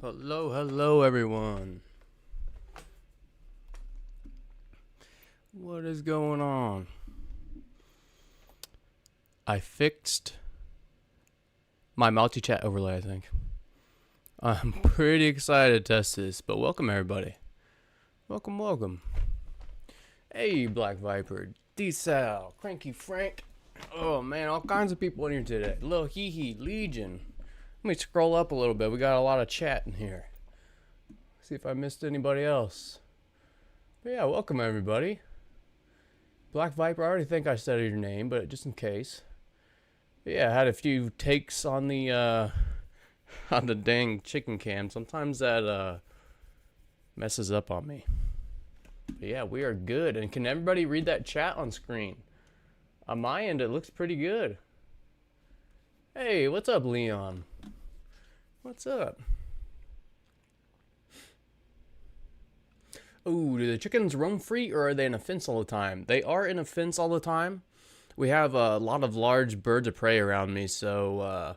Hello everyone. What is going on? I fixed my multi-chat overlay, I think. I'm pretty excited to test this, but welcome everybody. Welcome. Hey, Black Viper, D-Sal, Cranky Frank. Oh man, all kinds of people in here today. Lil Hee Legion. Let me scroll up a little bit. We got a lot of chat in here. See if I missed anybody else. But yeah, welcome everybody. Black Viper, I already think I said your name, but just in case. But yeah, I had a few takes on the on the dang chicken cam. Sometimes that messes up on me. But yeah, we are good. And can everybody read that chat on screen? On my end, it looks pretty good. Hey, what's up, Leon? What's up? Ooh, do the chickens roam free or are they in a fence all the time? They are in a fence all the time. We have a lot of large birds of prey around me, so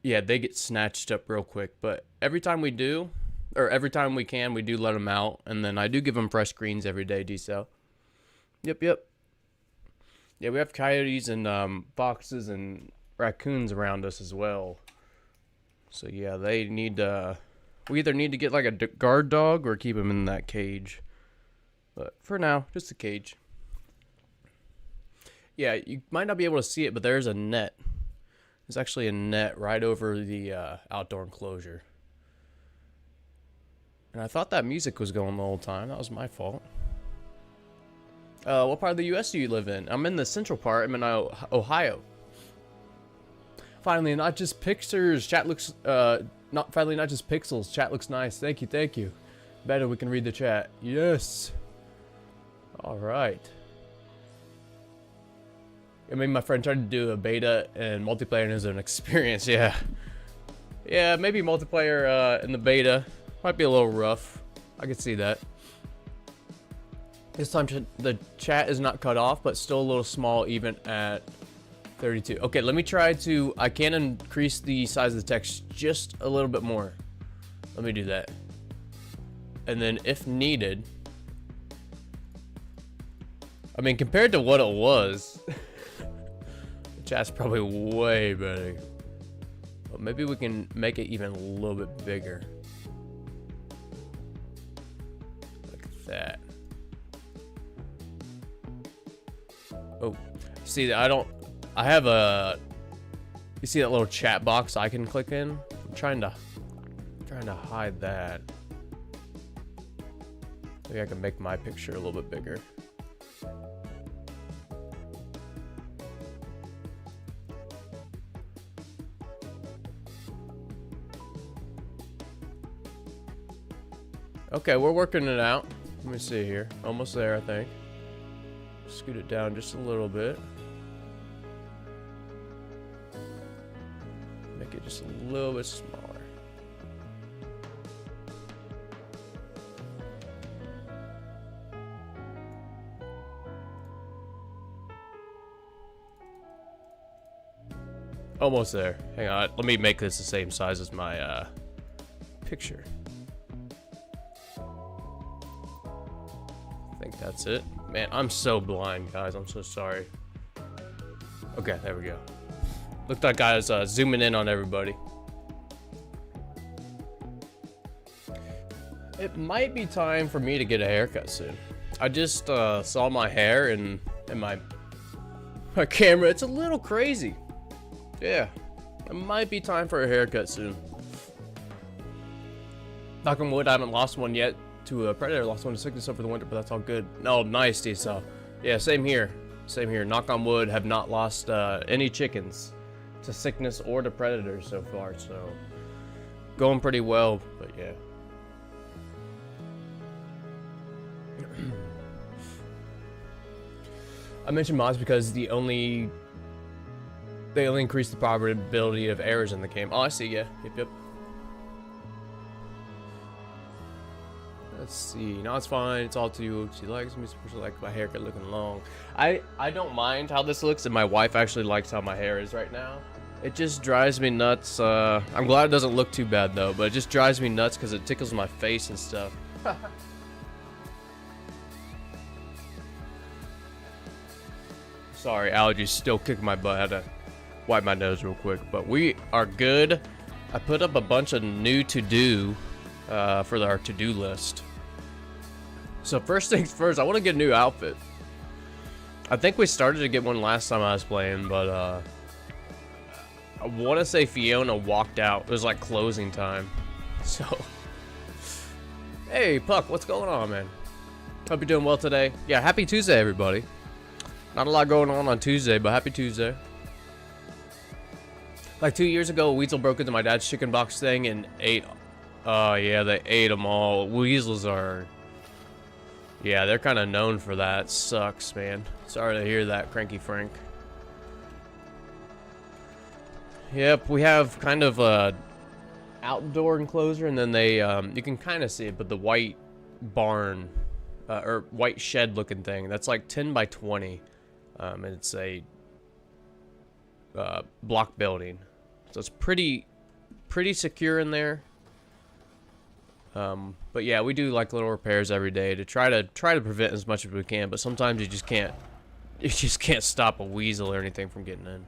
yeah, they get snatched up real quick. But every time we do, or every time we can, we do let them out. And then I do give them fresh greens every day, D-Cell. Yep. Yeah, we have coyotes and foxes and raccoons around us as well. So yeah, they need we either need to get like a guard dog or keep them in that cage. But for now, just a cage. Yeah, you might not be able to see it, but there's a net. There's actually a net right over the outdoor enclosure. And I thought that music was going the whole time. That was my fault. What part of the U.S. do you live in? I'm in the central part. I'm in Ohio. Finally, not just pictures. Chat looks, not just pixels. Chat looks nice. Thank you. Better we can read the chat. Yes. All right. I mean, my friend tried to do a beta and multiplayer and it was an experience. Yeah. Yeah, maybe multiplayer in the beta might be a little rough. I could see that. This time the chat is not cut off, but still a little small even at 32. Okay, let me try to... I can increase the size of the text just a little bit more. Let me do that. And then if needed... I mean, compared to what it was... the chat's probably way better. But maybe we can make it even a little bit bigger. Like that. Oh, see, I have a, you see that little chat box I can click in? I'm trying to hide that. Maybe I can make my picture a little bit bigger. Okay, we're working it out. Let me see here. Almost there, I think. Scoot it down just a little bit. Make it just a little bit smaller. Almost there. Hang on, let me make this the same size as my picture. I think that's it. Man, I'm so blind, guys. I'm so sorry. Okay, there we go. Looked like I was zooming in on everybody. It might be time for me to get a haircut soon. I just saw my hair in my camera. It's a little crazy. Yeah, it might be time for a haircut soon. Knock on wood, I haven't lost one yet to a predator. Lost one to sickness over the winter, but that's all good. No, nice, D-Cell. Yeah, same here. Knock on wood, have not lost any chickens to sickness or to predators so far, so going pretty well, but yeah. I mentioned mods because they only increase the probability of errors in the game. Oh, I see, yeah. Yep. Let's see. No, it's fine. It's all to you. She likes me. She likes my haircut looking long. I don't mind how this looks, and my wife actually likes how my hair is right now. It just drives me nuts. I'm glad it doesn't look too bad though, but it just drives me nuts because it tickles my face and stuff. Sorry, allergies still kicking my butt. I had to wipe my nose real quick, but we are good. I put up a bunch of new to-do for our to-do list. So first things first, I want to get a new outfit. I think we started to get one last time I was playing, but I want to say Fiona walked out. It was like closing time. So, hey, Puck, what's going on, man? Hope you're doing well today. Yeah, happy Tuesday, everybody. Not a lot going on Tuesday, but happy Tuesday. Like 2 years ago, a weasel broke into my dad's chicken box thing and ate. Oh, yeah, they ate them all. Weasels are. Yeah, they're kind of known for that. Sucks, man. Sorry to hear that, Cranky Frank. Yep, we have kind of a outdoor enclosure, and then they, you can kind of see it, but the white barn, or white shed looking thing, that's like 10 by 20, and it's a block building, so it's pretty secure in there. But yeah, we do like little repairs every day to try to prevent as much as we can, but sometimes you just can't stop a weasel or anything from getting in.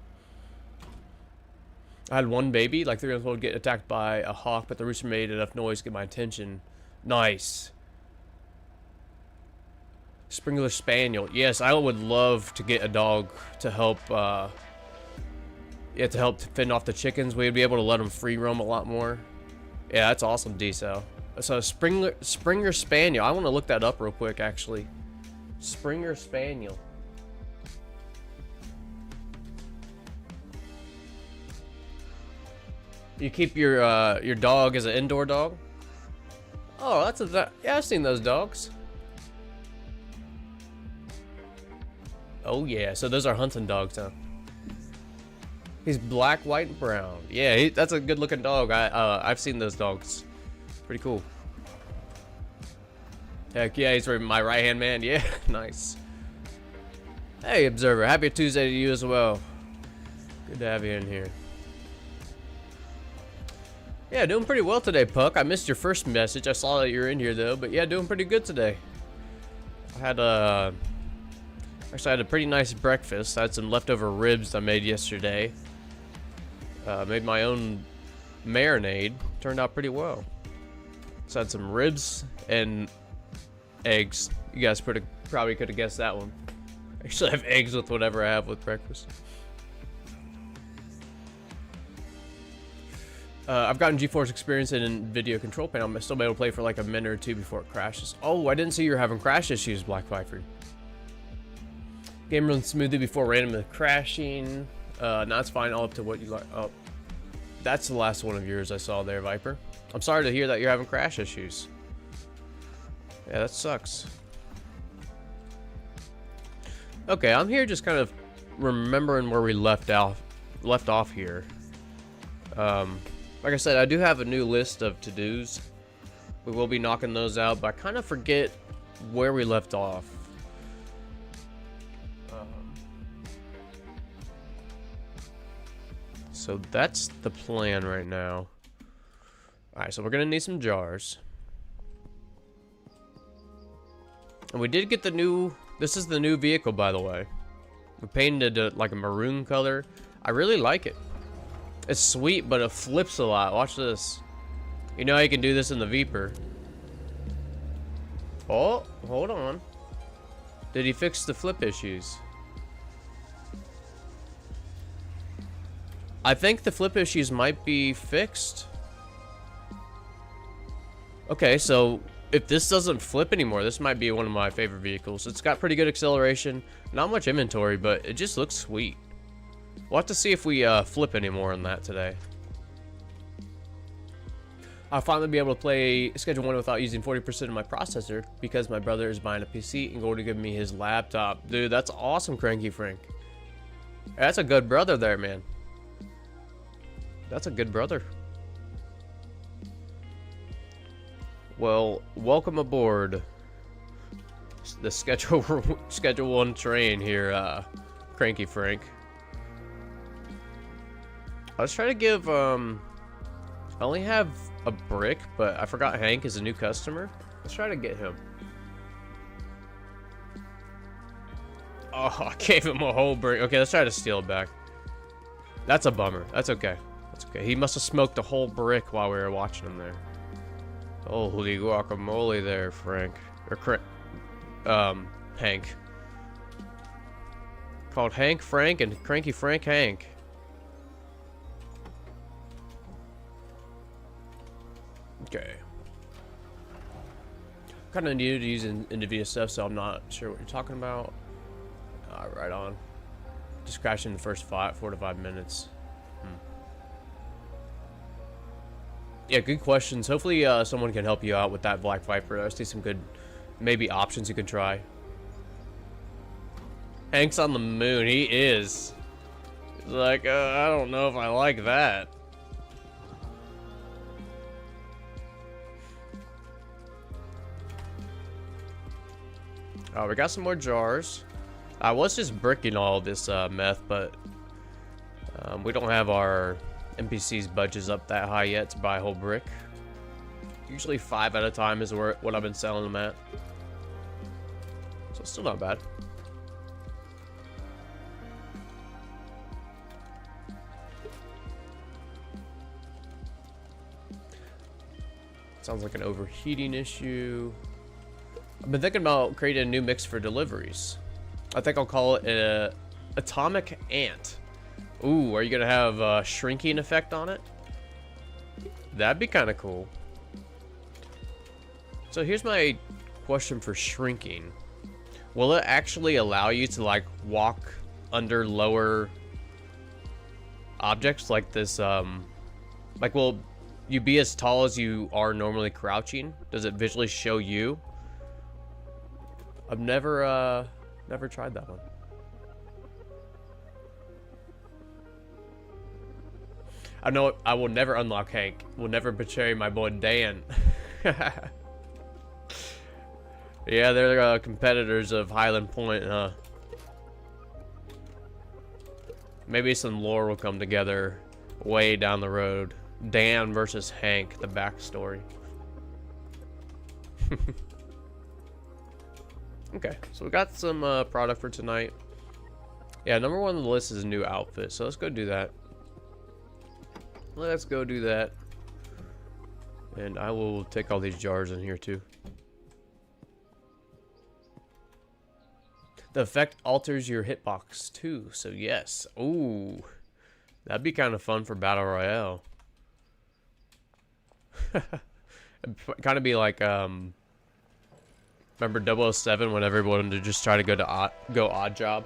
I had one baby, like 3 months old, get attacked by a hawk, but the rooster made enough noise to get my attention. Nice. Springer Spaniel. Yes, I would love to get a dog to help, to fend off the chickens. We'd be able to let them free roam a lot more. Yeah, that's awesome, D-Cell. So, Springer Spaniel. I want to look that up real quick, actually. Springer Spaniel. You keep your dog as an indoor dog? Oh, yeah, I've seen those dogs. Oh yeah, so those are hunting dogs, huh? He's black, white, and brown. Yeah, that's a good-looking dog. I've seen those dogs. Pretty cool. Heck yeah, he's my right-hand man. Yeah, nice. Hey, Observer. Happy Tuesday to you as well. Good to have you in here. Yeah, doing pretty well today, Puck. I missed your first message. I saw that you're in here, though. But yeah, doing pretty good today. I had actually, I had a pretty nice breakfast. I had some leftover ribs I made yesterday. Made my own marinade. Turned out pretty well. So I had some ribs and eggs. You guys probably could have guessed that one. I usually have eggs with whatever I have with breakfast. I've gotten GeForce experience in video control panel. I'm still able to play for like a minute or two before it crashes. Oh, I didn't see you were having crash issues, Black Viper. Game runs smoothly before randomly crashing. No, it's fine. All up to what you like. Oh, that's the last one of yours I saw there, Viper. I'm sorry to hear that you're having crash issues. Yeah, that sucks. Okay, I'm here just kind of remembering where we left off here. Like I said, I do have a new list of to-dos. We will be knocking those out, but I kind of forget where we left off. So that's the plan right now. Alright, so we're going to need some jars. And we did get the new... This is the new vehicle, by the way. We painted it like a maroon color. I really like it. It's sweet, but it flips a lot. Watch this. You know how you can do this in the Viper. Oh, hold on. Did he fix the flip issues? I think the flip issues might be fixed. Okay, so if this doesn't flip anymore, this might be one of my favorite vehicles. It's got pretty good acceleration. Not much inventory, but it just looks sweet. We'll have to see if we flip anymore on that today. I'll finally be able to play Schedule 1 without using 40% of my processor because my brother is buying a PC and going to give me his laptop. Dude, that's awesome, Cranky Frank. That's a good brother there, man. That's a good brother. Well, welcome aboard the Schedule 1 train here, Cranky Frank. Let's try to give, I only have a brick, but I forgot Hank is a new customer. Let's try to get him. Oh, I gave him a whole brick. Okay, let's try to steal it back. That's a bummer. That's okay. That's okay. He must have smoked a whole brick while we were watching him there. Holy guacamole there, Frank. Or Hank. Called Hank Frank and Cranky Frank Hank. Okay. Kind of new to use NVIDIA stuff, so I'm not sure what you're talking about. Right on. Just crashing the first 4 to 5 minutes. Yeah, good questions. Hopefully someone can help you out with that Black Viper. I see some good, maybe options you can try. Hank's on the moon. He is. He's like, I don't know if I like that. We got some more jars. I was just bricking all this meth, but we don't have our NPC's budgets up that high yet to buy a whole brick. Usually 5 at a time is what I've been selling them at. So still not bad. Sounds like an overheating issue. I've been thinking about creating a new mix for deliveries. I think I'll call it a Atomic Ant. Ooh, are you gonna have a shrinking effect on it? That'd be kind of cool. So here's my question for shrinking. Will it actually allow you to like walk under lower objects like this? Like, will you be as tall as you are normally crouching? Does it visually show you? I've never tried that one. I know I will never unlock Hank. Will never betray my boy Dan. Yeah, they're competitors of Highland Point, huh? Maybe some lore will come together way down the road. Dan versus Hank, the backstory. Okay, so we got some product for tonight. Yeah, number 1 on the list is a new outfit, so let's go do that. Let's go do that. And I will take all these jars in here too. The effect alters your hitbox too, so yes. Ooh, that'd be kind of fun for Battle Royale. It'd kind of be like, remember 007 when everyone would just try to go odd job?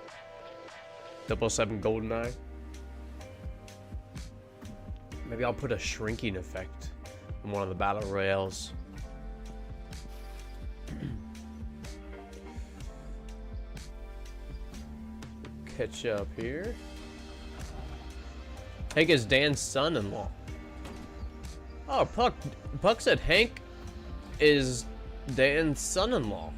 007 GoldenEye. Maybe I'll put a shrinking effect in one of the battle royales. Catch up here. Hank is Dan's son-in-law. Oh, Puck said Hank is Dan's son-in-law.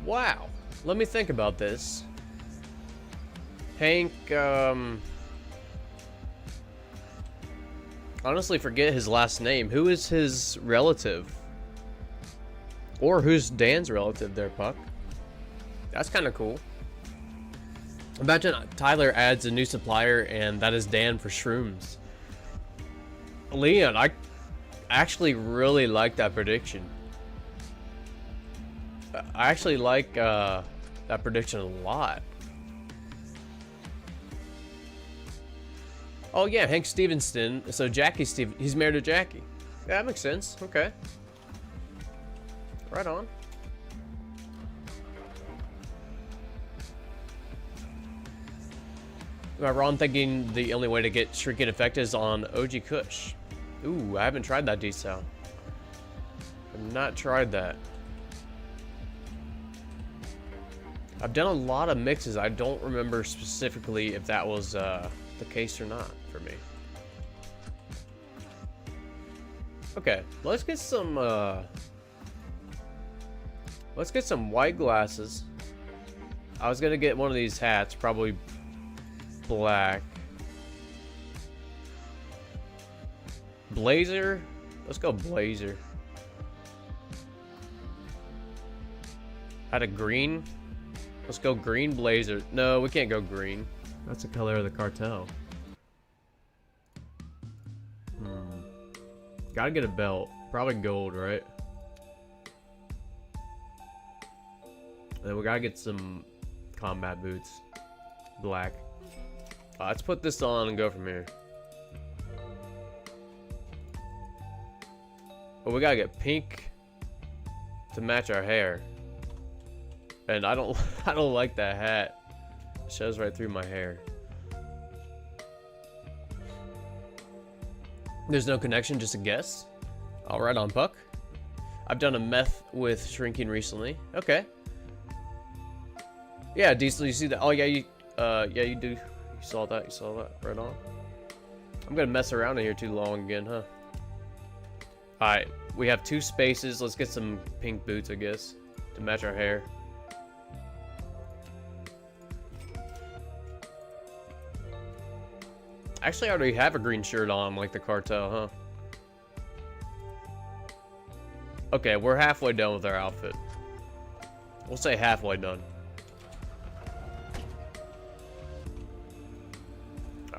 Wow. Let me think about this. Hank, honestly forget his last name. Who is his relative? Or who's Dan's relative there, Puck? That's kind of cool. Imagine Tyler adds a new supplier and that is Dan for shrooms. Leon, I actually really like that prediction. I actually like that prediction a lot. Oh yeah, Hank Stevenston. So he's married to Jackie. Yeah, that makes sense. Okay. Right on. Am I wrong thinking the only way to get shrinking effect is on OG Kush? Ooh, I haven't tried that detail. I've not tried that. I've done a lot of mixes. I don't remember specifically if that was the case or not for me. Okay, let's get some white glasses. I was gonna get one of these hats, probably black. Blazer? Let's go blazer. Had a green? Let's go green blazer. No, we can't go green. That's the color of the cartel. Gotta get a belt. Probably gold, right? And then we gotta get some combat boots. Black. Let's put this on and go from here. But we gotta get pink to match our hair. And I don't like that hat. It shows right through my hair. There's no connection, just a guess. All right, on Puck. I've done a meth with shrinking recently. Okay. Yeah, Diesel, you see that? Oh yeah, you do. You saw that. You saw that. Right on. I'm gonna mess around in here too long again, huh? All right, we have 2 spaces. Let's get some pink boots, I guess, to match our hair. Actually, I already have a green shirt on, like the cartel, huh? Okay, we're halfway done with our outfit. We'll say halfway done.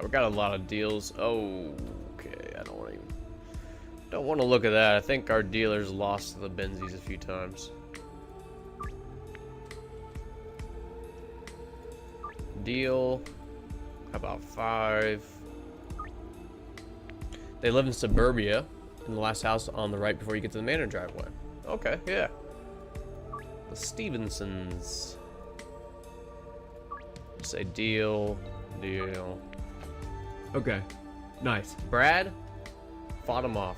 We got a lot of deals. Oh, okay. I don't want to look at that. I think our dealers lost to the Benzies a few times. Deal. How about 5? They live in suburbia, in the last house on the right before you get to the manor driveway. Okay, yeah. The Stevensons. Say deal. Okay, nice. Brad fought him off.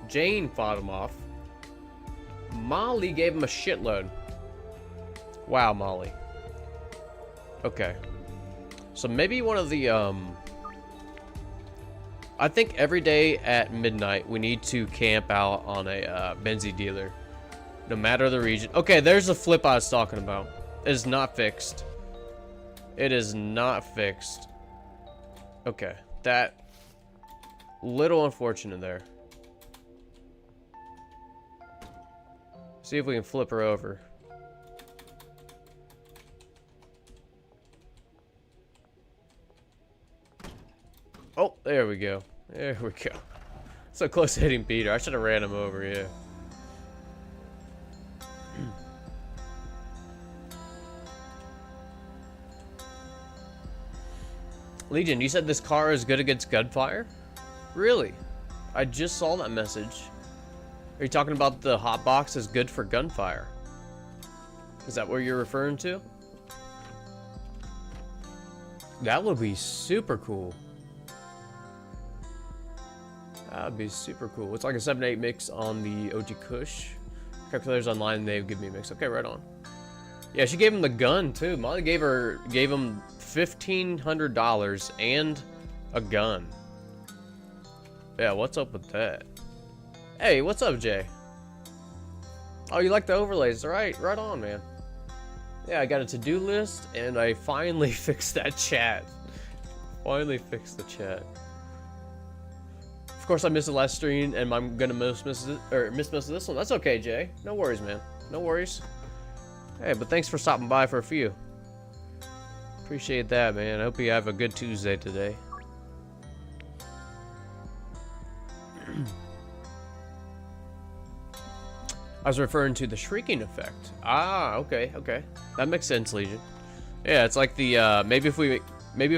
Jane fought him off. Molly gave him a shitload. Wow, Molly. Okay. So maybe one of the, I think every day at midnight we need to camp out on a Benzie dealer. No matter the region. Okay, there's the flip I was talking about. It is not fixed. It is not fixed. Okay, that little unfortunate there. See if we can flip her over. Oh, there we go. There we go. So close to hitting Peter. I should have ran him over, yeah. Legion, you said this car is good against gunfire? Really? I just saw that message. Are you talking about the hot box is good for gunfire? Is that what you're referring to? That would be super cool. That would be super cool. It's like a 7-8 mix on the OG Kush. Calculators online, they give me a mix. Okay, right on. Yeah, she gave him the gun too. Molly gave him $1,500 and a gun. Yeah, what's up with that? Hey, what's up, Jay? Oh, you like the overlays? Right on, man. Yeah, I got a to-do list, and I finally fixed that chat. Finally fixed the chat. Of course, I missed the last stream, and I'm gonna miss most of this one. That's okay, Jay. No worries, man. No worries. Hey, but thanks for stopping by for a few. Appreciate that, man. I hope you have a good Tuesday today. I was referring to the shrieking effect. Ah, okay. That makes sense, Legion. Yeah, it's like the maybe if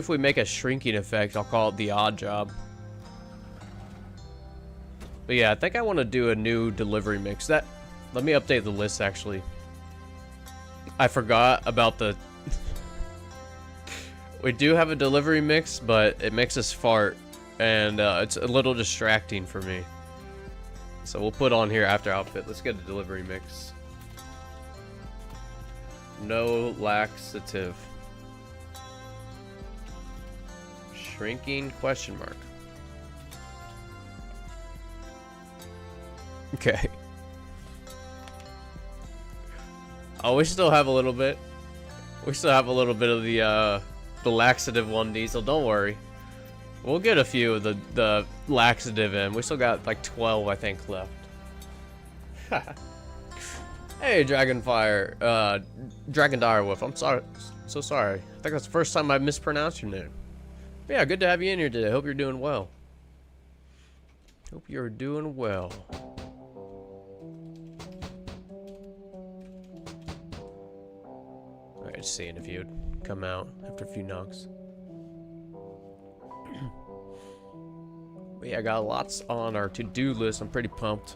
we make a shrinking effect, I'll call it the odd job. But yeah, I think I want to do a new delivery mix. Let me update the list actually. I forgot about the we do have a delivery mix, but it makes us fart, and it's a little distracting for me. So we'll put on here after outfit. Let's get a delivery mix. No laxative. Shrinking question mark. Okay. Oh, we still have a little bit. We still have a little bit of the laxative one, Diesel. Don't worry. We'll get a few of the laxative in. We still got like 12, I think, left. Hey, Dragonfire, Dragon Direwolf. I'm sorry, so sorry. I think that's the first time I mispronounced your name. But yeah, good to have you in here today. Hope you're doing well. Hope you're doing well. Alright, just seeing if you'd come out after a few knocks. But yeah, I got lots on our to-do list. I'm pretty pumped.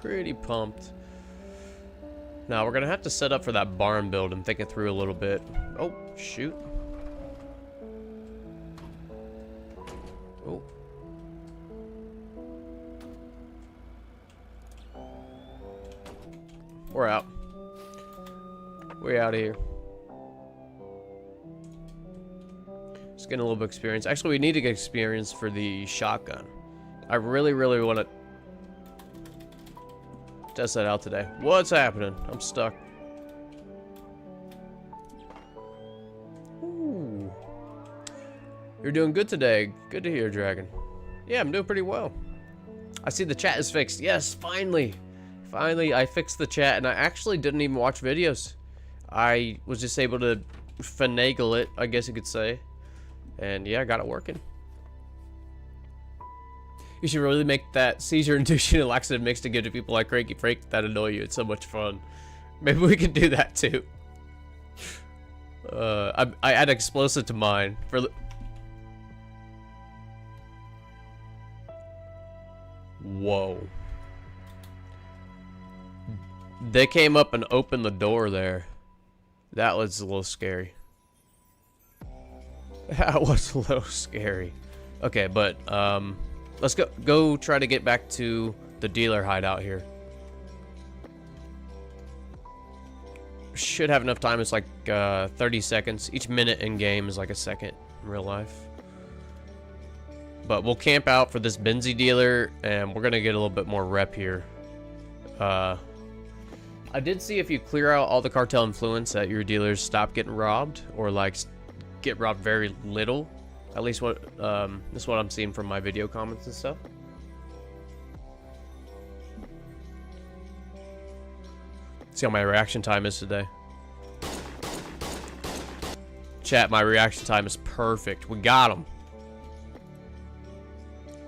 Pretty pumped. Now, we're gonna have to set up for that barn build and think it through a little bit. Oh, shoot. Oh. We're out. We're out of here. Just getting a little bit of experience. Actually, we need to get experience for the shotgun. I really, really want to test that out today. What's happening? I'm stuck. Ooh. You're doing good today. Good to hear, Dragon. Yeah, I'm doing pretty well. I see the chat is fixed. Yes, finally. Finally, I fixed the chat, and I actually didn't even watch videos. I was just able to finagle it, I guess you could say. And yeah, I got it working. You should really make that seizure induction and laxative mix to give to people like Cranky Frank that annoy you. It's so much fun. Maybe we can do that too. I add explosive to mine for. Whoa. They came up and opened the door there. That was a little scary. That was a little scary. Okay, but let's go try to get back to the dealer hideout here. Should have enough time. It's like 30 seconds. Each minute in game is like a second in real life. But we'll camp out for this Benzie dealer, and we're gonna get a little bit more rep here. I did see if you clear out all the cartel influence that your dealers stop getting robbed, or like get robbed very little. At least what this is what I'm seeing from my video comments and stuff. See how my reaction time is today. Chat, my reaction time is perfect. We got them.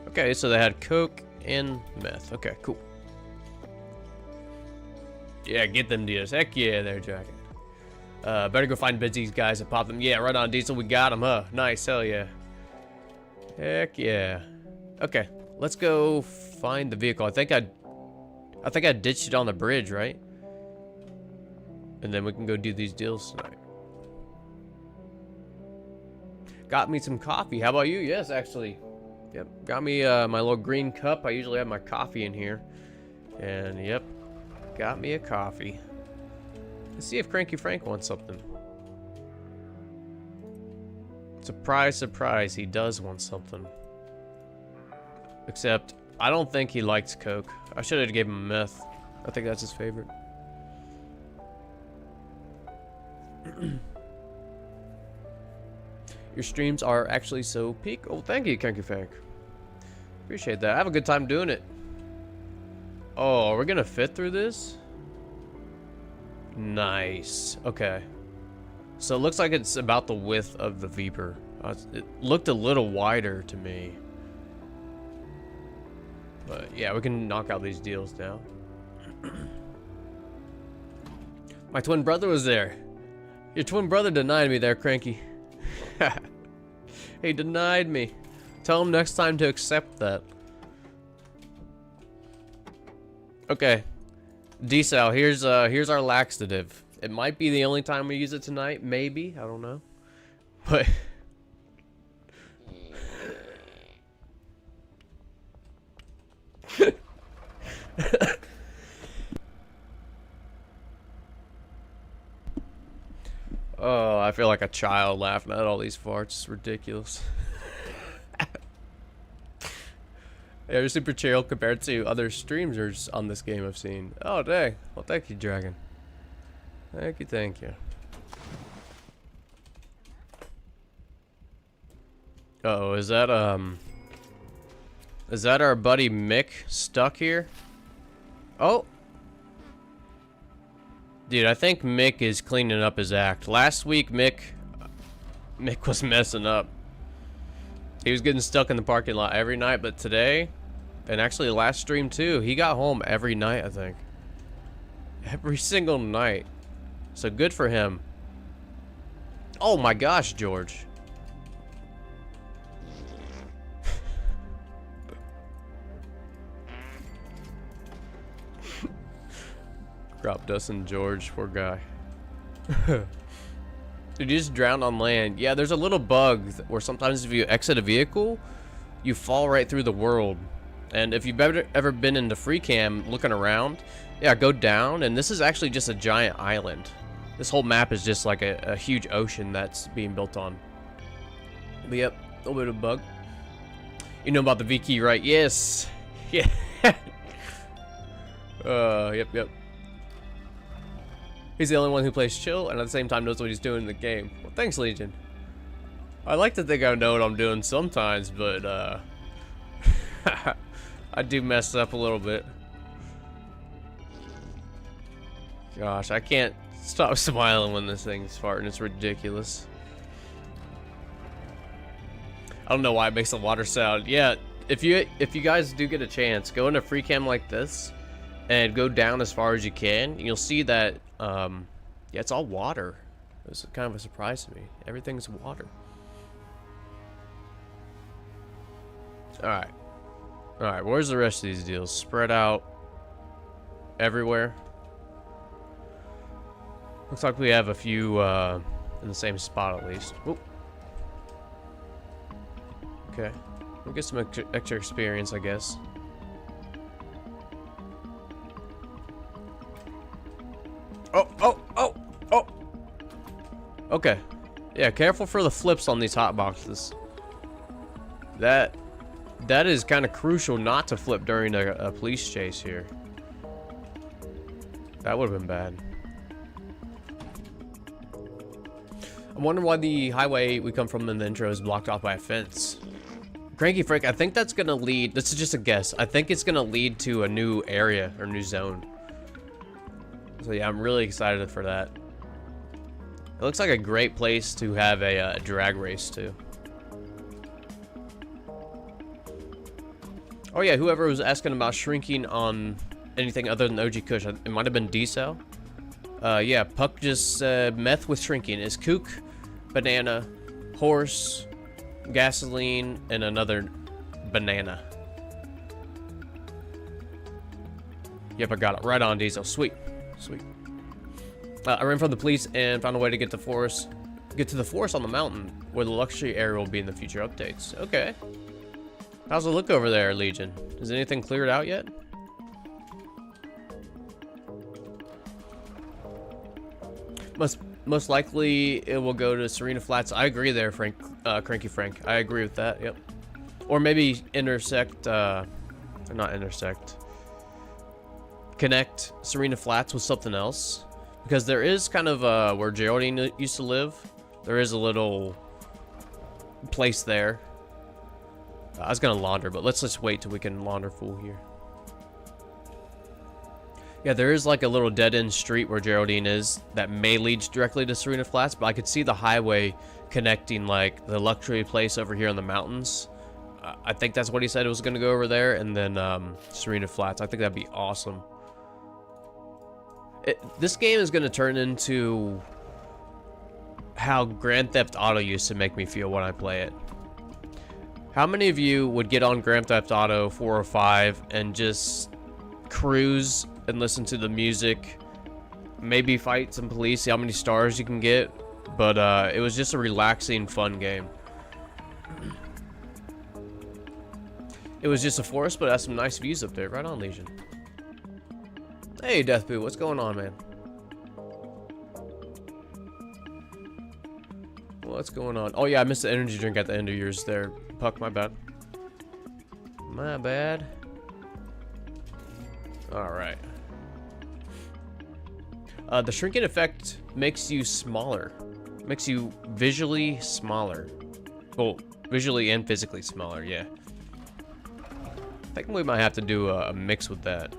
Okay, so they had coke and meth. Okay, cool. Yeah, get them deals. Heck yeah, they're jacking. Better go find Benzies guys and pop them. Yeah, right on, Diesel. We got them, huh? Nice, hell yeah. Heck yeah. Okay, let's go find the vehicle. I think I ditched it on the bridge, right? And then we can go do these deals tonight. Got me some coffee. How about you? Yes, actually. Yep, got me my little green cup. I usually have my coffee in here. And yep, got me a coffee. Let's see if Cranky Frank wants something. Surprise, surprise, he does want something. Except, I don't think he likes coke. I should have gave him meth. I think that's his favorite. Your streams are actually so peak. Oh, thank you, Cranky Frank. Appreciate that. I have a good time doing it. Oh, are we gonna fit through this? Nice. Okay. So it looks like it's about the width of the Viper. It looked a little wider to me. But yeah, we can knock out these deals now. My twin brother was there. Your twin brother denied me there, Cranky. He denied me. Tell him next time to accept that. Okay. D-Sal, here's our laxative. It might be the only time we use it tonight. Maybe. I don't know. But... Oh, I feel like a child laughing at all these farts. It's ridiculous. Yeah, you're super chill compared to other streamers on this game I've seen. Oh, dang. Well, thank you, Dragon. Thank you, thank you. Uh-oh, is that our buddy Mick stuck here? Oh. Dude, I think Mick is cleaning up his act. Last week, Mick was messing up. He was getting stuck in the parking lot every night, but today, and actually last stream too, he got home every night, I think. Every single night. So good for him. Oh my gosh, George. Crop dusting George, poor guy. Dude, you just drowned on land. Yeah, there's a little bug where sometimes if you exit a vehicle, you fall right through the world. And if you've ever been into free cam looking around, yeah, go down, and this is actually just a giant island. This whole map is just like a huge ocean that's being built on. But yep, a little bit of bug. You know about the V key, right? Yes. Yeah. Yep. He's the only one who plays chill and at the same time knows what he's doing in the game. Well, thanks, Legion. I like to think I know what I'm doing sometimes, but I do mess up a little bit. Gosh, I can't stop smiling when this thing's farting. It's ridiculous. I don't know why it makes a water sound. Yeah, if you guys do get a chance, go into free cam like this and go down as far as you can. You'll see that yeah, it's all water. It was kind of a surprise to me. Everything's water. Alright. Alright, where's the rest of these deals? Spread out everywhere. Looks like we have a few in the same spot at least. Oop. Okay. We'll get some extra experience, I guess. Oh! Okay. Yeah, careful for the flips on these hot boxes. That is kind of crucial not to flip during a police chase here. That would have been bad. I wonder why the highway we come from in the intro is blocked off by a fence. Cranky Frank, I think that's gonna lead, this is just a guess, I think it's gonna lead to a new area or new zone. So yeah, I'm really excited for that. It looks like a great place to have a drag race too. Oh yeah, whoever was asking about shrinking on anything other than OG Kush, it might have been D-Cell. Yeah, Puck just said meth with shrinking is kook, banana, horse, gasoline, and another banana. Yep, I got it. Right on, Diesel. Sweet. Sweet. I ran from the police and found a way to get to the forest on the mountain, where the luxury area will be in the future updates. Okay. How's it look over there, Legion? Is anything cleared out yet? Most likely it will go to Serena Flats. I agree there, Frank. Cranky Frank. I agree with that. Yep. Or maybe intersect. Not intersect. Connect Serena Flats with something else, because there is kind of where Geraldine used to live. There is a little place there. I was gonna launder, but let's just wait till we can launder full here. Yeah, there is like a little dead-end street where Geraldine is that may lead directly to Serena Flats, but I could see the highway connecting like the luxury place over here in the mountains. I think that's what he said, it was going to go over there, and then Serena Flats. I think that'd be awesome. This game is going to turn into how Grand Theft Auto used to make me feel when I play it. How many of you would get on Grand Theft Auto 4 or 5 and just cruise and listen to the music, maybe fight some police, see how many stars you can get, but it was just a relaxing, fun game. It was just a forest, but it has some nice views up there. Right on, Legion. Hey, Deathboo, what's going on, man? What's going on? Oh yeah, I missed the energy drink at the end of yours there, Puck. My bad. My bad. All right. The shrinking effect makes you smaller. Makes you visually smaller. Well, Visually and physically smaller, yeah. I think we might have to do a mix with that.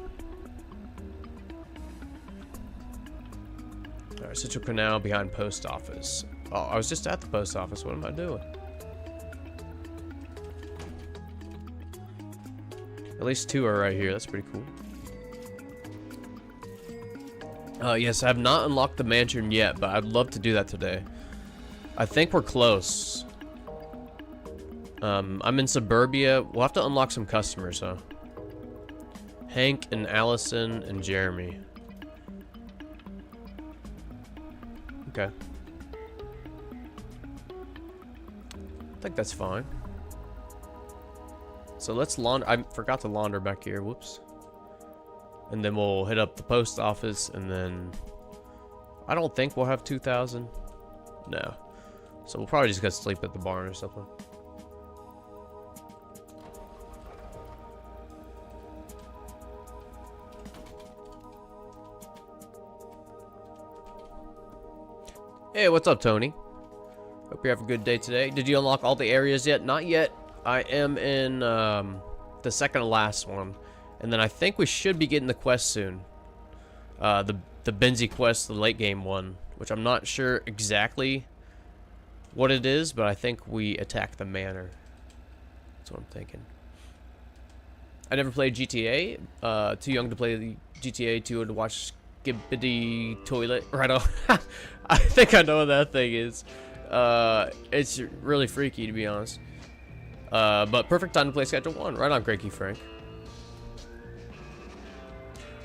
Alright, Central Canal behind post office. Oh, I was just at the post office. What am I doing? At least 2 are right here. That's pretty cool. Yes, I have not unlocked the mansion yet, but I'd love to do that today. I think we're close. I'm in suburbia. We'll have to unlock some customers, huh? Hank and Allison and Jeremy. Okay. I think that's fine. So let's launder. I forgot to launder back here. Whoops. And then we'll hit up the post office, and then I don't think we'll have 2,000. No. So we'll probably just go sleep at the barn or something. Hey, what's up, Tony? Hope you have a good day today. Did you unlock all the areas yet? Not yet. I am in the second to last one. And then I think we should be getting the quest soon. The Benzies quest, the late game one, which I'm not sure exactly what it is, but I think we attack the manor. That's what I'm thinking. I never played GTA. Too young to play the GTA, too old to watch Skibbity Toilet. Right on. I think I know what that thing is. It's really freaky, to be honest. But perfect time to play Schedule 1. Right on, Granky Frank.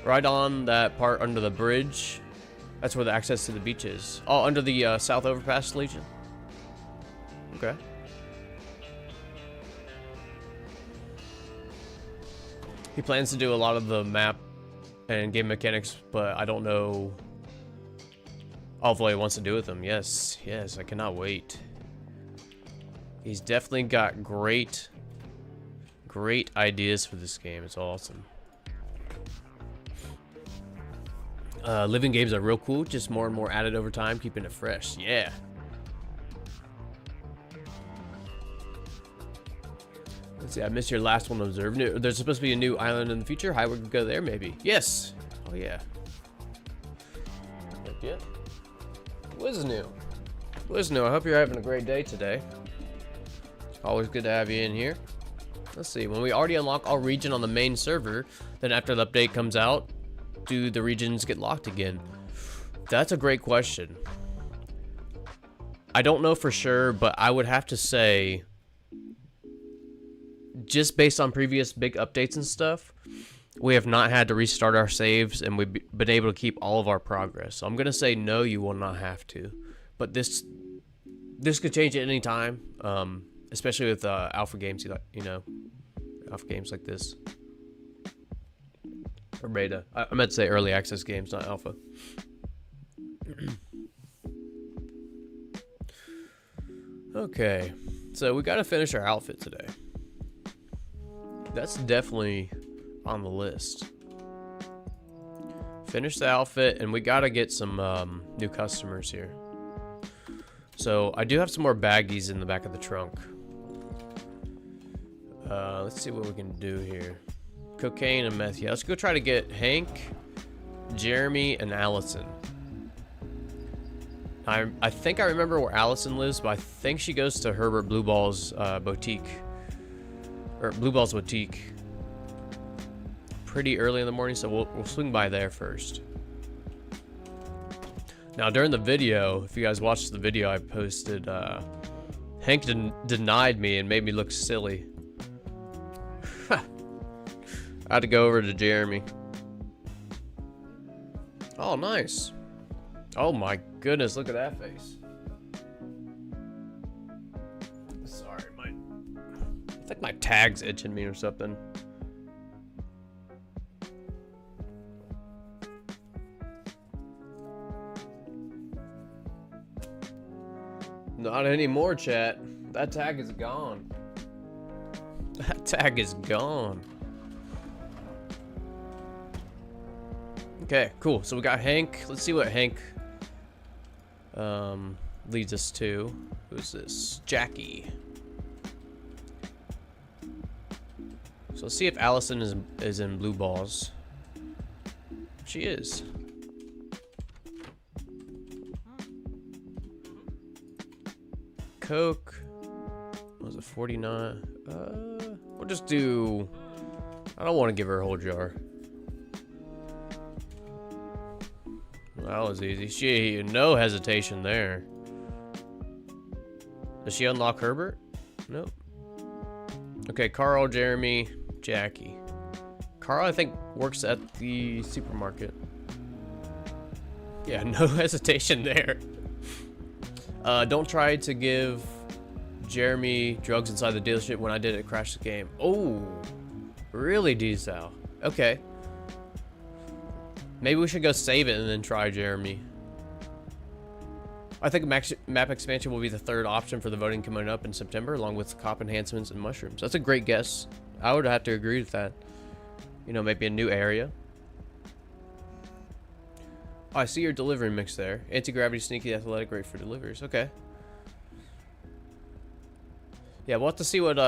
Right on that part under the bridge. That's where the access to the beach is. Oh, under the South Overpass Legion. Okay. He plans to do a lot of the map and game mechanics, but I don't know all the way he wants to do with them. Yes, yes, I cannot wait. He's definitely got great ideas for this game. It's awesome. Living games are real cool, just more and more added over time, keeping it fresh. Yeah. Let's see, I missed your last one, Observe. There's supposed to be a new island in the future. Hi, we can go there, maybe. Yes. Oh, yeah. Yep. What is new? What is new? I hope you're having a great day today. Always good to have you in here. Let's see. When we already unlock all region on the main server, then after the update comes out, do the regions get locked again? That's a great question. I don't know for sure, but I would have to say, just based on previous big updates and stuff, we have not had to restart our saves, and we've been able to keep all of our progress. So I'm gonna say no, you will not have to. But this could change at any time, especially with alpha games, you know, alpha games like this. Or beta. I meant to say early access games, not alpha. Okay, so we gotta finish our outfit today. That's definitely on the list. Finish the outfit, and we gotta get some new customers here. So I do have some more baggies in the back of the trunk. Let's see what we can do here. Cocaine and meth. Yeah, let's go try to get Hank, Jeremy, and Allison. I think I remember where Allison lives, but I think she goes to Herbert Blueball's boutique. Or Blueball's boutique. Pretty early in the morning, so we'll swing by there first. Now, during the video, if you guys watched the video I posted, Hank denied me and made me look silly. I had to go over to Jeremy. Oh, nice. Oh my goodness, look at that face. Sorry, I think my tag's itching me or something. Not anymore, chat. That tag is gone. That tag is gone. Okay, cool. So we got Hank. Let's see what Hank leads us to. Who's this? Jackie. So let's see if Allison is in blue balls. She is. Coke. What was it 49? We'll just do. I don't want to give her a whole jar. That was easy. She no hesitation there. Does she unlock Herbert? Nope. Okay, Carl, Jeremy, Jackie. Carl, I think, works at the supermarket. Yeah, no hesitation there. Don't try to give Jeremy drugs inside the dealership. When I did it, crashed the game. Oh, really, D-Sal? Okay. Maybe we should go save it and then try Jeremy. I think map expansion will be the third option for the voting coming up in September, along with cop enhancements and mushrooms. That's a great guess. I would have to agree with that. You know, maybe a new area. Oh, I see your delivery mix there. Anti-gravity, sneaky, athletic, great for deliveries. Okay. Yeah, we'll have to see what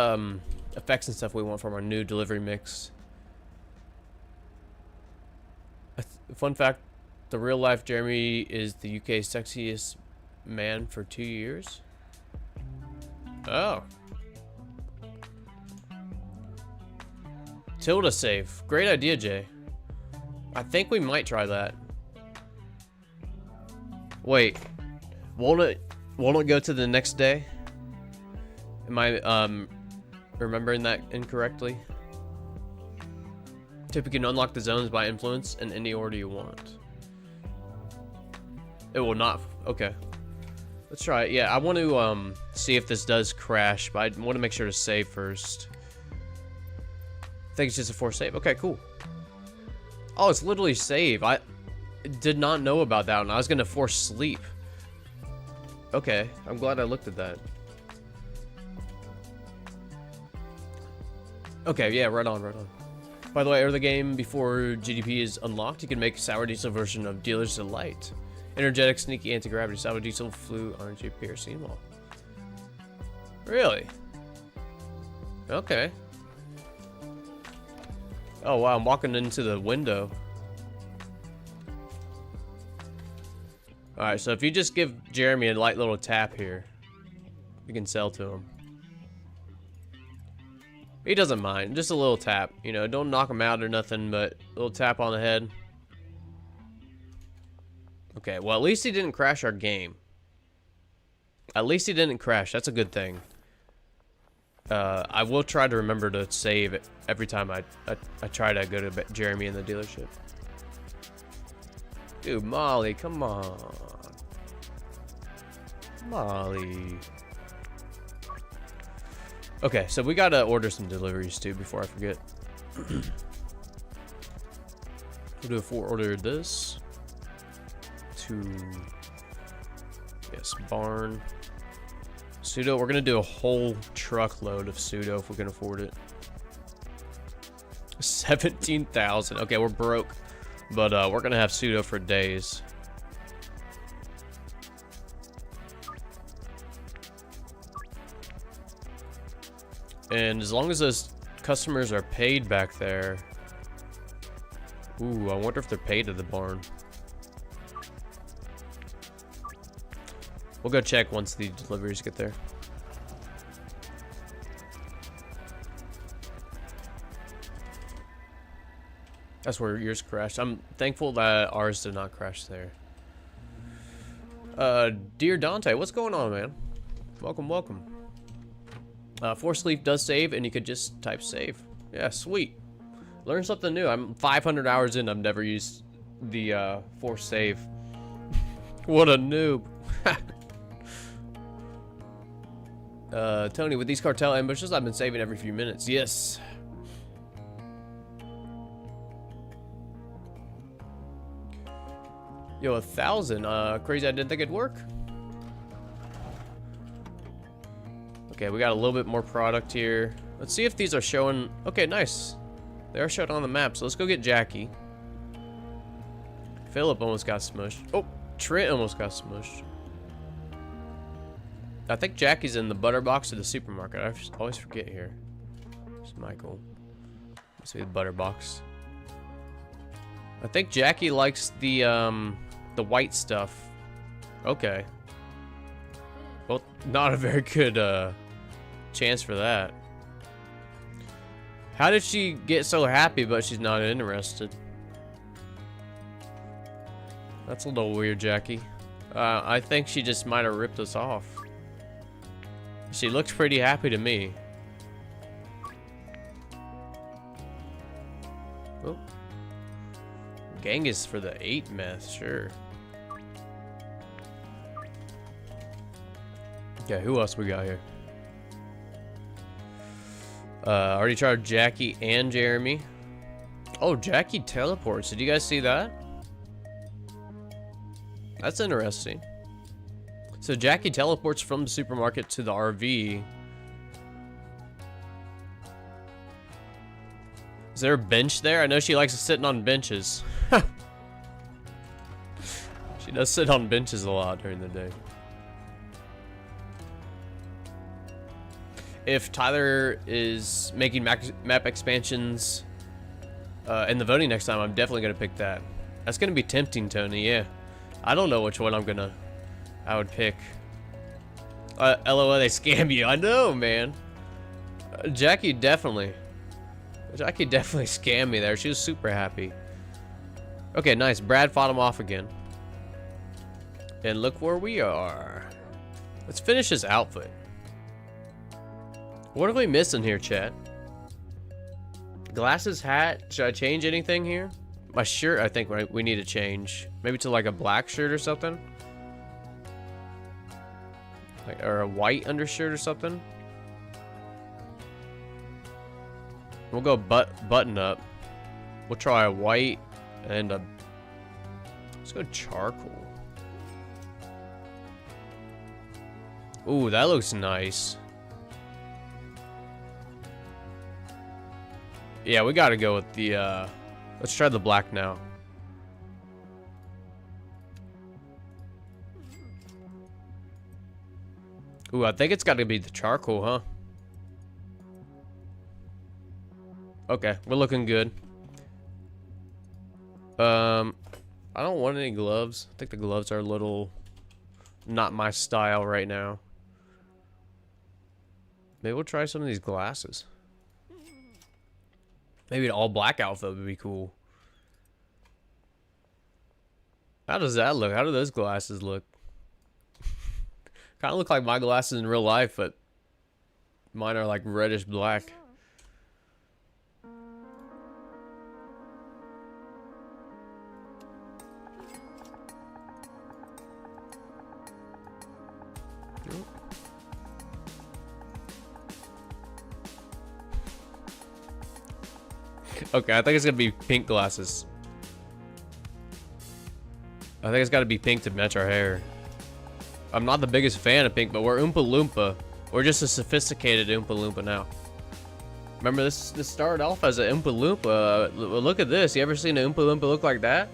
effects and stuff we want from our new delivery mix. Fun fact, the real life Jeremy is the UK's sexiest man for 2 years. Oh. Tilda save. Great idea, Jay. I think we might try that. Wait. Won't it go to the next day? Am I remembering that incorrectly? Typically, you can unlock the zones by influence in any order you want. It will not. Okay. Let's try it. Yeah, I want to see if this does crash, but I want to make sure to save first. I think it's just a forced save. Okay, cool. Oh, it's literally save. I did not know about that one. I was going to force sleep. Okay, I'm glad I looked at that. Okay, yeah, right on, right on. By the way, early the game before GDP is unlocked, you can make Sour Diesel version of Dealer's Delight. Energetic, sneaky, anti-gravity, Sour Diesel, flu, RNG, piercing wall. Really? Okay. Oh wow, I'm walking into the window. Alright, so if you just give Jeremy a light little tap here, you can sell to him. He doesn't mind, just a little tap. You know, don't knock him out or nothing, but a little tap on the head. Okay, well at least he didn't crash our game. At least he didn't crash, that's a good thing. I will try to remember to save it every time I try to go to Jeremy in the dealership. Dude, Molly, come on. Molly. Okay, so we gotta order some deliveries too before I forget. We'll do a order this to yes, barn. Pseudo, we're gonna do a whole truckload of pseudo if we can afford it. 17,000. Okay, we're broke, but we're gonna have pseudo for days. And as long as those customers are paid back there. Ooh, I wonder if they're paid at the barn. We'll go check once the deliveries get there. That's where yours crashed. I'm thankful that ours did not crash there. Dear Dante, what's going on, man? Welcome, welcome. Force Leaf does save, and you could just type save. Yeah, sweet. Learn something new. I'm 500 hours in. I've never used the force save. What a noob. Tony, with these cartel ambushes, I've been saving every few minutes. Yes. Yo, 1,000. Crazy, I didn't think it'd work. Okay, we got a little bit more product here. Let's see if these are showing. Okay, nice. They are showing on the map, so let's go get Jackie. Philip almost got smushed. Oh, Trent almost got smushed. I think Jackie's in the butter box of the supermarket. I always forget here. It's Michael. Let's see the butter box. I think Jackie likes the white stuff. Okay. Well, not a very good chance for that. How did she get so happy but she's not interested? That's a little weird, Jackie. I think she just might have ripped us off. She looks pretty happy to me. Oh. Genghis for the 8 meth, sure. Okay, who else we got here? Already tried Jackie and Jeremy. Oh, Jackie teleports. Did you guys see that? That's interesting. So Jackie teleports from the supermarket to the RV. Is there a bench there? I know she likes sitting on benches. She does sit on benches a lot during the day. If Tyler is making map expansions in the voting next time, I'm definitely gonna pick that. That's gonna be tempting, Tony. Yeah, I don't know which one I would pick. LOL, they scam you. I know, man. Jackie definitely scammed me there. She was super happy. Okay, nice. Brad fought him off again. And look where we are. Let's finish his outfit. What are we missing here, chat? Glasses, hat. Should I change anything here? My shirt, I think we need to change. Maybe to like a black shirt or something. Like, or a white undershirt or something. We'll go button up. We'll try a white and a... Let's go charcoal. Ooh, that looks nice. Yeah, we gotta go with the, let's try the black now. Ooh, I think it's gotta be the charcoal, huh? Okay, we're looking good. I don't want any gloves. I think the gloves are a little not my style right now. Maybe we'll try some of these glasses. Maybe an all black outfit would be cool. How does that look? How do those glasses look? Kind of look like my glasses in real life, but mine are like reddish black. Okay, I think it's gonna be pink glasses. I think it's gotta be pink to match our hair. I'm not the biggest fan of pink, but we're Oompa Loompa. We're just a sophisticated Oompa Loompa now. Remember, this started off as an Oompa Loompa. Look at this. You ever seen an Oompa Loompa look like that?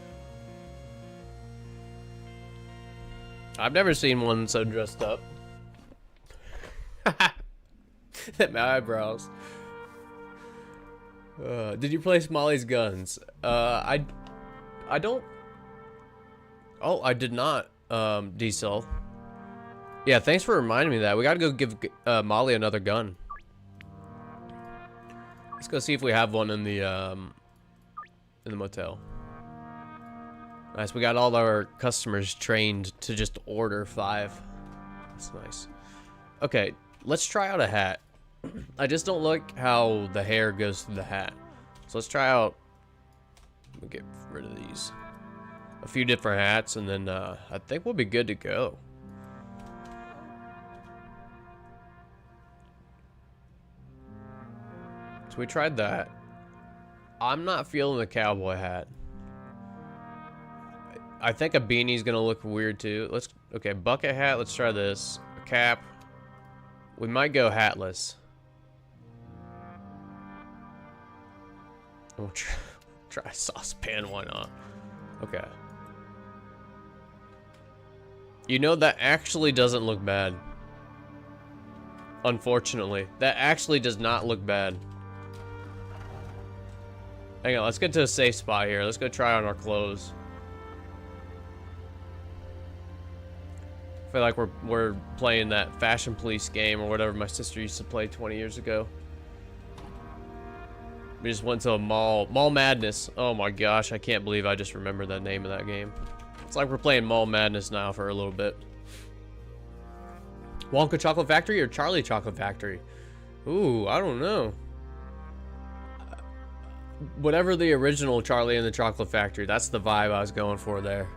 I've never seen one so dressed up. My eyebrows. Did you play Smalley's Guns? I don't. Oh, I did not. D-Cell. Yeah, thanks for reminding me of that. We gotta go give Molly another gun. Let's go see if we have one in the motel. Nice. We got all our customers trained to just order 5. That's nice. Okay, let's try out a hat. I just don't like how the hair goes through the hat. So let's try out. Let me get rid of these. A few different hats, and then I think we'll be good to go. So we tried that. I'm not feeling the cowboy hat. I think a beanie's gonna look weird too. Okay, bucket hat. Let's try this. A cap. We might go hatless. We'll try a saucepan, why not? Okay. You know, that actually doesn't look bad. Unfortunately. That actually does not look bad. Hang on, let's get to a safe spot here. Let's go try on our clothes. I feel like we're playing that Fashion Police game or whatever my sister used to play 20 years ago. We just went to a mall. Mall Madness. Oh my gosh, I can't believe I just remembered that name of that game. It's like we're playing Mall Madness now for a little bit. Wonka Chocolate Factory or Charlie Chocolate Factory? Ooh, I don't know. Whatever the original Charlie and the Chocolate Factory, that's the vibe I was going for there.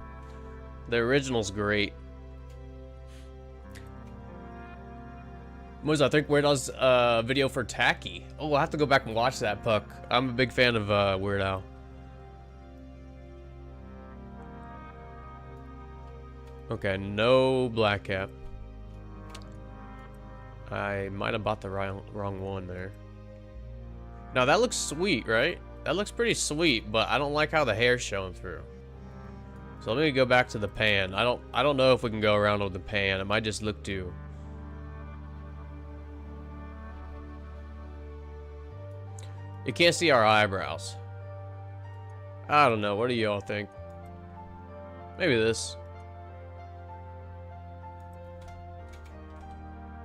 The original's great. Moose, I think Weird Al's video for Tacky. Oh, I'll have to go back and watch that, Puck. I'm a big fan of Weird Al. Okay, no black cap. I might have bought the wrong one there. Now that looks sweet, right? That looks pretty sweet, but I don't like how the hair's showing through. So let me go back to the pan. I don't know if we can go around with the pan. It might just look too. You can't see our eyebrows. I don't know. What do y'all think? Maybe this.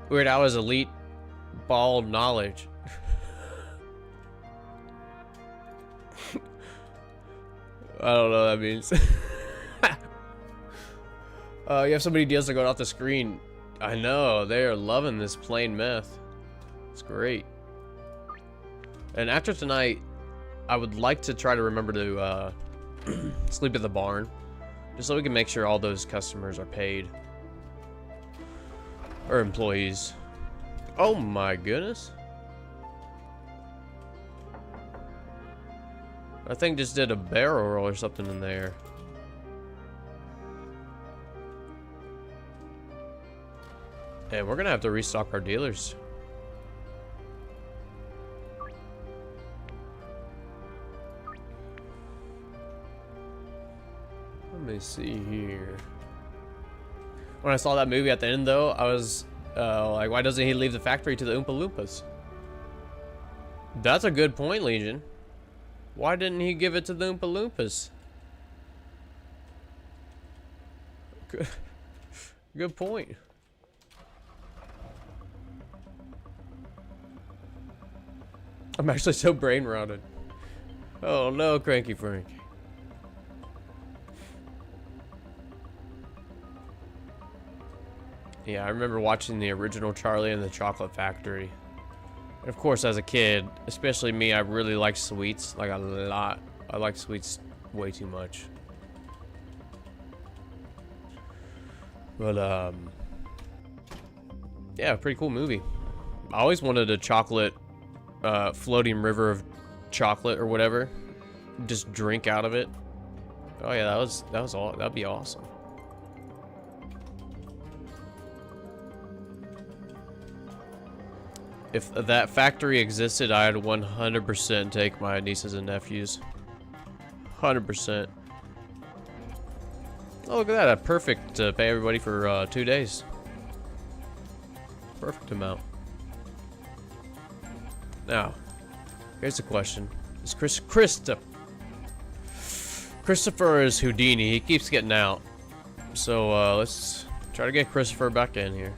Weird Al is elite bald knowledge. I don't know what that means. You have so many deals that go off the screen. I know. They are loving this plain meth. It's great. And after tonight, I would like to try to remember to sleep at the barn. Just so we can make sure all those customers are paid. Or employees. Oh my goodness. I think just did a barrel roll or something in there. And we're gonna have to restock our dealers. Let me see here. When I saw that movie at the end, though, I was like, why doesn't he leave the factory to the Oompa Loompas? That's a good point, Legion. Why didn't he give it to the Oompa Loompas? Good point. I'm actually so brain rotted. Oh no, Cranky Frank. Yeah, I remember watching the original Charlie and the Chocolate Factory. And of course, as a kid, especially me, I really liked sweets, like a lot. I like sweets way too much. But, yeah, pretty cool movie. I always wanted a chocolate, floating river of chocolate or whatever. Just drink out of it. Oh yeah, that'd be awesome. If that factory existed, I'd 100% take my nieces and nephews. 100%. Oh, look at that. Perfect to pay everybody for 2 days. Perfect amount. Now, here's the question. Is Christopher is Houdini. He keeps getting out. So, let's try to get Christopher back in here.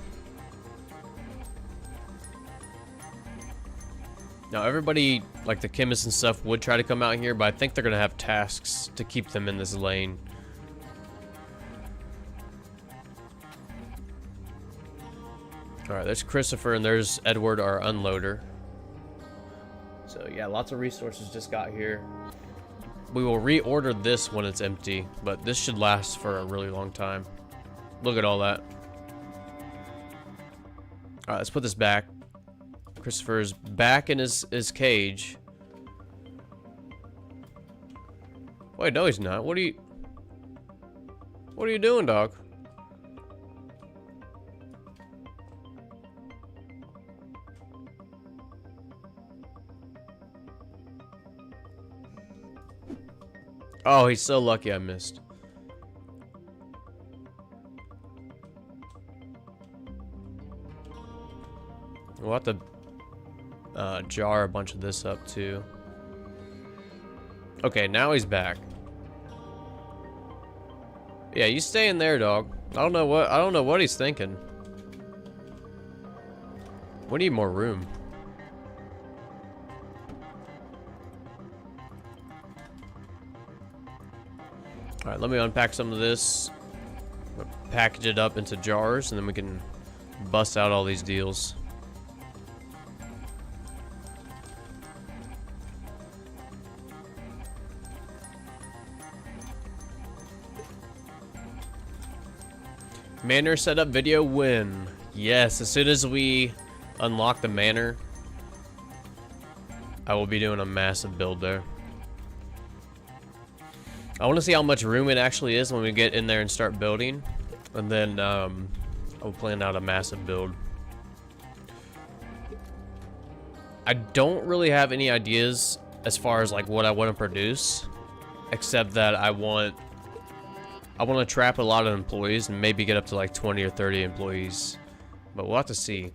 Now everybody, like the chemists and stuff, would try to come out here, but I think they're gonna have tasks to keep them in this lane. Alright, there's Christopher and there's Edward, our unloader. So yeah, lots of resources just got here. We will reorder this when it's empty, but this should last for a really long time. Look at all that. Alright, let's put this back. Christopher's back in his cage. Wait, no he's not. What are you doing, dog? Oh, he's so lucky I missed. We'll have to jar a bunch of this up too. Okay, now he's back. Yeah, you stay in there, dog. I don't know what he's thinking. We need more room. All right, let me unpack some of this, package it up into jars, and then we can bust out all these deals. Manor setup video win. Yes, as soon as we unlock the manor, I will be doing a massive build there. I want to see how much room it actually is when we get in there and start building, and then I'll plan out a massive build. I don't really have any ideas as far as like what I want to produce, except that I want to trap a lot of employees and maybe get up to like 20 or 30 employees, but we'll have to see.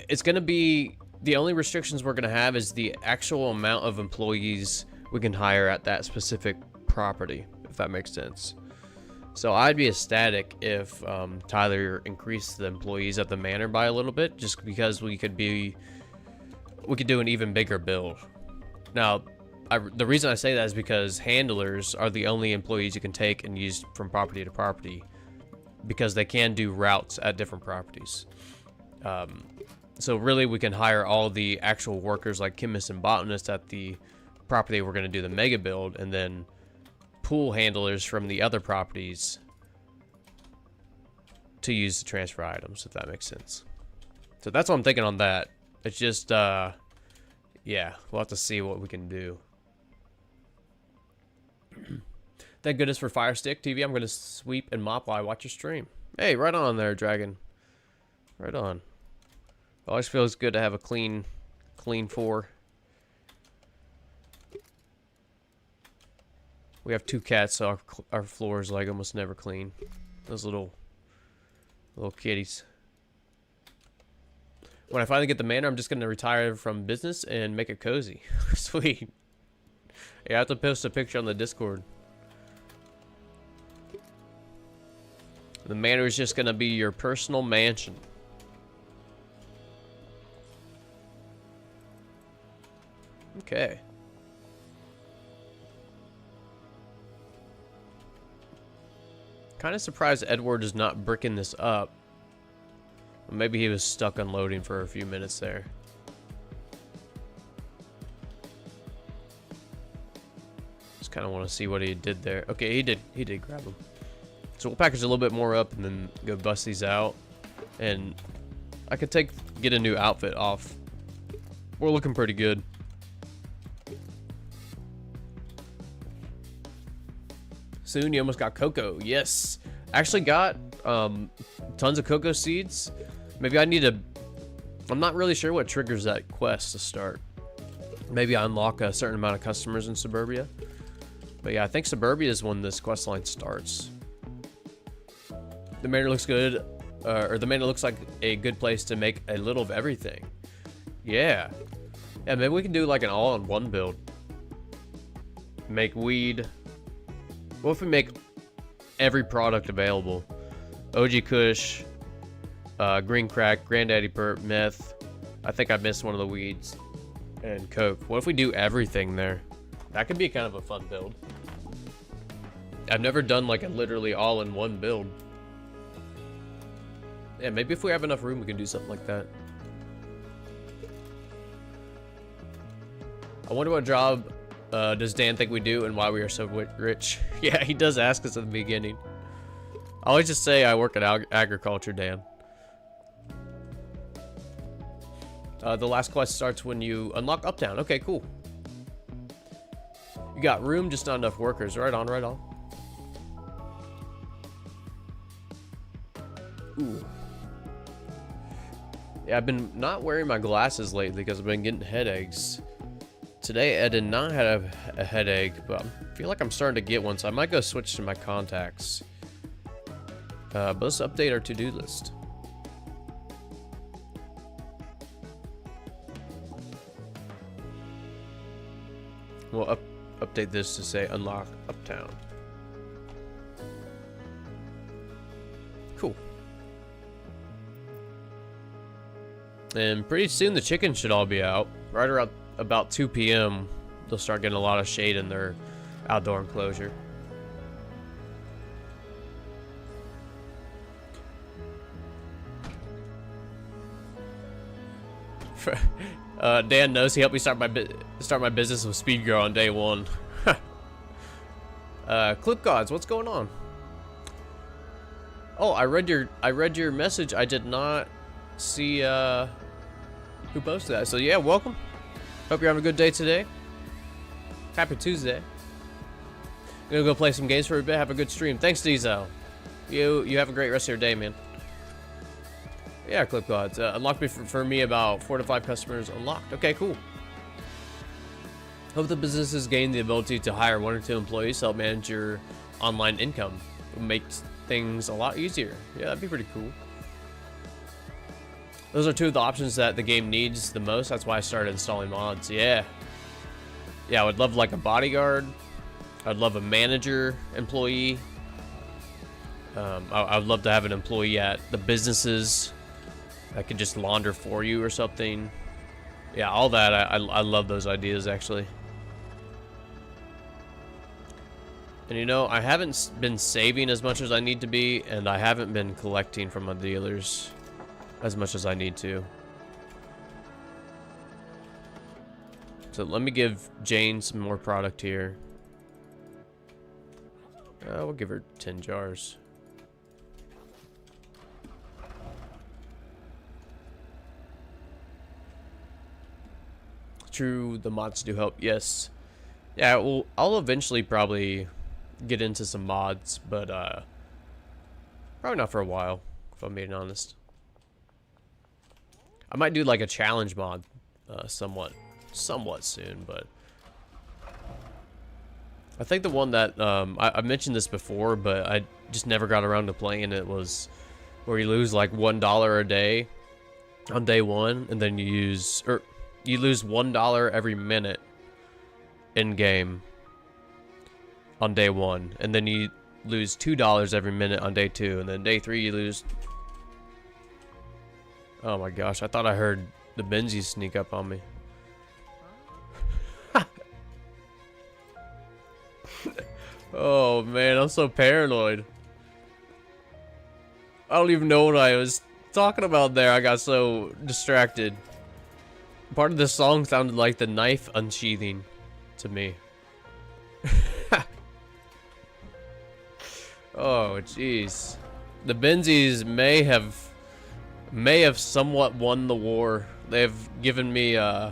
It's gonna be, the only restrictions we're gonna have is the actual amount of employees we can hire at that specific property, if that makes sense. So I'd be ecstatic if Tyler increased the employees at the manor by a little bit, just because we could do an even bigger build. Now, the reason I say that is because handlers are the only employees you can take and use from property to property, because they can do routes at different properties. So really we can hire all the actual workers like chemists and botanists at the property we're going to do the mega build, and then pool handlers from the other properties to use to transfer items, if that makes sense. So that's what I'm thinking on that. It's just, yeah, we'll have to see what we can do. Thank goodness for Fire Stick TV. I'm going to sweep and mop while I watch your stream. Hey, right on there, Dragon. Right on. Always feels good to have a clean floor. We have 2 cats, so our floor is like almost never clean. Those little kitties. When I finally get the manor, I'm just going to retire from business and make it cozy. Sweet. Yeah, I have to post a picture on the Discord. The manor is just going to be your personal mansion. Okay. Kind of surprised Edward is not bricking this up. Maybe he was stuck unloading for a few minutes there. Just kind of want to see what he did there. Okay, he did grab them. So we'll package a little bit more up and then go bust these out. And I could get a new outfit off. We're looking pretty good. Soon you almost got cocoa. Yes. Actually got tons of cocoa seeds. Maybe I need to... I'm not really sure what triggers that quest to start. Maybe I unlock a certain amount of customers in Suburbia. But yeah, I think Suburbia is when this quest line starts. The manor looks good. Or the manor looks like a good place to make a little of everything. Yeah. Yeah, maybe we can do like an all-in-one build. Make weed... What if we make every product available? OG Kush, Green Crack, Granddaddy Perp, Meth. I think I missed one of the weeds. And Coke. What if we do everything there? That could be kind of a fun build. I've never done like a literally all-in-one build. Yeah, maybe if we have enough room we can do something like that. I wonder what job does Dan think we do and why we are so rich? Yeah, he does ask us at the beginning. I always just say I work at agriculture, Dan. The last quest starts when you unlock Uptown. Okay, cool. You got room, just not enough workers. Right on, right on. Ooh. Yeah, I've been not wearing my glasses lately because I've been getting headaches. Today I did not have a headache, but I feel like I'm starting to get one, so I might go switch to my contacts. But let's update our to-do list. We'll update this to say unlock uptown. Cool. And pretty soon the chickens should all be out. Right around about 2 p.m. they'll start getting a lot of shade in their outdoor enclosure. Dan knows he helped me start my business with Speed Girl on day 1. Clip Gods, what's going on? Oh, I read your message. I did not see who posted that. So yeah, welcome. Hope you're having a good day today. Happy Tuesday. Gonna go play some games for a bit. Have a good stream. Thanks, Diesel. You have a great rest of your day, man. Yeah, Clip Gods. Unlocked me for me about 4 to 5 customers unlocked. Okay, cool. Hope the businesses gain the ability to hire 1 or 2 employees to help manage your online income. It makes things a lot easier. Yeah, that'd be pretty cool. Those are 2 of the options that the game needs the most. That's why I started installing mods. Yeah. Yeah, I would love like a bodyguard. I'd love a manager employee. I would love to have an employee at the businesses that could just launder for you or something. Yeah, all that. I love those ideas, actually. And you know, I haven't been saving as much as I need to be, and I haven't been collecting from my dealers as much as I need to. So let me give Jane some more product here. We'll give her 10 jars. True, the mods do help. Yes. Yeah, well, I'll eventually probably get into some mods, but probably not for a while, if I'm being honest. I might do like a challenge mod somewhat soon, but I think the one that I mentioned this before, but I just never got around to playing it, was where you lose like $1 a day on day 1, and then you lose $1 every minute in game on day 1, and then you lose $2 every minute on day 2, and then day 3 you lose. Oh my gosh, I thought I heard the Benzies sneak up on me. Oh man, I'm so paranoid. I don't even know what I was talking about there. I got so distracted. Part of the song sounded like the knife unsheathing to me. Oh jeez. The Benzies may have somewhat won the war. They've given me a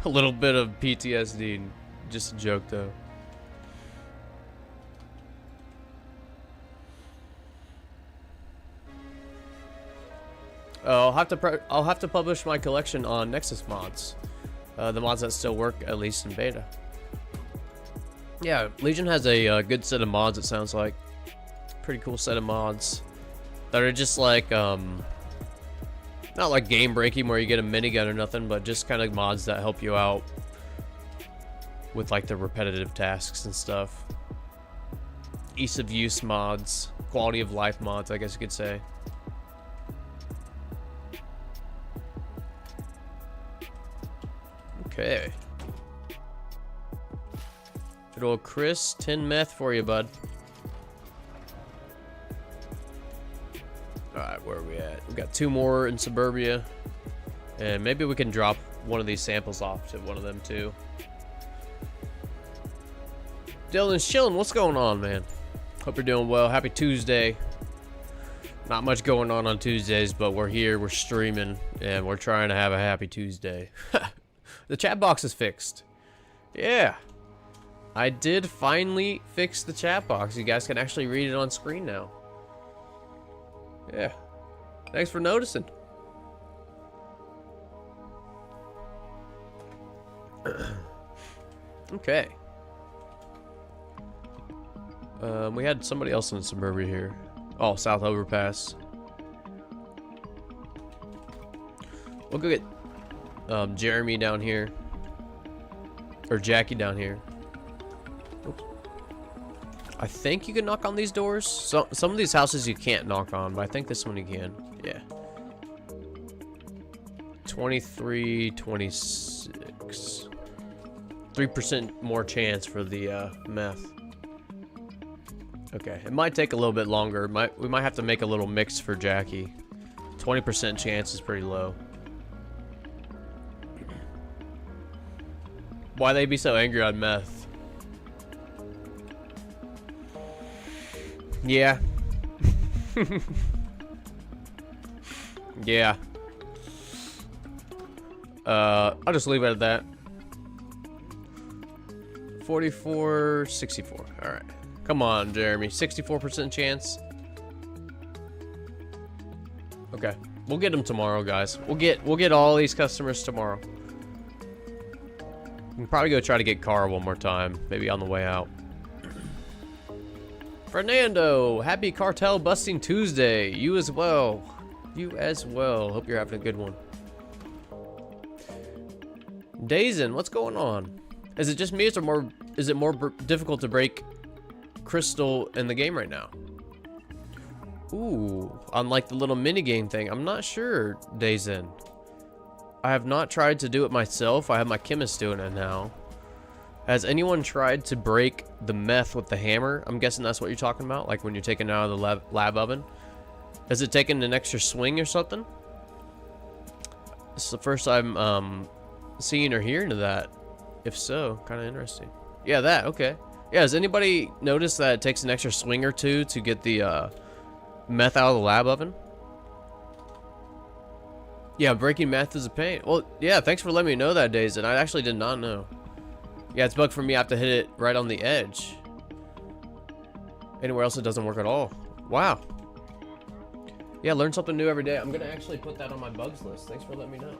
little bit of PTSD. Just a joke though. I'll have to publish my collection on Nexus mods, the mods that still work, at least in beta. Yeah, Legion has a good set of mods. It sounds like pretty cool set of mods that are just like not like game breaking where you get a minigun or nothing, but just kind of mods that help you out with like the repetitive tasks and stuff. Ease of use mods, quality of life mods, I guess you could say. Okay. Good old Chris, 10 meth for you, bud. Alright, where are we at? We got 2 more in Suburbia. And maybe we can drop one of these samples off to one of them too. Dylan's chilling. What's going on, man? Hope you're doing well. Happy Tuesday. Not much going on Tuesdays, but we're here, we're streaming, and we're trying to have a happy Tuesday. The chat box is fixed. Yeah. I did finally fix the chat box. You guys can actually read it on screen now. Yeah. Thanks for noticing. Okay. We had somebody else in Suburbia here. Oh, South Overpass. We'll go get Jeremy down here. or Jackie down here. Oops. I think you can knock on these doors. Some of these houses you can't knock on, but I think this one you can. Yeah. 23, 26. 3% more chance for the meth. Okay, it might take a little bit longer. We might have to make a little mix for Jackie. 20% chance is pretty low. Why they be so angry on meth? Yeah. Yeah. I'll just leave it at that. 44, 64. All right. Come on, Jeremy. 64% chance. Okay. We'll get them tomorrow, guys. We'll get all these customers tomorrow. We can probably go try to get Carl one more time, maybe on the way out. Fernando, happy Cartel busting Tuesday. You as well. You as well. Hope you're having a good one. Dazen, what's going on? Is it just me? Is it more difficult to break crystal in the game right now? Ooh, unlike the little mini game thing. I'm not sure, Dazen. I have not tried to do it myself. I have my chemist doing it now. Has anyone tried to break the meth with the hammer? I'm guessing that's what you're talking about, like when you're taking it out of the lab oven. Has it taken an extra swing or something? This is the first time seeing or hearing of that. If so, kind of interesting. Yeah, that, okay. Yeah, has anybody noticed that it takes an extra swing or two to get the meth out of the lab oven? Yeah, breaking meth is a pain. Well, yeah, thanks for letting me know that, Days, and I actually did not know. Yeah, it's bug for me. I have to hit it right on the edge. Anywhere else it doesn't work at all. Wow. Yeah, learn something new every day. I'm going to actually put that on my bugs list. Thanks for letting me know.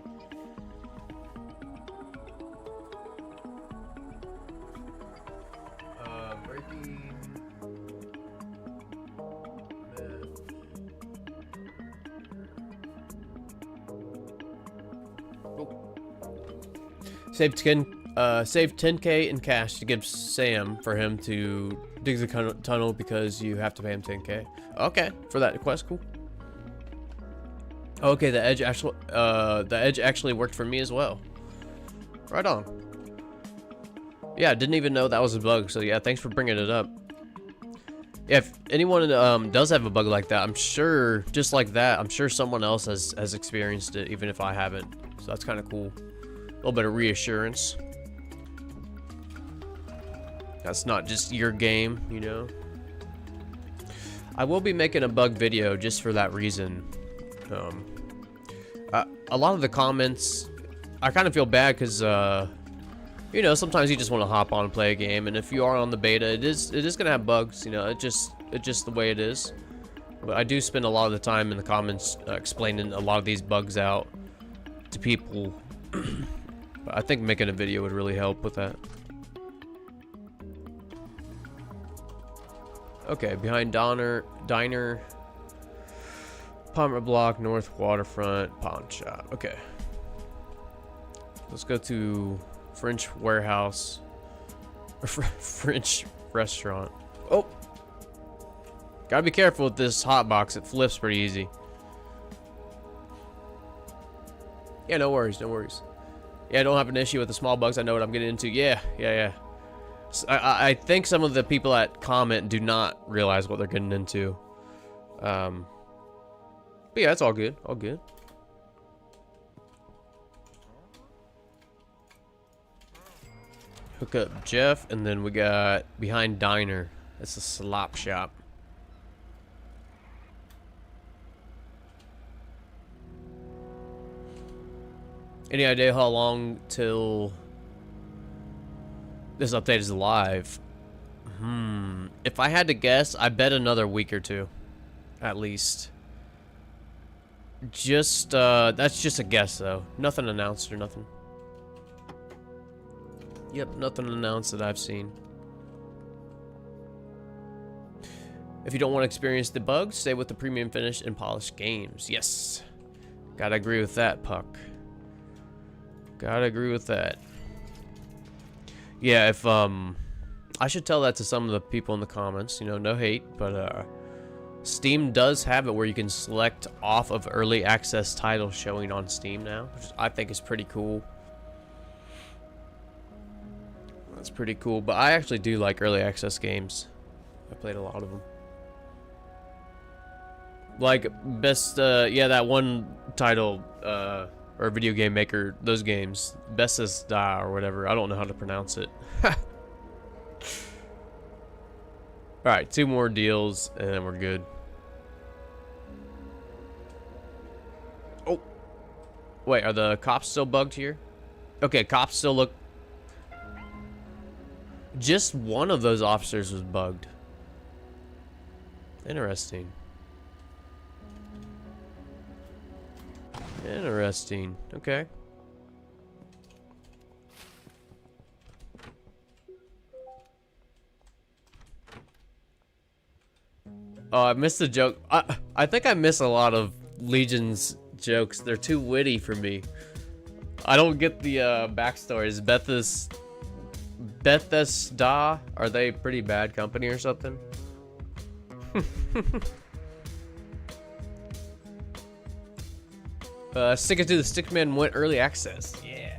Breaking meth. Oh. Save 10K in cash to give Sam for him to dig the tunnel because you have to pay him 10K. Okay, for that quest, cool. Okay, the edge actually worked for me as well. Right on. Yeah, I didn't even know that was a bug, so yeah, thanks for bringing it up. Yeah, if anyone does have a bug like that, I'm sure, just like that, I'm sure someone else has experienced it, even if I haven't. So that's kind of cool. A little bit of reassurance. That's not just your game, you know. I will be making a bug video just for that reason. A lot of the comments, I kind of feel bad because, you know, sometimes you just want to hop on and play a game, and if you are on the beta, it is gonna have bugs. You know, it's just the way it is. But I do spend a lot of the time in the comments explaining a lot of these bugs out to people. But I think making a video would really help with that. Okay, behind Diner, Palmer Block, North Waterfront, Pawn Shop. Okay. Let's go to French Warehouse. Or French Restaurant. Oh! Gotta be careful with this hot box. It flips pretty easy. Yeah, no worries, no worries. Yeah, I don't have an issue with the small bugs. I know what I'm getting into. Yeah. So I think some of the people that comment do not realize what they're getting into. But yeah, it's all good. All good. Hook up Jeff, and then we got behind Diner. It's a slop shop. Any idea how long till this update is live? If I had to guess, I bet another week or two, at least. Just that's just a guess though. Nothing announced or nothing. Yep, nothing announced that I've seen. If you don't want to experience the bugs, stay with the premium finished and polished games. Yes, gotta agree with that, Puck. Gotta agree with that. Yeah, if I should tell that to some of the people in the comments. You know, no hate, but Steam does have it where you can select off of early access titles showing on Steam now, which I think is pretty cool. That's pretty cool, but I actually do like early access games. I played a lot of them. Like best, yeah, that one title, or video game maker, those games, Bestes Da or whatever. I don't know how to pronounce it. All right, 2 more deals and then we're good. Oh, wait, are the cops still bugged here? Okay, cops still look. Just one of those officers was bugged. Interesting. Interesting. Okay. Oh, I missed the joke. I think I miss a lot of Legion's jokes. They're too witty for me. I don't get the backstories. Bethesda, are they pretty bad company or something? Stick it to the Stickman went early access. Yeah.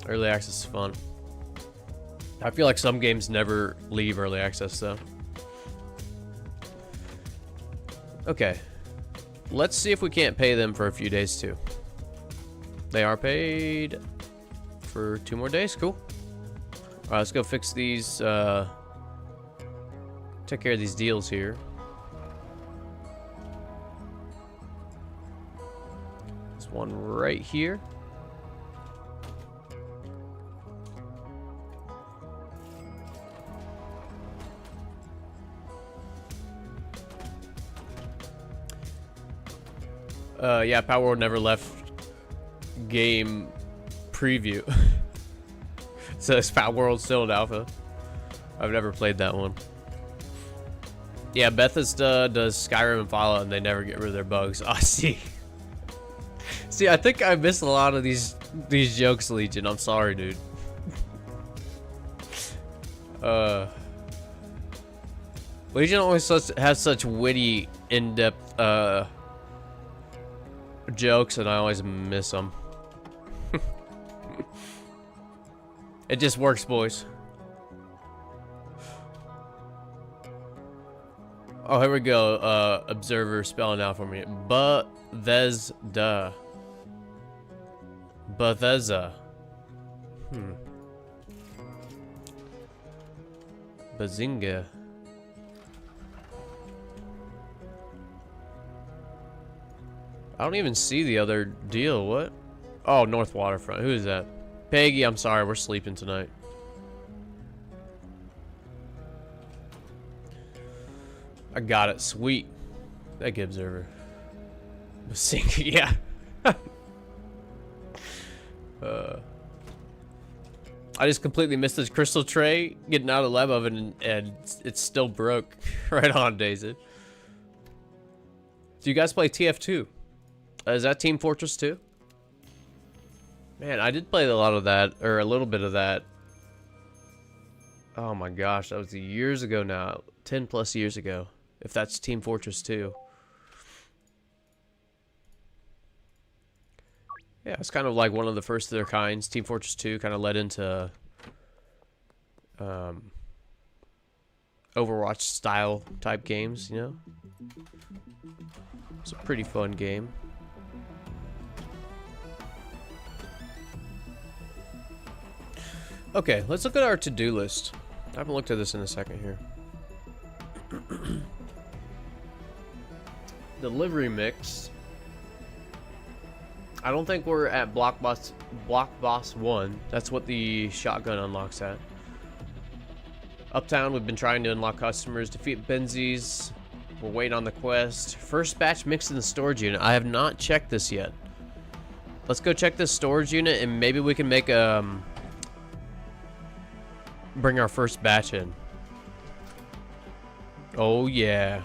Early access is fun. I feel like some games never leave early access though. Okay. Let's see if we can't pay them for a few days too. They are paid for 2 more days. Cool. Alright, let's go fix these, take care of these deals here. There's one right here. Yeah, Power World never left game preview. So is Power World still in alpha? I've never played that one. Yeah, Bethesda does Skyrim and Fallout and they never get rid of their bugs. Oh, see. See, I think I missed a lot of these jokes, Legion. I'm sorry, dude. Legion always has such witty, in-depth jokes, and I always miss them. It just works, boys. Oh, here we go. Observer spelling out for me. Bethesda. Bethesda. Bazinga. I don't even see the other deal. What? Oh, North Waterfront. Who is that? Peggy, I'm sorry. We're sleeping tonight. I got it. Sweet. Thank you, Observer. Bazinga. Yeah. I just completely missed this crystal tray getting out of the lab oven and it's still broke. Right on, Daisy. Do you guys play TF2? Is that Team Fortress 2? Man, I did play a lot of that, or a little bit of that. Oh my gosh, that was years ago now. 10 plus years ago. If that's Team Fortress 2. Yeah, it's kind of like one of the first of their kinds. Team Fortress 2 kind of led into Overwatch style type games, you know? It's a pretty fun game. Okay, let's look at our to-do list. I haven't looked at this in a second here. Delivery mix. I don't think we're at Block Boss 1. That's what the shotgun unlocks at. Uptown, we've been trying to unlock customers. Defeat Benzies. We're waiting on the quest. First batch mixed in the storage unit. I have not checked this yet. Let's go check this storage unit and maybe we can make bring our first batch in. Oh yeah.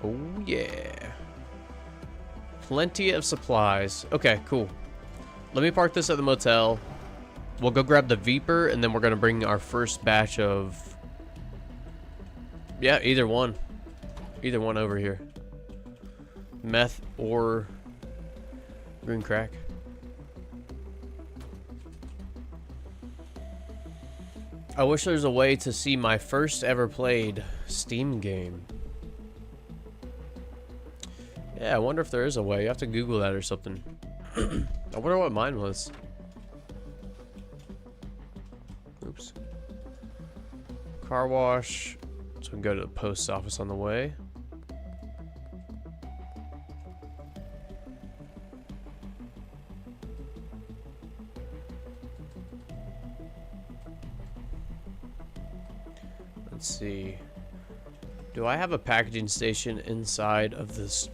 Oh yeah. Plenty of supplies. Okay, cool. Let me park this at the motel. We'll go grab the Viper, and then we're gonna bring our first batch of... Yeah, either one. Either one over here. Meth or green crack. I wish there was a way to see my first ever played Steam game. Yeah, I wonder if there is a way. You have to Google that or something. I wonder what mine was. Oops. Car wash. So we can go to the post office on the way. Let's see. Do I have a packaging station inside of this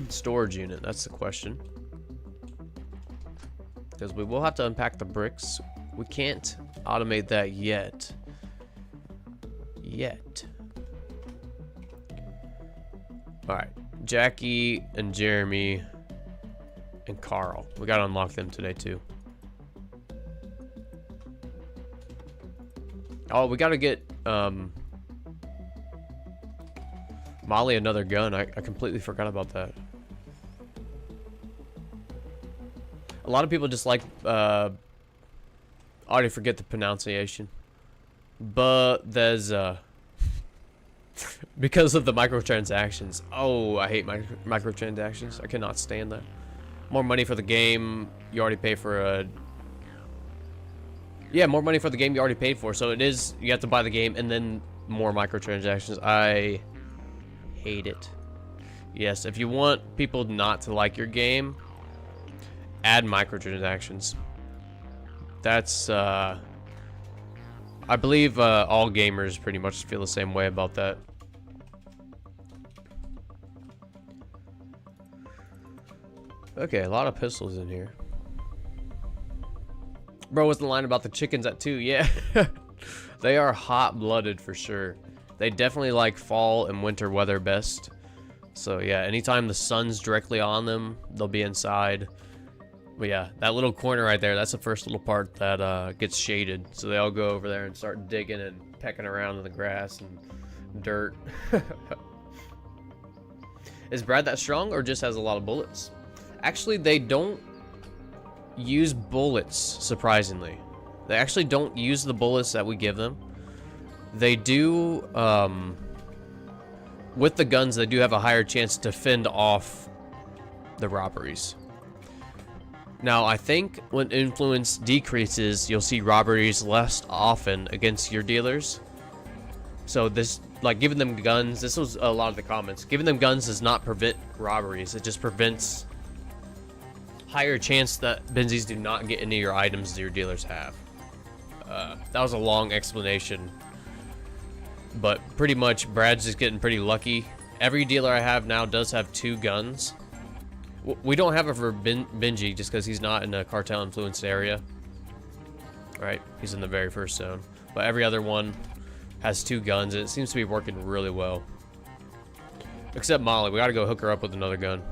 storage unit? That's the question. Because we will have to unpack the bricks. We can't automate that yet. Alright. Jackie and Jeremy and Carl. We gotta unlock them today too. Oh, we gotta get Molly another gun. I completely forgot about that. A lot of people just like I already forget the pronunciation. But there's because of the microtransactions. Oh, I hate microtransactions. I cannot stand that. More money for the game you already pay for a... Yeah, more money for the game you already paid for. So it is, you have to buy the game and then more microtransactions. I hate it. Yes, if you want people not to like your game, add microtransactions. That's, I believe all gamers pretty much feel the same way about that. Okay, a lot of pistols in here. Bro, wasn't lying about the chickens at 2. Yeah. They are hot-blooded for sure. They definitely like fall and winter weather best. So yeah, anytime the sun's directly on them, they'll be inside. But yeah, that little corner right there, that's the first little part that gets shaded. So they all go over there and start digging and pecking around in the grass and dirt. Is Brad that strong or just has a lot of bullets? Actually, they don't use bullets, surprisingly. They actually don't use the bullets that we give them. They do, with the guns, they do have a higher chance to fend off the robberies. Now, I think when influence decreases, you'll see robberies less often against your dealers. So this, like, giving them guns, this was a lot of the comments. Giving them guns does not prevent robberies. It just prevents higher chance that Benzies do not get any of your items that your dealers have. That was a long explanation. But pretty much, Brad's just getting pretty lucky. Every dealer I have now does have 2 guns. We don't have it for Benji just because he's not in a cartel influenced area. Right, he's in the very first zone. But every other one has 2 guns, and it seems to be working really well. Except Molly, we gotta go hook her up with another gun.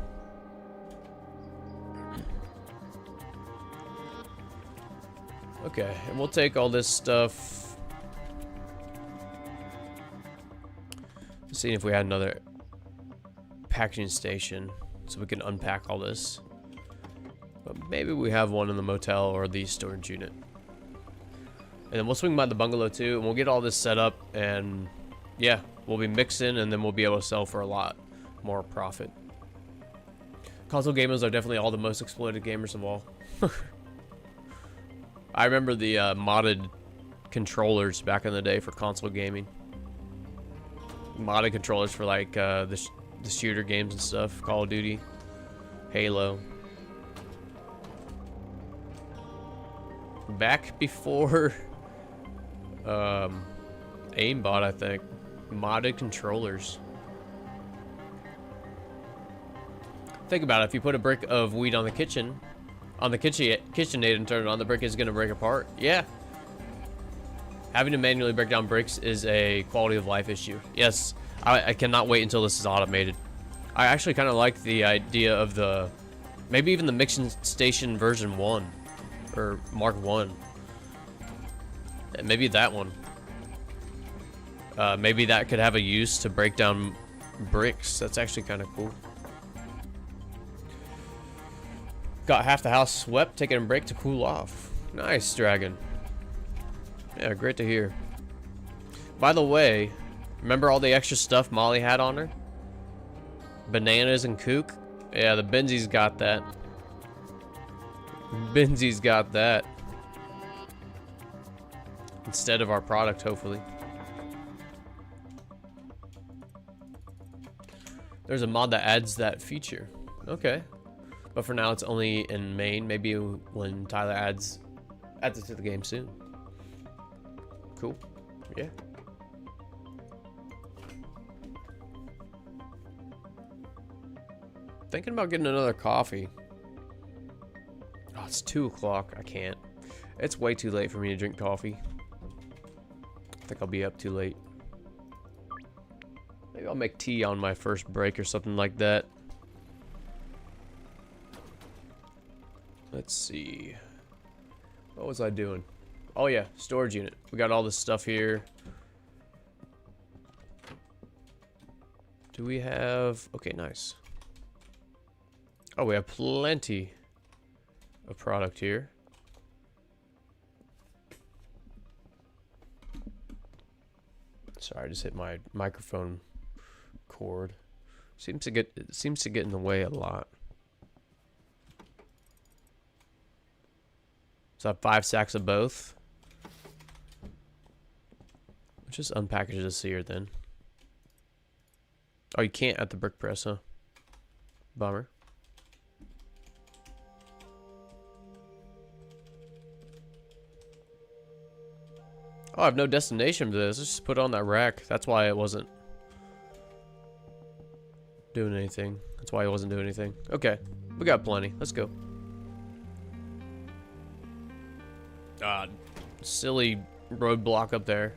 Okay, and we'll take all this stuff. See if we had another packaging station so we can unpack all this. But maybe we have one in the motel or the storage unit. And then we'll swing by the bungalow too, and we'll get all this set up, and yeah, we'll be mixing, and then we'll be able to sell for a lot more profit. Console gamers are definitely all the most exploited gamers of all. I remember the modded controllers back in the day for console gaming. Modded controllers for like the shooter games and stuff, Call of Duty, Halo. Back before aimbot, I think. Modded controllers. Think about it, if you put a brick of weed on the kitchen, KitchenAid and turn it on, the brick is gonna break apart. Yeah. Having to manually break down bricks is a quality of life issue. Yes, I cannot wait until this is automated. I actually kind of like the idea of the Maybe even the mixing station version 1 or Mark 1. Maybe that one. Maybe that could have a use to break down bricks. That's actually kind of cool. Got half the house swept, taking a break to cool off. Nice, Dragon. Yeah, great to hear. By the way, remember all the extra stuff Molly had on her? Bananas and kook? Yeah, the Benzies got that. Benzies got that. Instead of our product, hopefully. There's a mod that adds that feature. Okay. But for now, it's only in main. Maybe when Tyler adds it to the game soon. Cool. Yeah. Thinking about getting another coffee. Oh, it's 2 o'clock. I can't. It's way too late for me to drink coffee. I think I'll be up too late. Maybe I'll make tea on my first break or something like that. Let's see. What was I doing? Oh yeah, storage unit. We got all this stuff here. Do we have... Okay, nice. Oh, we have plenty of product here. Sorry, I just hit my microphone cord. It seems to get in the way a lot. So I have 5 sacks of both. Let's just unpackage this here then. Oh, you can't at the brick press, huh? Bummer. Oh, I have no destination for this. Let's just put it on that rack. That's why it wasn't doing anything. That's why it wasn't doing anything. Okay, we got plenty. Let's go. Silly roadblock up there.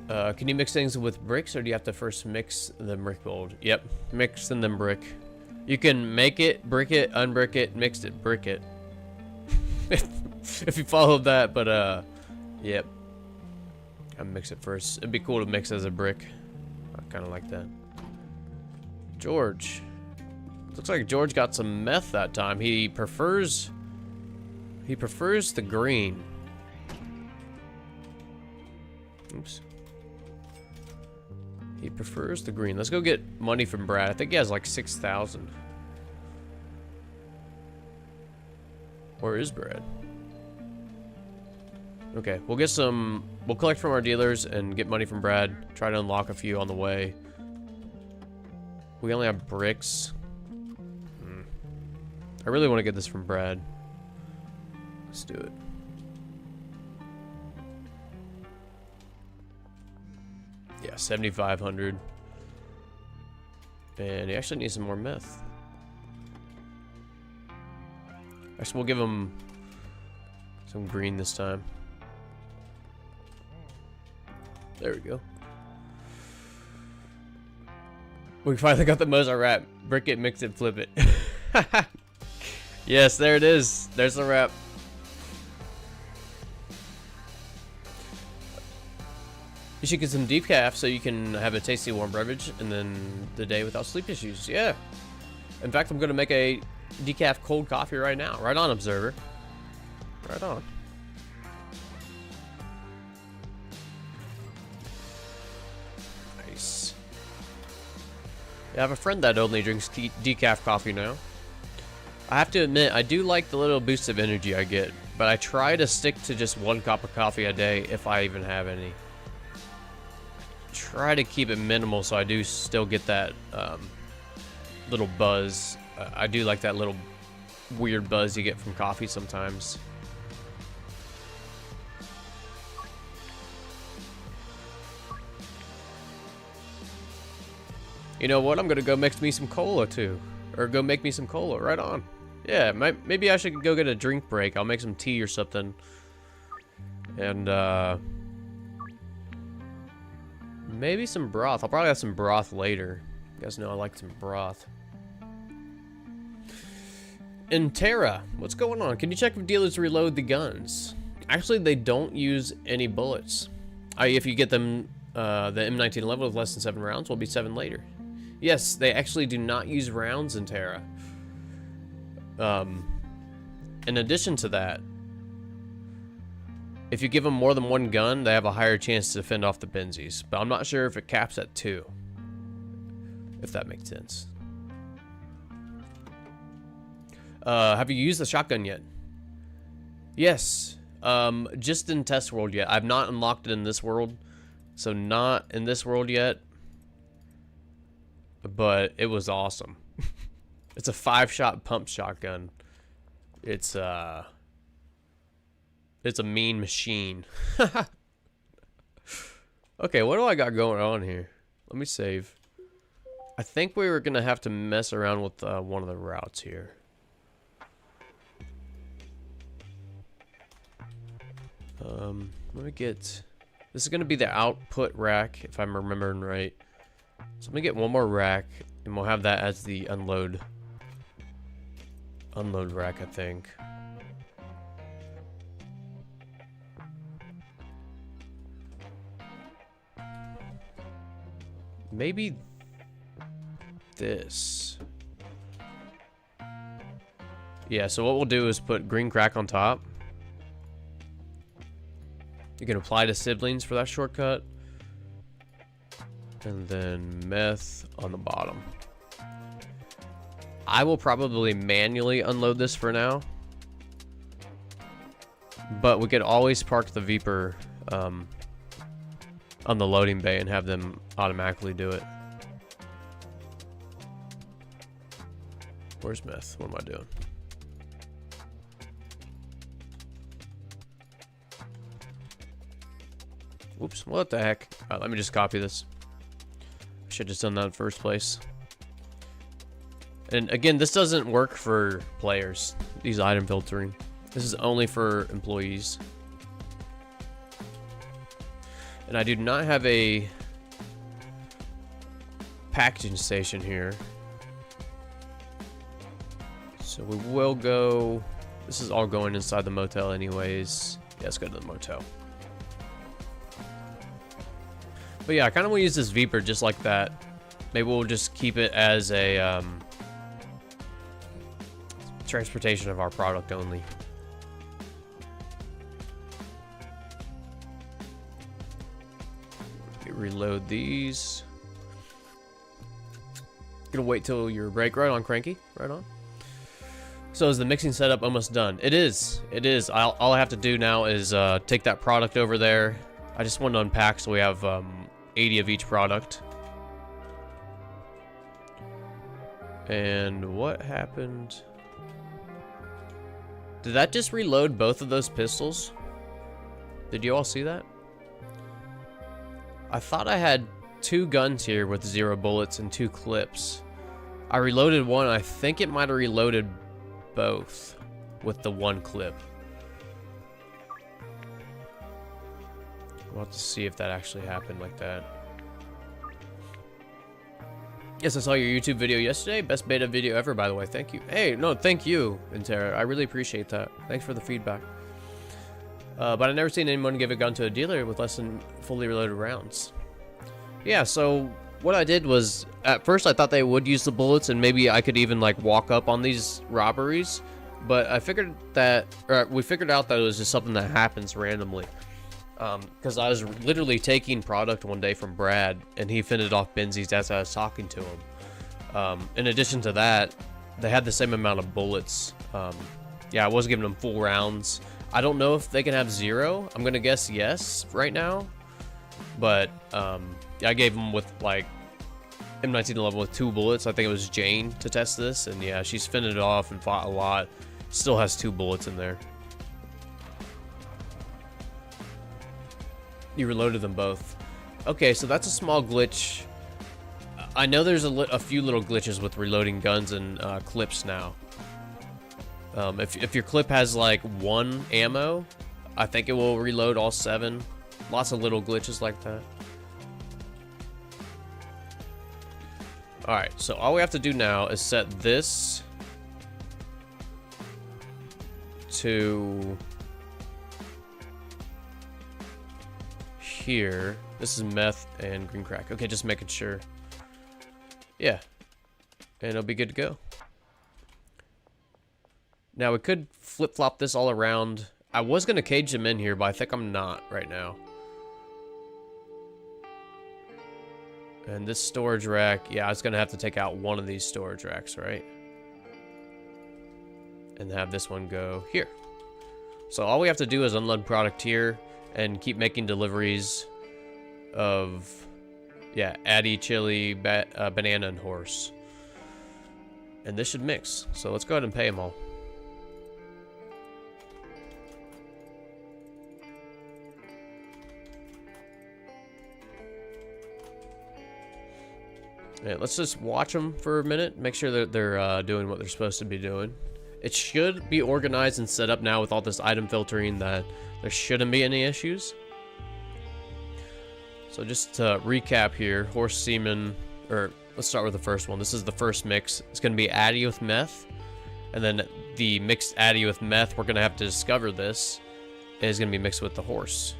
Can you mix things with bricks, or do you have to first mix the brick mold? Yep, mix and then brick. You can make it, brick it, unbrick it, mix it, brick it. If you followed that, but yep. I mix it first. It'd be cool to mix as a brick. I kind of like that. George. Looks like George got some meth that time. He prefers the green. Oops. He prefers the green. Let's go get money from Brad. I think he has like 6,000. Where is Brad? Okay, we'll get some. We'll collect from our dealers and get money from Brad. Try to unlock a few on the way. We only have bricks. I really want to get this from Brad. Let's do it. Yeah, 7,500. And he actually needs some more meth. Actually, we'll give him some green this time. There we go. We finally got the Mozart rap. Brick it, mix it, flip it. Yes, there it is. There's the wrap. You should get some decaf so you can have a tasty warm beverage and then the day without sleep issues. Yeah. In fact, I'm going to make a decaf cold coffee right now. Right on, Observer. Right on. Nice. Yeah, I have a friend that only drinks decaf coffee now. I have to admit, I do like the little boost of energy I get, but I try to stick to just 1 cup of coffee a day if I even have any. Try to keep it minimal so I do still get that little buzz. I do like that little weird buzz you get from coffee sometimes. You know what? I'm gonna go mix me some cola too. Or go make me some cola. Right on. Yeah, maybe I should go get a drink break. I'll make some tea or something. And, maybe some broth. I'll probably have some broth later. You guys know I like some broth. In Terra, what's going on? Can you check if dealers reload the guns? Actually, they don't use any bullets. If you get them, the M19 level with less than 7 rounds, will be 7 later. Yes, they actually do not use rounds in Terra. In addition to that, if you give them more than 1 gun, they have a higher chance to fend off the Benzies. But I'm not sure if it caps at 2. If that makes sense. Have you used the shotgun yet? Yes. Just in test world yet. I've not unlocked it in this world. So not in this world yet. But it was awesome. It's a 5-shot pump shotgun. It's a mean machine. Okay, what do I got going on here? Let me save. I think we were gonna have to mess around with one of the routes here. Let me get. This is gonna be the output rack, if I'm remembering right. So I'm gonna get one more rack, and we'll have that as the unload rack, I think. Maybe this. Yeah, so what we'll do is put green crack on top. You can apply to siblings for that shortcut. And then meth on the bottom. I will probably manually unload this for now. But we could always park the Viper on the loading bay and have them automatically do it. Where's meth? What am I doing? Oops, what the heck? Alright, let me just copy this. Should have just done that in the first place. And again, this doesn't work for players, these item filtering. This is only for employees. And I do not have a packaging station here. So we will go... This is all going inside the motel anyways. Yeah, let's go to the motel. But yeah, I kind of want to use this Viper just like that. Maybe we'll just keep it as a transportation of our product only. Reload these. Gonna wait till your break. Right on, Cranky. Right on. So is the mixing setup almost done? It is. It is. All I have to do now is take that product over there. I just want to unpack so we have 80 of each product. And what happened? Did that just reload both of those pistols? Did you all see that? I thought I had 2 guns here with 0 bullets and 2 clips. I reloaded one. I think it might have reloaded both with the 1 clip. We'll have to see if that actually happened like that. Yes, I saw your YouTube video yesterday. Best beta video ever, by the way. Thank you. Hey, no, thank you, Intera. I really appreciate that. Thanks for the feedback. But I've never seen anyone give a gun to a dealer with less than fully reloaded rounds. Yeah, so what I did was, at first I thought they would use the bullets and maybe I could even like walk up on these robberies. But I figured that, or we figured out that it was just something that happens randomly. Because I was literally taking product one day from Brad, and he fended off Benzies as I was talking to him. In addition to that, they had the same amount of bullets. Yeah, I was giving them full rounds. I don't know if they can have 0. I'm gonna guess yes right now. But yeah, I gave them with like M19 level with 2 bullets. I think it was Jane to test this, and yeah, she's fended it off and fought a lot. Still has 2 bullets in there. You reloaded them both. Okay, so that's a small glitch. I know there's a few little glitches with reloading guns and clips now. If your clip has like 1 ammo, I think it will reload all 7. Lots of little glitches like that. Alright, so all we have to do now is set this to here. This is meth and green crack. Okay, just making sure. Yeah. And it'll be good to go. Now we could flip-flop this all around. I was going to cage them in here, but I think I'm not right now. And this storage rack, yeah, I was going to have to take out one of these storage racks, right? And have this one go here. So all we have to do is unload product here and keep making deliveries of, yeah, Addy, chili, banana, and horse. And this should mix. So let's go ahead and pay them all. Yeah, let's just watch them for a minute, make sure that they're doing what they're supposed to be doing. It should be organized and set up now with all this item filtering that there shouldn't be any issues. So just to recap here, horse semen, or let's start with the first one. This is the first mix. It's going to be Addy with meth, and then the mixed Addy with meth, we're going to have to discover this, is going to be mixed with the horse.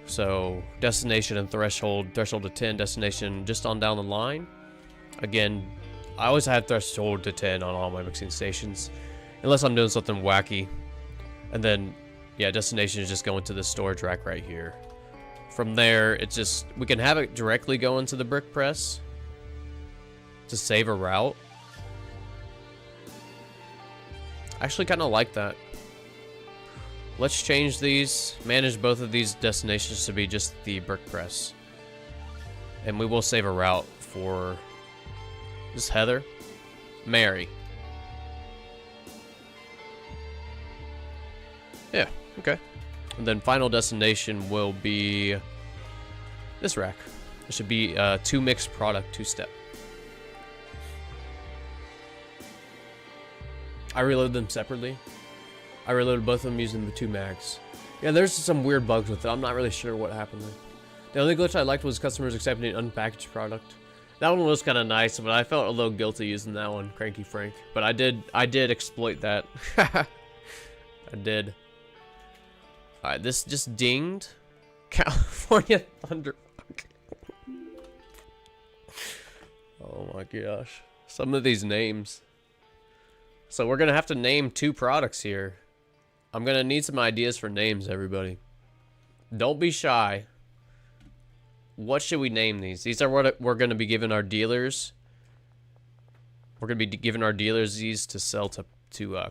So destination and threshold to 10, destination just on down the line. Again, I always have threshold to 10 on all my mixing stations, unless I'm doing something wacky. And then, yeah, destination is just going to the storage rack right here. From there, it's just, we can have it directly go into the brick press to save a route. I actually kind of like that. Let's change these, manage both of these destinations to be just the brick press. And we will save a route for this Heather, Mary. Yeah, okay. And then final destination will be this rack. It should be 2 mixed product, 2-step. I reload them separately. I reloaded both of them using the 2 mags. Yeah, there's some weird bugs with it. I'm not really sure what happened there. The only glitch I liked was customers accepting an unpackaged product. That one was kind of nice, but I felt a little guilty using that one, Cranky Frank. But I did exploit that. I did. Alright, this just dinged. California Thunderfuck. Oh my gosh. Some of these names. So we're going to have to name 2 products here. I'm going to need some ideas for names, everybody. Don't be shy. What should we name these? These are what we're going to be giving our dealers. We're going to be giving our dealers these to sell to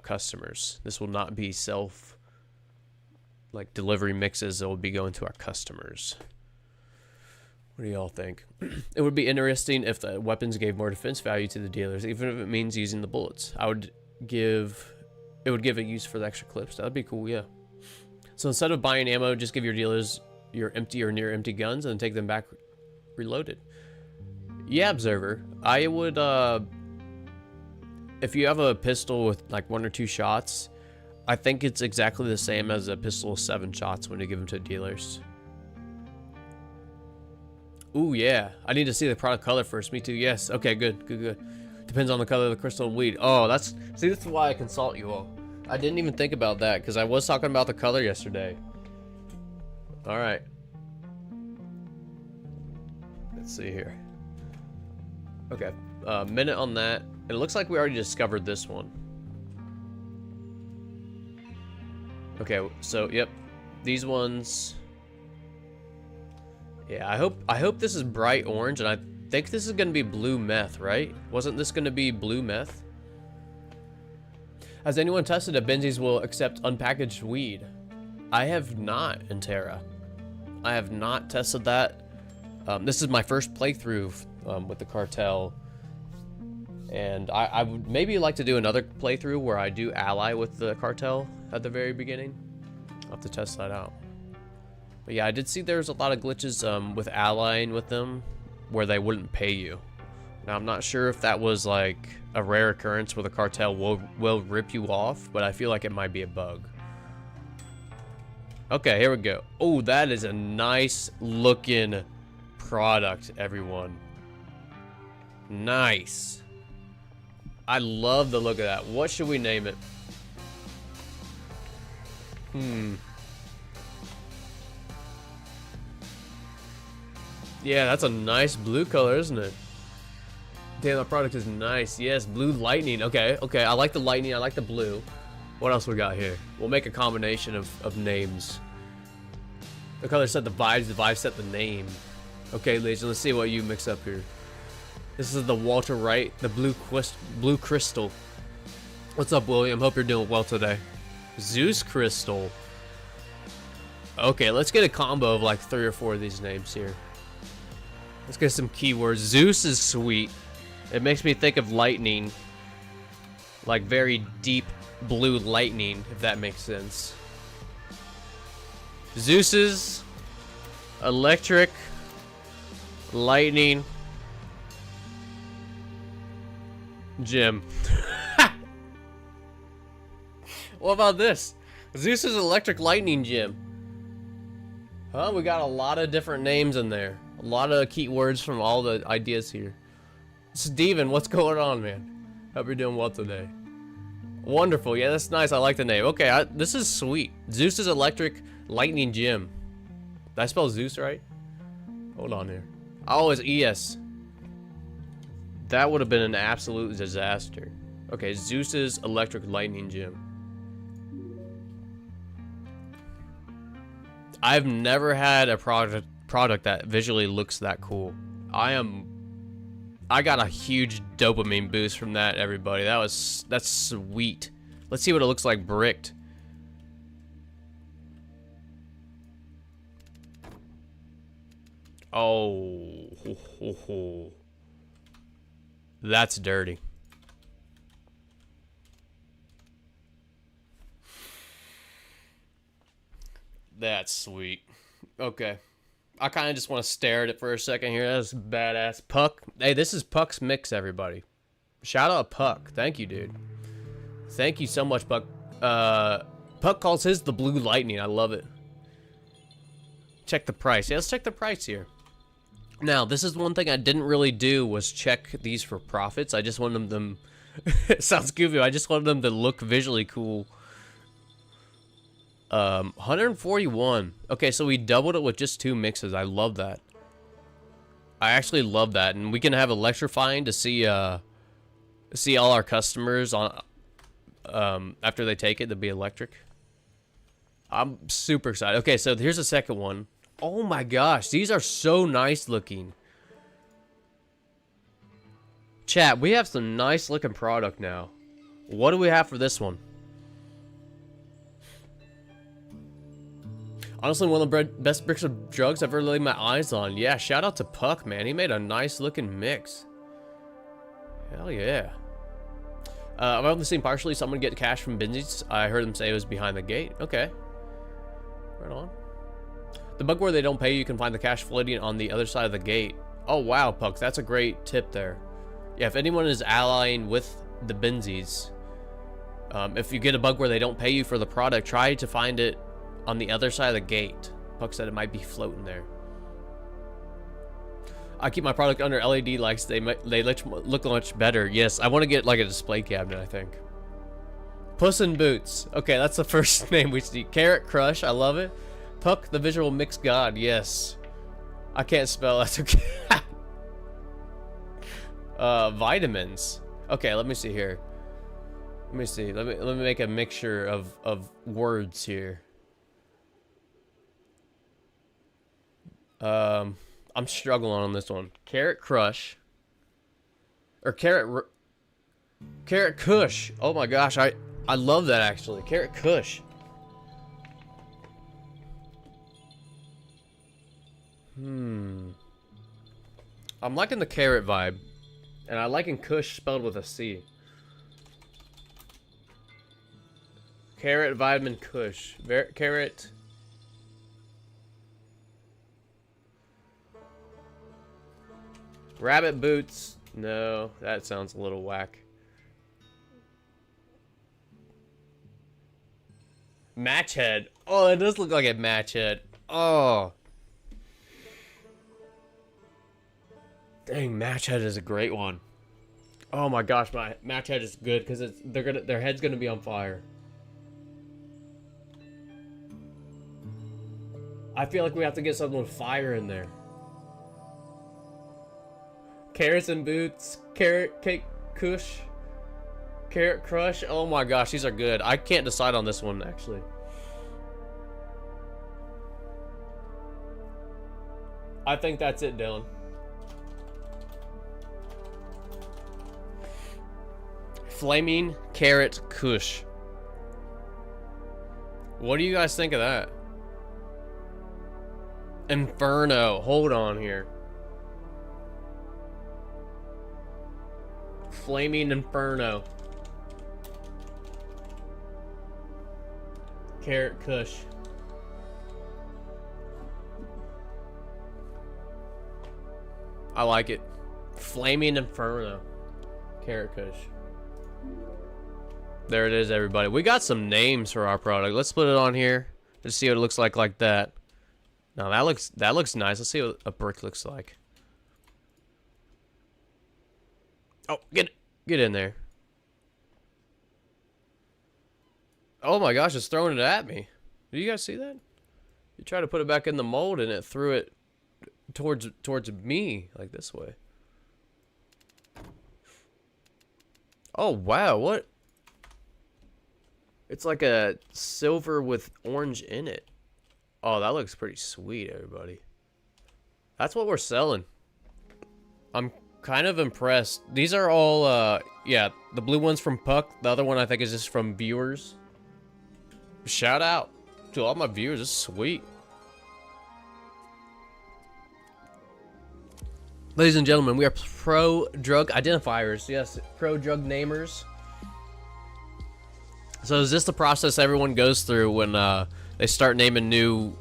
customers. This will not be like delivery mixes that will be going to our customers. What do y'all think? It would be interesting if the weapons gave more defense value to the dealers, even if it means using the bullets. It would give a use for the extra clips. That'd be cool, yeah. So instead of buying ammo, just give your dealers your empty or near empty guns and take them back reloaded. Yeah, Observer. I would, if you have a pistol with like 1 or 2 shots, I think it's exactly the same as a pistol with 7 shots when you give them to dealers. Ooh, yeah. I need to see the product color first. Me too. Yes. Okay, good. Depends on the color of the crystal and weed. Oh, this is why I consult you all. I didn't even think about that because I was talking about the color yesterday. All right. Let's see here. Okay, minute on that. And it looks like we already discovered this one. Okay, so yep, these ones. Yeah, I hope this is bright orange, and I think this is gonna be blue meth, right? Wasn't this gonna be blue meth? Has anyone tested if Benzies will accept unpackaged weed? I have not, in Terra. I have not tested that. This is my first playthrough with the cartel, and I would maybe like to do another playthrough where I do ally with the cartel at the very beginning. I'll have to test that out. But yeah, I did see there's a lot of glitches with allying with them where they wouldn't pay you. Now, I'm not sure if that was like a rare occurrence where the cartel will rip you off, but I feel like it might be a bug. Okay, here we go. Oh, that is a nice looking product, everyone. Nice. I love the look of that. What should we name it? Yeah, that's a nice blue color, isn't it? Damn, that product is nice. Yes, blue lightning. Okay, okay. I like the lightning. I like the blue. What else we got here? We'll make a combination of names. The color set the vibes set the name. Okay, ladies, let's see what you mix up here. This is the Walter Wright, the blue crystal. What's up, William? Hope you're doing well today. Zeus crystal. Okay, let's get a combo of like 3 or 4 of these names here. Let's get some keywords. Zeus is sweet. It makes me think of lightning. Like very deep blue lightning, if that makes sense. Zeus's electric lightning gym. What about this? Zeus's electric lightning gym. Huh? We got a lot of different names in there. A lot of keywords from all the ideas here. Steven, what's going on, man? Hope you're doing well today. Wonderful. Yeah, that's nice. I like the name. Okay, this is sweet. Zeus's electric lightning gym. Did I spell Zeus right? Hold on here. Oh, it's ES. That would have been an absolute disaster. Okay, Zeus's electric lightning gym. I've never had a product that visually looks that cool. I got a huge dopamine boost from that, everybody. That's sweet. Let's see what it looks like bricked. Oh, ho, ho, ho. That's dirty. That's sweet. Okay. I kind of just want to stare at it for a second here. That's badass. Puck. Hey, this is Puck's Mix, everybody. Shout out Puck. Thank you, dude. Thank you so much, Puck. Puck calls his the Blue Lightning. I love it. Check the price. Yeah, let's check the price here. Now, this is one thing I didn't really do was check these for profits. I just wanted them it sounds goofy. I just wanted them to look visually cool. 141. Okay, so we doubled it with just 2 mixes. I love that. I actually love that, and we can have electrifying to see all our customers on after they take it to be electric. I'm super excited. Okay, so here's the second one. Oh my gosh, these are so nice looking. Chat, we have some nice looking product now. What do we have for this one? Honestly, one of the best bricks of drugs I've ever laid my eyes on. Yeah, shout out to Puck, man. He made a nice looking mix. Hell yeah. I've only seen partially someone get cash from Benzies. I heard them say it was behind the gate. Okay. Right on. The bug where they don't pay you can find the cash floating on the other side of the gate. Oh, wow, Puck. That's a great tip there. Yeah, if anyone is allying with the Benzies, if you get a bug where they don't pay you for the product, try to find it on the other side of the gate. Puck said it might be floating there. I keep my product under LED lights. They look much better. Yes, I want to get like a display cabinet, I think. Puss in Boots. Okay, that's the first name we see. Carrot Crush. I love it. Puck, the visual mix god. Yes. I can't spell. That's okay. Vitamins. Okay, let me see here. Let me see. Let me make a mixture of words here. I'm struggling on this one. Carrot Crush. Or Carrot Kush. Oh my gosh, I love that actually. Carrot Kush. I'm liking the carrot vibe. And I liking Kush spelled with a C. Carrot vitamin Kush. Carrot. Rabbit boots. No, that sounds a little whack. Match head. Oh, it does look like a match head. Oh. Dang, match head is a great one. Oh my gosh, my match head is good because their head's gonna be on fire. I feel like we have to get something with fire in there. Carrots and boots, carrot cake kush, carrot crush. Oh my gosh, these are good. I can't decide on this one actually. I think that's it, Dylan. Flaming carrot kush. What do you guys think of that? Inferno. Hold on here. Flaming Inferno. Carrot kush. I like it. Flaming Inferno. Carrot kush. There it is, everybody. We got some names for our product. Let's put it on here. Let's see what it looks like that. Now that looks nice. Let's see what a brick looks like. Oh, get in there. Oh my gosh, it's throwing it at me. Do you guys see that? You try to put it back in the mold and it threw it towards me, like this way. Oh wow, what? It's like a silver with orange in it. Oh, that looks pretty sweet, everybody. That's what we're selling. I'm kind of impressed. These are all, yeah, the blue one's from Puck. The other one I think is just from viewers. Shout out to all my viewers. This is sweet. Ladies and gentlemen, we are pro drug identifiers. Yes, pro drug namers. So is this the process everyone goes through when they start naming new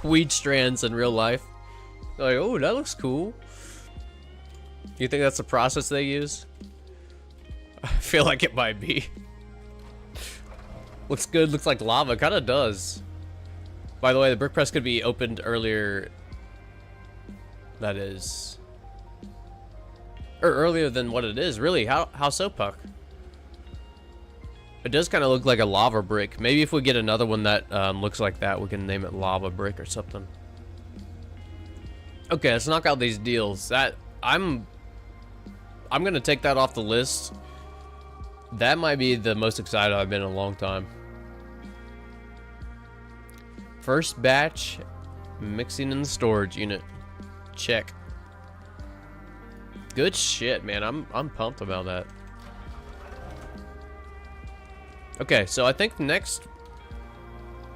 weed strands in real life? They're like, oh, that looks cool. You think that's the process they use? I feel like it might be. Looks good, looks like lava, kind of does. By the way, the brick press could be opened earlier. That is, or earlier than what it is. Really, how so, Puck? It does kind of look like a lava brick. Maybe if we get another one that looks like that, we can name it lava brick or something. Okay, let's knock out these deals. That I'm gonna take that off the list. That might be the most excited I've been in a long time. First batch mixing in the storage unit. Check. Good shit, man. I'm pumped about that. Okay, so I think next,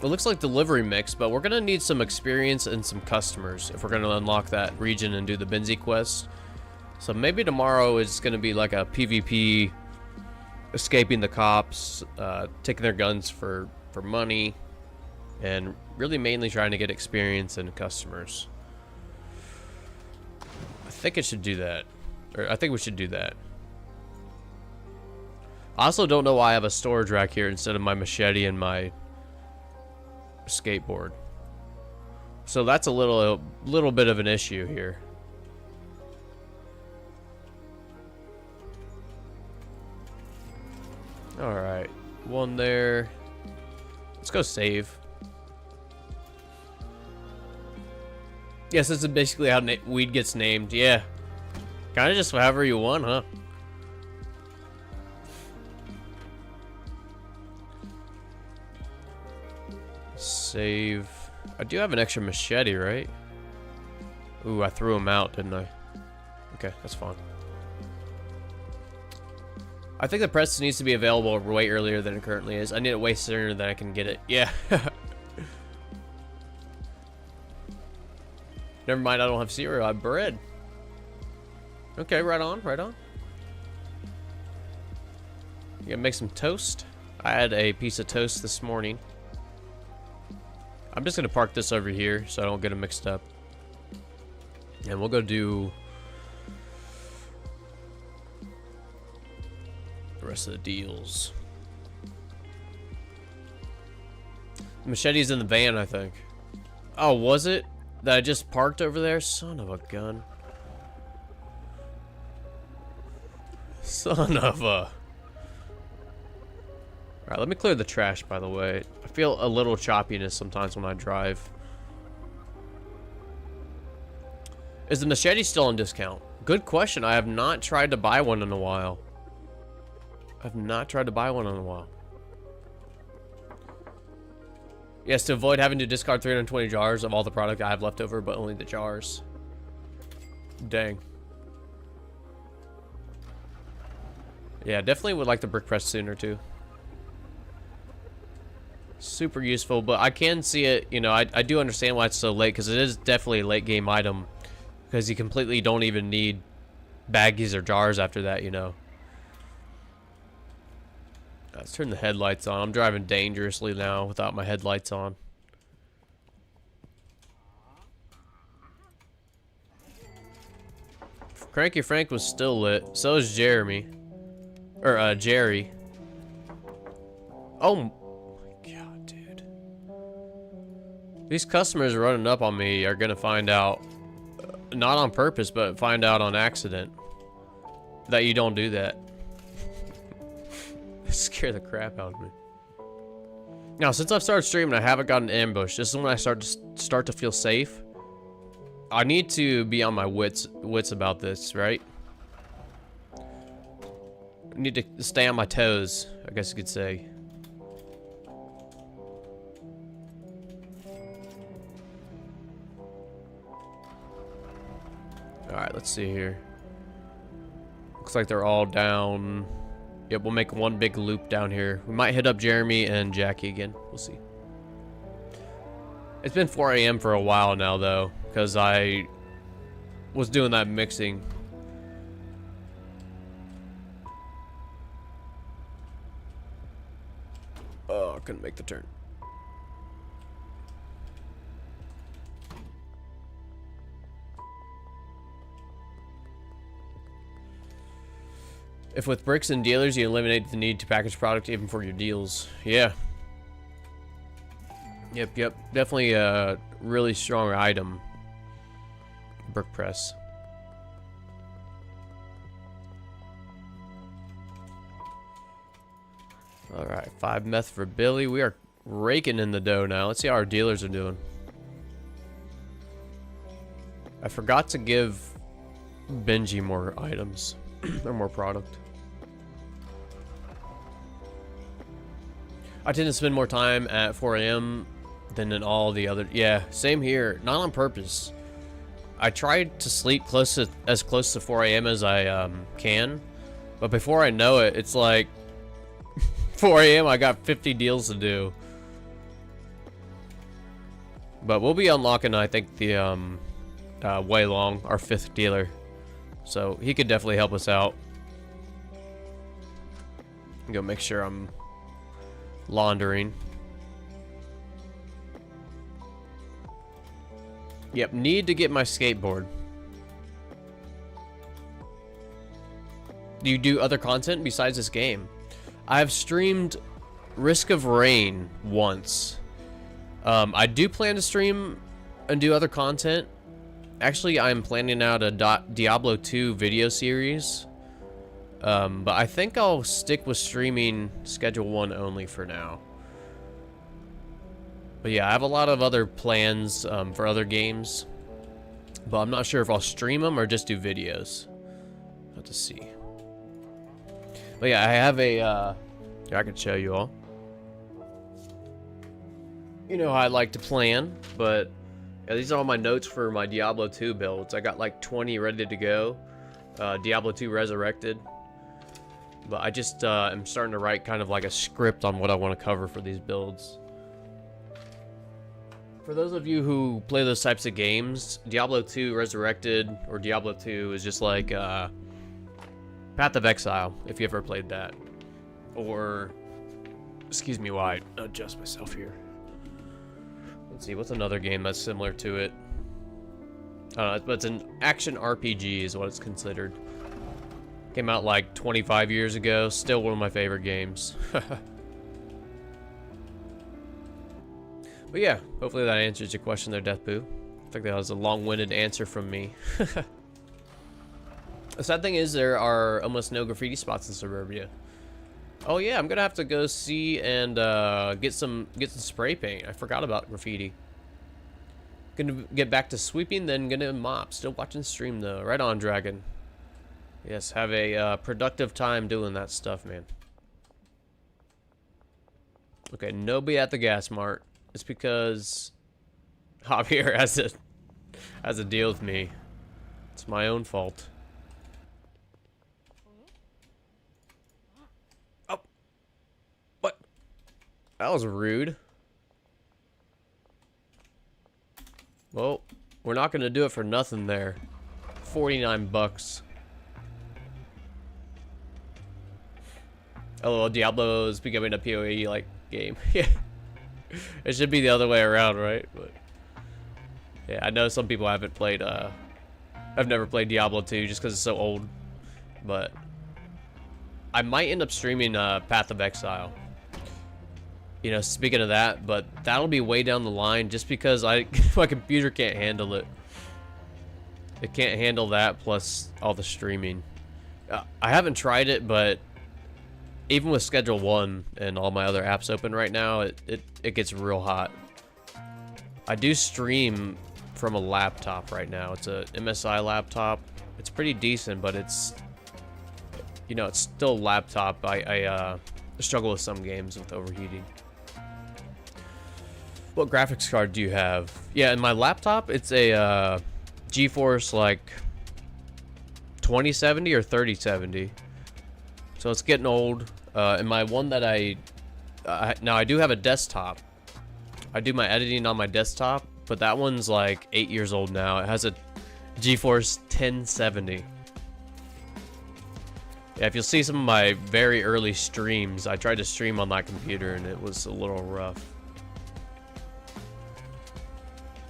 it looks like delivery mix, but we're gonna need some experience and some customers if we're gonna unlock that region and do the Benzie quest. So maybe tomorrow is gonna be like a PvP, escaping the cops, taking their guns for money, and really mainly trying to get experience and customers. I think it should do that, or I think we should do that. I also don't know why I have a storage rack here instead of my machete and my skateboard. So that's a little bit of an issue here. All right, one there. Let's go save. Yes, this is basically how weed gets named. Yeah, kind of just however you want, huh? Save. I do have an extra machete, right? Ooh, I threw him out, didn't I? Okay, that's fine. I think the press needs to be available way earlier than it currently is. I need it way sooner than I can get it. Yeah. Never mind, I don't have cereal, I have bread. Okay, right on, right on. You gonna make some toast? I had a piece of toast this morning. I'm just gonna park this over here so I don't get them mixed up. And we'll go do the rest of the deals. The machete's in the van, I think. Oh, was it? That I just parked over there? Son of a gun. Son of a... Alright, let me clear the trash, by the way. I feel a little choppiness sometimes when I drive. Is the machete still on discount? Good question. I have not tried to buy one in a while. Yes, to avoid having to discard 320 jars of all the product I have left over, but only the jars. Dang. Yeah, definitely would like the brick press sooner, too. Super useful, but I can see it, you know, I do understand why it's so late, because it is definitely a late game item, because you completely don't even need baggies or jars after that, you know. Let's turn the headlights on. I'm driving dangerously now without my headlights on. Cranky Frank was still lit. So is Jeremy. Or, Jerry. Oh my god, dude. These customers running up on me are gonna find out, not on purpose, but find out on accident that you don't do that. Scare the crap out of me. Now, since I've started streaming, I haven't gotten ambushed. This is when I start to feel safe. I need to be on my wits about this, right? I need to stay on my toes, I guess you could say. Alright, let's see here. Looks like they're all down. Yep, we'll make one big loop down here. We might hit up Jeremy and Jackie again. We'll see. It's been 4 a.m. for a while now, though, because I was doing that mixing. Oh, I couldn't make the turn. If with bricks and dealers, you eliminate the need to package product even for your deals. Yeah. Yep. Definitely a really strong item. Brick press. Alright, 5 meth for Billy. We are raking in the dough now. Let's see how our dealers are doing. I forgot to give Benji more items. Or more product. I tend to spend more time at 4 a.m. than in all the other... Yeah, same here. Not on purpose. I try to sleep as close to 4 a.m. as I can. But before I know it, it's like... 4 a.m. I got 50 deals to do. But we'll be unlocking, I think, the Way Long, our 5th dealer. So he could definitely help us out. Go make sure I'm laundering. Yep, need to get my skateboard. Do you do other content besides this game? I've streamed Risk of Rain once. I do plan to stream and do other content. Actually, I'm planning out a Diablo 2 video series. But I think I'll stick with streaming Schedule 1 only for now. But yeah, I have a lot of other plans for other games. But I'm not sure if I'll stream them or just do videos. I'll have to see. But yeah, I have a... I can show you all. You know how I like to plan, but... Yeah, these are all my notes for my Diablo 2 builds. I got like 20 ready to go. Diablo 2 Resurrected. But I just am starting to write kind of like a script on what I want to cover for these builds. For those of you who play those types of games, Diablo 2 Resurrected or Diablo 2 is just like Path of Exile, if you ever played that. Or, excuse me while I adjust myself here. Let's see, what's another game that's similar to it? But it's an action RPG is what it's considered. Came out like 25 years ago. Still one of my favorite games. But yeah, hopefully that answers your question there, Deathboo. I think that was a long-winded answer from me. The sad thing is there are almost no graffiti spots in suburbia. Oh yeah, I'm gonna have to go see and get some spray paint. I forgot about graffiti. Gonna get back to sweeping, then gonna mop. Still watching the stream though. Right on, Dragon. Yes, have a productive time doing that stuff, man. Okay, nobody at the gas mart. It's because Javier has a deal with me. It's my own fault. Oh, what? That was rude. Well, we're not gonna do it for nothing there. 49 bucks. LOL, Diablo is becoming a PoE like game. Yeah. It should be the other way around, right? But yeah, I know some people haven't played I've never played Diablo 2 just because it's so old. But I might end up streaming Path of Exile. You know, speaking of that, but that'll be way down the line just because my computer can't handle it. It can't handle that plus all the streaming. I haven't tried it, but even with Schedule 1 and all my other apps open right now, it gets real hot. I do stream from a laptop right now. It's a MSI laptop. It's pretty decent, but it's, you know, it's still a laptop. I struggle with some games with overheating. What graphics card do you have? Yeah, in my laptop, it's a GeForce like 2070 or 3070. So it's getting old. And my one that now I do have a desktop. I do my editing on my desktop, but that one's like 8 years old now. It has a GeForce 1070. Yeah, if you'll see some of my very early streams, I tried to stream on that computer and it was a little rough.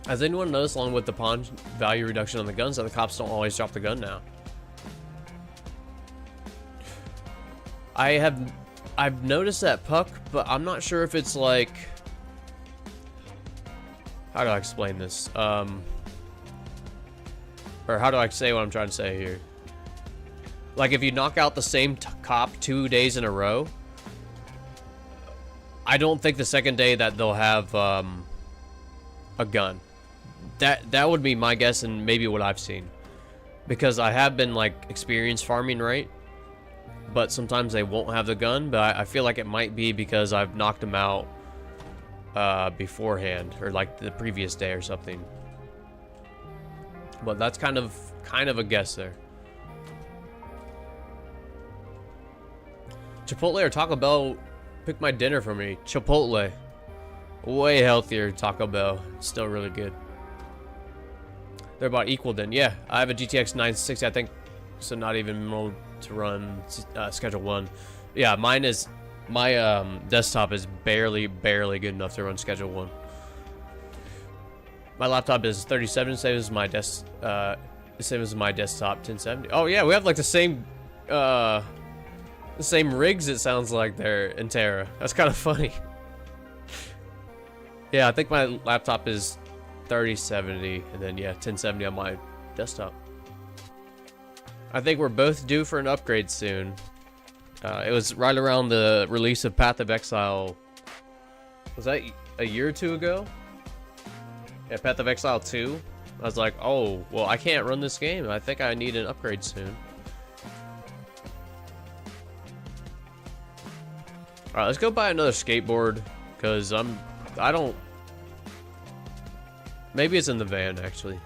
Has anyone noticed, along with the pawn value reduction on the guns, that the cops don't always drop the gun now? I've noticed that, Puck, but I'm not sure if it's like, how do I explain this? Or how do I say what I'm trying to say here? Like if you knock out the same cop 2 days in a row, I don't think the second day that they'll have a gun. That would be my guess and maybe what I've seen. Because I have been like experience farming, right? But sometimes they won't have the gun, but I feel like it might be because I've knocked them out beforehand or like the previous day or something. But that's kind of a guess there. Chipotle or Taco Bell, pick my dinner for me. Chipotle. Way healthier Taco Bell. Still really good. They're about equal then. Yeah, I have a GTX 960, I think, so not even mode to run Schedule 1. Yeah, my desktop is barely good enough to run Schedule 1. My laptop is 37, same as my desktop 1070. Oh yeah, we have like the same rigs, it sounds like, there in Terra. That's kind of funny. Yeah, I think my laptop is 3070 and then yeah, 1070 on my desktop. I think we're both due for an upgrade soon. It was right around the release of Path of Exile. Was that a year or two ago? Yeah, Path of Exile 2. I was like, oh, well, I can't run this game. I think I need an upgrade soon. Alright, let's go buy another skateboard. Because I don't... Maybe it's in the van, actually.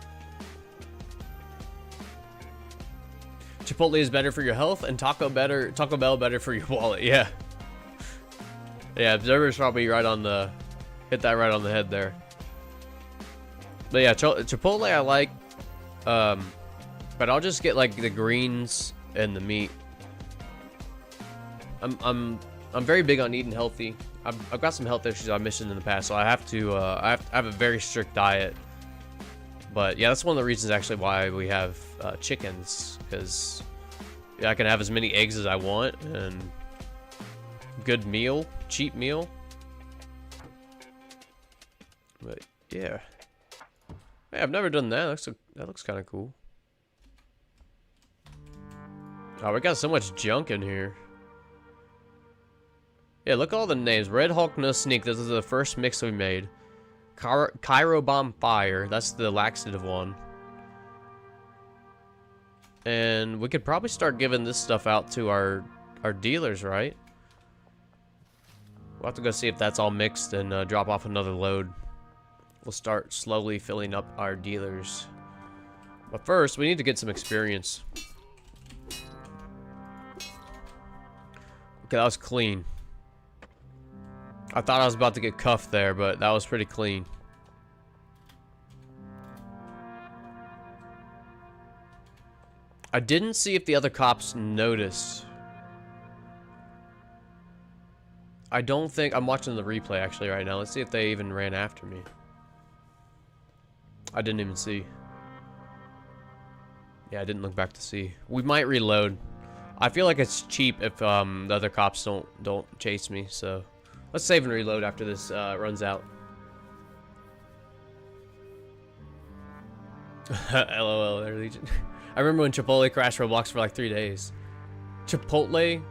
Chipotle is better for your health, and Taco Bell better for your wallet. Yeah. Yeah, Observer's probably right on the... Hit that right on the head there. But yeah, Chipotle I like. But I'll just get like the greens and the meat. I'm very big on eating healthy. I've got some health issues I mentioned in the past, so I have to I have a very strict diet. But yeah, that's one of the reasons actually why we have chickens, because yeah, I can have as many eggs as I want and good meal, cheap meal. But yeah, hey, I've never done that. That looks kind of cool. Oh, we got so much junk in here. Yeah, look at all the names. Red Hulk, No Sneak. This is the first mix we made. Cairo Bomb Fire. That's the laxative one. And we could probably start giving this stuff out to our dealers, right? We'll have to go see if that's all mixed and drop off another load. We'll start slowly filling up our dealers. But first, we need to get some experience. Okay, that was clean. I thought I was about to get cuffed there, but that was pretty clean. I didn't see if the other cops noticed. I don't think... I'm watching the replay actually right now. Let's see if they even ran after me. I didn't even see. Yeah, I didn't look back to see. We might reload. I feel like it's cheap if the other cops don't chase me, so... Let's save and reload after this runs out. LOL, there, Legion. I remember when Chipotle crashed Roblox for like 3 days. Chipotle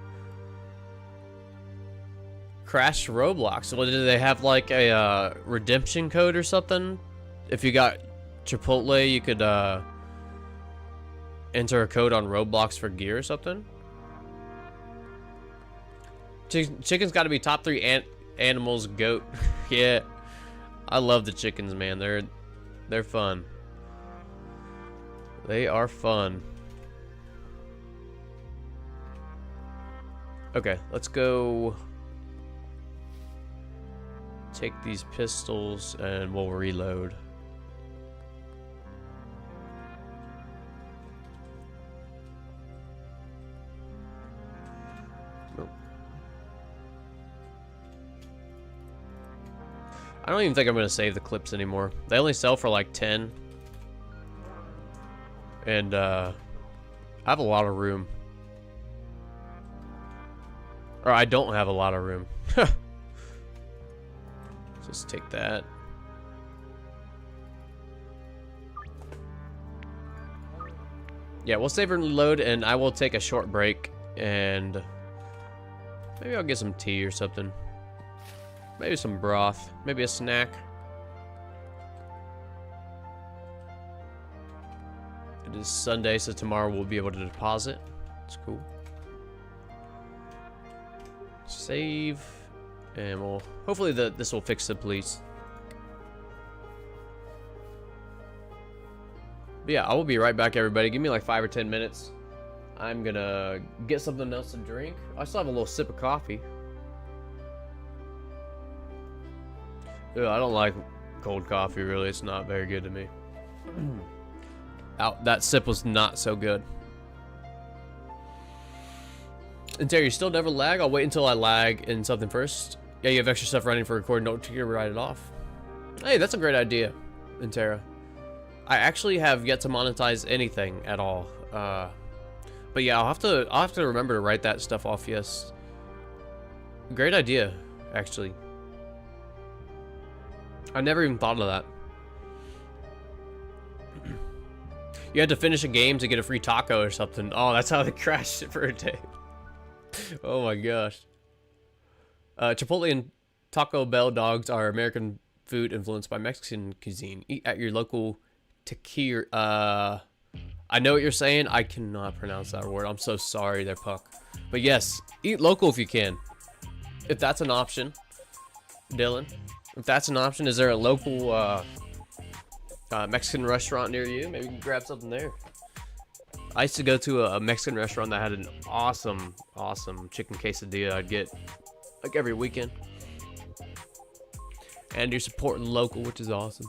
crashed Roblox. Well, did they have like a redemption code or something? If you got Chipotle, you could enter a code on Roblox for gear or something. Chicken's got to be top 3 animals. Goat. Yeah, I love the chickens, man. They're fun. They are fun. Okay, let's go take these pistols and we'll reload. I don't even think I'm going to save the clips anymore. They only sell for like 10. And I have a lot of room. Or I don't have a lot of room. Just take that. Yeah, we'll save and reload, and I will take a short break, and maybe I'll get some tea or something. Maybe some broth. Maybe a snack. It is Sunday, so tomorrow we'll be able to deposit. It's cool. Save. And we'll... Hopefully this will fix the police. But yeah, I will be right back, everybody. Give me like 5 or 10 minutes. I'm gonna get something else to drink. I still have a little sip of coffee. Ugh, I don't like cold coffee, really. It's not very good to me. That sip was not so good. And Terry, you still never lag? I'll wait until I lag in something first. Yeah, you have extra stuff running for recording. Don't you write it off. Hey, that's a great idea, Intera. I actually have yet to monetize anything at all. But yeah, I'll have to remember to write that stuff off. Yes. Great idea, actually. I never even thought of that. You had to finish a game to get a free taco or something. Oh, that's how they crashed it for a day. Oh my gosh. Chipotle and Taco Bell dogs are American food influenced by Mexican cuisine. Eat at your local taqueria. I know what you're saying. I cannot pronounce that word. I'm so sorry there, Puck. But yes, eat local if you can. If that's an option. Dylan, if that's an option, is there a local Mexican restaurant near you? Maybe you can grab something there. I used to go to a Mexican restaurant that had an awesome chicken quesadilla I'd get like every weekend. And you're supporting local, which is awesome.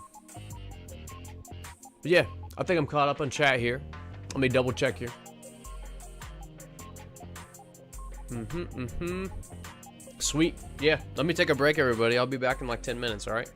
But yeah, I think I'm caught up on chat here. Let me double check here. Sweet. Yeah, let me take a break, everybody. I'll be back in like 10 minutes, all right?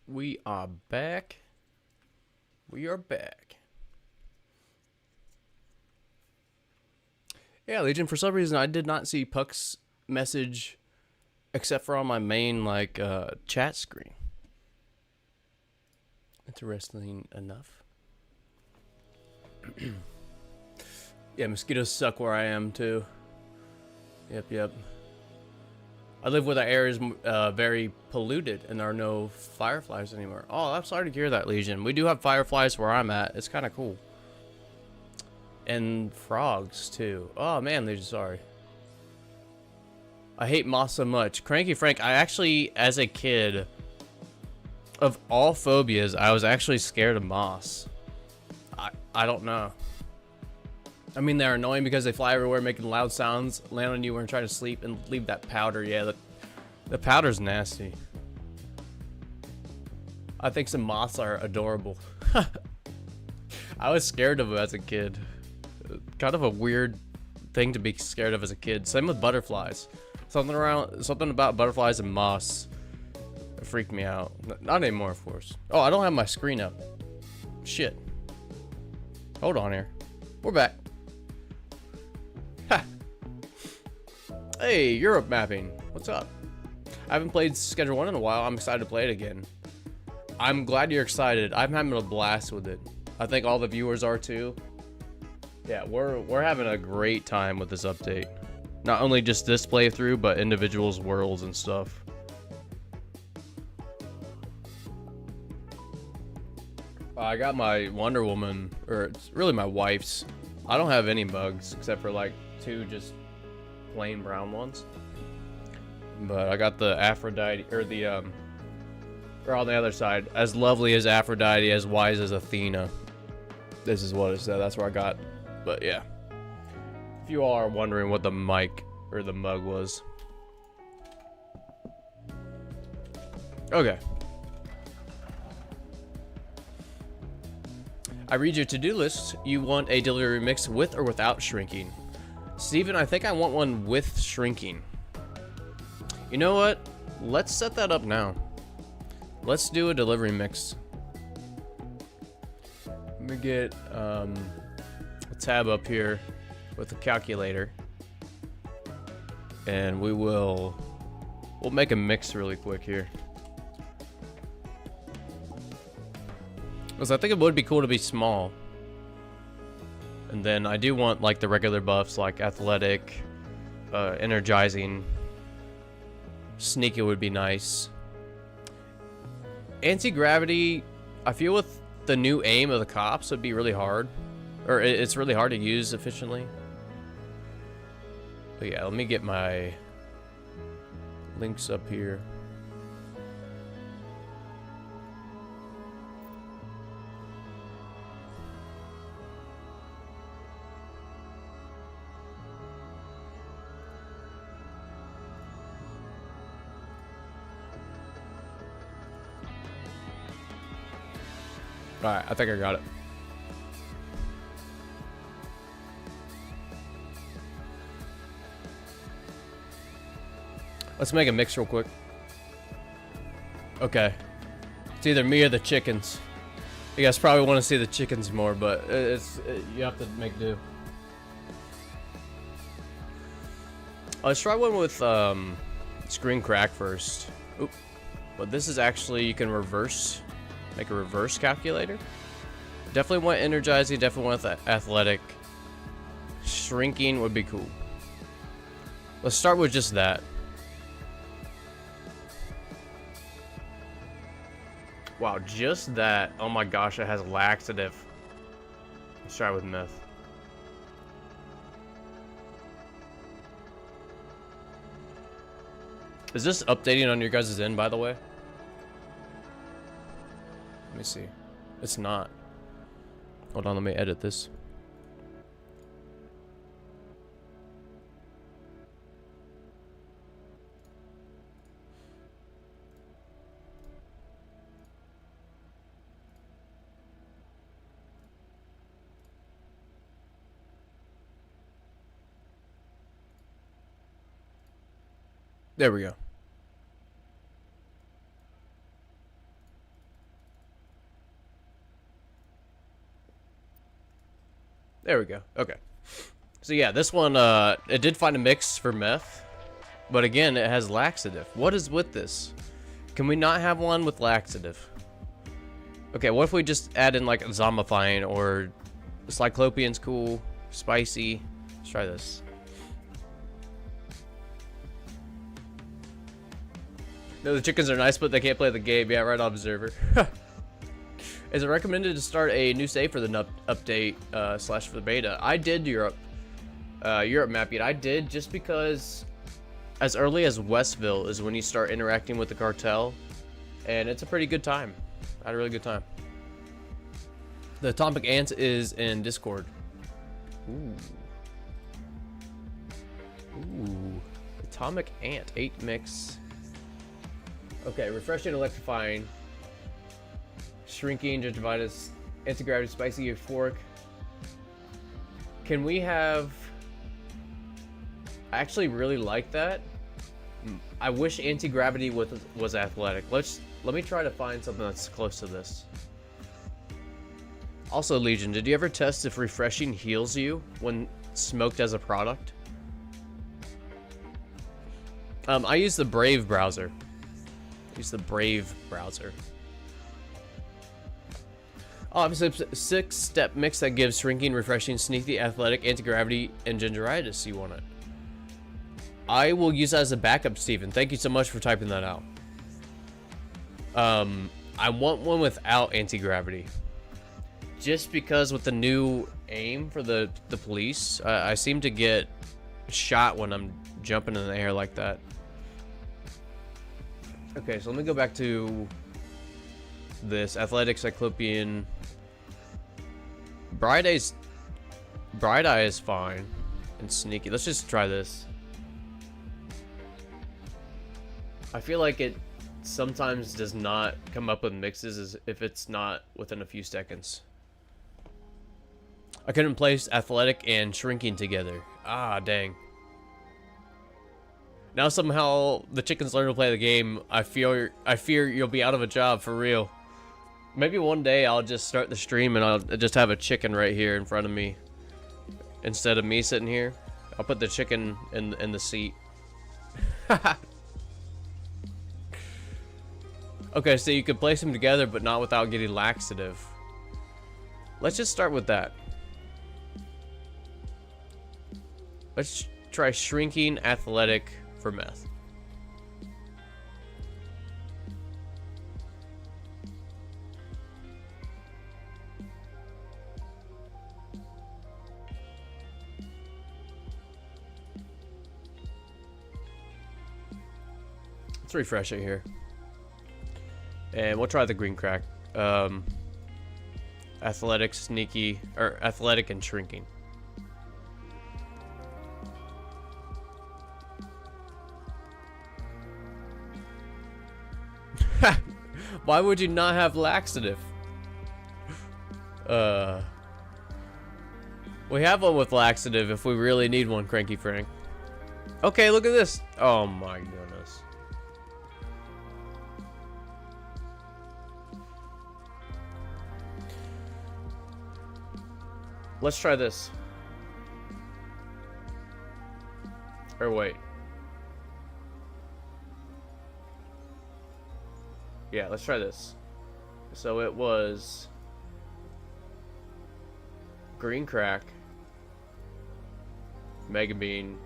We are back. We are back. Yeah, Legion, for some reason I did not see Puck's message except for on my main chat screen. Interesting enough. Yeah, mosquitoes suck where I am too. Yep. I live where the air is very polluted and there are no fireflies anymore. Oh, I'm sorry to hear that, Legion. We do have fireflies where I'm at. It's kind of cool. And frogs too. Oh man, Legion, sorry. I hate moss so much. Cranky Frank, I actually, as a kid, of all phobias, I was actually scared of moss. I don't know. I mean, they're annoying because they fly everywhere, making loud sounds, land on you when you're trying to sleep, and leave that powder. Yeah, the powder's nasty. I think some moths are adorable. I was scared of them as a kid. Kind of a weird thing to be scared of as a kid. Same with butterflies. Something about butterflies and moss freaked me out. Not anymore, of course. Oh, I don't have my screen up. Shit. Hold on here. We're back. Ha! Hey, Europe mapping. What's up? I haven't played Schedule 1 in a while. I'm excited to play it again. I'm glad you're excited. I'm having a blast with it. I think all the viewers are too. Yeah, we're having a great time with this update. Not only just this playthrough, but individuals' worlds and stuff. I got my Wonder Woman, or it's really my wife's. I don't have any bugs except for like 2 just plain brown ones. But I got the Aphrodite, or on the other side, as lovely as Aphrodite, as wise as Athena. This is what it said. That's where I got. But yeah, if you all are wondering what the mic or the mug was. Okay. I read your to-do list. You want a delivery mix with or without shrinking? Steven, I think I want one with shrinking. You know what? Let's set that up now. Let's do a delivery mix. Let me get a tab up here with the calculator. And we'll make a mix really quick here. Because I think it would be cool to be small. And then I do want like the regular buffs like athletic, energizing, sneaky would be nice. Anti-gravity, I feel with the new aim of the cops would be really hard. Or it's really hard to use efficiently. But yeah, let me get my links up here. Alright, I think I got it. Let's make a mix real quick. Okay. It's either me or the chickens. You guys probably want to see the chickens more, but you have to make do. Let's try one with screen crack first. Oop. But this is actually, you can reverse. Make a reverse calculator. Definitely want energizing, definitely want that athletic. Shrinking would be cool. Let's start with just that. Wow, just that. Oh my gosh, it has laxative. Let's try with meth. Is this updating on your guys' end, by the way? Let me see. It's not. Hold on, let me edit this. There we go. There we go. Okay. So yeah, this one, it did find a mix for meth, but again, it has laxative. What is with this? Can we not have one with laxative? Okay, what if we just add in like zombifying or cyclopean's cool, spicy. Let's try this. No, the chickens are nice, but they can't play the game. Yeah, right on, Observer. Is it recommended to start a new save for the update slash for the beta? I did Europe map yet. I did just because as early as Westville is when you start interacting with the cartel, and it's a pretty good time. I had a really good time. The Atomic Ant is in Discord. Ooh. Ooh. Atomic Ant 8 mix. Okay, refreshing, electrifying, shrinking, gingivitis, anti-gravity, spicy, euphoric. Can we have? I actually really like that. I wish anti-gravity was athletic. Let me try to find something that's close to this. Also, Legion, did you ever test if refreshing heals you when smoked as a product? I use the Brave browser. Oh, obviously, 6-step mix that gives shrinking, refreshing, sneaky, athletic, anti-gravity, and gingeritis. You want it? I will use that as a backup, Steven. Thank you so much for typing that out. I want one without anti-gravity. Just because with the new aim for the police, I seem to get shot when I'm jumping in the air like that. Okay, so let me go back to this athletic cyclopean. Bright Eye is fine and sneaky. Let's just try this. I feel like it sometimes does not come up with mixes if it's not within a few seconds. I couldn't place athletic and shrinking together. Ah, dang. Now somehow the chickens learn to play the game. I fear you'll be out of a job for real. Maybe one day I'll just start the stream and I'll just have a chicken right here in front of me. Instead of me sitting here, I'll put the chicken in the seat. Okay, so you could place them together but not without getting laxative. Let's just start with that. Let's try shrinking athletic for meth. Let's refresh it here. And we'll try the green crack. Athletic, sneaky, or athletic and shrinking. Why would you not have laxative? We have one with laxative if we really need one, Cranky Frank. Okay, look at this. Oh my goodness. Let's try this. Or wait. Yeah, let's try this. So it was green crack, mega bean,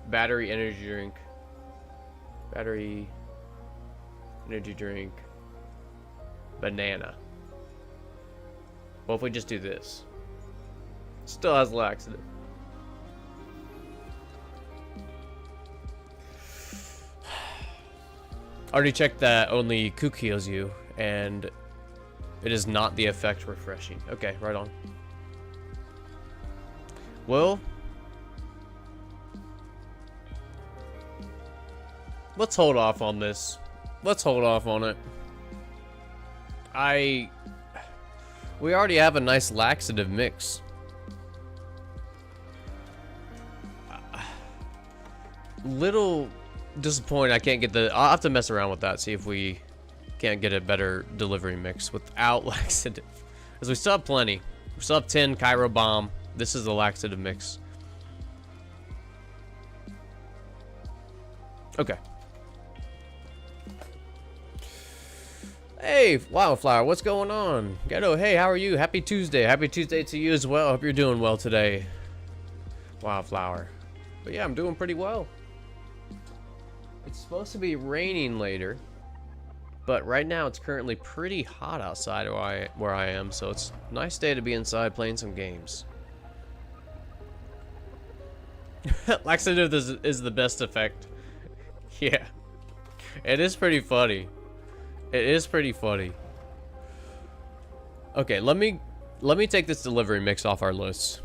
battery energy drink, banana. Well, if we just do this, still has laxative. Already checked that only Kook heals you, and it is not the effect refreshing. Okay, right on. Well, let's hold off on this. Let's hold off on it. We already have a nice laxative mix. Little disappointed I can't get the. I'll have to mess around with that, see if we can't get a better delivery mix without laxative. Because we still have plenty. We still have 10 Cairo Bomb. This is the laxative mix. Okay. Hey, Wildflower, what's going on? Ghetto, hey, how are you? Happy Tuesday. Happy Tuesday to you as well. Hope you're doing well today, Wildflower. But yeah, I'm doing pretty well. It's supposed to be raining later, but right now it's currently pretty hot outside where I am, so it's a nice day to be inside playing some games. Laxative is the best effect. Yeah, it is pretty funny. It is pretty funny. Okay, let me take this delivery mix off our list.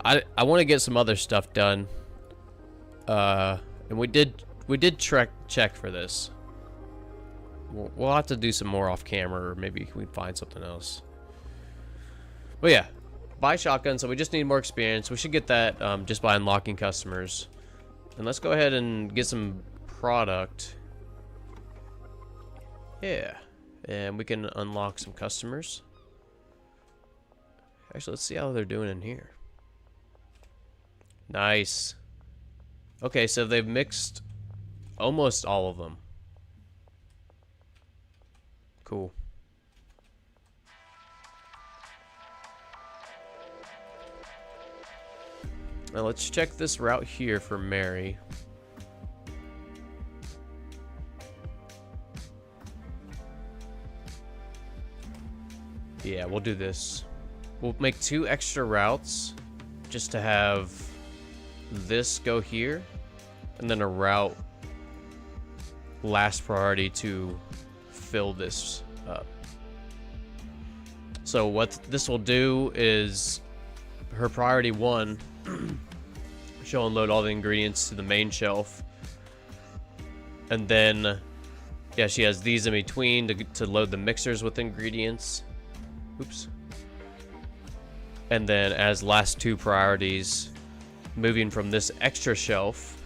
I want to get some other stuff done. And we did check for this. We'll have to do some more off camera, or maybe we find something else. But yeah, buy shotgun. So we just need more experience. We should get that just by unlocking customers. And let's go ahead and get some product. Yeah, and we can unlock some customers. Actually, let's see how they're doing in here. Nice. Okay, so they've mixed almost all of them. Cool. Now let's check this route here for Mary. Yeah, we'll do this. We'll make 2 extra routes just to have this go here, and then a route last priority to fill this up. So what this will do is her priority 1 she'll unload all the ingredients to the main shelf, and then yeah, she has these in between to load the mixers with ingredients. Oops. And then as last 2 priorities, moving from this extra shelf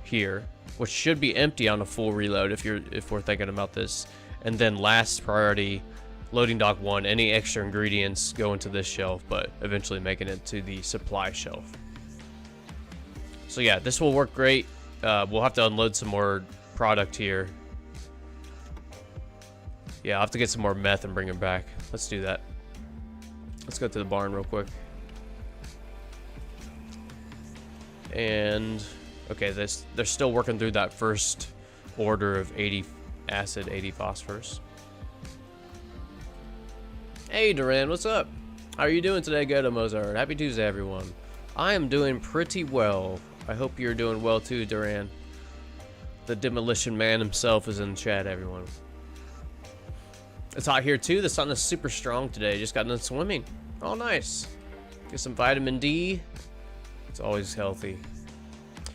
here, which should be empty on a full reload if we're thinking about this, and then last priority, loading dock 1, any extra ingredients go into this shelf, but eventually making it to the supply shelf. So yeah, this will work great. We'll have to unload some more product here. Yeah, I'll have to get some more meth and bring it back. Let's do that. Let's go to the barn real quick. And okay, they're still working through that first order of 80 acid, 80 phosphorus. Hey Duran, what's up? How are you doing today, Goto Mozart? Happy Tuesday, everyone. I am doing pretty well. I hope you're doing well too, Duran. The demolition man himself is in the chat, everyone. It's hot here too. The sun is super strong today. Just got done swimming. Oh, nice. Get some vitamin D. It's always healthy.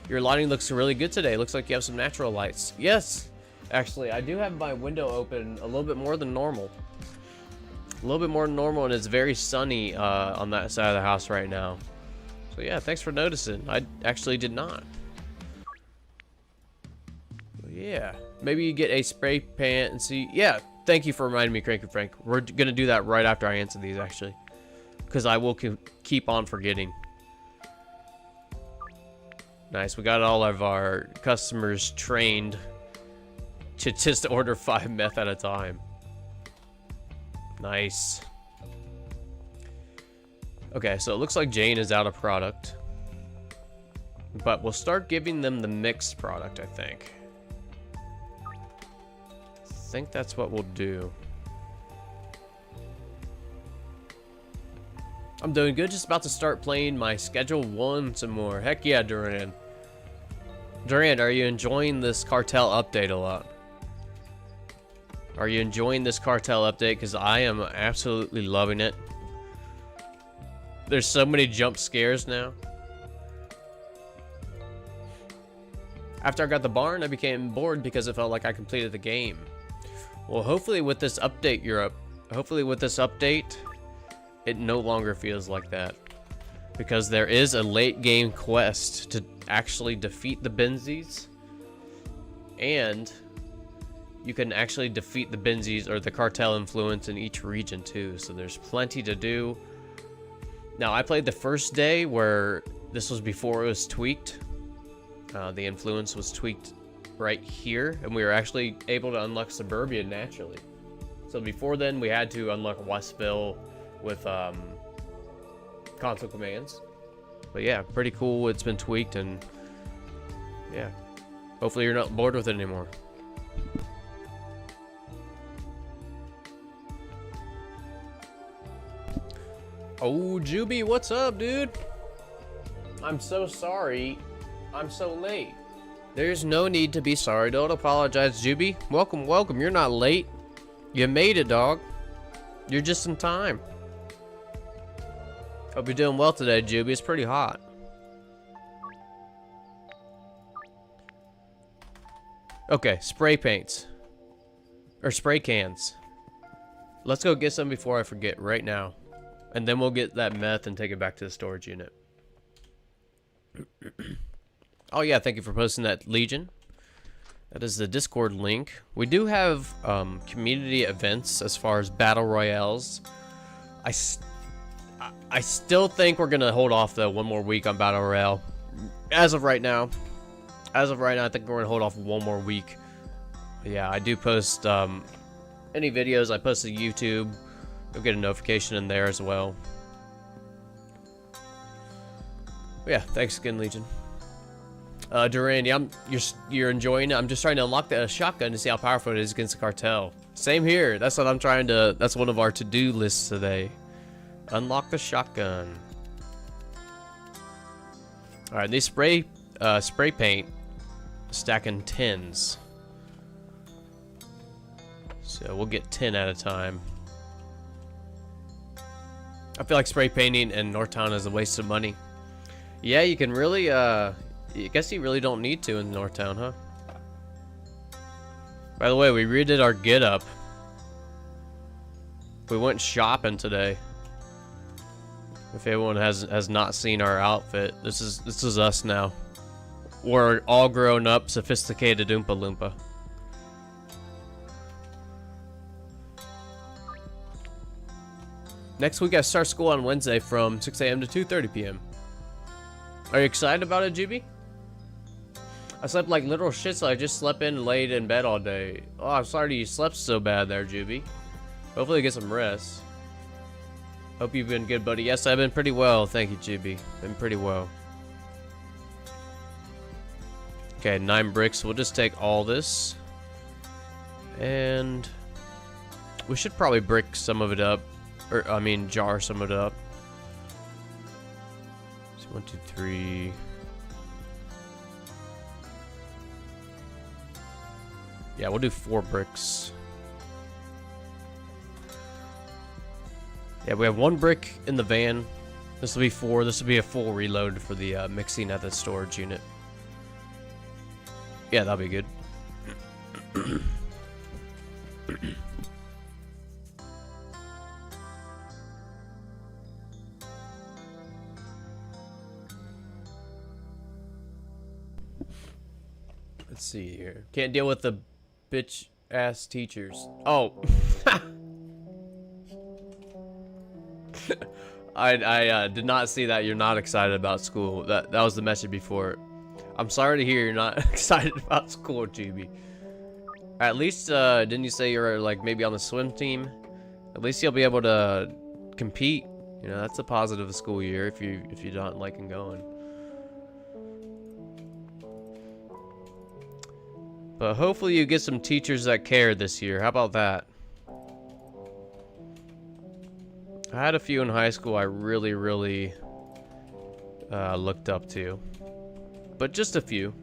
Your lighting looks really good today. Looks like you have some natural lights. Yes, actually, I do have my window open a little bit more than normal. A little bit more than normal, and it's very sunny on that side of the house right now. So yeah, thanks for noticing. I actually did not. Yeah, maybe you get a spray paint and see. Yeah, thank you for reminding me, Cranky Frank. We're gonna do that right after I answer these, actually, because I will keep on forgetting. Nice, we got all of our customers trained to just order 5 meth at a time. Nice. Okay, so it looks like Jane is out of product, but we'll start giving them the mixed product, I think. I think that's what we'll do. I'm doing good, just about to start playing my Schedule 1 some more. Heck yeah, Duran. Duran, are you enjoying this Cartel update a lot? Are you enjoying this Cartel update? Because I am absolutely loving it. There's so many jump scares now. After I got the barn, I became bored because it felt like I completed the game. Well, hopefully with this update, it no longer feels like that. Because there is a late game quest to actually defeat the Benzies. And you can actually defeat the Benzies or the cartel influence in each region too. So there's plenty to do. Now I played the first day where this was before it was tweaked. The influence was tweaked right here, and we were actually able to unlock Suburbia naturally. So before then, we had to unlock Westville with console commands. But yeah, pretty cool. It's been tweaked, and yeah, hopefully you're not bored with it anymore. Oh, Juby, what's up, dude? I'm so sorry. I'm so late. There's no need to be sorry. Don't apologize, Juby. Welcome, welcome. You're not late. You made it, dog. You're just in time. Hope you're doing well today, Juby. It's pretty hot. Okay, spray paints. Or spray cans. Let's go get some before I forget right now. And then we'll get that meth and take it back to the storage unit. Oh yeah, thank you for posting that, Legion. That is the Discord link. We do have community events as far as battle royales. I still think we're gonna hold off though one more week on battle royale. As of right now, I think we're gonna hold off one more week. Yeah, I do post any videos I post to YouTube. You'll get a notification in there as well. Yeah, thanks again, Legion. Duran, yeah, you're enjoying it. I'm just trying to unlock the shotgun to see how powerful it is against the cartel. Same here. That's what I'm trying to. That's one of our to-do lists today. Unlock the shotgun. All right, these spray paint stacking 10s. So we'll get 10 at a time. I feel like spray painting in Northtown is a waste of money. Yeah, you can really, I guess you really don't need to in Northtown, huh? By the way, we redid our get up. We went shopping today. If anyone has not seen our outfit, this is us now. We're all grown up, sophisticated Oompa Loompa. Next week I start school on Wednesday from 6 a.m. to 2:30 p.m. Are you excited about it, GB? I slept like literal shit, so I just slept in and laid in bed all day. Oh, I'm sorry you slept so bad there, Juby. Hopefully you get some rest. Hope you've been good, buddy. Yes, I've been pretty well. Thank you, GB. Been pretty well. Okay, 9 bricks. We'll just take all this. And we should probably brick some of it up. Or, I mean, jar some of it up. So 1, 2, 3... Yeah, we'll do 4 bricks. Yeah, we have 1 brick in the van. This will be 4. This will be a full reload for the mixing at the storage unit. Yeah, that'll be good. Let's see here. Can't deal with the bitch ass teachers. Oh. I did not see that you're not excited about school. That was the message before. I'm sorry to hear you're not excited about school, GB. At least didn't you say you're like maybe on the swim team? At least you'll be able to compete. You know, that's a positive of school year if you're not liking going. But hopefully you get some teachers that care this year. How about that? I had a few in high school I really looked up to. But just a few.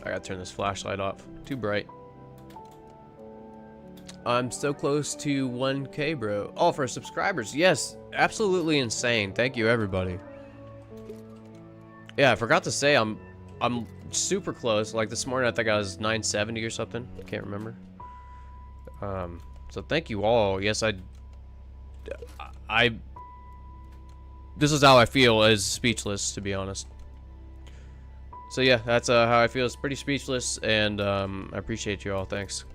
I gotta turn this flashlight off. Too bright. I'm so close to 1K, bro. Oh, for subscribers. Yes, absolutely insane. Thank you, everybody. Yeah, I forgot to say I'm super close. Like this morning, I think I was 970 or something. I can't remember. So thank you all. Yes, this is how I feel, as speechless, to be honest. So yeah, that's how I feel. It's pretty speechless, and I appreciate you all. Thanks.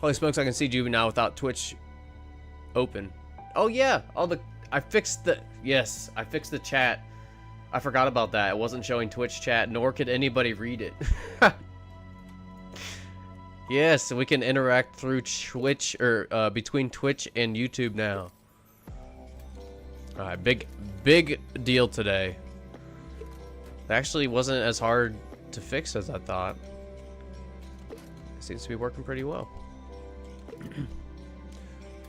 Holy smokes, I can see Juvie now without Twitch open. Oh yeah, I fixed the chat. I forgot about that. It wasn't showing Twitch chat, nor could anybody read it. Yes, so we can interact through Twitch, or between Twitch and YouTube now. Alright, big deal today. It actually wasn't as hard to fix as I thought. It seems to be working pretty well.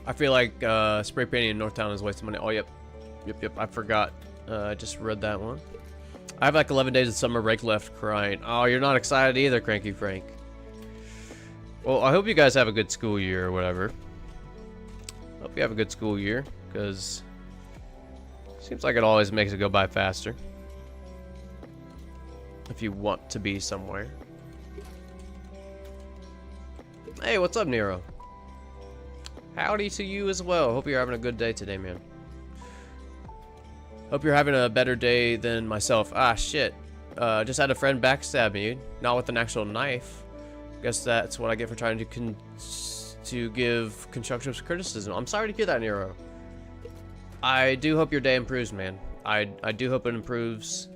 I feel like spray painting in Northtown is a waste of money. Oh, yep, I forgot. I just read that one. I have like 11 days of summer break left crying. Oh, you're not excited either, Cranky Frank. Well, I hope you guys have a good school year or whatever. Hope you have a good school year, because seems like it always makes it go by faster. If you want to be somewhere. Hey, what's up, Nero? Howdy to you as well. Hope you're having a good day today, man. Hope you're having a better day than myself. Ah, shit. Just had a friend backstab me. Not with an actual knife. Guess that's what I get for trying to give constructive criticism. I'm sorry to hear that, Nero. I do hope your day improves, man. I do hope it improves.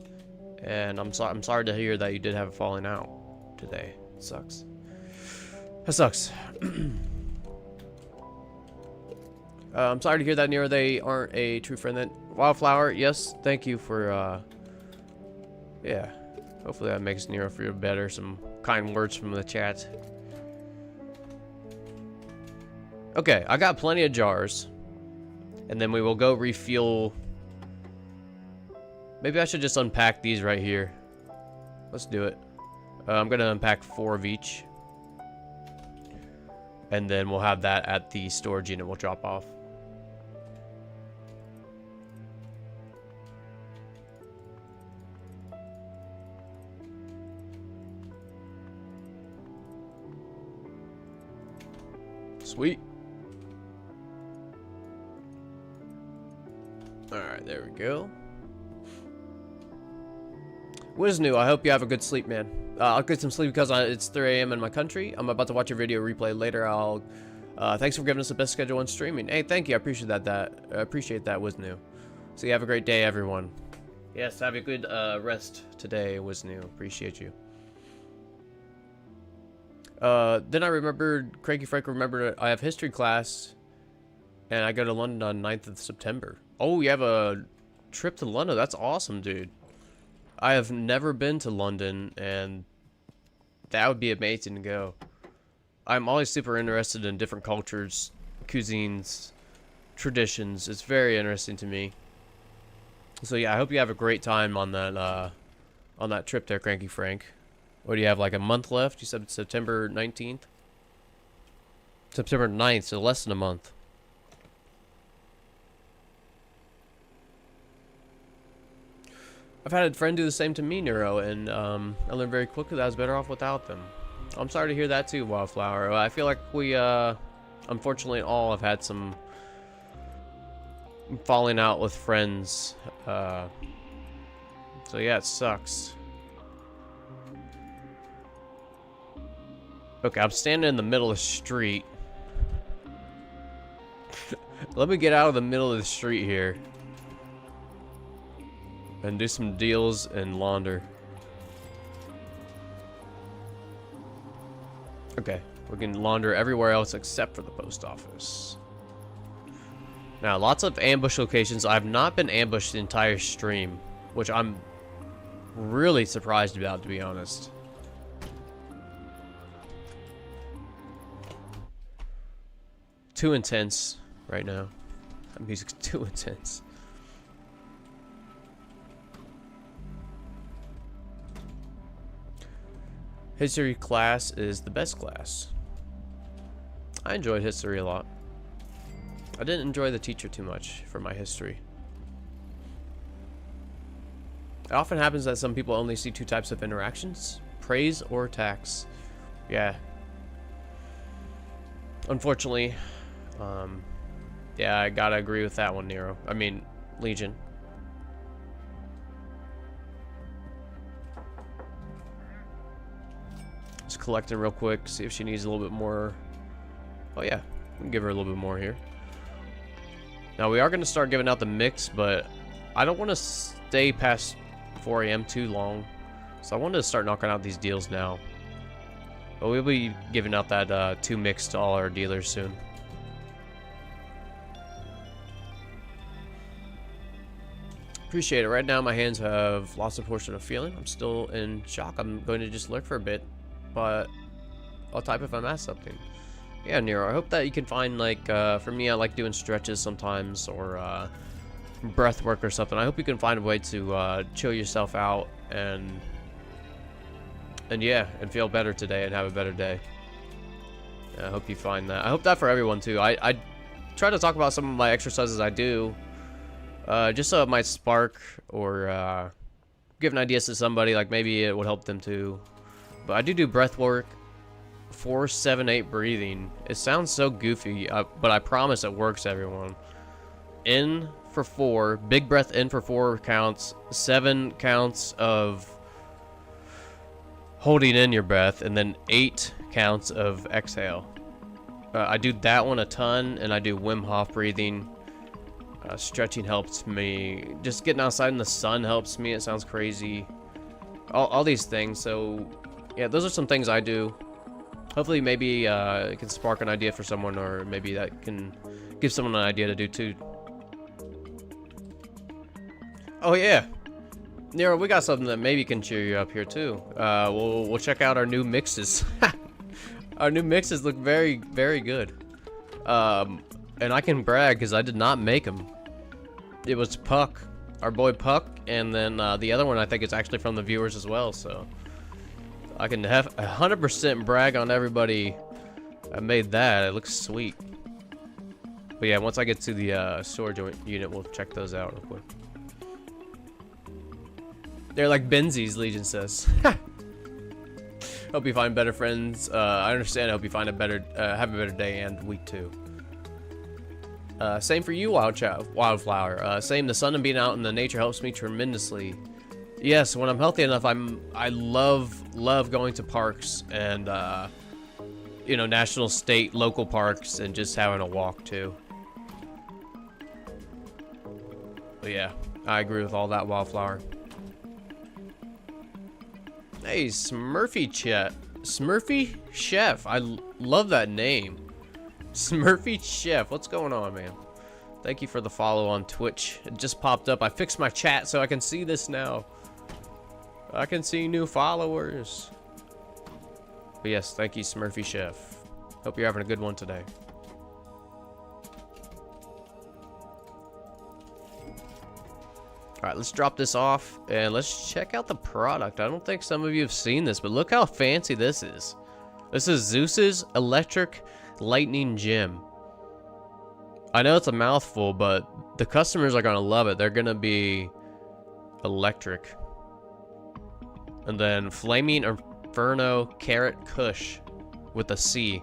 And I'm sorry to hear that you did have a falling out today. It sucks. That sucks. I'm sorry to hear that, Nero. They aren't a true friend. Then Wildflower, yes, thank you for yeah. Hopefully that makes Nero feel better. Some kind words from the chat. Okay, I got plenty of jars. And then we will go refuel. Maybe I should just unpack these right here. Let's do it. I'm going to unpack 4 of each. And then we'll have that at the storage unit we'll drop off. Sweet. Alright, there we go. What is new? I hope you have a good sleep, man. I'll get some sleep because it's 3 a.m. in my country. I'm about to watch your video replay later. Thanks for giving us the best schedule on streaming. Hey, thank you. I appreciate that. I appreciate that, was new. So you have a great day, everyone. Yes, have a good rest today, was new. Appreciate you. Then I remembered, Cranky Frank remembered I have history class, and I go to London on 9th of September. Oh, you have a trip to London? That's awesome, dude. I have never been to London, and that would be amazing to go. I'm always super interested in different cultures, cuisines, traditions. It's very interesting to me. So yeah, I hope you have a great time on that trip there, Cranky Frank. What do you have, like a month left? You said September 19th? September 9th, so less than a month. I've had a friend do the same to me, Nero, and I learned very quickly that I was better off without them. I'm sorry to hear that too, Wildflower. I feel like we, unfortunately, all have had some falling out with friends. So yeah, it sucks. Okay, I'm standing in the middle of the street. Let me get out of the middle of the street here. And do some deals and launder. Okay, we can launder everywhere else except for the post office. Now, lots of ambush locations. I've not been ambushed the entire stream, which I'm really surprised about, to be honest. Too intense right now. The music's too intense. History class is the best class. I enjoyed history a lot. I didn't enjoy the teacher too much for my history. It often happens that some people only see 2 types of interactions: praise or attacks. Yeah. Unfortunately, yeah, I gotta agree with that one, Nero. I mean, Legion. Just collecting real quick, see if she needs a little bit more. Oh yeah, we can give her a little bit more here. Now we are going to start giving out the mix, but I don't want to stay past 4 a.m. too long. So I wanted to start knocking out these deals now. But we'll be giving out that 2 mix to all our dealers soon. Appreciate it. Right now my hands have lost a portion of feeling. I'm still in shock. I'm going to just lurk for a bit, but I'll type if I'm asked something. Yeah, Nero, I hope that you can find, like, for me, I like doing stretches sometimes, or breath work or something. I hope you can find a way to chill yourself out and yeah, and feel better today and have a better day. Yeah, I hope you find that. I hope that for everyone too. I try to talk about some of my exercises I do, just so it might spark or give an ideas to somebody. Like maybe it would help them too. But I do breath work, 4-7-8 breathing. It sounds so goofy, but I promise it works, everyone. In for 4, big breath in for 4 counts, 7 counts of holding in your breath, and then 8 counts of exhale. I do that one a ton, and I do Wim Hof breathing. Stretching helps me. Just getting outside in the sun helps me. It sounds crazy. All these things. So, yeah, those are some things I do. Hopefully, maybe it can spark an idea for someone, or maybe that can give someone an idea to do too. Oh yeah, Nero, we got something that maybe can cheer you up here too. We'll check out our new mixes. Our new mixes look very, very good. And I can brag because I did not make them. It was Puck, our boy Puck, and then the other one I think is actually from the viewers as well. So I can have 100% brag on everybody. I made that. It looks sweet. But yeah, once I get to the storage unit, we'll check those out real quick. They're like Benzies, Legion says. Hope you find better friends. I understand. I hope you find a better, have a better day and week too. Same for you, Wildflower. Same. The sun and being out in the nature helps me tremendously. Yes, when I'm healthy enough, I love going to parks and you know, national, state, local parks, and just having a walk too. But yeah, I agree with all that, Wildflower. Hey, Smurfy Chef. I love that name. Smurfy Chef. What's going on, man? Thank you for the follow on Twitch. It just popped up. I fixed my chat so I can see this now. I can see new followers. But yes, thank you, Smurfy Chef. Hope you're having a good one today. Alright, let's drop this off and let's check out the product. I don't think some of you have seen this, but look how fancy this is. This is Zeus's Electric Lightning Gem. I know it's a mouthful, but the customers are going to love it. They're going to be electric. And then Flaming Inferno Carrot Kush with a C.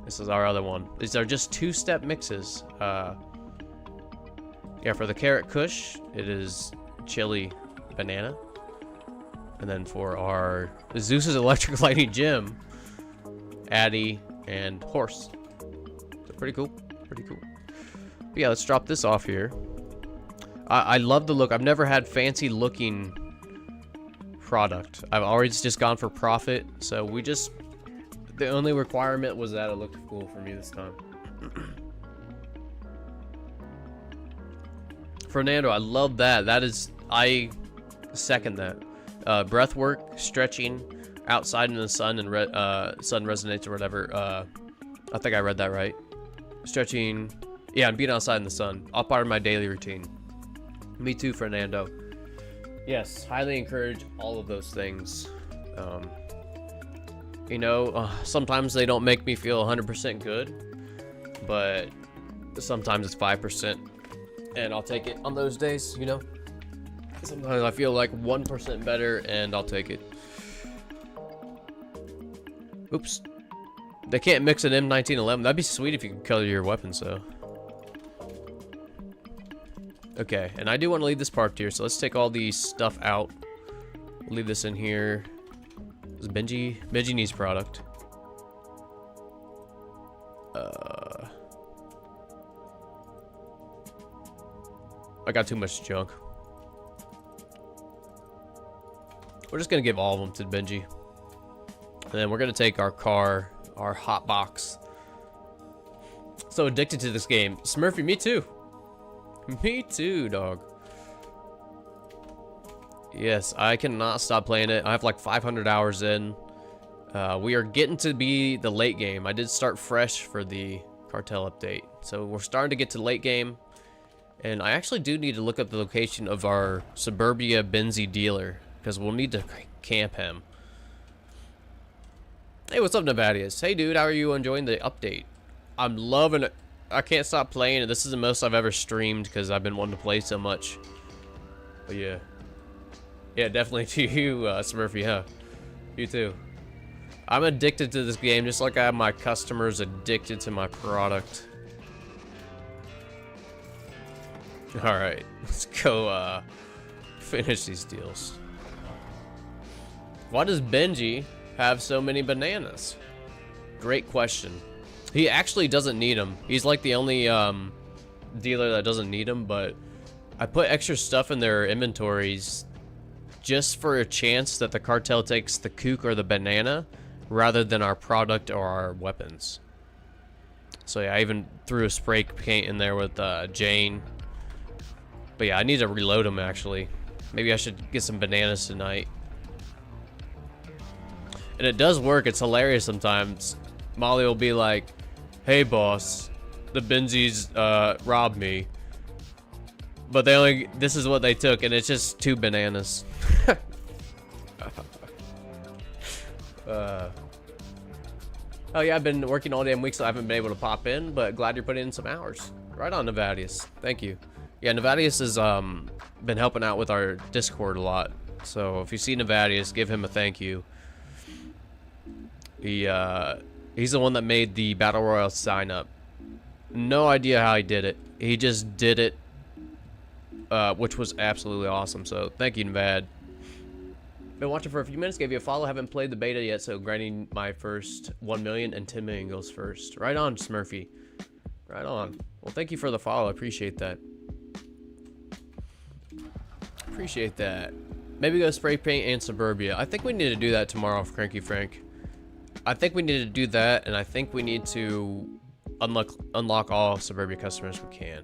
This is our other one. These are just 2-step mixes. Yeah, for the Carrot Kush, it is chili banana. And then for our Zeus's Electric Lightning Gem, Addy and horse. So pretty cool. Pretty cool. But yeah, let's drop this off here. I love the look. I've never had fancy looking product. I've always just gone for profit. So we just, the only requirement was that it looked cool for me this time. Fernando, I love that. That is, I second that. Breath work, stretching, outside in the sun, and sun resonates or whatever. I think I read that right. Stretching, yeah, and being outside in the sun. All part of my daily routine. Me too, Fernando. Yes, highly encourage all of those things. You know, sometimes they don't make me feel 100% good, but sometimes it's 5%. And I'll take it on those days, you know? Sometimes I feel like 1% better, and I'll take it. Oops. They can't mix an M1911. That'd be sweet if you could color your weapons, though. Okay, and I do want to leave this parked here, so let's take all the stuff out. Leave this in here. It's Benji needs product. I got too much junk. We're just gonna give all of them to Benji. And then we're gonna take our car, our hot box. So addicted to this game. Smurfy, me too. Me too, dog. Yes, I cannot stop playing it. I have like 500 hours in. We are getting to be the late game. I did start fresh for the cartel update. So we're starting to get to late game. And I actually do need to look up the location of our Suburbia Benzie dealer, because we'll need to camp him. Hey, what's up, Nevadius? Hey, dude, how are you enjoying the update? I'm loving it. I can't stop playing it. This is the most I've ever streamed because I've been wanting to play so much. But yeah. Yeah, definitely to you, Smurfy, huh? You too. I'm addicted to this game just like I have my customers addicted to my product. Alright, let's go finish these deals. Why does Benji have so many bananas? Great question. He actually doesn't need them. He's like the only dealer that doesn't need them, but I put extra stuff in their inventories just for a chance that the cartel takes the kook or the banana rather than our product or our weapons. So yeah, I even threw a spray paint in there with Jane. But yeah, I need to reload them actually. Maybe I should get some bananas tonight. And it does work. It's hilarious sometimes. Molly will be like, "Hey boss, the Benzies robbed me. But this is what they took, and it's just 2 bananas." Oh yeah, I've been working all damn week, so I haven't been able to pop in, but glad you're putting in some hours. Right on, Nevadius. Thank you. Yeah, Nevadius has been helping out with our Discord a lot. So if you see Nevadius, give him a thank you. He's the one that made the Battle Royale sign up. No idea how he did it. He just did it, which was absolutely awesome. So thank you, Nevad. Been watching for a few minutes, gave you a follow. Haven't played the beta yet, so grinding my first 1 million and 10 million goes first. Right on, Smurfy. Right on. Well, thank you for the follow. I appreciate that. Appreciate that. Maybe go spray paint and Suburbia. I think we need to do that tomorrow, Cranky Frank. I think we need to do that, and I think we need to unlock all Suburbia customers we can.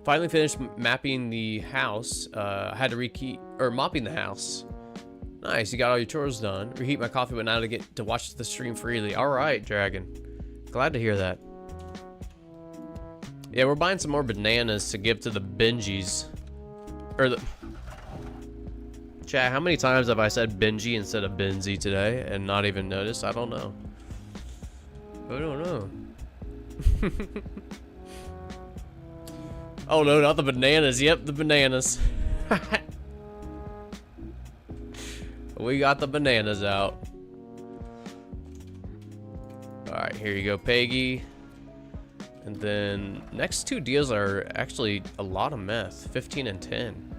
Finally finished mapping the house. I had to mopping the house. Nice, you got all your chores done. Reheat my coffee, but now to get to watch the stream freely. All right, Dragon. Glad to hear that. Yeah, we're buying some more bananas to give to the Benjies. Chat, how many times have I said Benji instead of Benzie today and not even noticed? I don't know. I don't know. Oh no, not the bananas. Yep, the bananas. We got the bananas out. Alright, here you go, Peggy. And then next 2 deals are actually a lot of meth. 15 and 10.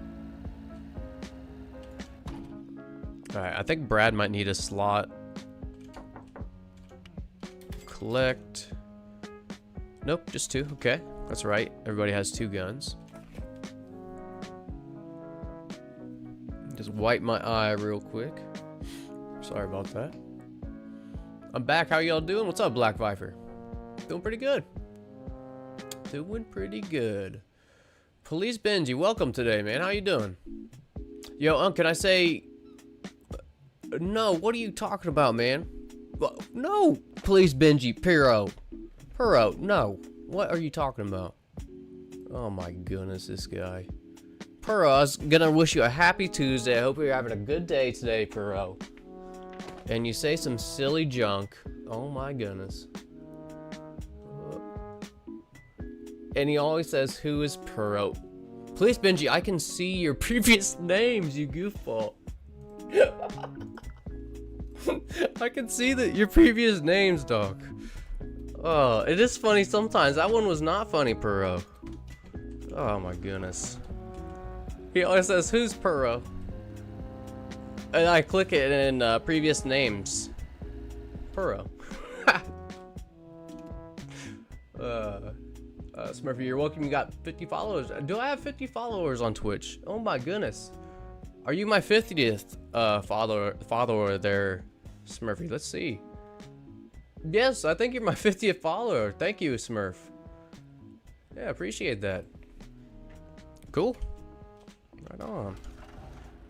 Alright, I think Brad might need a slot. Collect. Nope, just 2. Okay, that's right. Everybody has 2 guns. Just wipe my eye real quick. Sorry about that. I'm back. How y'all doing? What's up, Black Viper? Doing pretty good. Doing pretty good. Police Benji, welcome today, man. How you doing? Yo, can I say... No, what are you talking about, man? No, Police Benji, Piro, no. What are you talking about? Oh my goodness, this guy. Puro, I was gonna wish you a happy Tuesday. I hope you're having a good day today, Puro. And you say some silly junk. Oh my goodness. And he always says, who is Puro? Please, Benji, I can see your previous names, you goofball. I can see your previous names, dog. Oh, it is funny sometimes. That one was not funny, Puro. Oh my goodness. He always says, who's Puro? And I click it in previous names. Puro. Smurfy, you're welcome. You got 50 followers. Do I have 50 followers on Twitch? Oh my goodness. Are you my 50th follower there, Smurfy? Let's see. Yes, I think you're my 50th follower. Thank you, Smurf. Yeah, appreciate that. Cool. Right on.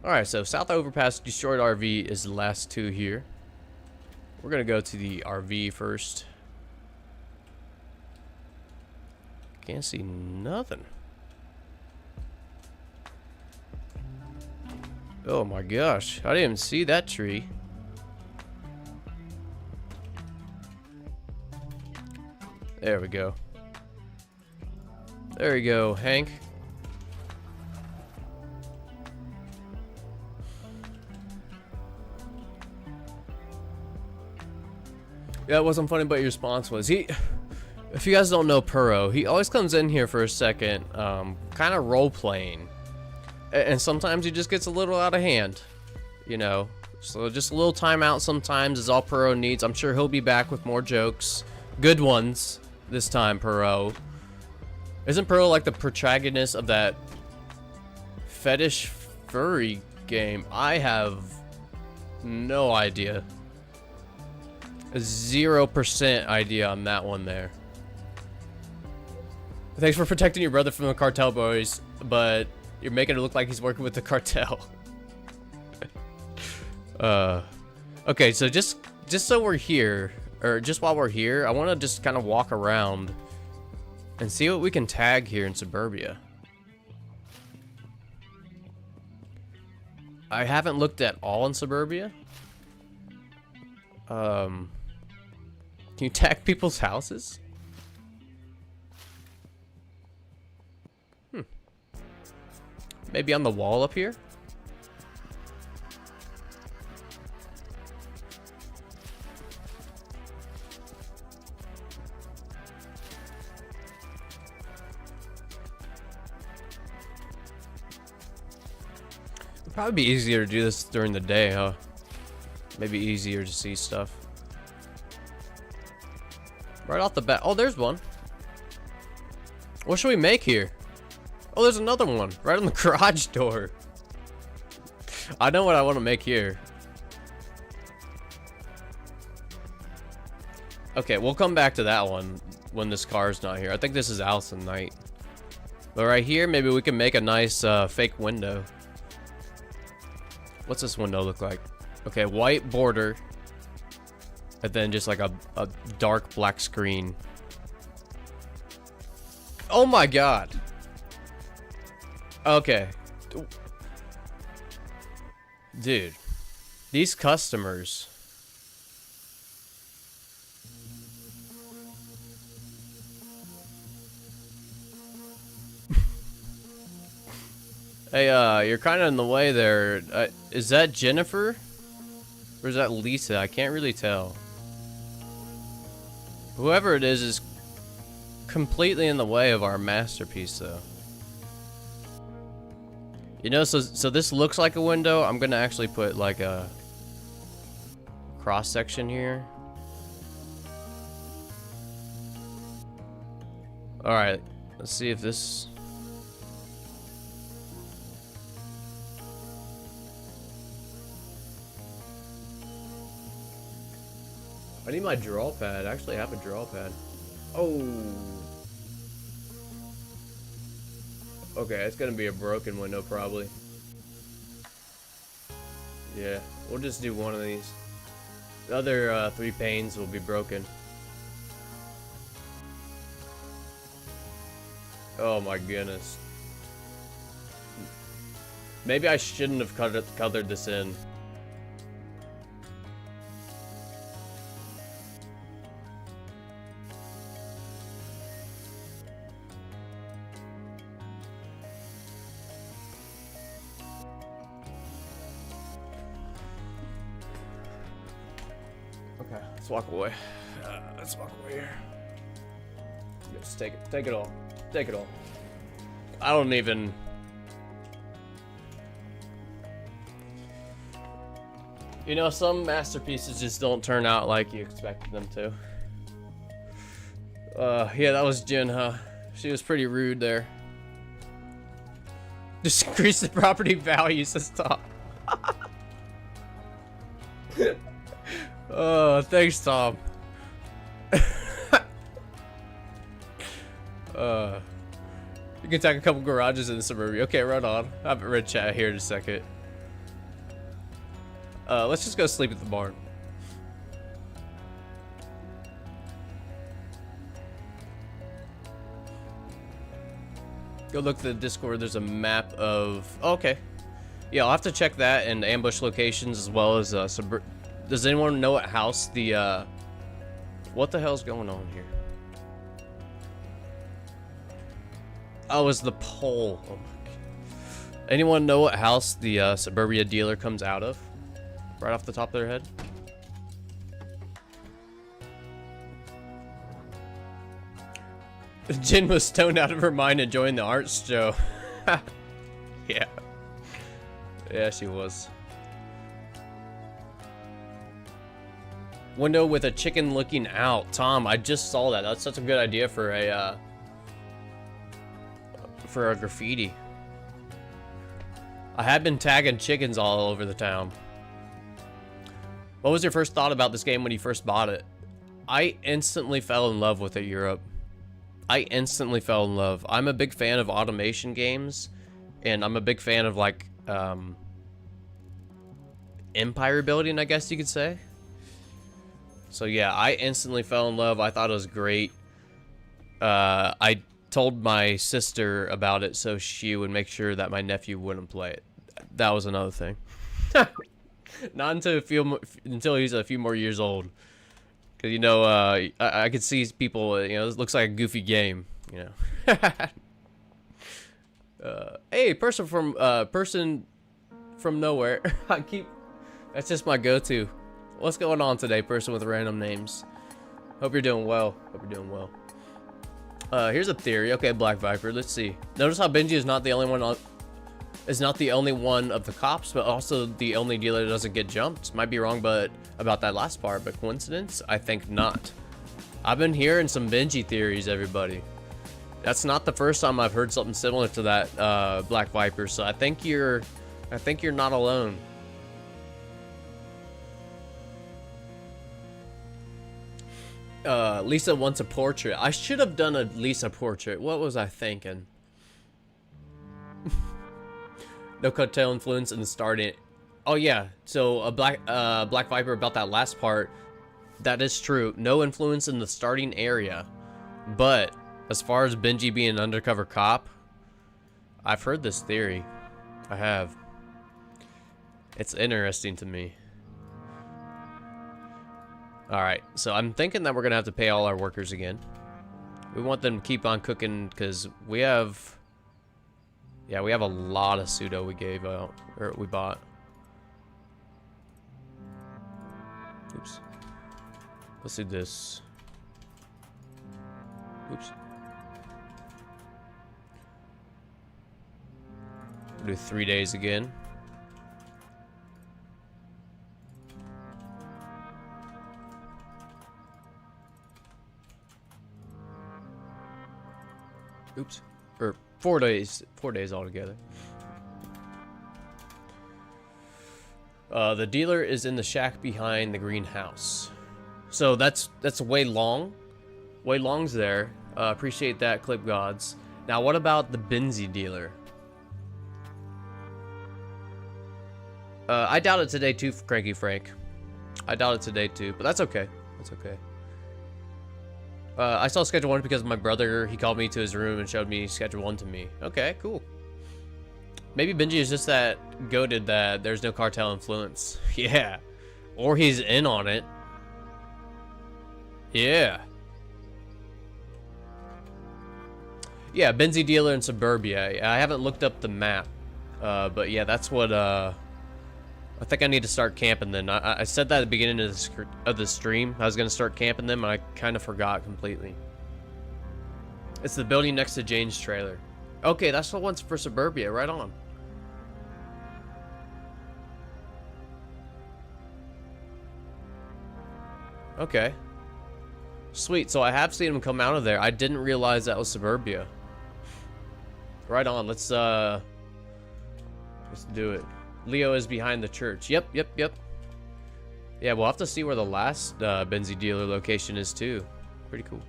Alright, so South Overpass, Destroyed RV is the last two here. We're gonna go to the RV first. Can't see nothing. Oh my gosh, I didn't even see that tree. There we go. There we go, Hank. Yeah, it wasn't funny, but your response was if you guys don't know Puro, he always comes in here for a second, kind of role playing, and sometimes he just gets a little out of hand, you know. So just a little timeout sometimes is all Puro needs. I'm sure he'll be back with more jokes, good ones this time. Puro, isn't Puro like the protagonist of that fetish furry game? I have no idea. 0% idea on that one there. Thanks for protecting your brother from the cartel boys, but you're making it look like he's working with the cartel. Okay, so just so we're here, or just while we're here, I want to just kind of walk around and see what we can tag here in Suburbia. I haven't looked at all in Suburbia. Can you tag people's houses? Maybe on the wall up here? It'd probably be easier to do this during the day, huh? Maybe easier to see stuff. Right off the bat. Oh, there's one. What should we make here? Oh, there's another one right on the garage door. I know what I want to make here. Okay, we'll come back to that one when this car's not here. I think this is Allison Knight. But right here, maybe we can make a nice fake window. What's this window look like? Okay, white border. And then just like a dark black screen. Oh my god. Okay. Dude. These customers. Hey, you're kind of in the way there. Is that Jennifer? Or is that Lisa? I can't really tell. Whoever it is completely in the way of our masterpiece, though. You know, so this looks like a window. I'm gonna actually put like a cross section here. All right, let's see if this. I need my draw pad. I actually have a draw pad. Oh. Okay, it's gonna be a broken window probably. Yeah, we'll just do one of these. The other 3 panes will be broken. Oh my goodness. Maybe I shouldn't have colored this in. Okay, let's walk away. Let's walk away here. Just take it all. Take it all. I don't even. You know, some masterpieces just don't turn out like you expected them to. Yeah, that was Jen, huh? She was pretty rude there. Just increase the property value, says Tom. Oh, thanks, Tom. You can take a couple garages in the suburbia. Okay, right on. I haven't read chat here in a second. Let's just go sleep at the barn. Go look at the Discord. There's a map of... Oh, okay. Yeah, I'll have to check that and ambush locations as well as does anyone know what house the what the hell's going on here? Oh, it's the pole. Oh my God. Anyone know what house the suburbia dealer comes out of? Right off the top of their head? Jen was stoned out of her mind enjoying the art show. Yeah. Yeah, she was. Window with a chicken looking out. Tom, I just saw that. That's such a good idea for a graffiti. I had been tagging chickens all over the town. What was your first thought about this game when you first bought it? I instantly fell in love with it, Europe. I instantly fell in love. I'm a big fan of automation games, and I'm a big fan of like empire building, I guess you could say. So yeah, I instantly fell in love. I thought it was great. I told my sister about it so she would make sure that my nephew wouldn't play it. That was another thing. Not until he's a few more years old. Cause you know, I could see people. You know, this looks like a goofy game. You know. Hey, person from nowhere. That's just my go-to. What's going on today, person with random names? Hope you're doing well. Hope you're doing well. Here's a theory. Okay, Black Viper. Let's see. Notice how Benji is not the only one of the cops, but also the only dealer that doesn't get jumped. Might be wrong, but about that last part, but coincidence? I think not. I've been hearing some Benji theories, everybody. That's not the first time I've heard something similar to that, Black Viper. So I think you're not alone. Lisa wants a portrait. I should have done a Lisa portrait. What was I thinking? No cartel influence in the starting. Oh yeah, so a Black Viper about that last part. That is true. No influence in the starting area. But as far as Benji being an undercover cop, I've heard this theory. I have. It's interesting to me. Alright, so I'm thinking that we're gonna have to pay all our workers again. We want them to keep on cooking because we have... Yeah, we have a lot of pseudo we gave out, or we bought. Oops. Let's do this. Oops. We'll do 3 days again. Oops. Or 4 days. 4 days altogether. The dealer is in the shack behind the greenhouse. So that's Wei Long. Wei Long's there. Appreciate that, Clip Gods. Now, what about the Benzie dealer? I doubt it today too, Cranky Frank. I doubt it today too, but that's okay. That's okay. I saw Schedule 1 because my brother, he called me to his room and showed me Schedule 1 to me. Okay, cool. Maybe Benji is just that goated that there's no cartel influence. Yeah. Or he's in on it. Yeah. Yeah, Benzie dealer in Suburbia. I haven't looked up the map. But yeah, that's what, I think I need to start camping then. I said that at the beginning of the stream. I was going to start camping them, and I kind of forgot completely. It's the building next to Jane's trailer. Okay, that's the one for Suburbia. Right on. Okay. Sweet, so I have seen him come out of there. I didn't realize that was Suburbia. Right on, let's do it. Leo is behind the church. Yep. Yeah, we'll have to see where the last Benzie dealer location is too. Pretty cool.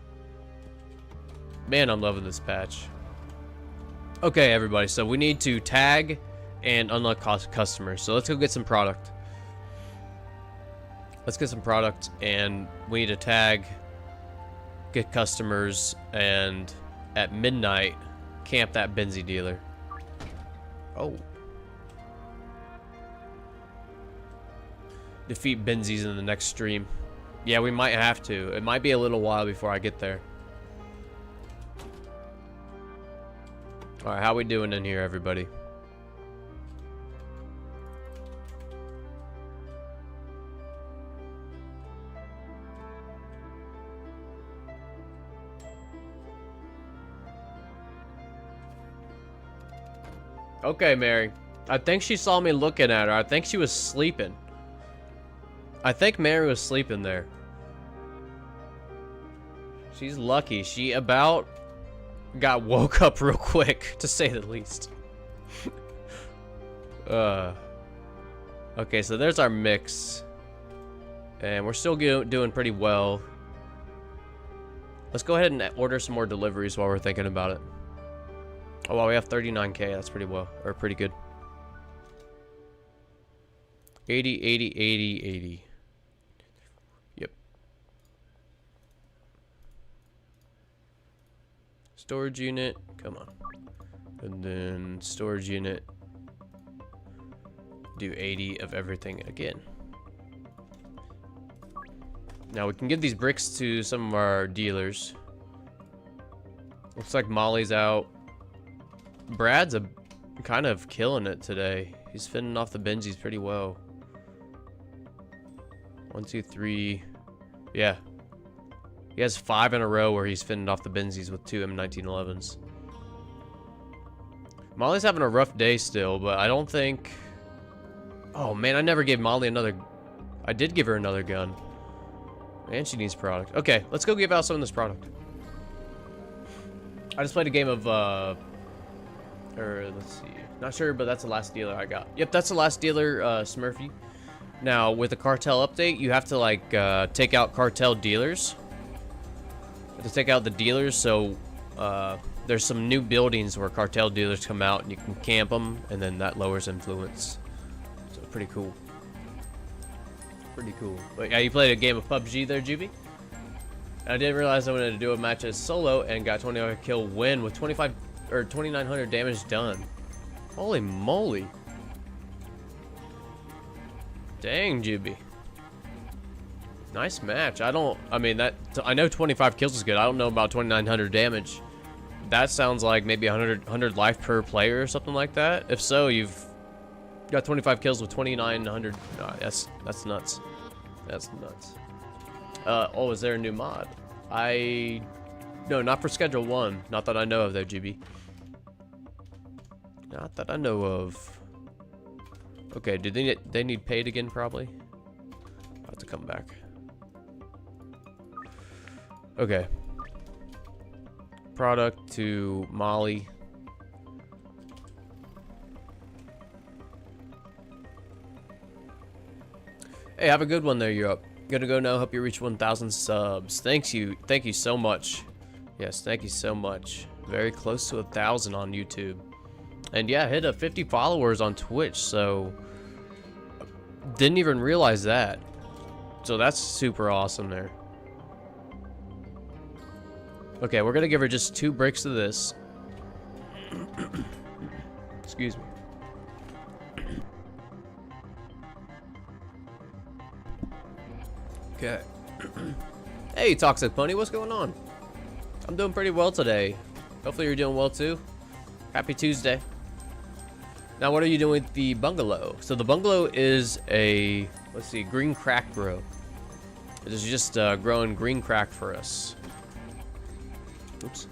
Man, I'm loving this patch. Okay, everybody, so we need to tag and unlock customers. So let's go get some product. Let's get some product, and we need to tag, get customers, and at midnight, camp that Benzie dealer. Oh. Defeat Benzies in the next stream. Yeah, we might have to. It might be a little while before I get there. Alright, how we doing in here, everybody? Okay, Mary. I think she saw me looking at her. I think she was sleeping. I think Mary was sleeping there. She's lucky. She about got woke up real quick, to say the least. Okay, so there's our mix. And we're still doing pretty well. Let's go ahead and order some more deliveries while we're thinking about it. Oh, well, we have 39K. That's pretty well, or pretty good. 80, 80, 80, 80. Yep. Storage unit. Come on. And then storage unit. Do 80 of everything again. Now we can give these bricks to some of our dealers. Looks like Molly's out. Brad's kind of killing it today. He's fending off the Benzies pretty well. 1, 2, 3. Yeah. He has 5 in a row where he's fending off the Benzies with 2 M1911s. Molly's having a rough day still, but I don't think... Oh, man, I never gave Molly another... I did give her another gun. And she needs product. Okay, let's go give out some of this product. I just played a game of... Or, let's see. Not sure, but that's the last dealer I got. Yep, that's the last dealer, Smurfy. Now, with the cartel update, you have to, like, take out cartel dealers. You have to take out the dealers, so there's some new buildings where cartel dealers come out, and you can camp them, and then that lowers influence. So, pretty cool. Pretty cool. But, yeah, you played a game of PUBG there, Juby? I didn't realize I wanted to do a match as solo, and got 25 kill win with 25... or 2,900 damage done. Holy moly. Dang, Juby. Nice match. I know 25 kills is good. I don't know about 2,900 damage. That sounds like maybe 100 life per player or something like that. If so, you've got 25 kills with 2,900. No, that's nuts. That's nuts. Oh, is there a new mod? No, not for Schedule 1. Not that I know of, though, GB. Not that I know of. Okay, do they need paid again, probably? I'll have to come back. Okay. Product to Molly. Hey, have a good one there, Europe. Gonna go now. Hope you reach 1,000 subs. Thank you so much. Yes, thank you so much. Very close to 1,000 on YouTube. And yeah, hit a 50 followers on Twitch, so didn't even realize that. So that's super awesome there. Okay, we're gonna give her just 2 bricks of this. Excuse me. Okay. Hey, Toxic Pony, what's going on? I'm doing pretty well today. Hopefully you're doing well too. Happy Tuesday. Now, what are you doing with the bungalow? So the bungalow is a, let's see, green crack grow. It is just growing green crack for us. Oops.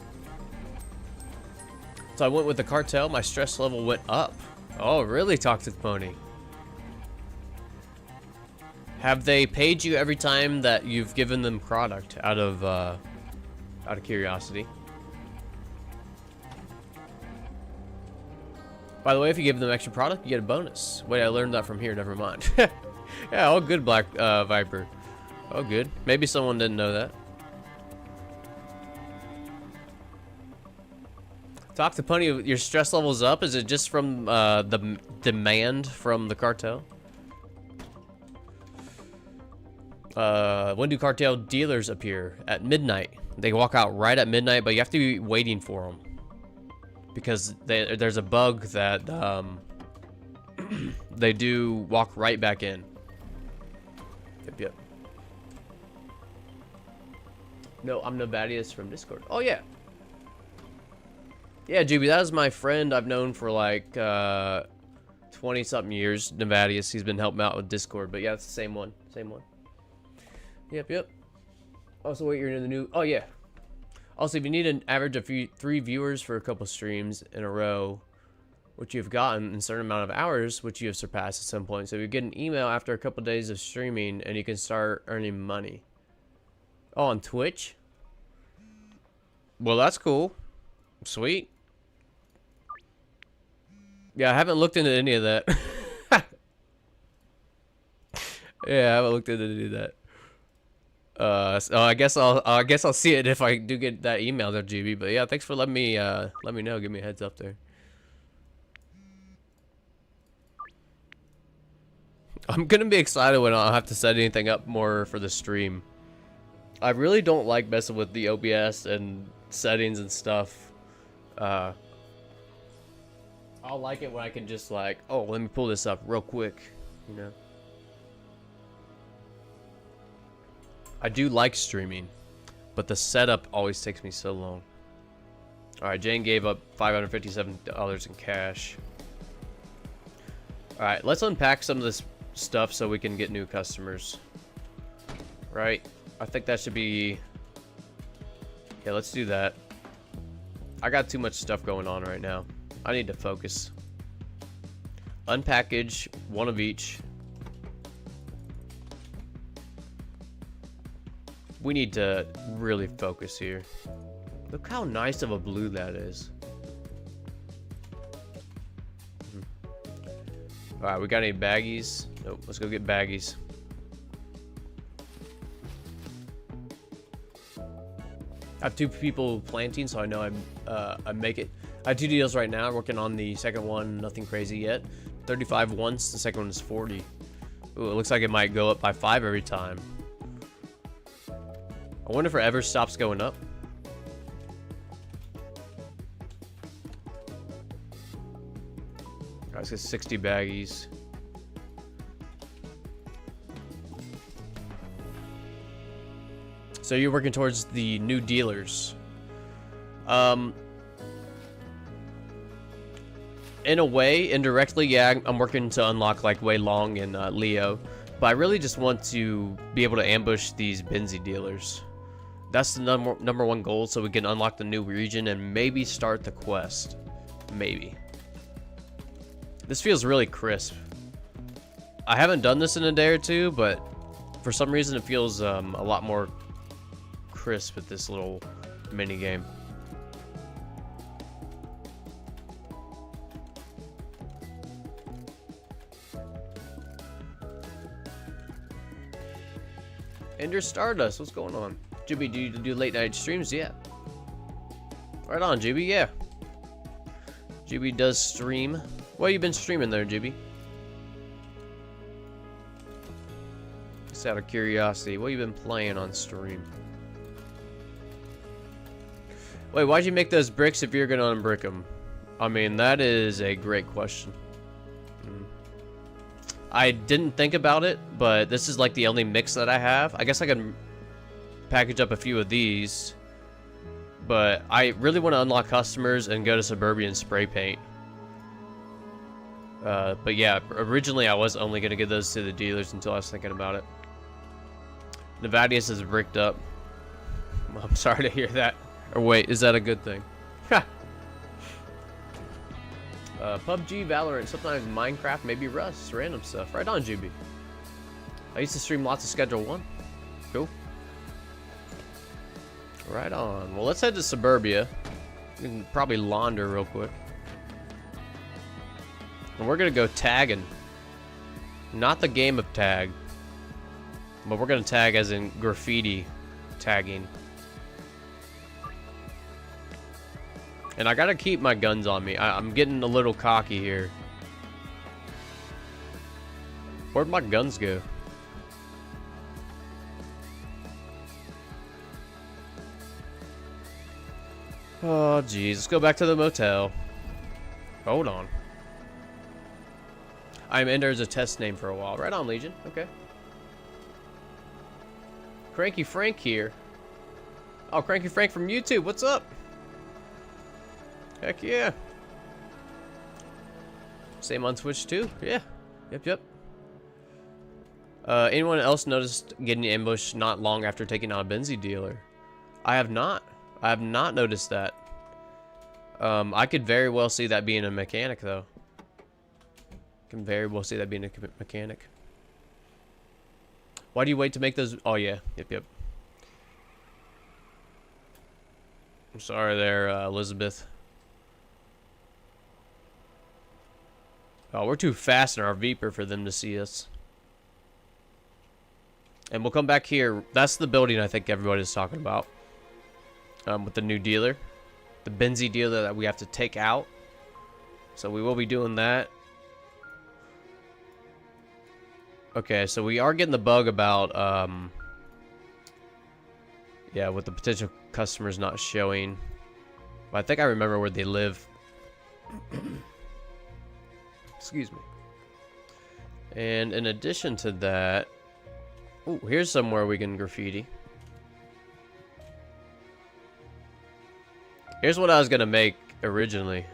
So I went with the cartel. My stress level went up. Oh, really, Toxic Pony? Have they paid you every time that you've given them product out of curiosity? By the way, if you give them extra product, you get a bonus. Wait, I learned that from here. Never mind. Yeah, all good, Black Viper. Oh, good. Maybe someone didn't know that. Talk to Punny. Your stress level's up. Is it just from the demand from the cartel? When do cartel dealers appear? At midnight. They walk out right at midnight, but you have to be waiting for them. Because there's a bug that they do walk right back in. Yep. No, I'm Nobadius from Discord. Oh, yeah. Yeah, Juby, that is my friend I've known for like 20-something years. Nobadius, he's been helping out with Discord. But yeah, it's the same one. Same one. Yep. Also, wait, you're in the new... Oh, yeah. Also, if you need an average of 3 viewers for a couple streams in a row, which you've gotten in a certain amount of hours, which you have surpassed at some point. So you get an email after a couple days of streaming, and you can start earning money. Oh, on Twitch? Well, that's cool. Sweet. Yeah, I haven't looked into any of that. Yeah, I haven't looked into any of that. So I guess I'll see it if I do get that email there, GB. But yeah, thanks for letting me know. Give me a heads up there. I'm gonna be excited when I don't have to set anything up more for the stream. I really don't like messing with the OBS and settings and stuff. I'll like it when I can just like, oh, let me pull this up real quick, you know. I do like streaming, but the setup always takes me so long. Alright, Jane gave up $557 in cash. Alright, let's unpack some of this stuff so we can get new customers. Right? I think that should be... Yeah, let's do that. I got too much stuff going on right now. I need to focus. Unpackage, one of each. We need to really focus here. Look how nice of a blue that is. Alright, we got any baggies? Nope, let's go get baggies. I have 2 people planting, so I know I make it. I have 2 deals right now. I'm working on the second one, nothing crazy yet. 35 once, the second one is 40. Ooh, it looks like it might go up by 5 every time. I wonder if it ever stops going up. Let's get 60 baggies. So you're working towards the new dealers. In a way, indirectly, yeah, I'm working to unlock like Wei Long and Leo. But I really just want to be able to ambush these Benzie dealers. That's the number one goal, so we can unlock the new region and maybe start the quest. Maybe. This feels really crisp. I haven't done this in a day or two, but for some reason it feels a lot more crisp with this little mini game. Ender Stardust, what's going on? Jibby, do you do late night streams? Yeah. Right on, Jibby, yeah. Jibby does stream. What have you been streaming there, Jibby? Just out of curiosity, what have you been playing on stream? Wait, why'd you make those bricks if you're gonna unbrick them? I mean, that is a great question. I didn't think about it, but this is like the only mix that I have. I guess I can package up a few of these, but I really want to unlock customers and go to Suburban Spray Paint. But yeah, originally I was only going to give those to the dealers until I was thinking about it. Nevadius is bricked up. I'm sorry to hear that. Or wait, is that a good thing? PUBG, Valorant, sometimes Minecraft, maybe Rust, random stuff. Right on, GB. I used to stream lots of Schedule 1. Cool. Right on. Well, let's head to Suburbia. We can probably launder real quick. And we're gonna go tagging. Not the game of tag. But we're gonna tag as in graffiti tagging. And I gotta keep my guns on me. I'm getting a little cocky here. Where'd my guns go? Oh, geez. Let's go back to the motel. Hold on. I'm in there as a test name for a while. Right on, Legion. Okay. Cranky Frank here. Oh, Cranky Frank from YouTube. What's up? Heck yeah. Same on Twitch too. Yeah. Yep. Anyone else noticed getting ambushed not long after taking out a Benzie dealer? I have not. I have not noticed that. I could very well see that being a mechanic though. Can very well see that being a mechanic. Why do you wait to make those? Oh yeah. Yep. I'm sorry there, Elizabeth. Oh, we're too fast in our Viper for them to see us. And we'll come back here. That's the building I think everybody's talking about. With the new dealer. The Benzie dealer that we have to take out. So we will be doing that. Okay, so we are getting the bug about, yeah, with the potential customers not showing. But I think I remember where they live. Excuse me. And in addition to that, ooh, here's somewhere we can graffiti. Here's what I was gonna make originally.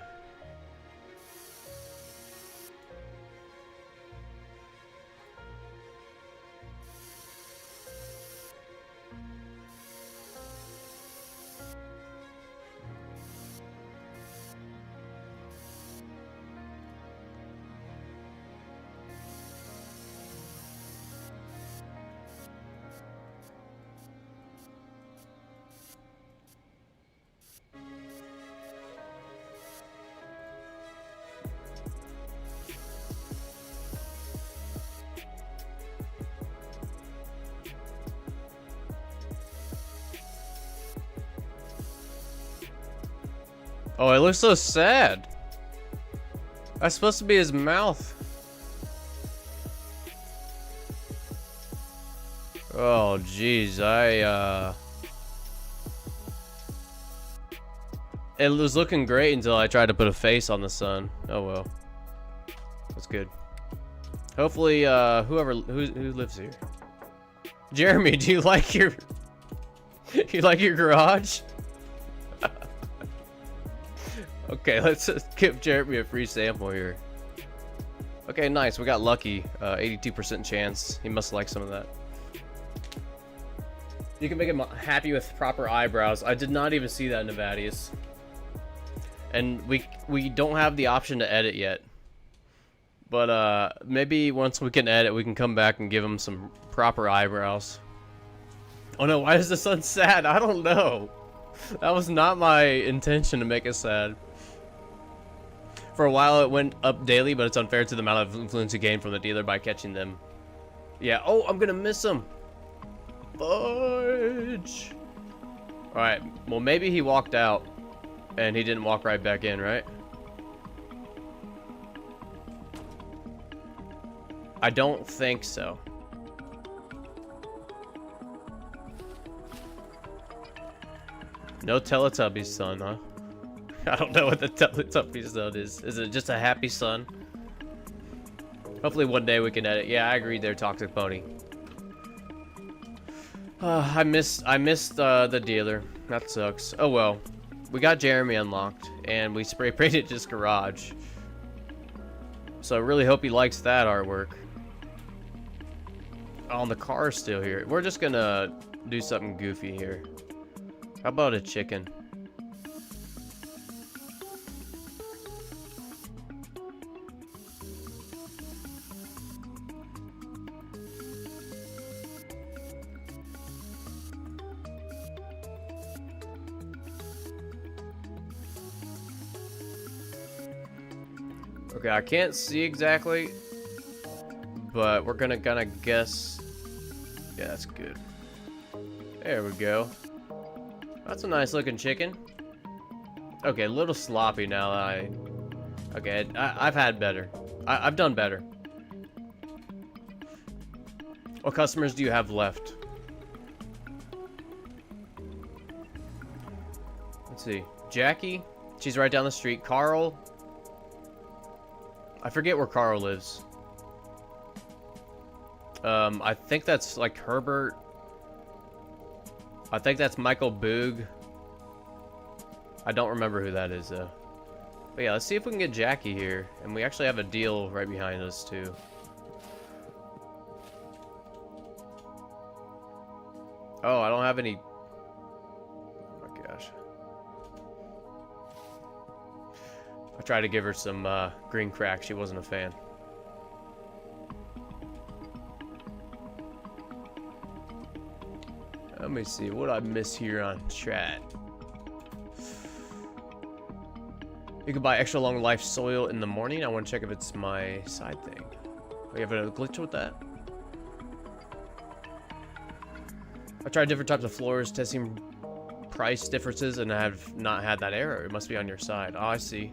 Oh, it looks so sad. That's supposed to be his mouth. Oh, jeez. It was looking great until I tried to put a face on the sun. Oh, well. That's good. Hopefully, who lives here? Jeremy, do you like your... you like your garage? Okay, let's just give Jeremy a free sample here. Okay, nice. We got lucky. 82% chance. He must like some of that. You can make him happy with proper eyebrows. I did not even see that in Nevadius. And we don't have the option to edit yet. But maybe once we can edit, we can come back and give him some proper eyebrows. Oh no, why is the sun sad? I don't know. That was not my intention to make it sad. For a while it went up daily, but it's unfair to the amount of influence you gain from the dealer by catching them. Yeah, oh, I'm gonna miss him. Fudge. Alright, well maybe he walked out and he didn't walk right back in, right? I don't think so. No Teletubbies son, huh? I don't know what the Teletubbies son is. Is it just a happy son? Hopefully one day we can edit. Yeah, I agree there, Toxic Pony. I missed the dealer. That sucks. Oh well. We got Jeremy unlocked, and we spray painted his garage. So I really hope he likes that artwork. Oh, and the car's still here. We're just gonna do something goofy here. How about a chicken? Okay, I can't see exactly, but we're gonna guess. Yeah, that's good. There we go. That's a nice looking chicken. Okay, a little sloppy now. Okay, I've had better. I've done better. What customers do you have left? Let's see. Jackie, she's right down the street. Carl. I forget where Carl lives. I think that's like Herbert. I think that's Michael Boog. I don't remember who that is though. But yeah, let's see if we can get Jackie here. And we actually have a deal right behind us too. Oh, I don't have any. Oh my gosh. I tried to give her some green crack. She wasn't a fan. Let me see. What I miss here on chat? You can buy extra long life soil in the morning. I want to check if it's my side thing. We have a glitch with that. I tried different types of floors, testing price differences, and I have not had that error. It must be on your side. Oh, I see.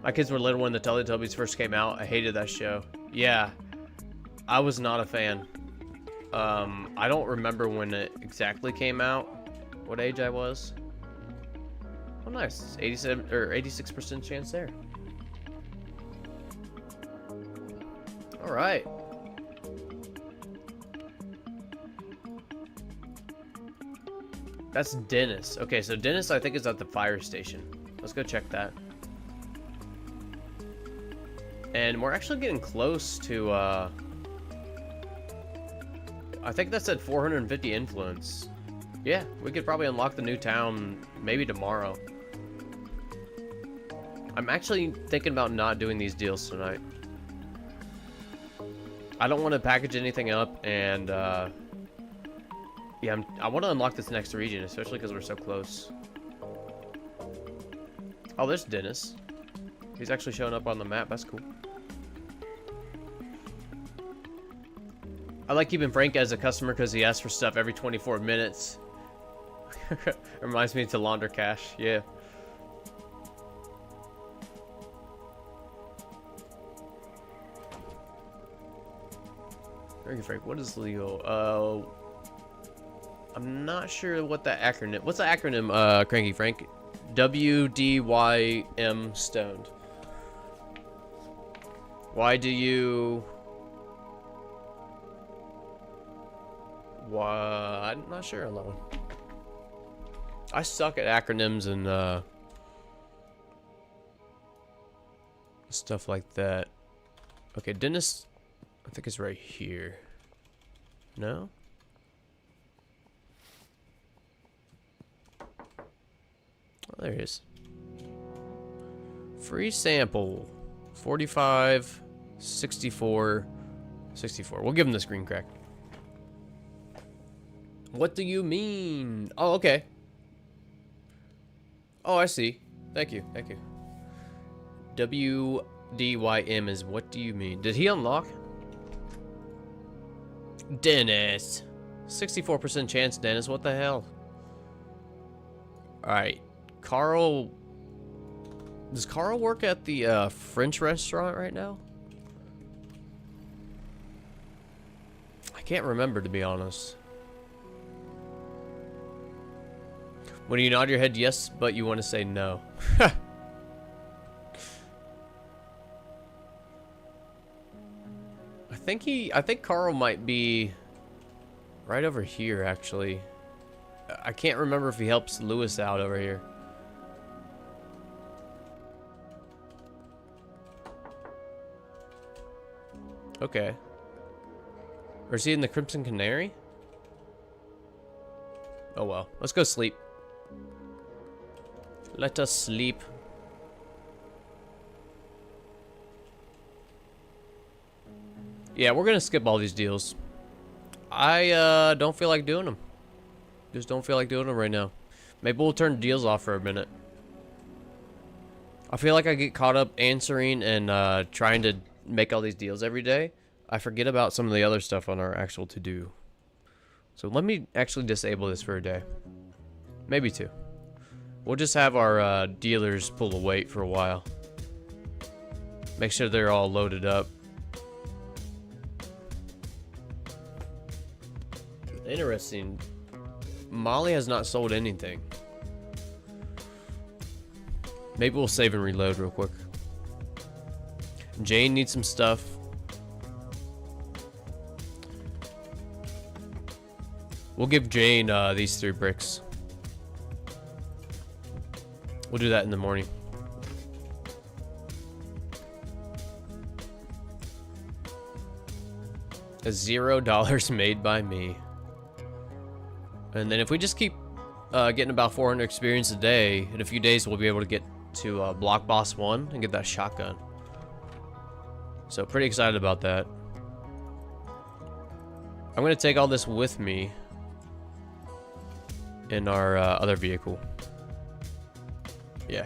My kids were little when the Teletubbies first came out. I hated that show. Yeah, I was not a fan. I don't remember when it exactly came out, what age I was. Oh, nice. 87 or 86% chance there. All right. That's Dennis. Okay, so Dennis, I think, is at the fire station. Let's go check that. And we're actually getting close to, I think that's at 450 influence. Yeah, we could probably unlock the new town maybe tomorrow. I'm actually thinking about not doing these deals tonight. I don't want to package anything up, and yeah, I want to unlock this next region, especially because we're so close. Oh, there's Dennis. He's actually showing up on the map. That's cool. I like keeping Frank as a customer because he asks for stuff every 24 minutes. Reminds me to launder cash. Yeah. Thank you, Frank. What is legal? I'm not sure what that acronym. What's the acronym, Cranky Frank? WDYM stoned. Why do you? Why? I'm not sure on that one. I suck at acronyms and stuff like that. Okay, Dennis, I think it's right here. No? Oh, there it is. Free sample. 45, 64, 64. We'll give him this green crack. What do you mean? Oh, okay. Oh, I see. Thank you. Thank you. WDYM is what do you mean? Did he unlock? Dennis. 64% chance, Dennis. What the hell? Alright. Carl. Does Carl work at the French restaurant right now? I can't remember, to be honest. When you nod your head yes, but you want to say no. I think Carl might be right over here, actually. I can't remember if he helps Lewis out over here. Okay. Or is he in the Crimson Canary? Oh well. Let's go sleep. Let us sleep. Yeah, we're gonna skip all these deals. I don't feel like doing them. Just don't feel like doing them right now. Maybe we'll turn deals off for a minute. I feel like I get caught up answering and trying to make all these deals every day. I forget about some of the other stuff on our actual to-do. So let me actually disable this for a day. Maybe 2. We'll just have our dealers pull the weight for a while. Make sure they're all loaded up. Interesting. Molly has not sold anything. Maybe we'll save and reload real quick. Jane needs some stuff. We'll give Jane these 3 bricks. We'll do that in the morning. $0 made by me. And then if we just keep getting about 400 experience a day, in a few days we'll be able to get to Block Boss 1 and get that shotgun. So pretty excited about that. I'm going to take all this with me in our other vehicle. Yeah.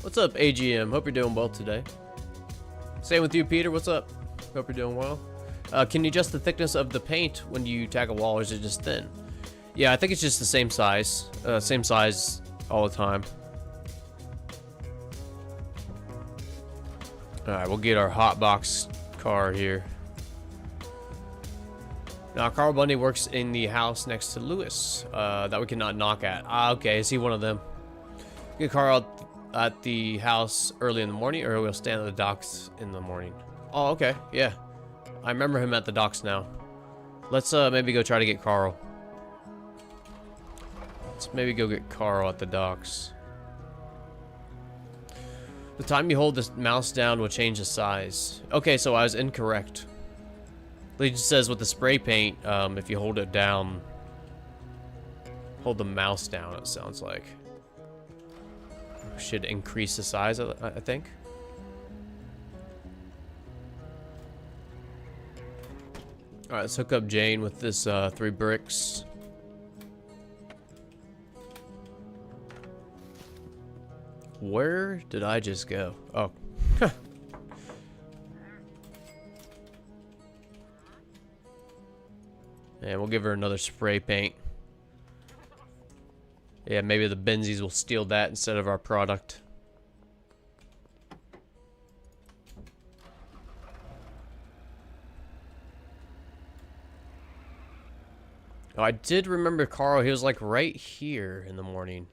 What's up, AGM? Hope you're doing well today. Same with you, Peter. What's up? Hope you're doing well. Can you adjust the thickness of the paint when you tag a wall, or is it just thin? Yeah, I think it's just the same size. Same size all the time. Alright, we'll get our hotbox car here. Now, Carl Bundy works in the house next to Lewis that we cannot knock at. Ah, okay, is he one of them? Get Carl at the house early in the morning, or we'll stand at the docks in the morning. Oh, okay, yeah. I remember him at the docks now. Let's maybe go try to get Carl. Let's maybe go get Carl at the docks. The time you hold the mouse down will change the size. Okay, so I was incorrect. Legion says with the spray paint, if you hold it down, hold the mouse down, it sounds like. Should increase the size, I think. Alright, let's hook up Jane with this 3 bricks. Where did I just go? Oh. And we'll give her another spray paint. Yeah, maybe the Benzies will steal that instead of our product. Oh, I did remember Carl. He was like right here in the morning.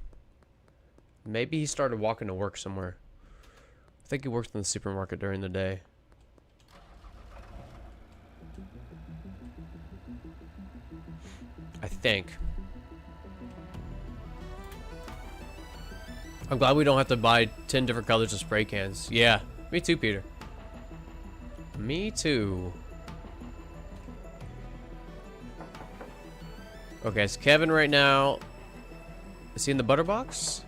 Maybe he started walking to work somewhere. I think he worked in the supermarket during the day. I think. I'm glad we don't have to buy 10 different colors of spray cans. Yeah, me too, Peter. Me too. Okay, it's Kevin right now. Is he in the butter box?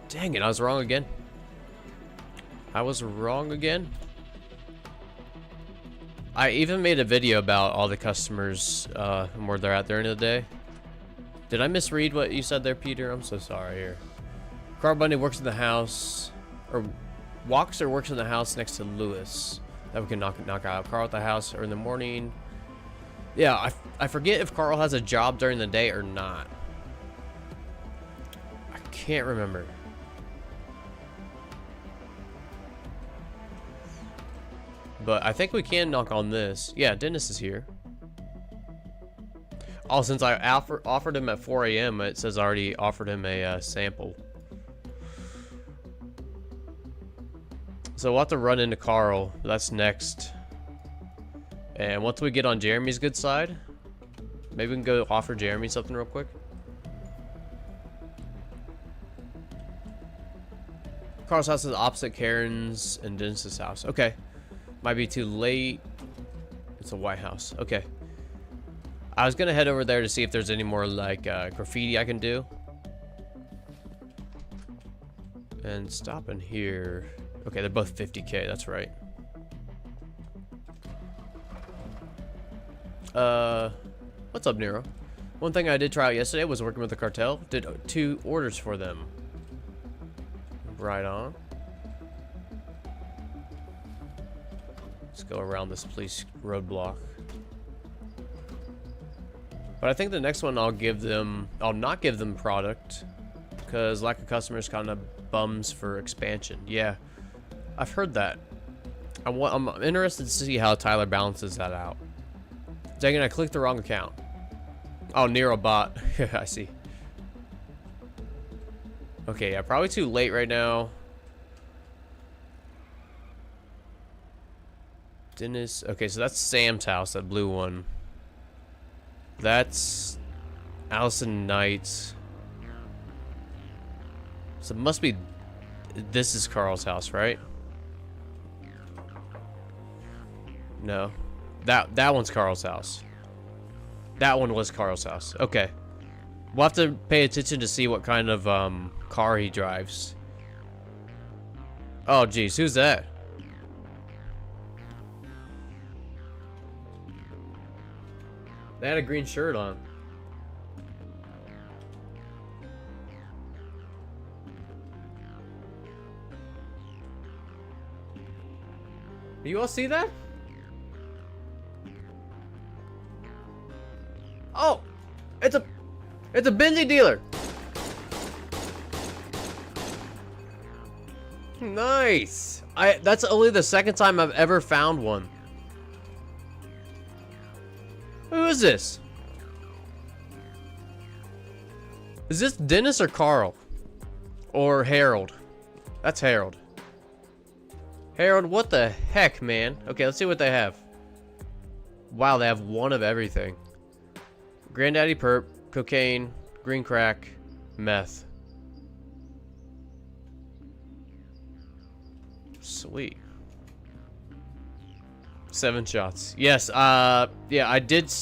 Dang it, I was wrong again. I was wrong again. I even made a video about all the customers and where they're at during the day. Did I misread what you said there, Peter? I'm so sorry here. Carl Bundy works in the house, or walks or works in the house next to Lewis. That we can knock out. Carl at the house or in the morning. Yeah, I forget if Carl has a job during the day or not. I can't remember. But I think we can knock on this. Yeah, Dennis is here. Oh, since I offered him at 4 a.m., it says I already offered him a sample. So we'll have to run into Carl. That's next. And once we get on Jeremy's good side, maybe we can go offer Jeremy something real quick. Carl's house is opposite Karen's and Dennis's house. Okay. Might be too late. It's a White House. Okay. I was gonna head over there to see if there's any more like graffiti I can do. And stop in here. Okay, they're both 50K, that's right. What's up, Nero? One thing I did try out yesterday was working with the cartel. Did 2 orders for them. Right on. Let's go around this police roadblock. But I think the next one I'll not give them product, because lack of customers kind of bums for expansion. Yeah, I've heard that. I'm interested to see how Tyler balances that out. Dang it, I clicked the wrong account. Oh, Nero bot. I see. Okay, yeah, probably too late right now. Dennis. Okay, so that's Sam's house, that blue one. That's Allison Knight's. So it must be. This is Carl's house, right? No, that one's Carl's house. That one was Carl's house. Okay, we'll have to pay attention to see what kind of car he drives. Oh, geez, who's that? They had a green shirt on. You all see that? Oh, it's a Benzie dealer. Nice. That's only the second time I've ever found one. Who is this? Is this Dennis or Carl? Or Harold? That's Harold. Harold, what the heck, man? Okay, let's see what they have. Wow, they have one of everything. Granddaddy perp, cocaine, green crack, meth. Sweet. 7 shots. Yes, yeah, I did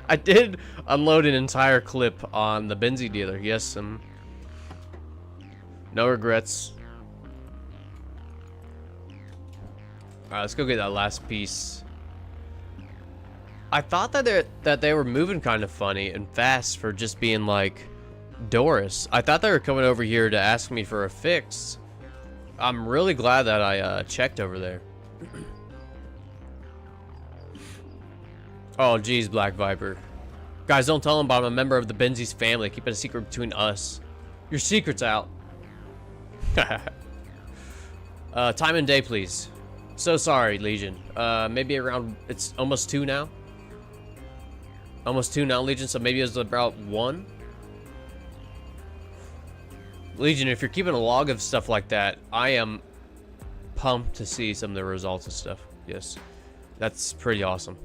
I did unload an entire clip on the Benzie dealer. Yes, no regrets. Alright, let's go get that last piece. I thought that they were moving kind of funny and fast for just being like Doris. I thought they were coming over here to ask me for a fix. I'm really glad that I checked over there. Oh, geez, Black Viper. Guys, don't tell them, but I'm a member of the Benzies family. Keep it a secret between us. Your secret's out. Time and day, please. So sorry, Legion. Maybe around... It's almost 2 now? Almost 2 now, Legion, so maybe it's about 1? Legion, if you're keeping a log of stuff like that, I am pumped to see some of the results and stuff. Yes. That's pretty awesome.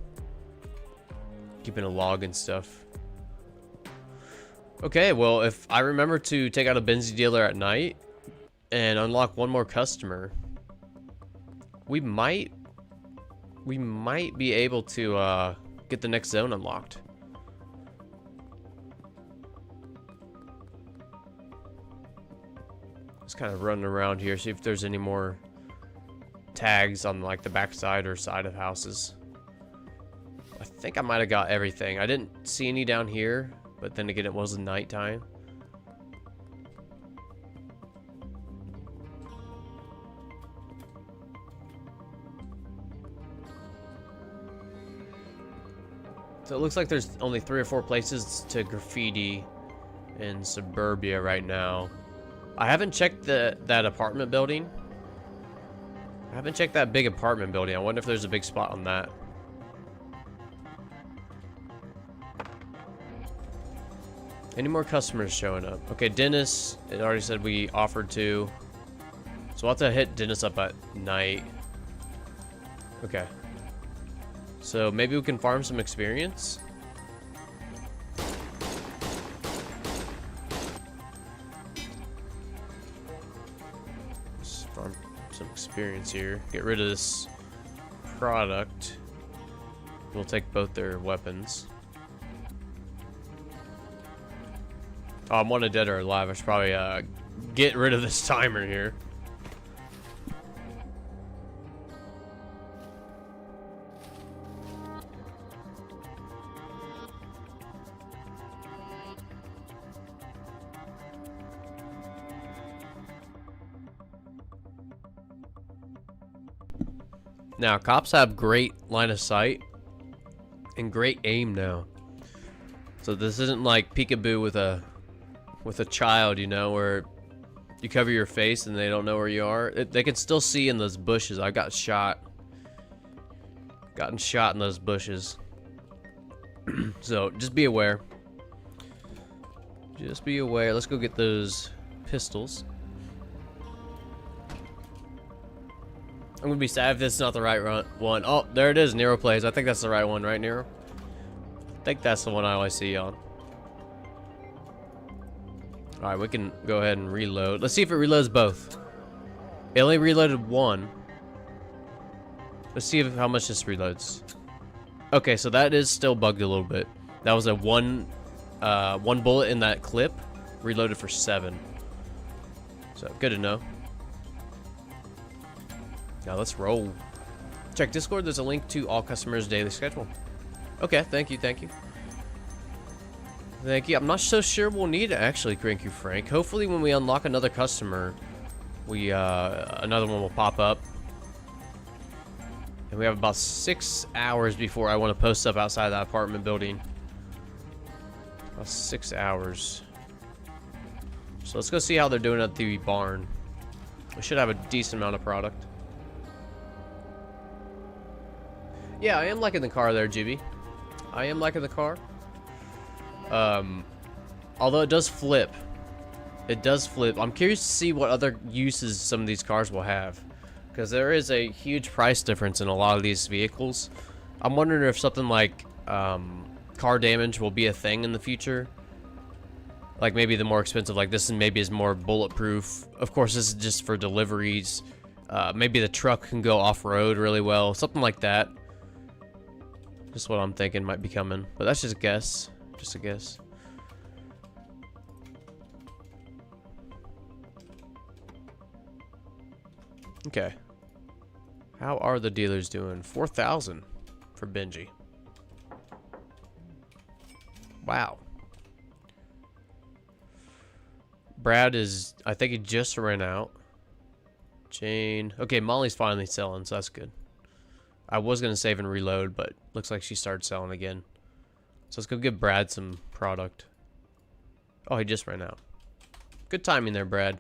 Keeping a log and stuff. Okay, well, if I remember to take out a Benzie dealer at night and unlock 1 more customer, we might be able to get the next zone unlocked. Just kind of running around here, see if there's any more tags on like the backside or side of houses. I think I might have got everything. I didn't see any down here, but then again, it was nighttime. So it looks like there's only 3 or 4 places to graffiti in suburbia right now. I haven't checked that apartment building. I haven't checked that big apartment building. I wonder if there's a big spot on that. Any more customers showing up? Okay, Dennis, it already said we offered to. So we'll have to hit Dennis up at night. Okay. So maybe we can farm some experience? Let's farm some experience here. Get rid of this product. We'll take both their weapons. Oh, I'm wanted dead or alive. I should probably get rid of this timer here. Now, cops have great line of sight and great aim now. So this isn't like peekaboo with a child, you know, where you cover your face and they don't know where you are. They can still see in those bushes. I got shot. Gotten shot in those bushes. So just be aware. Just be aware. Let's go get those pistols. I'm gonna be sad if this is not the right one. Oh, there it is. Nero plays. I think that's the right one, right, Nero? I think that's the one I always see on. Alright, we can go ahead and reload. Let's see if it reloads both. It only reloaded one. Let's see how much this reloads. Okay, so that is still bugged a little bit. That was a one bullet in that clip. Reloaded for 7. So, good to know. Now let's roll. Check Discord, there's a link to all customers' daily schedule. Okay, thank you, thank you. Thank you. I'm not so sure we'll need it actually, Cranky Frank. Hopefully when we unlock another customer, another one will pop up. And we have about 6 hours before I want to post up outside that apartment building. About 6 hours. So let's go see how they're doing at the barn. We should have a decent amount of product. Yeah, I am liking the car there, GB. I am liking the car. Although it does flip. It does flip. I'm curious to see what other uses some of these cars will have. Because there is a huge price difference in a lot of these vehicles. I'm wondering if something like car damage will be a thing in the future. Like maybe the more expensive, like this maybe is more bulletproof. Of course, this is just for deliveries. Maybe the truck can go off-road really well. Something like that. Just what I'm thinking might be coming. But that's just a guess. Just a guess. Okay. How are the dealers doing? 4,000 for Benji. Wow. Brad is, I think he just ran out. Jane. Okay, Molly's finally selling, so that's good. I was going to save and reload, but looks like she started selling again. So let's go give Brad some product. Oh, he just ran out. Good timing there, Brad.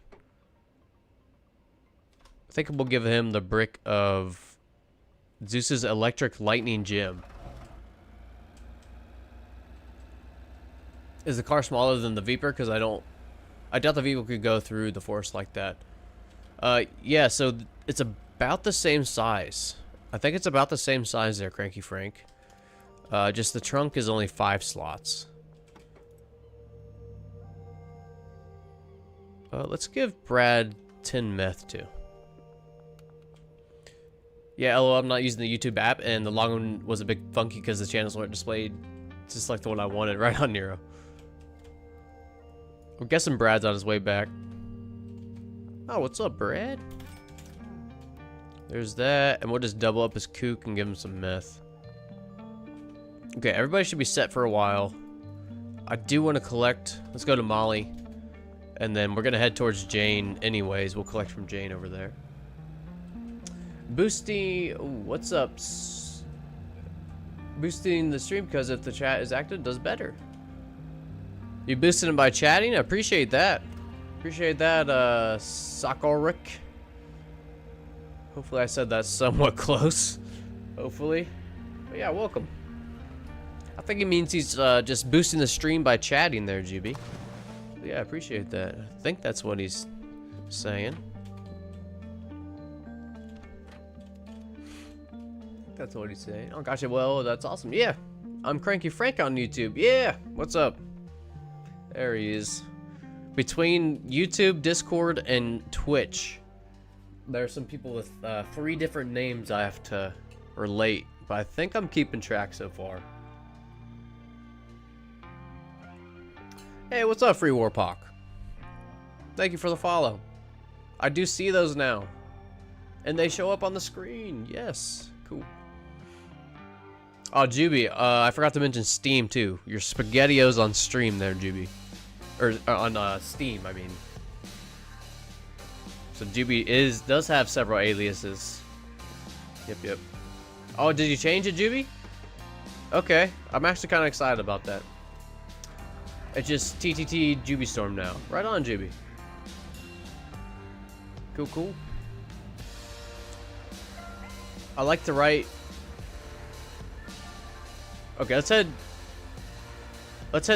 I think we'll give him the brick of Zeus's electric lightning gem. Is the car smaller than the Viper? Because I doubt the Viper could go through the forest like that. Yeah, so it's about the same size. I think it's about the same size there, Cranky Frank. Just the trunk is only 5 slots. Let's give Brad 10 meth too. Yeah, LOL, I'm not using the YouTube app, and the login was a bit funky because the channels weren't displayed just like the one I wanted right on Nero. I'm guessing Brad's on his way back. Oh, what's up, Brad? There's that, and we'll just double up his kook and give him some meth. Okay, everybody should be set for a while. I do want to collect. Let's go to Molly. And then we're going to head towards Jane anyways. We'll collect from Jane over there. Boosting. Ooh, what's up? Boosting the stream because if the chat is active, it does better. You boosted him by chatting? I appreciate that. Appreciate that, Sakorik. Hopefully I said that somewhat close. Hopefully. But yeah, welcome. I think it means he's just boosting the stream by chatting there, GB. Yeah, I appreciate that. I think that's what he's saying. That's what he's saying. Oh, gotcha. Well, that's awesome. Yeah. I'm Cranky Frank on YouTube. Yeah. What's up? There he is. Between YouTube, Discord, and Twitch, there are some people with 3 different names I have to relate, but I think I'm keeping track so far. Hey, what's up, Free Warpock? Thank you for the follow. I do see those now. And they show up on the screen. Yes. Cool. Oh, Juby, I forgot to mention Steam, too. Your SpaghettiOs on stream there, Juby. Or on Steam, I mean. So Juby does have several aliases. Yep. Oh, did you change it, Juby? Okay, I'm actually kind of excited about that. It's just TTT Juby Storm now. Right on, Juby. Cool. I like to write. Okay, let's head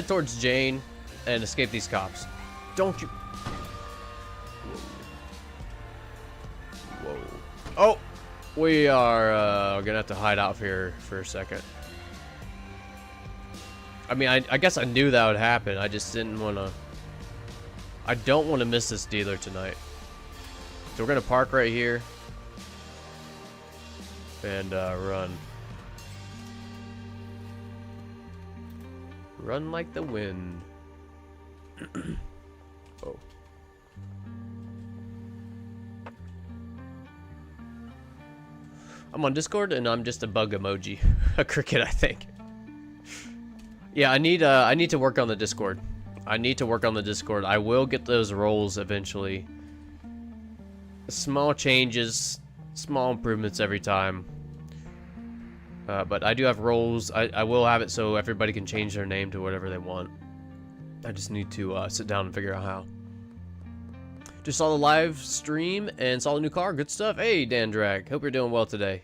towards Jane and escape these cops. Don't you? Whoa. Oh, we are gonna have to hide out here for a second. I mean, I guess I knew that would happen. I just didn't want to. I don't want to miss this dealer tonight. So we're gonna park right here and run. Run like the wind. Oh. I'm on Discord and I'm just a bug emoji. A cricket, I think. Yeah, I need to work on the Discord. I will get those roles eventually. Small changes, small improvements every time. But I do have roles. I will have it so everybody can change their name to whatever they want. I just need to sit down and figure out how. Just saw the live stream and saw the new car. Good stuff. Hey, Dan Drag. Hope you're doing well today.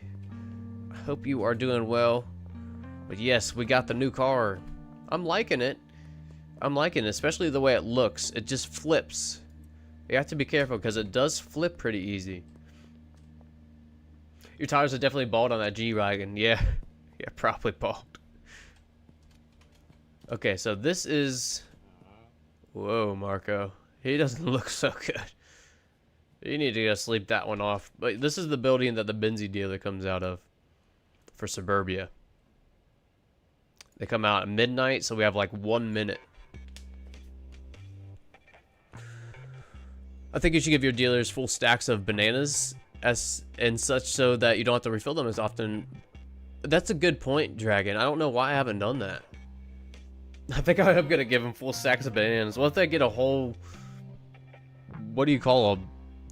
I hope you are doing well. But yes, we got the new car. I'm liking it. Especially the way it looks. It just flips. You have to be careful because it does flip pretty easy. Your tires are definitely bald on that G-Wagon. Yeah, probably bald. Okay, so this is... Whoa, Marco. He doesn't look so good. You need to go sleep that one off. But this is the building that the Benzies dealer comes out of for Suburbia. They come out at midnight, so we have like 1 minute. I think you should give your dealers full stacks of bananas and such so that you don't have to refill them as often. That's a good point, Dragon. I don't know why I haven't done that. I think I'm gonna give them full stacks of bananas. What if they get a whole... What do you call a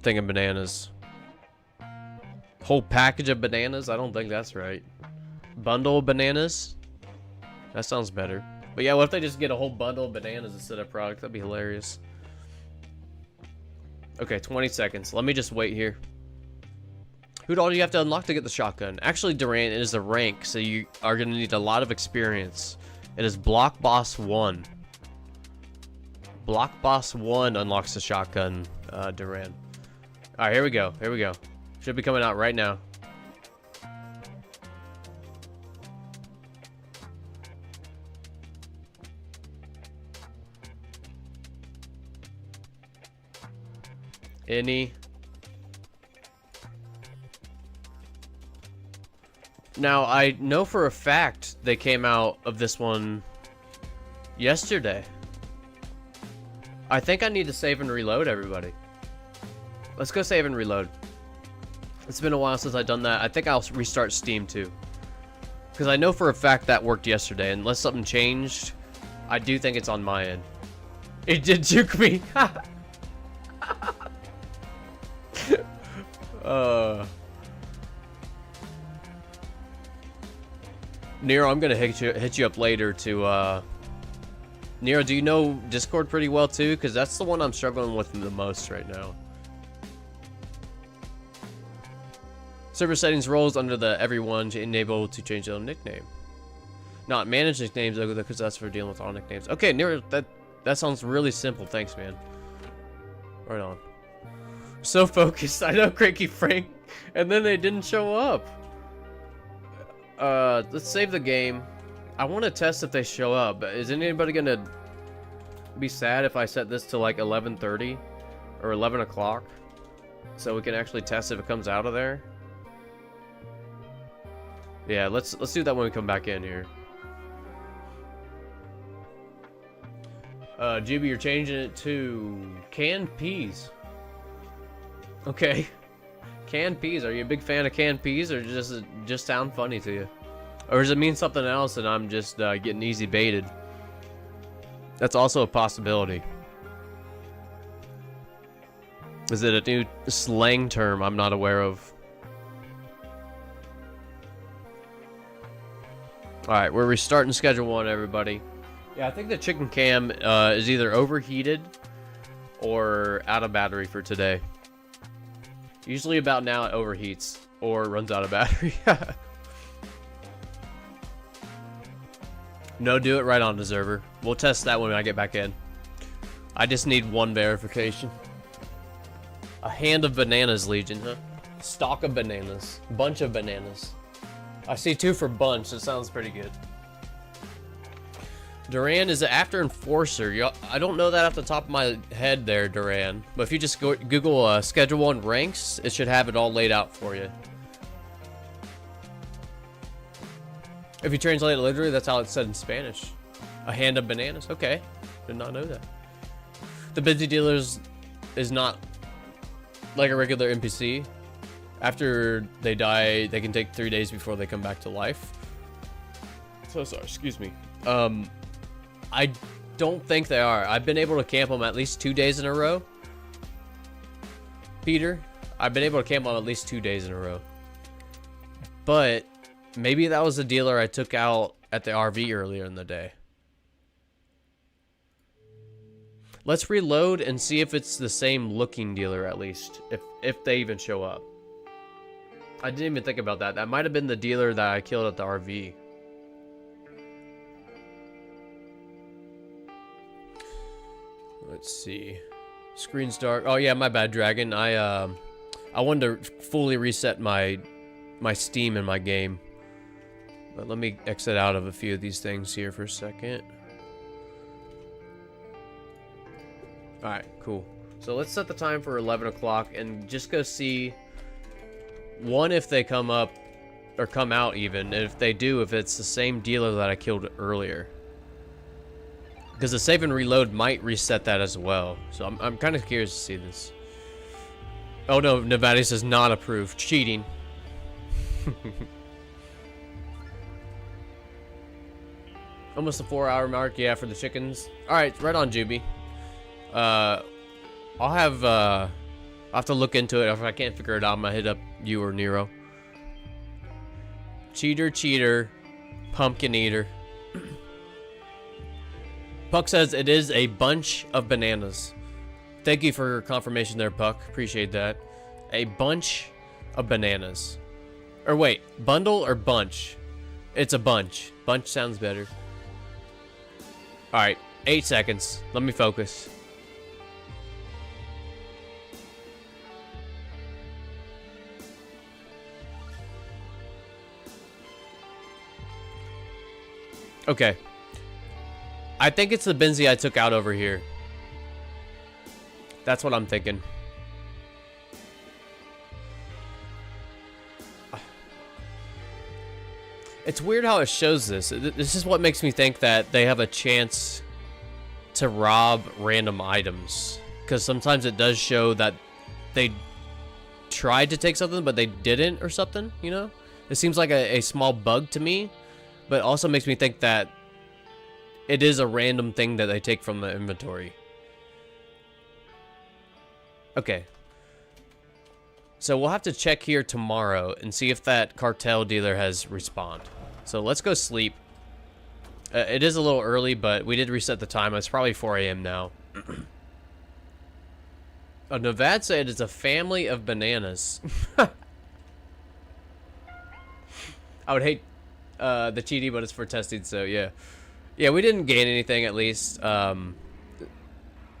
thing of bananas? Whole package of bananas? I don't think that's right. Bundle of bananas? That sounds better. But yeah, what if they just get a whole bundle of bananas instead of product? That'd be hilarious. Okay, 20 seconds. Let me just wait here. Who all do you have to unlock to get the shotgun? Actually, Durant, it is a rank, so you are going to need a lot of experience. It is Block Boss 1. Block Boss 1 unlocks the shotgun, Durant. Alright, here we go. Should be coming out right now. Now, I know for a fact they came out of this one yesterday. I think I need to save and reload, everybody. Let's go save and reload. It's been a while since I've done that. I think I'll restart Steam too. Because I know for a fact that worked yesterday. Unless something changed, I do think it's on my end. It did juke me. Nero, I'm gonna hit you up later to Nero, do you know Discord pretty well too? Because that's the one I'm struggling with the most right now. Server settings roles under the everyone to enable to change their own nickname. Not manage nicknames because that's for dealing with all nicknames. Okay, Nero, that sounds really simple. Thanks, man. Right on. So focused. I know Cranky Frank, and then they didn't show up. Let's save the game. I want to test if they show up. Is anybody gonna be sad if I set this to like 11:30 or 11 o'clock, so we can actually test if it comes out of there? Yeah, let's do that when we come back in here. GB, you're changing it to canned peas. Okay. Canned peas. Are you a big fan of canned peas, or just sound funny to you? Or does it mean something else and I'm just getting easy baited? That's also a possibility. Is it a new slang term I'm not aware of? Alright, we're restarting schedule 1, everybody. Yeah, I think the chicken cam is either overheated or out of battery for today. Usually about now it overheats or runs out of battery. No, do it right on the server. We'll test that when I get back in. I just need one verification. A hand of bananas, Legion, huh? Stalk of bananas. Bunch of bananas. I see 2 for bunch. That sounds pretty good. Duran is after Enforcer. I don't know that off the top of my head there, Duran. But if you just Google Schedule 1 ranks, it should have it all laid out for you. If you translate it literally, that's how it's said in Spanish. A hand of bananas. Okay. Did not know that. The Benzies dealers is not like a regular NPC. After they die, they can take 3 days before they come back to life. So sorry, excuse me. I don't think they are. I've been able to camp them at least 2 days in a row. Peter, I've been able to camp on at least 2 days in a row. But maybe that was the dealer I took out at the RV earlier in the day. Let's reload and see if it's the same looking dealer at least. If they even show up. I didn't even think about that. That might have been the dealer that I killed at the RV. Let's see. Screen's dark. Oh yeah, my bad, Dragon. I wanted to fully reset my Steam in my game. But let me exit out of a few of these things here for a second. Alright, cool. So let's set the time for 11 o'clock and just go see, one, if they come up, or come out even, and if they do, if it's the same dealer that I killed earlier. Because the save and reload might reset that as well. So I'm kind of curious to see this. Oh no, Nevada says not approved. Cheating. Almost a 4-hour mark, yeah, for the chickens. Alright, right on, Juby. I'll have to look into it. If I can't figure it out, I'm gonna hit up you or Nero. Cheater, pumpkin eater. Puck says it is a bunch of bananas. Thank you for confirmation there, Puck. Appreciate that. A bunch of bananas. Or wait, bundle or bunch? It's a bunch. Bunch sounds better. Alright, 8 seconds. Let me focus. Okay. I think it's the Benzie I took out over here. That's what I'm thinking. It's weird how it shows this. This is what makes me think that they have a chance to rob random items. Because sometimes it does show that they tried to take something, but they didn't or something, you know? It seems like a small bug to me, but also makes me think that it is a random thing that they take from the inventory. Okay. So we'll have to check here tomorrow and see if that cartel dealer has respawned. So let's go sleep. It is a little early, but we did reset the time. It's probably 4 a.m. now. Nevad said it's a family of bananas. I would hate the cheaty, but it's for testing, so yeah. Yeah, we didn't gain anything, at least.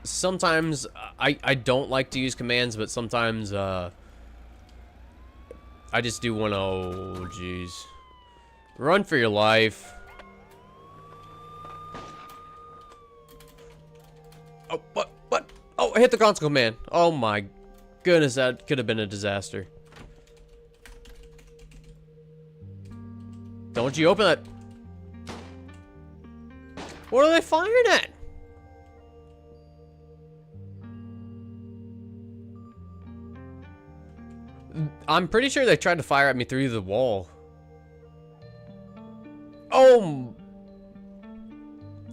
Sometimes I don't like to use commands, but sometimes I just do want to... Oh, jeez. Run for your life. Oh, what? What? Oh, I hit the console command. Oh my goodness, that could have been a disaster. Don't you open that... What are they firing at? I'm pretty sure they tried to fire at me through the wall. Oh!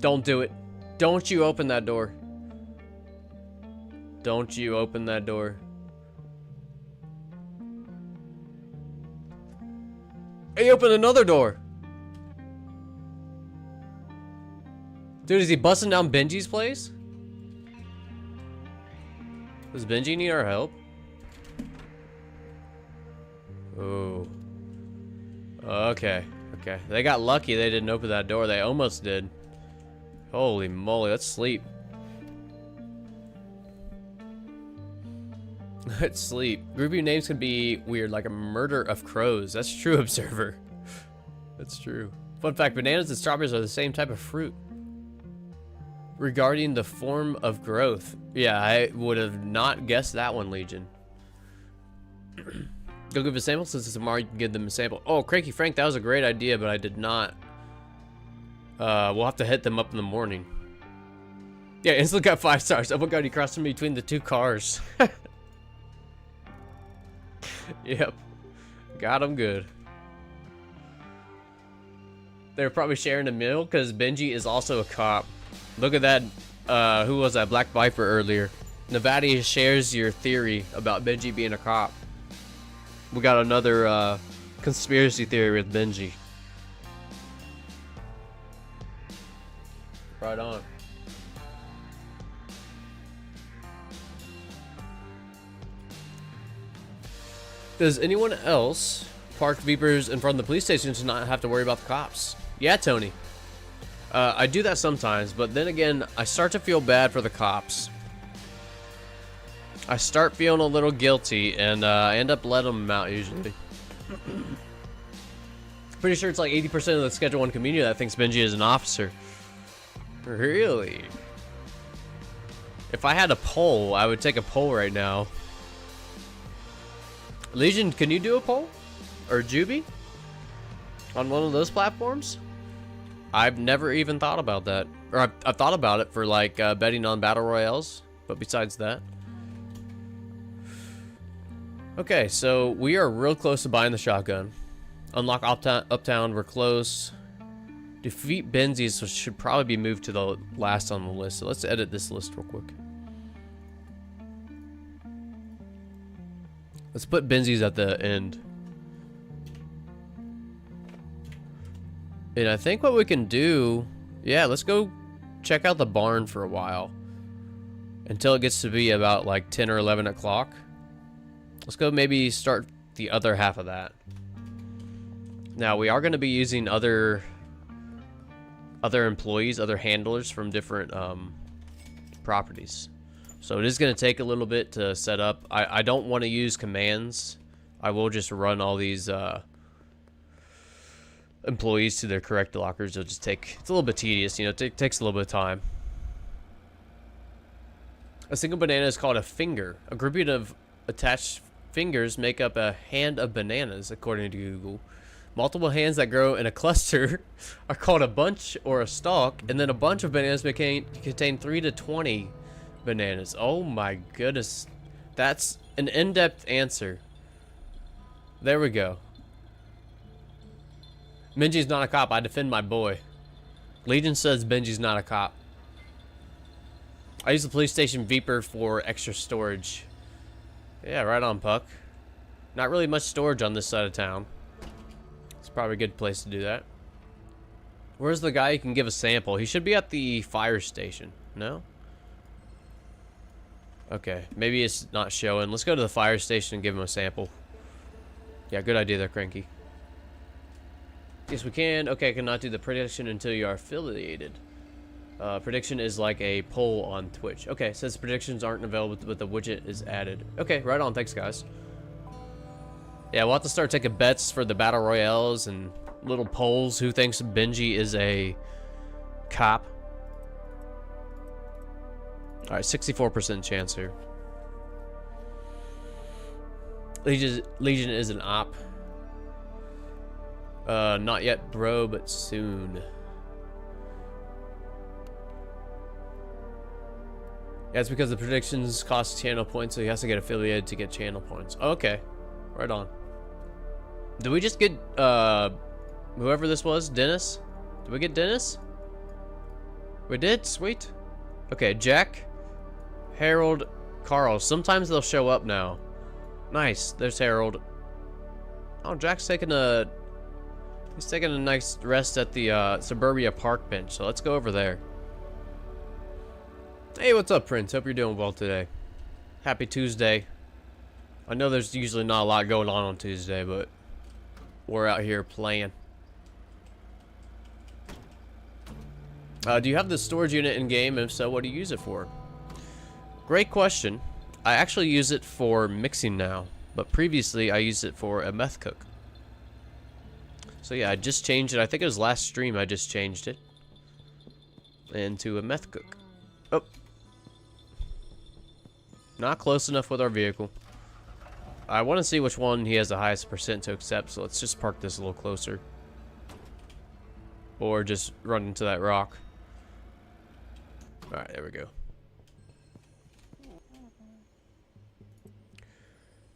Don't do it. Don't you open that door. Don't you open that door. He opened another door. Dude, is he busting down Benji's place? Does Benji need our help? Oh. Okay. Okay. They got lucky they didn't open that door. They almost did. Holy moly, let's sleep. Let's sleep. Groupie names can be weird, like a murder of crows. That's true, Observer. That's true. Fun fact, bananas and strawberries are the same type of fruit. Regarding the form of growth. Yeah, I would have not guessed that one, Legion. Go give a sample since it's tomorrow. You can give them a sample. Oh, Cranky Frank, that was a great idea, but I did not. We'll have to hit them up in the morning. Yeah, instantly got 5 stars. Oh my god, he crossed in between the 2 cars. Yep. Got him good. They're probably sharing a meal because Benji is also a cop. Look at that. Who was that? Black Viper earlier. Nevada shares your theory about Benji being a cop. We got another conspiracy theory with Benji. Right on. Does anyone else park Beepers in front of the police station to not have to worry about the cops? Yeah, Tony. I do that sometimes, but then again, I start to feel bad for the cops. I start feeling a little guilty, and I end up letting them out usually. Pretty sure it's like 80% of the Schedule 1 community that thinks Benji is an officer. Really? If I had a poll, I would take a poll right now. Legion, can you do a poll? Or Juby? On one of those platforms? I've never even thought about that. Or I've thought about it for like betting on battle royales. But besides that. Okay, so we are real close to buying the shotgun. Unlock Uptown, we're close. Defeat Benzies, which should probably be moved to the last on the list. So let's edit this list real quick. Let's put Benzies at the end. And I think what we can do... Yeah, let's go check out the barn for a while. Until it gets to be about like 10 or 11 o'clock. Let's go maybe start the other half of that. Now, we are going to be using other employees, other handlers from different properties. So it is going to take a little bit to set up. I don't want to use commands. I will just run all these employees to their correct lockers. It'll just take... It's a little bit tedious, you know. It takes a little bit of time. A single banana is called a finger. A grouping of attached fingers make up a hand of bananas, according to Google. Multiple hands that grow in a cluster are called a bunch or a stalk, and then a bunch of bananas contain 3 to 20 bananas. Oh my goodness. That's an in-depth answer. There we go. Benji's not a cop. I defend my boy. Legion says Benji's not a cop. I use the police station Viper for extra storage. Yeah, right on, Puck. Not really much storage on this side of town. It's probably a good place to do that. Where's the guy who can give a sample? He should be at the fire station. No? Okay, maybe it's not showing. Let's go to the fire station and give him a sample. Yeah, good idea there, Cranky. Yes, we can. Okay, I cannot do the prediction until you are affiliated. Prediction is like a poll on Twitch. Okay, says predictions aren't available, but the widget is added. Okay, right on. Thanks, guys. Yeah, we'll have to start taking bets for the battle royales and little polls. Who thinks Benji is a cop? All right, 64% chance here. Legion is an op. Not yet, bro, but soon. Yeah, it's because the predictions cost channel points, so he has to get affiliated to get channel points. Okay, right on. Did we just get whoever this was, Dennis? Did we get Dennis? We did. Sweet. Okay, Jack, Harold, Carl. Sometimes they'll show up now. Nice. There's Harold. Oh, Jack's taking a... He's taking a nice rest at the Suburbia Park bench, so let's go over there. Hey, what's up, Prince? Hope you're doing well today. Happy Tuesday. I know there's usually not a lot going on Tuesday, but we're out here playing. Do you have the storage unit in game? If so, what do you use it for? Great question. I actually use it for mixing now, but previously I used it for a meth cook. So yeah, I just changed it. I think it was last stream I just changed it into a meth cook. Oh. Not close enough with our vehicle. I want to see which one he has the highest percent to accept, so let's just park this a little closer. Or just run into that rock. Alright, there we go.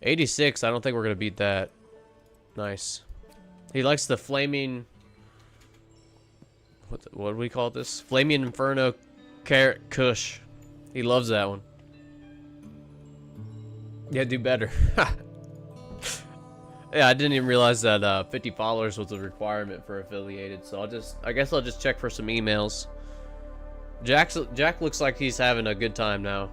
86, I don't think we're going to beat that. Nice. He likes the flaming... What do we call this? Flaming Inferno Carrot Kush. He loves that one. Yeah, do better. Yeah, I didn't even realize that 50 followers was a requirement for affiliated, so I guess I'll just check for some emails. Jack looks like he's having a good time now.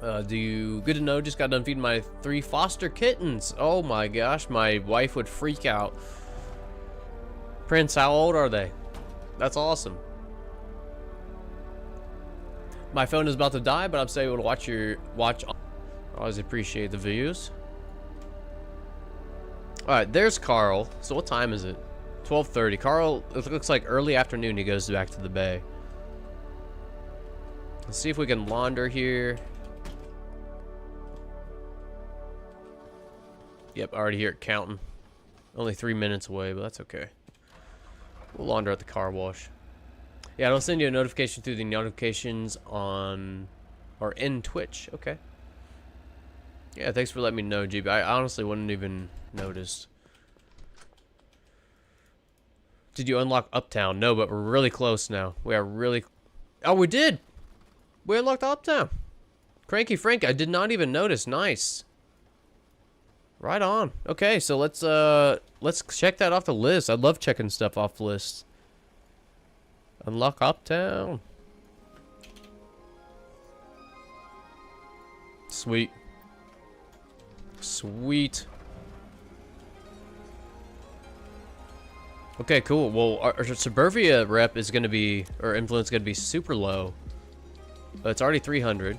Good to know, just got done feeding my 3 foster kittens. Oh my gosh, my wife would freak out. Prince, how old are they? That's awesome. My phone is about to die, but I'm still able to watch. Always appreciate the views. Alright, there's Carl. So what time is it? 12:30. Carl, it looks like early afternoon he goes back to the bay. Let's see if we can launder here. Yep, already here at counting. Only 3 minutes away, but that's okay. We'll launder at the car wash. Yeah, it'll send you a notification through the notifications on or in Twitch. Okay. Yeah, thanks for letting me know, GB. I honestly wouldn't even notice. Did you unlock Uptown? No, but we're really close now. We are really... Oh, we did! We unlocked Uptown. Cranky Frank, I did not even notice. Nice. Right on. Okay, so let's check that off the list. I love checking stuff off the list. Unlock Uptown. Sweet. Sweet. Okay, cool. Well, our Suburbia rep is going to be, or influence going to be super low. But it's already 300.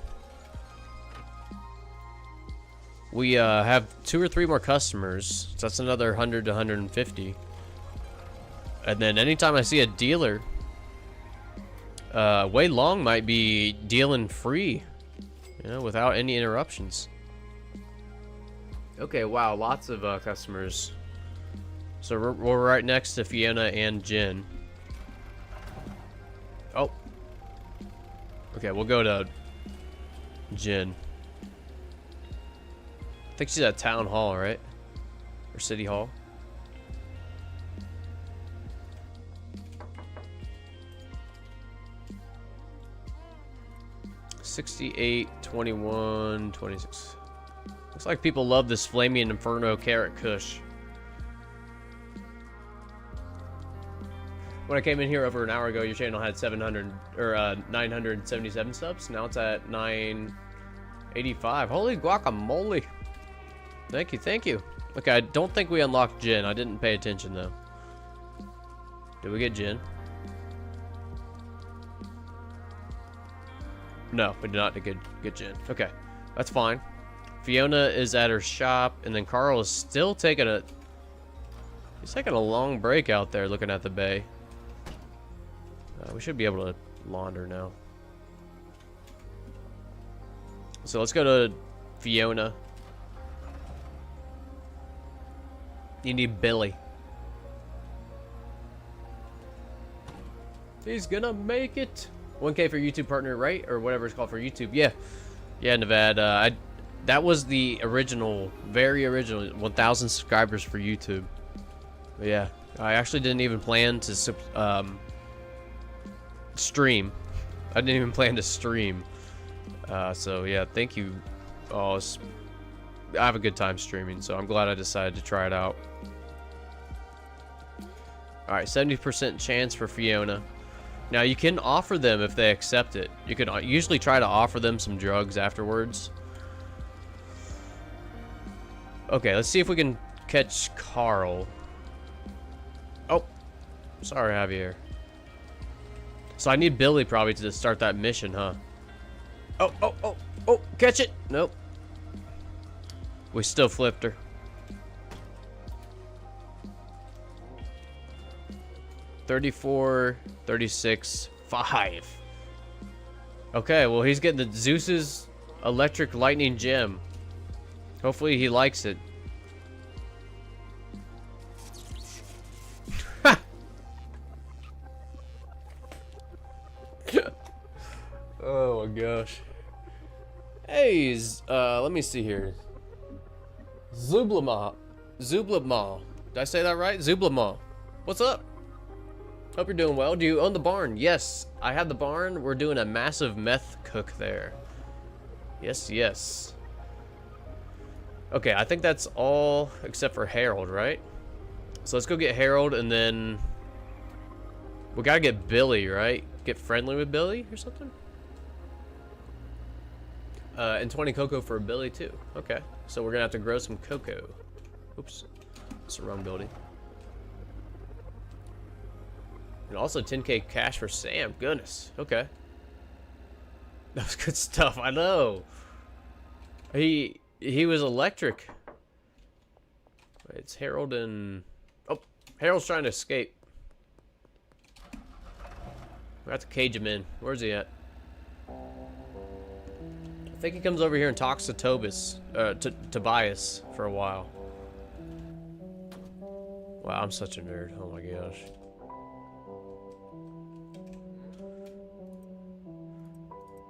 We have 2 or 3 more customers, so that's another 100 to 150. And then anytime I see a dealer, Wei Long might be dealing free, you know, without any interruptions. Okay, wow, lots of customers. So we're right next to Fiona and Jen. Oh. Okay, we'll go to Jen. I think she's at Town Hall, right? Or City Hall. $68, $21, $26. Looks like people love this Flaming Inferno Carrot Kush. When I came in here over an hour ago, your channel had 977 subs. Now it's at 985. Holy guacamole! Thank you, thank you. Okay, I don't think we unlocked Jen. I didn't pay attention though. Did we get Jen? No, we did not get Jen. Okay, that's fine. Fiona is at her shop, and then Carl is still taking a... He's taking a long break out there looking at the bay. We should be able to launder now. So let's go to Fiona. You need Billy. He's gonna make it. 1K for YouTube partner, right? Or whatever it's called for YouTube. Yeah. Yeah, Nevada. That was the original, very original 1,000 subscribers for YouTube. But yeah, I actually didn't even plan to stream. I didn't even plan to stream. So yeah, thank you. Oh, I have a good time streaming, so I'm glad I decided to try it out. All right, 70% chance for Fiona. Now, you can offer them if they accept it. You can usually try to offer them some drugs afterwards. Okay, let's see if we can catch Carl. Oh, sorry, Javier. So I need Billy probably to start that mission, huh? Oh, catch it. Nope. We still flipped her. 34, 36, 5. Okay, well, he's getting the Zeus's electric lightning gem. Hopefully he likes it. Oh my gosh. Hey, let me see here. Zublama. Did I say that right? Zublama. What's up? Hope you're doing well. Do you own the barn? Yes, I have the barn. We're doing a massive meth cook there. Yes. Okay, I think that's all except for Harold, right? So let's go get Harold, and then we gotta get Billy, right? Get friendly with Billy or something? And 20 cocoa for Billy too. Okay, so we're gonna have to grow some cocoa. Oops, it's the wrong building. And also 10K cash for Sam. Goodness. Okay. That was good stuff. I know. He was electric. Wait, it's Harold and... Oh, Harold's trying to escape. We have to cage him in. Where's he at? I think he comes over here and talks to Tobias for a while. Wow, I'm such a nerd. Oh my gosh.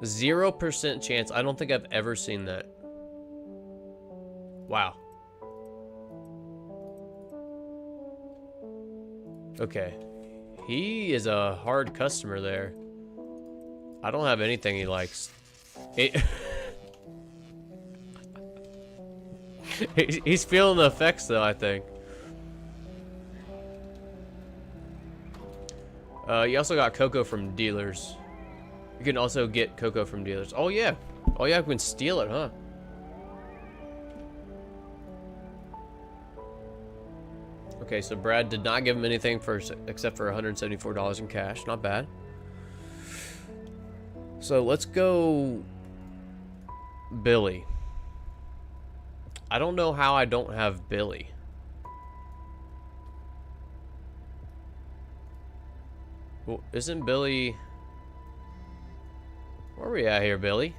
%0 chance. I don't think I've ever seen that. Wow. Okay. He is a hard customer there. I don't have anything he likes. He's feeling the effects though, I think. You also got cocoa from dealers. You can also get cocoa from dealers. Oh yeah. Oh yeah, we can steal it, huh? Okay, so Brad did not give him anything except for $174 in cash. Not bad. So let's go Billy. I don't know how I don't have Billy. Well, isn't Billy... Where are we at here, Billy?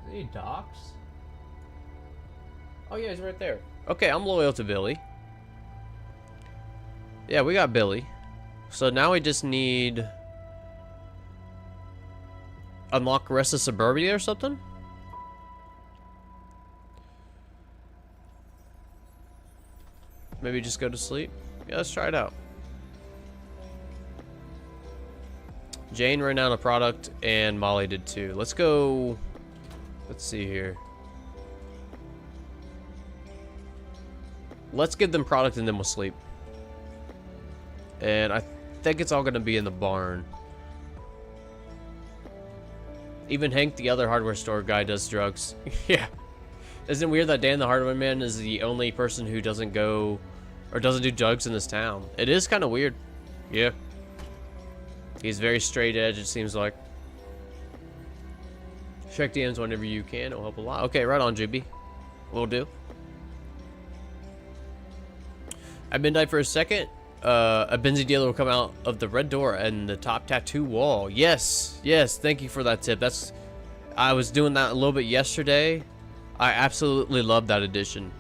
Is he docks? Oh yeah, he's right there. Okay, I'm loyal to Billy. Yeah, we got Billy. So now we just need... Unlock the rest of Suburbia or something? Maybe just go to sleep? Yeah, let's try it out. Jane ran out of product, and Molly did too. Let's go... Let's see here. Let's give them product and then we'll sleep. And I think it's all going to be in the barn. Even Hank, the other hardware store guy, does drugs. Yeah. Isn't it weird that Dan the hardware man is the only person who doesn't go... or doesn't do drugs in this town? It is kind of weird. Yeah. He's very straight edge, it seems like. Check DMs whenever you can. It'll help a lot. Okay, right on, Juby. Will do. At midnight for a second, a Benzie dealer will come out of the red door and the top tattoo wall. Yes. Yes, thank you for that tip. I was doing that a little bit yesterday. I absolutely love that addition.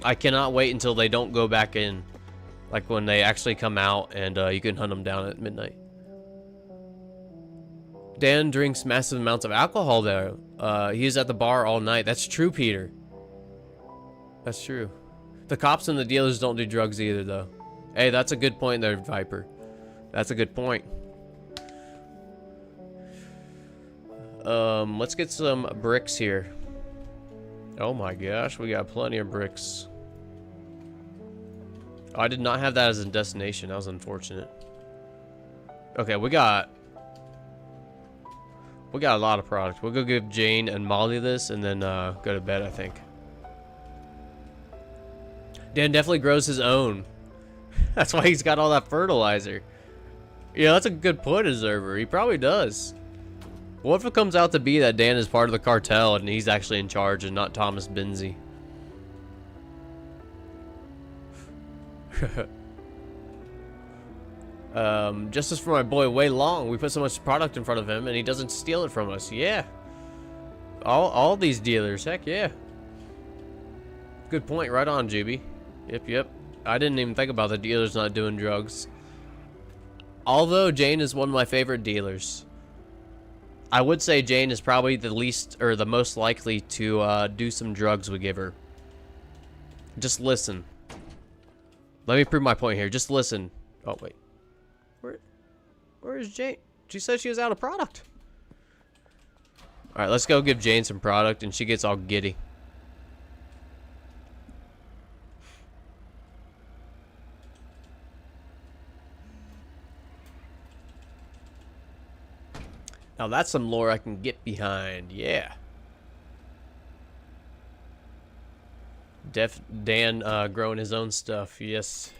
I cannot wait until they don't go back in. Like when they actually come out and you can hunt them down at midnight. Dan drinks massive amounts of alcohol there. He's at the bar all night. That's true, Peter. That's true. The cops and the dealers don't do drugs either, though. Hey, that's a good point there, Viper. That's a good point. Let's get some bricks here. Oh my gosh, we got plenty of bricks. I did not have that as a destination. That was unfortunate. Okay, we got a lot of product. We'll go give Jane and Molly this and then go to bed, I think. Dan definitely grows his own. That's why he's got all that fertilizer. Yeah, that's a good point, Observer. He probably does. What if it comes out to be that Dan is part of the cartel and he's actually in charge and not Thomas Benzie? Justice for my boy Way Long. We put so much product in front of him and he doesn't steal it from us. Yeah. All these dealers. Heck yeah. Good point. Right on, Juby. Yep. I didn't even think about the dealers not doing drugs. Although Jane is one of my favorite dealers. I would say Jane is probably the least or the most likely to do some drugs we give her. Just listen. Let me prove my point here. Just listen. Oh, wait. Where is Jane? She said she was out of product. Alright, let's go give Jane some product and she gets all giddy. Now that's some lore I can get behind. Yeah. Dan growing his own stuff. Yes.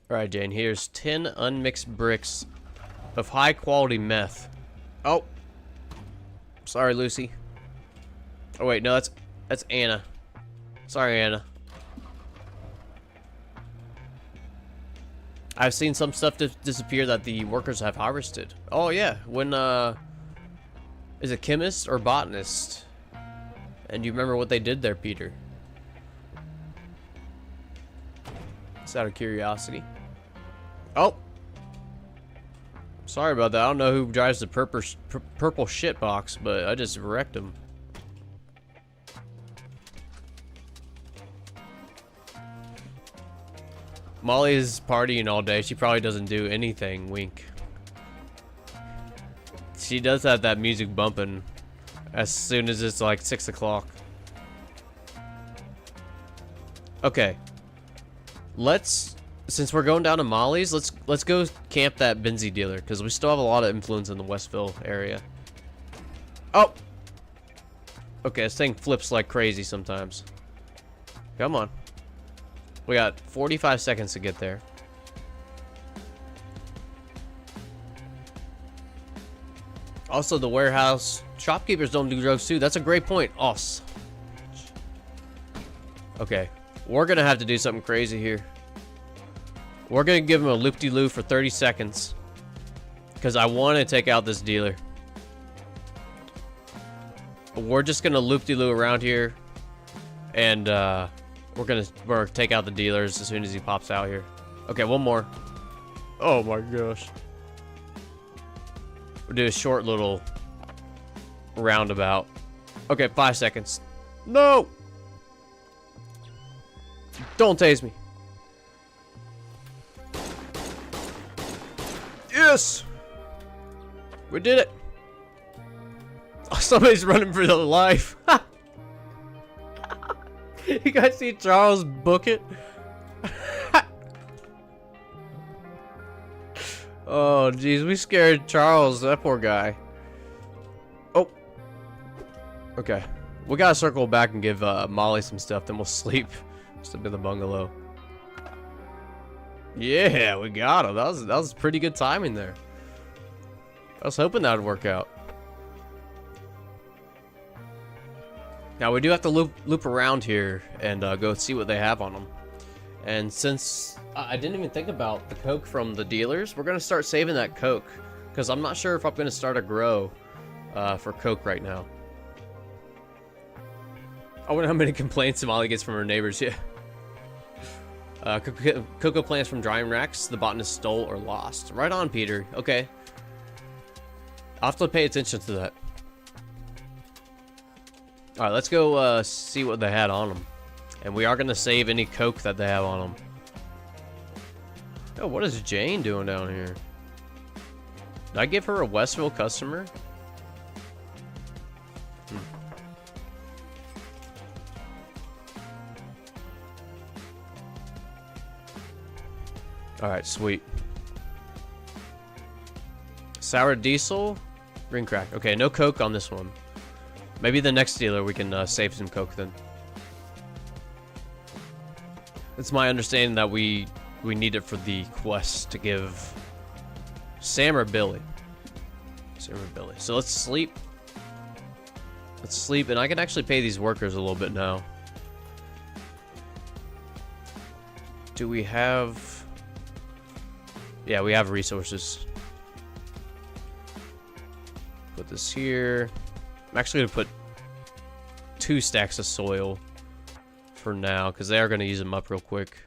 Alright, Jane. Here's 10 unmixed bricks of high quality meth. Oh. Sorry, Lucy. Oh, wait. No, that's Anna. Sorry, Anna. I've seen some stuff disappear that the workers have harvested. Oh, yeah. When, is it chemist or botanist? And you remember what they did there, Peter? Just out of curiosity. Oh! Sorry about that. I don't know who drives the purple shit box, but I just wrecked him. Molly is partying all day. She probably doesn't do anything. Wink. She does have that music bumping as soon as it's like 6 o'clock. Okay. Since we're going down to Molly's, let's go camp that Benzie dealer because we still have a lot of influence in the Westville area. Oh. Okay, this thing flips like crazy sometimes. Come on. We got 45 seconds to get there. Also, the warehouse shopkeepers don't do drugs too. That's a great point. Us. Okay, we're gonna have to do something crazy here. We're gonna give him a loop-de-loo for 30 seconds because I want to take out this dealer. We're just gonna loop-de-loo around here, and we're gonna take out the dealers as soon as he pops out here. Okay, one more. Oh my gosh. We'll do a short little roundabout. Okay, 5 seconds. No! Don't tase me. Yes! We did it. Oh, somebody's running for their life. You guys see Charles book it? Oh, jeez, we scared Charles, that poor guy. Oh. Okay. We gotta circle back and give Molly some stuff, then we'll sleep. Sleep in the bungalow. Yeah, we got him. That was pretty good timing there. I was hoping that would work out. Now we do have to loop around here and go see what they have on them. And since I didn't even think about the coke from the dealers, we're gonna start saving that coke because I'm not sure if I'm gonna start a grow for coke right now. I wonder how many complaints Molly gets from her neighbors. Yeah. Cocoa plants from drying racks the botanist stole or lost. Right on, Peter. Okay. I'll have to pay attention to that. Alright, let's go see what they had on them. And we are going to save any coke that they have on them. Oh, what is Jane doing down here? Did I give her a Westville customer? Hmm. Alright, sweet. Sour diesel, green crack. Okay, no coke on this one. Maybe the next dealer we can save some coke then. It's my understanding that we need it for the quest to give Sam or Billy. Sam or Billy. So let's sleep. Let's sleep, and I can actually pay these workers a little bit now. Do we have... Yeah, we have resources. Put this here. I'm actually going to put 2 stacks of soil for now, because they are going to use them up real quick.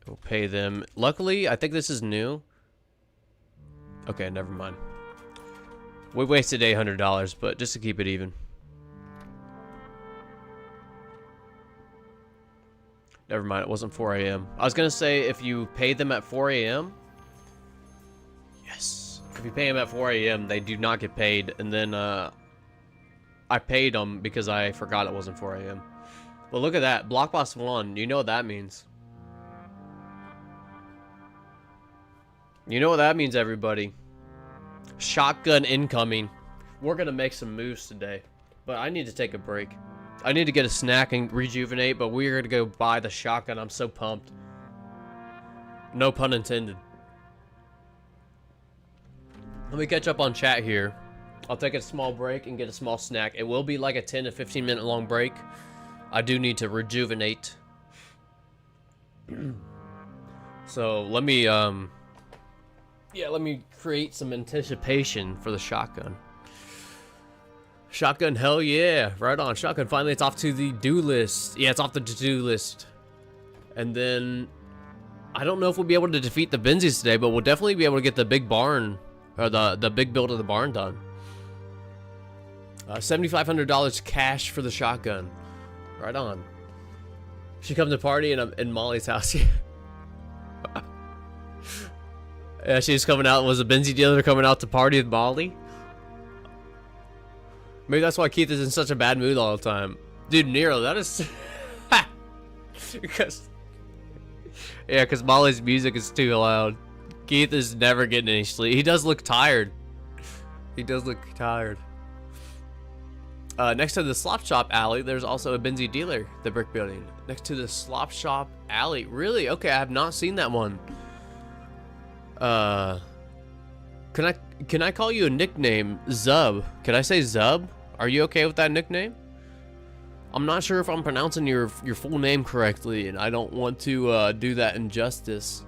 We'll pay them. Luckily, I think this is new. Okay, never mind. We wasted $800, but just to keep it even. Never mind, it wasn't 4 a.m. I was going to say, if you pay them at 4 a.m. Yes. If you pay them at 4 a.m., they do not get paid. And then I paid them because I forgot it wasn't 4 a.m. But look at that. Block Boss 1. You know what that means. You know what that means, everybody. Shotgun incoming. We're going to make some moves today. But I need to take a break. I need to get a snack and rejuvenate, but we're going to go buy the shotgun. I'm so pumped. No pun intended. Let me catch up on chat here. I'll take a small break and get a small snack. It will be like a 10 to 15 minute long break. I do need to rejuvenate. So let me let me create some anticipation for the shotgun. Shotgun, hell yeah. Right on. Shotgun, finally it's off to the do list. Yeah, it's off the to-do list. And then, I don't know if we'll be able to defeat the Benzies today, but we'll definitely be able to get the big barn, or the big build of the barn done. $7,500 cash for the shotgun. Right on. She comes to party in Molly's house. Yeah, she's coming out. Was a Benzie dealer coming out to party with Molly? Maybe that's why Keith is in such a bad mood all the time. Dude, Nero, that is... because Molly's music is too loud. Keith is never getting any sleep. He does look tired. He does look tired. Next to the slop shop alley, there's also a Benzie dealer, the brick building. Next to the slop shop alley. Really? Okay, I have not seen that one. Can I call you a nickname? Zub. Can I say Zub? Are you okay with that nickname? I'm not sure if I'm pronouncing your full name correctly, and I don't want to do that injustice.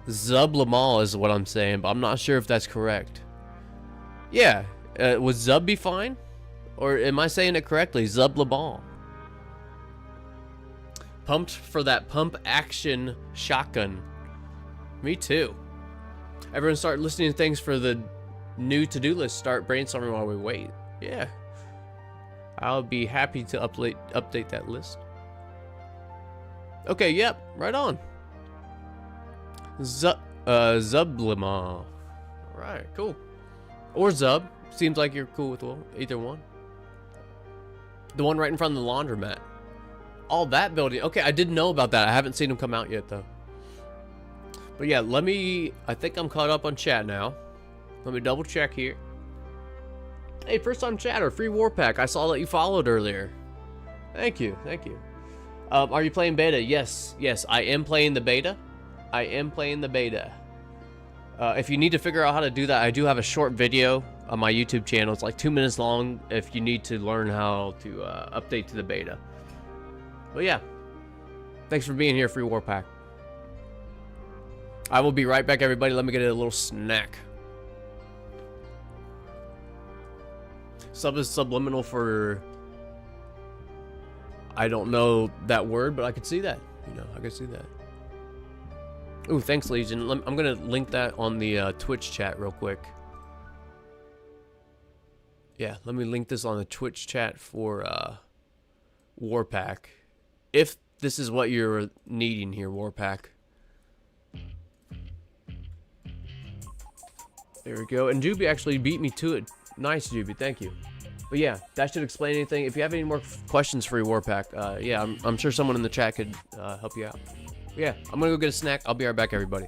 Zub Lamal is what I'm saying, but I'm not sure if that's correct. Yeah, would Zub be fine? Or am I saying it correctly? Zub Lamal. Pumped for that pump action shotgun. Me too. Everyone start listening to things for the new to-do list. Start brainstorming while we wait. Yeah. I'll be happy to update that list. Okay, yep. Right on. Zublima. Alright, cool. Or Zub. Seems like you're cool with either one. The one right in front of the laundromat. All that building. Okay, I didn't know about that. I haven't seen them come out yet, though. But yeah, I think I'm caught up on chat now. Let me double check here. Hey, first time chatter, free war pack. I saw that you followed earlier. Thank you, thank you. Are you playing beta? Yes, I am playing the beta. If you need to figure out how to do that, I do have a short video on my YouTube channel. It's like 2 minutes long if you need to learn how to update to the beta. But yeah, thanks for being here, free war pack. I will be right back, everybody. Let me get a little snack. Sub is subliminal for... I don't know that word, but I could see that. You know, I could see that. Ooh, thanks, Legion. I'm going to link that on the Twitch chat real quick. Yeah, let me link this on the Twitch chat for Warpack. If this is what you're needing here, Warpack. There we go. And Juby actually beat me to it. Nice, Juby. Thank you. But yeah, that should explain anything. If you have any more questions for your Warpack, yeah, I'm sure someone in the chat could help you out. But Yeah, I'm gonna go get a snack. I'll be right back, everybody.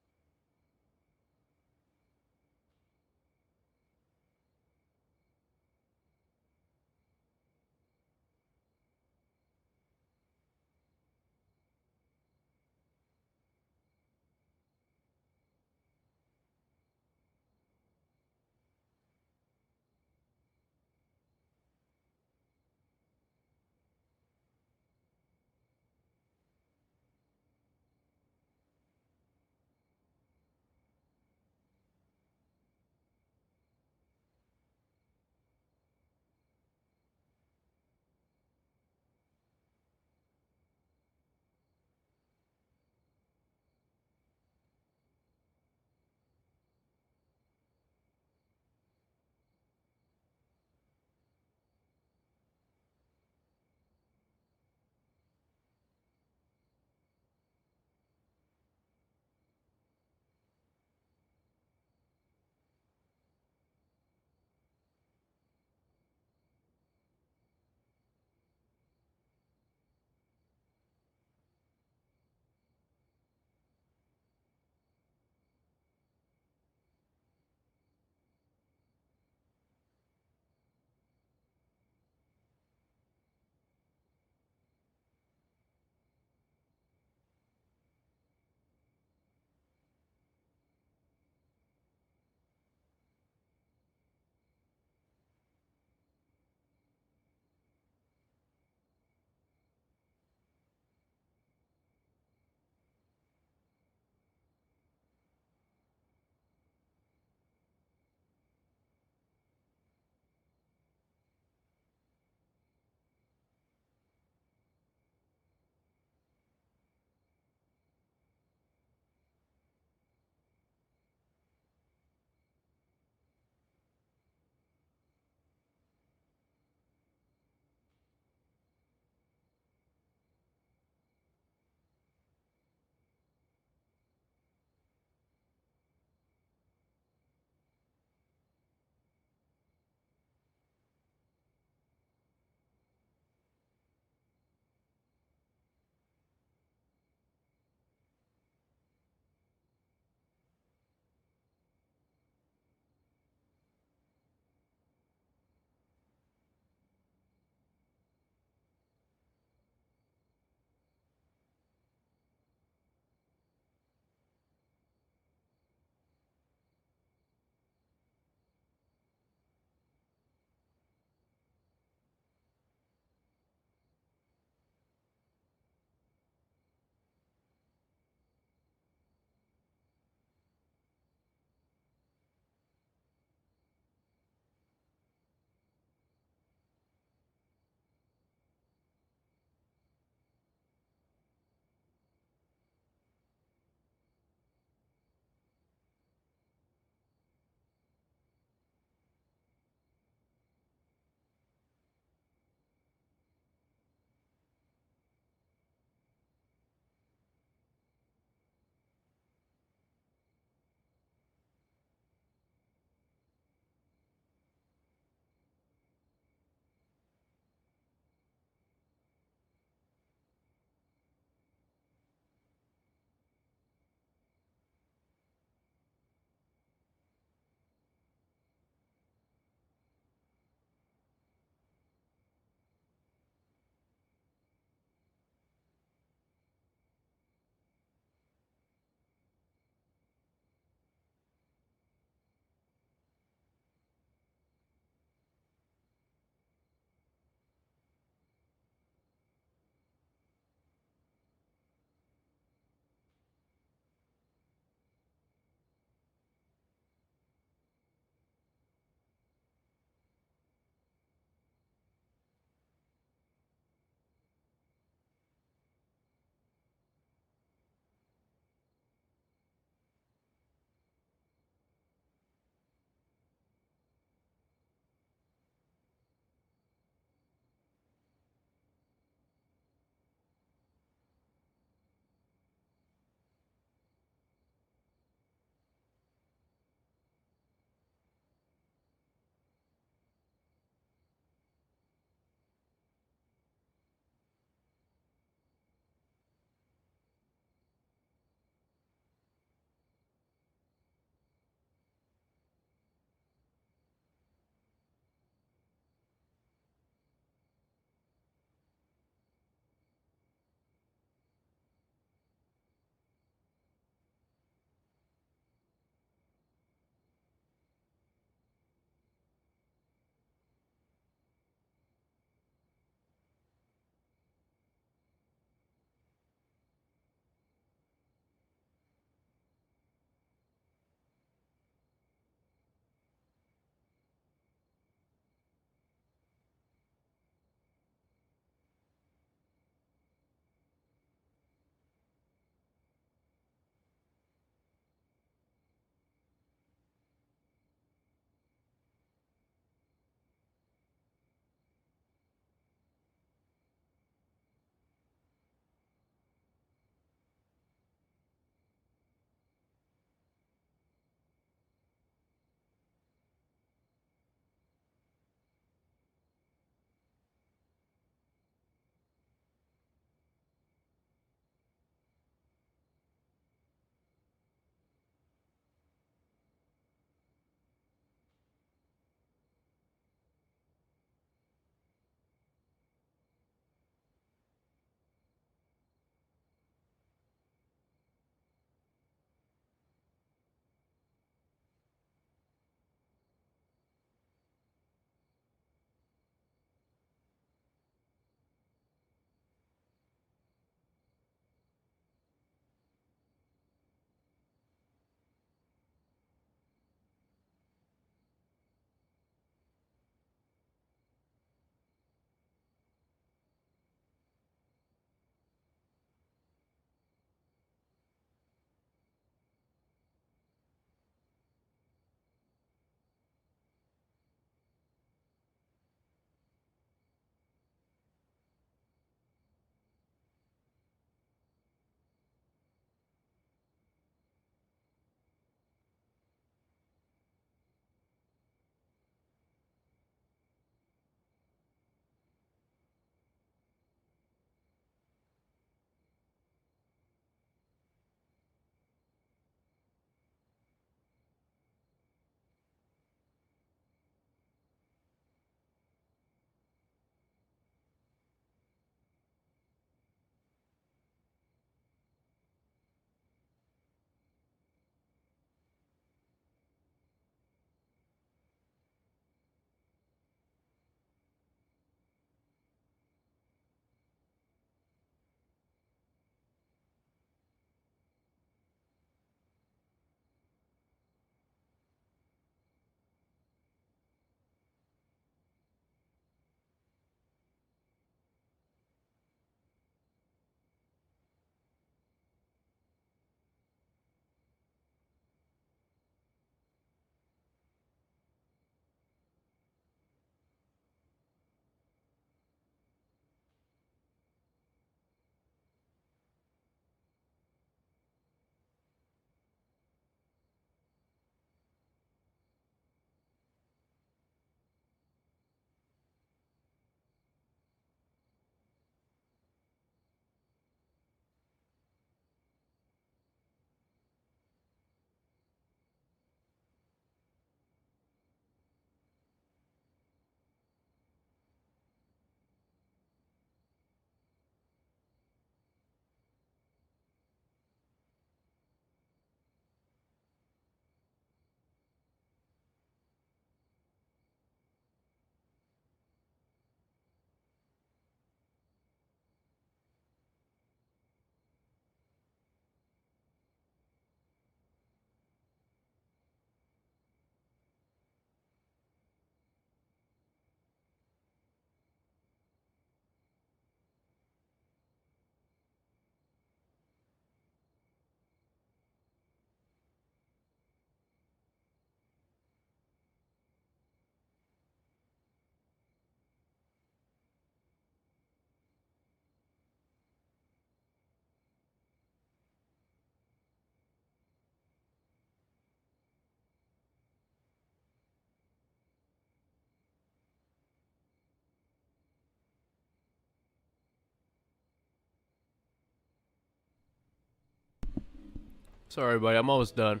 Sorry, buddy. I'm almost done.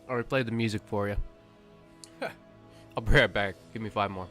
I already played the music for you. I'll be right back. Give me 5 more.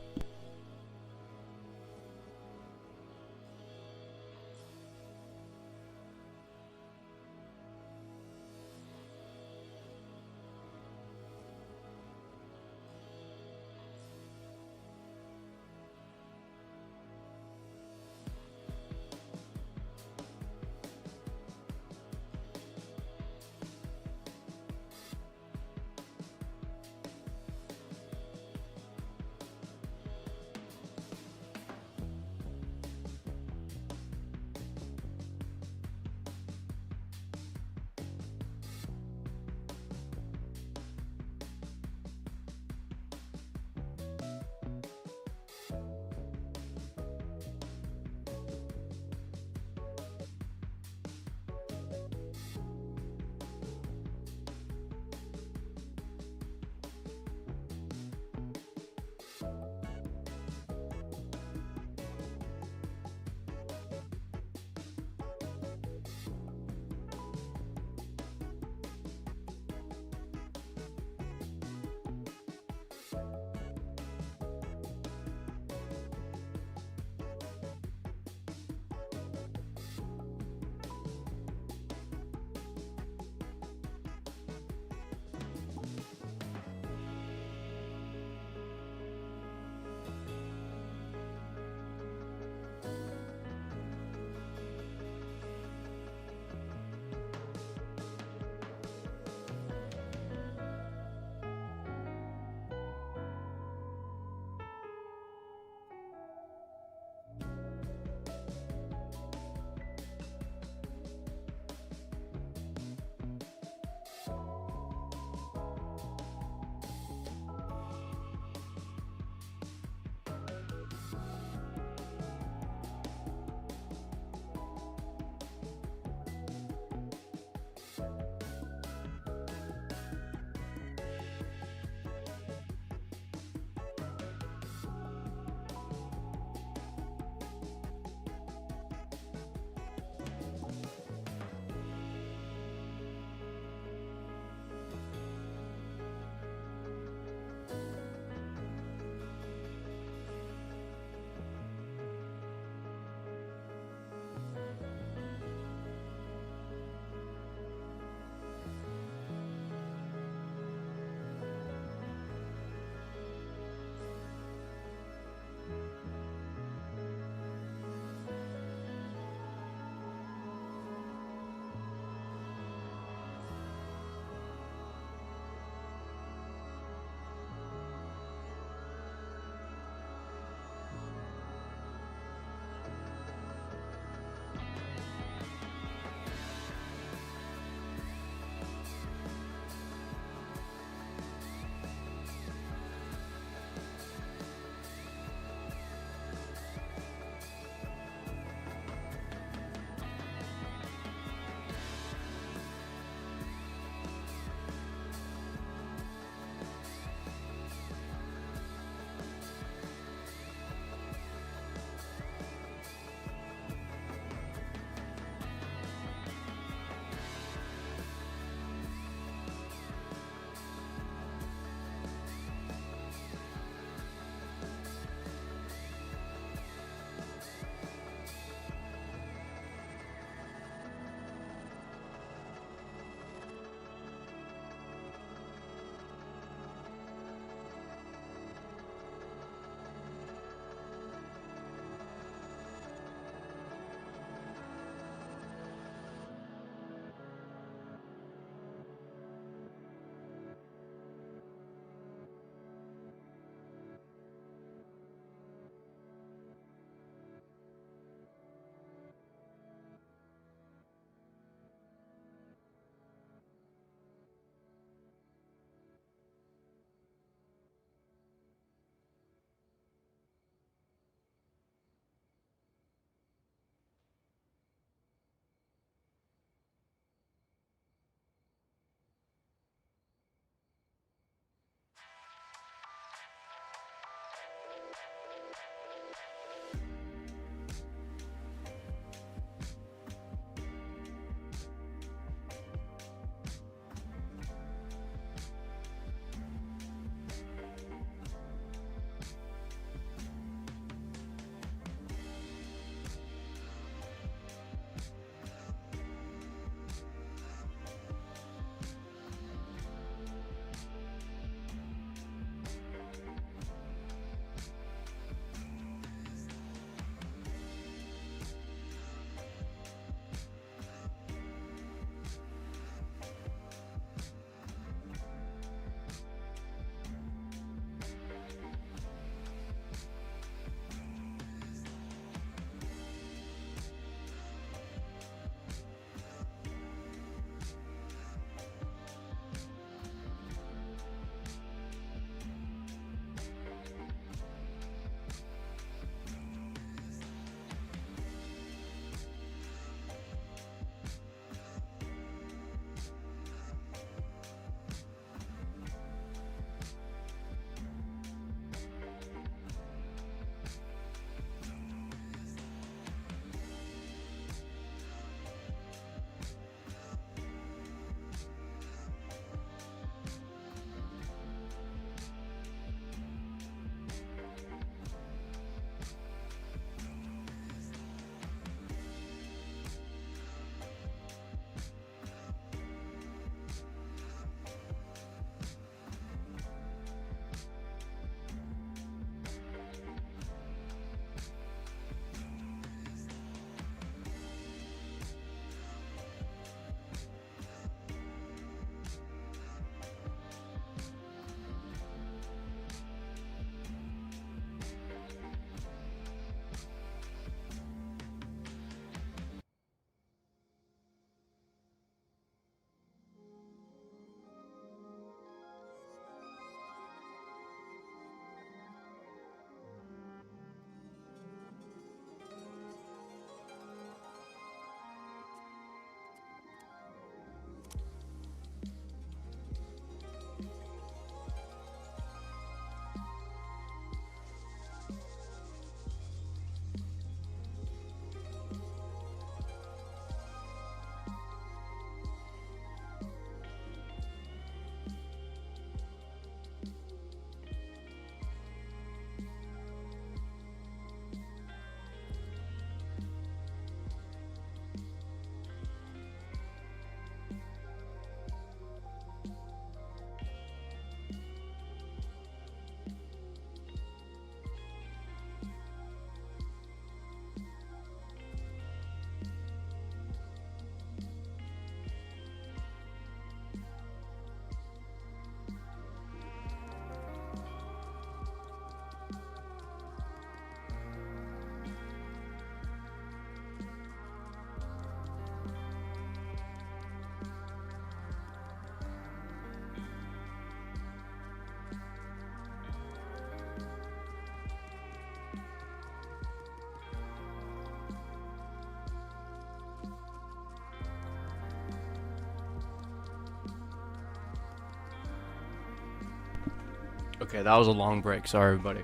Okay, that was a long break. Sorry, everybody.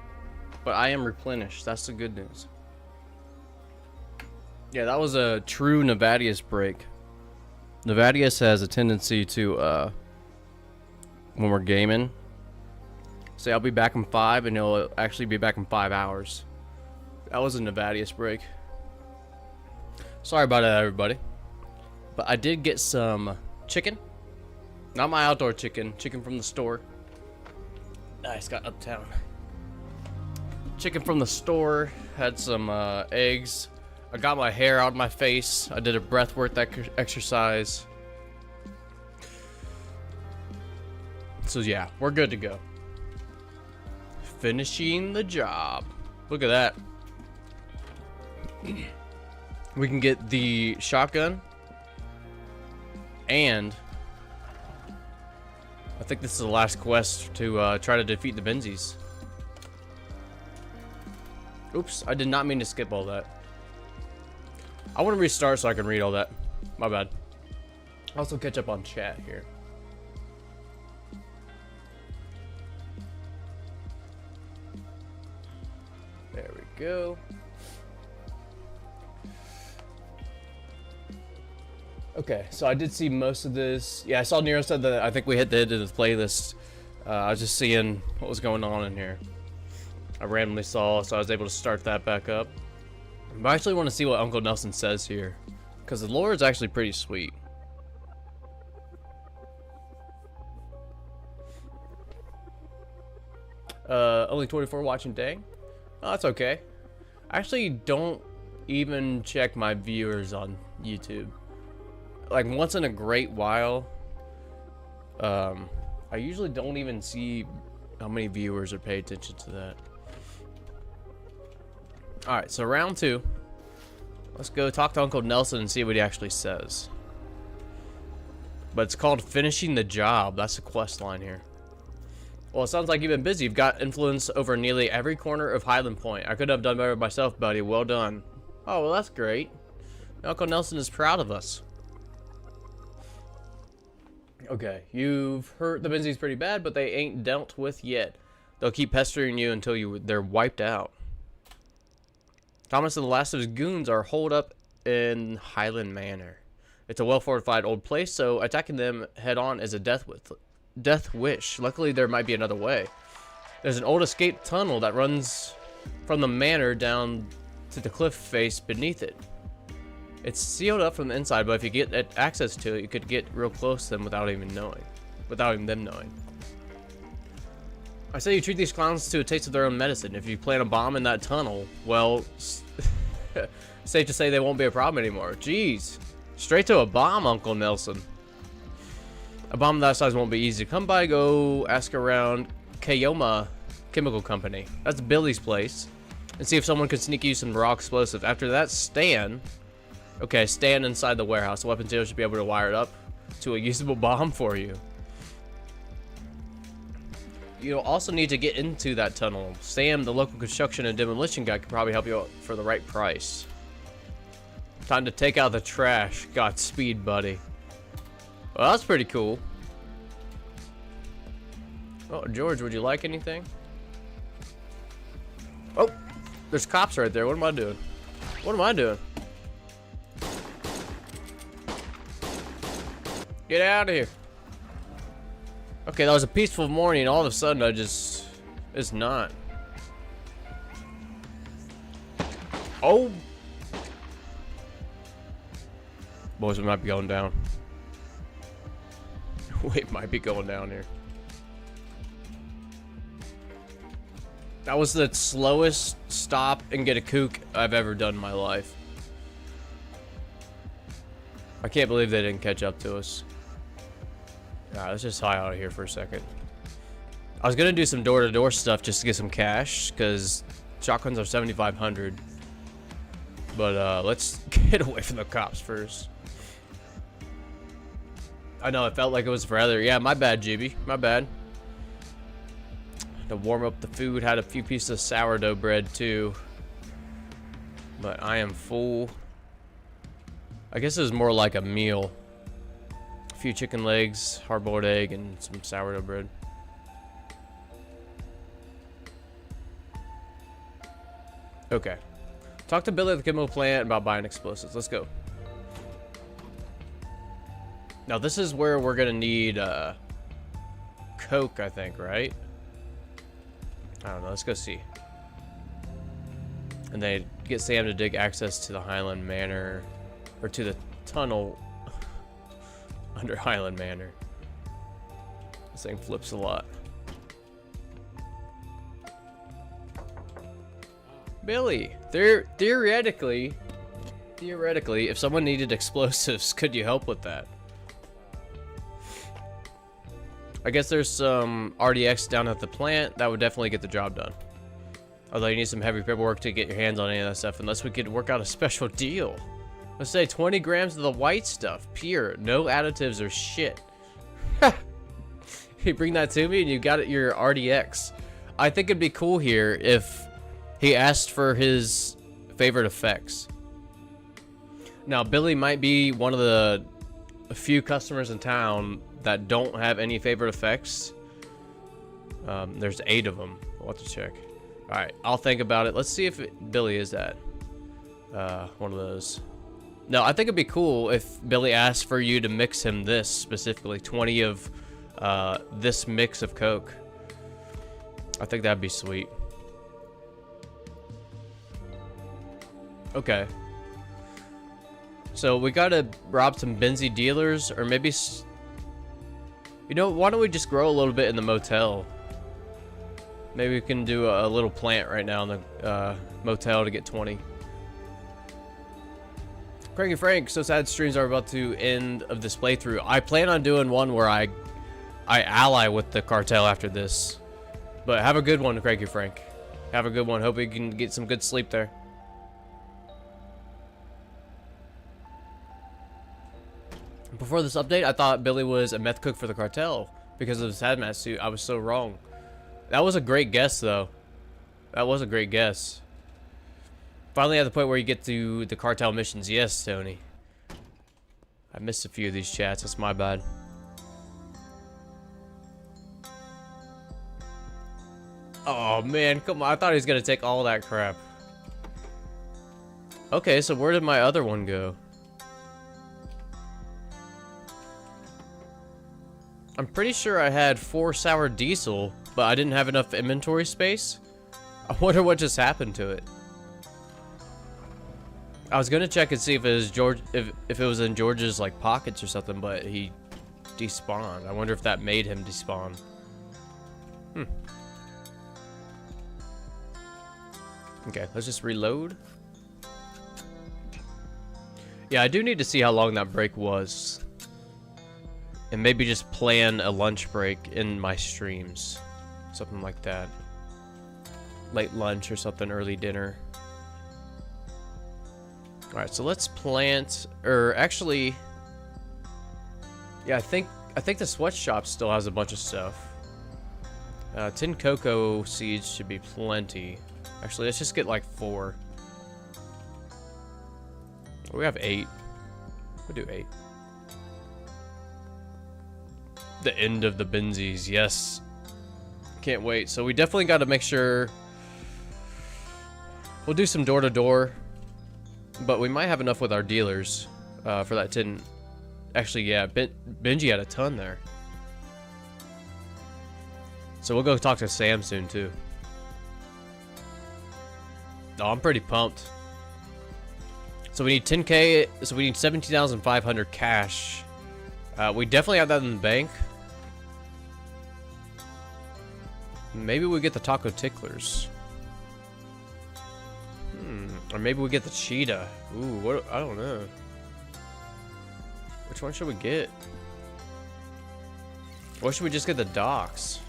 But I am replenished. That's the good news. Yeah, that was a true Nevadius break. Nevadius has a tendency to, when we're gaming, say I'll be back in 5, and he'll actually be back in 5 hours. That was a Nevadius break. Sorry about that, everybody. But I did get some chicken. Not my outdoor chicken. Chicken from the store. Nice, got Uptown. Chicken from the store. Had some eggs. I got my hair out of my face. I did a breathwork exercise. So yeah, we're good to go. Finishing the job. Look at that. We can get the shotgun. And I think this is the last quest to try to defeat the Benzies. Oops, I did not mean to skip all that. I want to restart so I can read all that. My bad. Also catch up on chat here. There we go. Okay, so I did see most of this. Yeah, I saw Nero said that I think we hit the end of the playlist. I was just seeing what was going on in here. I randomly saw, so I was able to start that back up. But I actually want to see what Uncle Nelson says here, because the lore is actually pretty sweet. Only 24 watching day? Oh, that's okay. I actually don't even check my viewers on YouTube. Like, once in a great while, I usually don't even see how many viewers are paying attention to that. Alright, so round 2. Let's go talk to Uncle Nelson and see what he actually says. But it's called Finishing the Job. That's the quest line here. Well, it sounds like you've been busy. You've got influence over nearly every corner of Highland Point. I could have done better myself, buddy. Well done. Oh, well, that's great. Uncle Nelson is proud of us. Okay, you've hurt the Benzies pretty bad, but they ain't dealt with yet. They'll keep pestering you until they're wiped out. Thomas and the last of his goons are holed up in Highland Manor. It's a well-fortified old place, so attacking them head-on is a death wish. Luckily, there might be another way. There's an old escape tunnel that runs from the manor down to the cliff face beneath it. It's sealed up from the inside, but if you get access to it, you could get real close to them without even them knowing. I say you treat these clowns to a taste of their own medicine. If you plant a bomb in that tunnel, well, safe to say they won't be a problem anymore. Jeez. Straight to a bomb, Uncle Nelson. A bomb that size won't be easy to come by. Go ask around Kayoma Chemical Company. That's Billy's place. And see if someone can sneak you some raw explosive. After that, stand inside the warehouse. The weapons dealer should be able to wire it up to a usable bomb for you. You'll also need to get into that tunnel. Sam, the local construction and demolition guy, could probably help you out for the right price. Time to take out the trash. Godspeed, buddy. Well, that's pretty cool. Oh, George, would you like anything? Oh, there's cops right there. What am I doing? What am I doing? Get out of here. Okay, that was a peaceful morning. All of a sudden, it's not. Oh. Boys, we might be going down. We might be going down here. That was the slowest stop and get a kook I've ever done in my life. I can't believe they didn't catch up to us. Alright, let's just hide out of here for a second. I was gonna do some door-to-door stuff just to get some cash, because shotguns are 7,500. But let's get away from the cops first. I know, it felt like it was forever. Yeah, my bad, GB. My bad. To warm up the food, had a few pieces of sourdough bread too. But I am full. I guess it was more like a meal. A few chicken legs, hard-boiled egg, and some sourdough bread. Okay. Talk to Billy at the chemical plant about buying explosives. Let's go. Now, this is where we're going to need coke, I think, right? I don't know. Let's go see. And they get Sam to dig access to the Highland Manor, or to the tunnel under Highland Manor. This thing flips a lot. Billy, theoretically, if someone needed explosives, could you help with that? I guess there's some RDX down at the plant. That would definitely get the job done. Although you need some heavy paperwork to get your hands on any of that stuff, unless we could work out a special deal. Let's say 20 grams of the white stuff, pure, no additives or shit. You bring that to me and you got it, your RDX. I think it'd be cool here if he asked for his favorite effects. Now, Billy might be one of the few customers in town that don't have any favorite effects. There's 8 of them. We'll have to check. All right, I'll think about it. Let's see if Billy is that one of those. No, I think it'd be cool if Billy asked for you to mix him this specifically, 20 of this mix of Coke. I think that'd be sweet. Okay. So we gotta rob some Benzie dealers, or maybe, you know, why don't we just grow a little bit in the motel? Maybe we can do a little plant right now in the motel to get 20. Cranky Frank, so sad streams are about to end of this playthrough. I plan on doing one where I ally with the cartel after this. But have a good one, Cranky Frank. Have a good one. Hope you can get some good sleep there. Before this update, I thought Billy was a meth cook for the cartel because of his hazmat suit. I was so wrong. That was a great guess, though. That was a great guess. Finally at the point where you get to the cartel missions. Yes, Tony. I missed a few of these chats. That's my bad. Oh, man. Come on. I thought he was going to take all that crap. Okay, so where did my other one go? I'm pretty sure I had 4 sour diesel, but I didn't have enough inventory space. I wonder what just happened to it. I was gonna check and see if it was if it was in George's like pockets or something, but he despawned. I wonder if that made him despawn. Okay, let's just reload. Yeah, I do need to see how long that break was. And maybe just plan a lunch break in my streams. Something like that. Late lunch or something, early dinner. Alright, so let's plant, or actually, yeah, I think the sweatshop still has a bunch of stuff. Tin cocoa seeds should be plenty. Actually, let's just get like 4. We have 8. We'll do 8. The end of the Benzies, yes. Can't wait. So we definitely got to make sure. We'll do some door-to-door. But we might have enough with our dealers for that tin. Actually, yeah, Benji had a ton there. So we'll go talk to Sam soon, too. Oh, I'm pretty pumped. So we need 10K. So we need 17,500 cash. We definitely have that in the bank. Maybe we get the taco ticklers. Or maybe we get the cheetah. Ooh, what? I don't know. Which one should we get? Or should we just get the docks?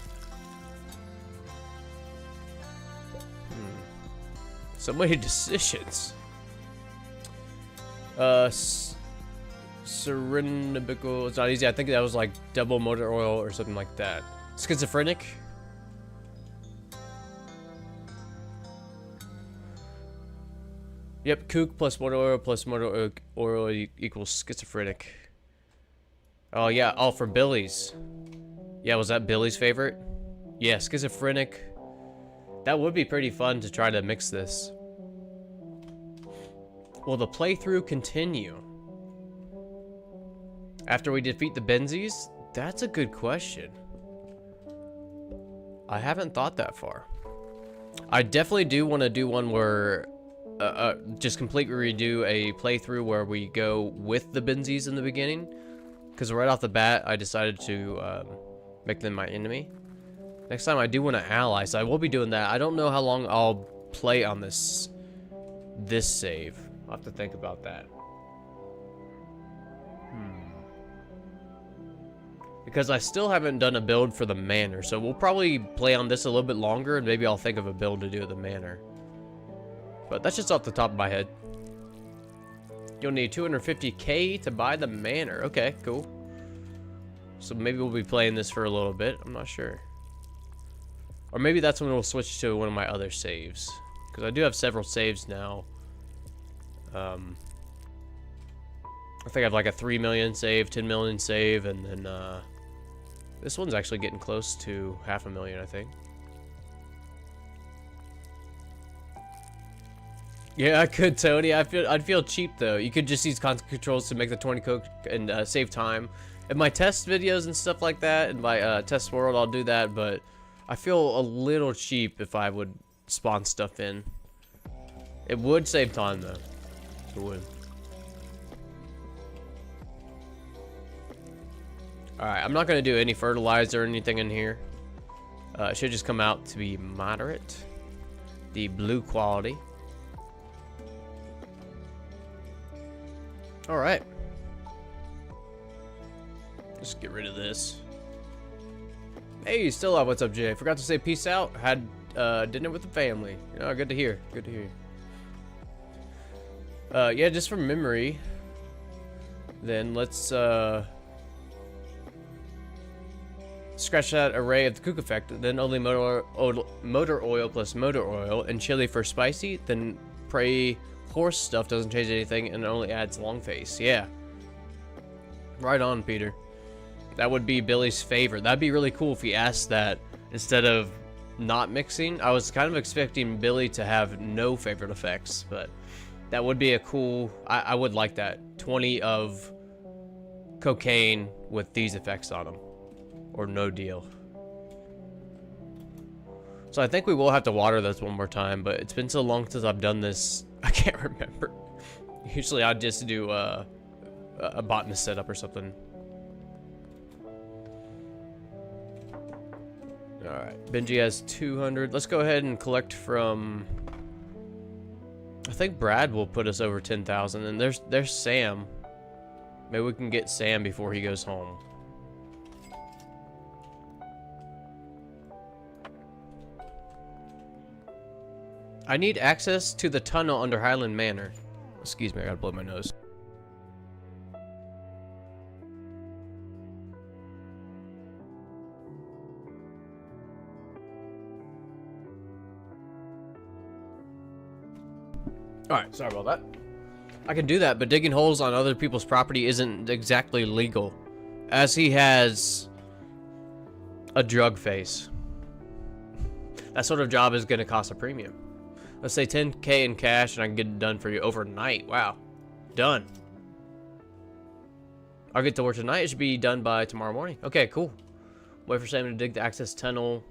So many decisions. Serenibical. It's not easy. I think that was like double motor oil or something like that. Schizophrenic. Yep, kook plus motor oil equals schizophrenic. Oh yeah, all for Billy's. Yeah, was that Billy's favorite? Yeah, schizophrenic. That would be pretty fun to try to mix this. Will the playthrough continue after we defeat the Benzies? That's a good question. I haven't thought that far. I definitely do want to do one where just completely redo a playthrough where we go with the Benzies in the beginning, because right off the bat I decided to make them my enemy. Next time I do want to ally, so I will be doing that. I don't know how long I'll play on this save. I'll have to think about that. Because I still haven't done a build for the manor, so we'll probably play on this a little bit longer, and maybe I'll think of a build to do at the manor. But that's just off the top of my head. You'll need 250k to buy the manor. Okay, cool. So maybe we'll be playing this for a little bit. I'm not sure. Or maybe that's when we'll switch to one of my other saves. Because I do have several saves now. I think I have like a 3 million save, 10 million save, and then this one's actually getting close to 500,000, I think. Yeah, I could, Tony. I'd feel cheap though. You could just use constant controls to make the 20 cook and save time. In my test videos and stuff like that, in my test world, I'll do that. But I feel a little cheap if I would spawn stuff in. It would save time though. It would. Alright, I'm not going to do any fertilizer or anything in here. It should just come out to be moderate. The blue quality. Alright. Just get rid of this. Hey, still up. What's up, Jay? Forgot to say peace out. Had dinner with the family. Oh, good to hear. Good to hear. Yeah, just from memory. Then let's scratch that array of the cook effect, then only motor oil plus motor oil and chili for spicy, then pray horse stuff doesn't change anything and only adds long face. Yeah. Right on, Peter. That would be Billy's favorite. That'd be really cool if he asked that instead of not mixing. I was kind of expecting Billy to have no favorite effects, but that would be a cool... I would like that. 20 of cocaine with these effects on them. Or no deal. So I think we will have to water this one more time, but it's been so long since I've done this, I can't remember. Usually I'd just do a botanist setup or something. Alright, Benji has 200. Let's go ahead and collect from... I think Brad will put us over 10,000, and there's Sam. Maybe we can get Sam before he goes home. I need access to the tunnel under Highland Manor. Excuse me, I gotta blow my nose. Alright, sorry about that. I can do that, but digging holes on other people's property isn't exactly legal, as he has a drug face. That sort of job is gonna cost a premium. Let's say 10k in cash and I can get it done for you overnight. Wow. Done. I'll get to work tonight. It should be done by tomorrow morning. Okay, cool. Wait for Sam to dig the access tunnel.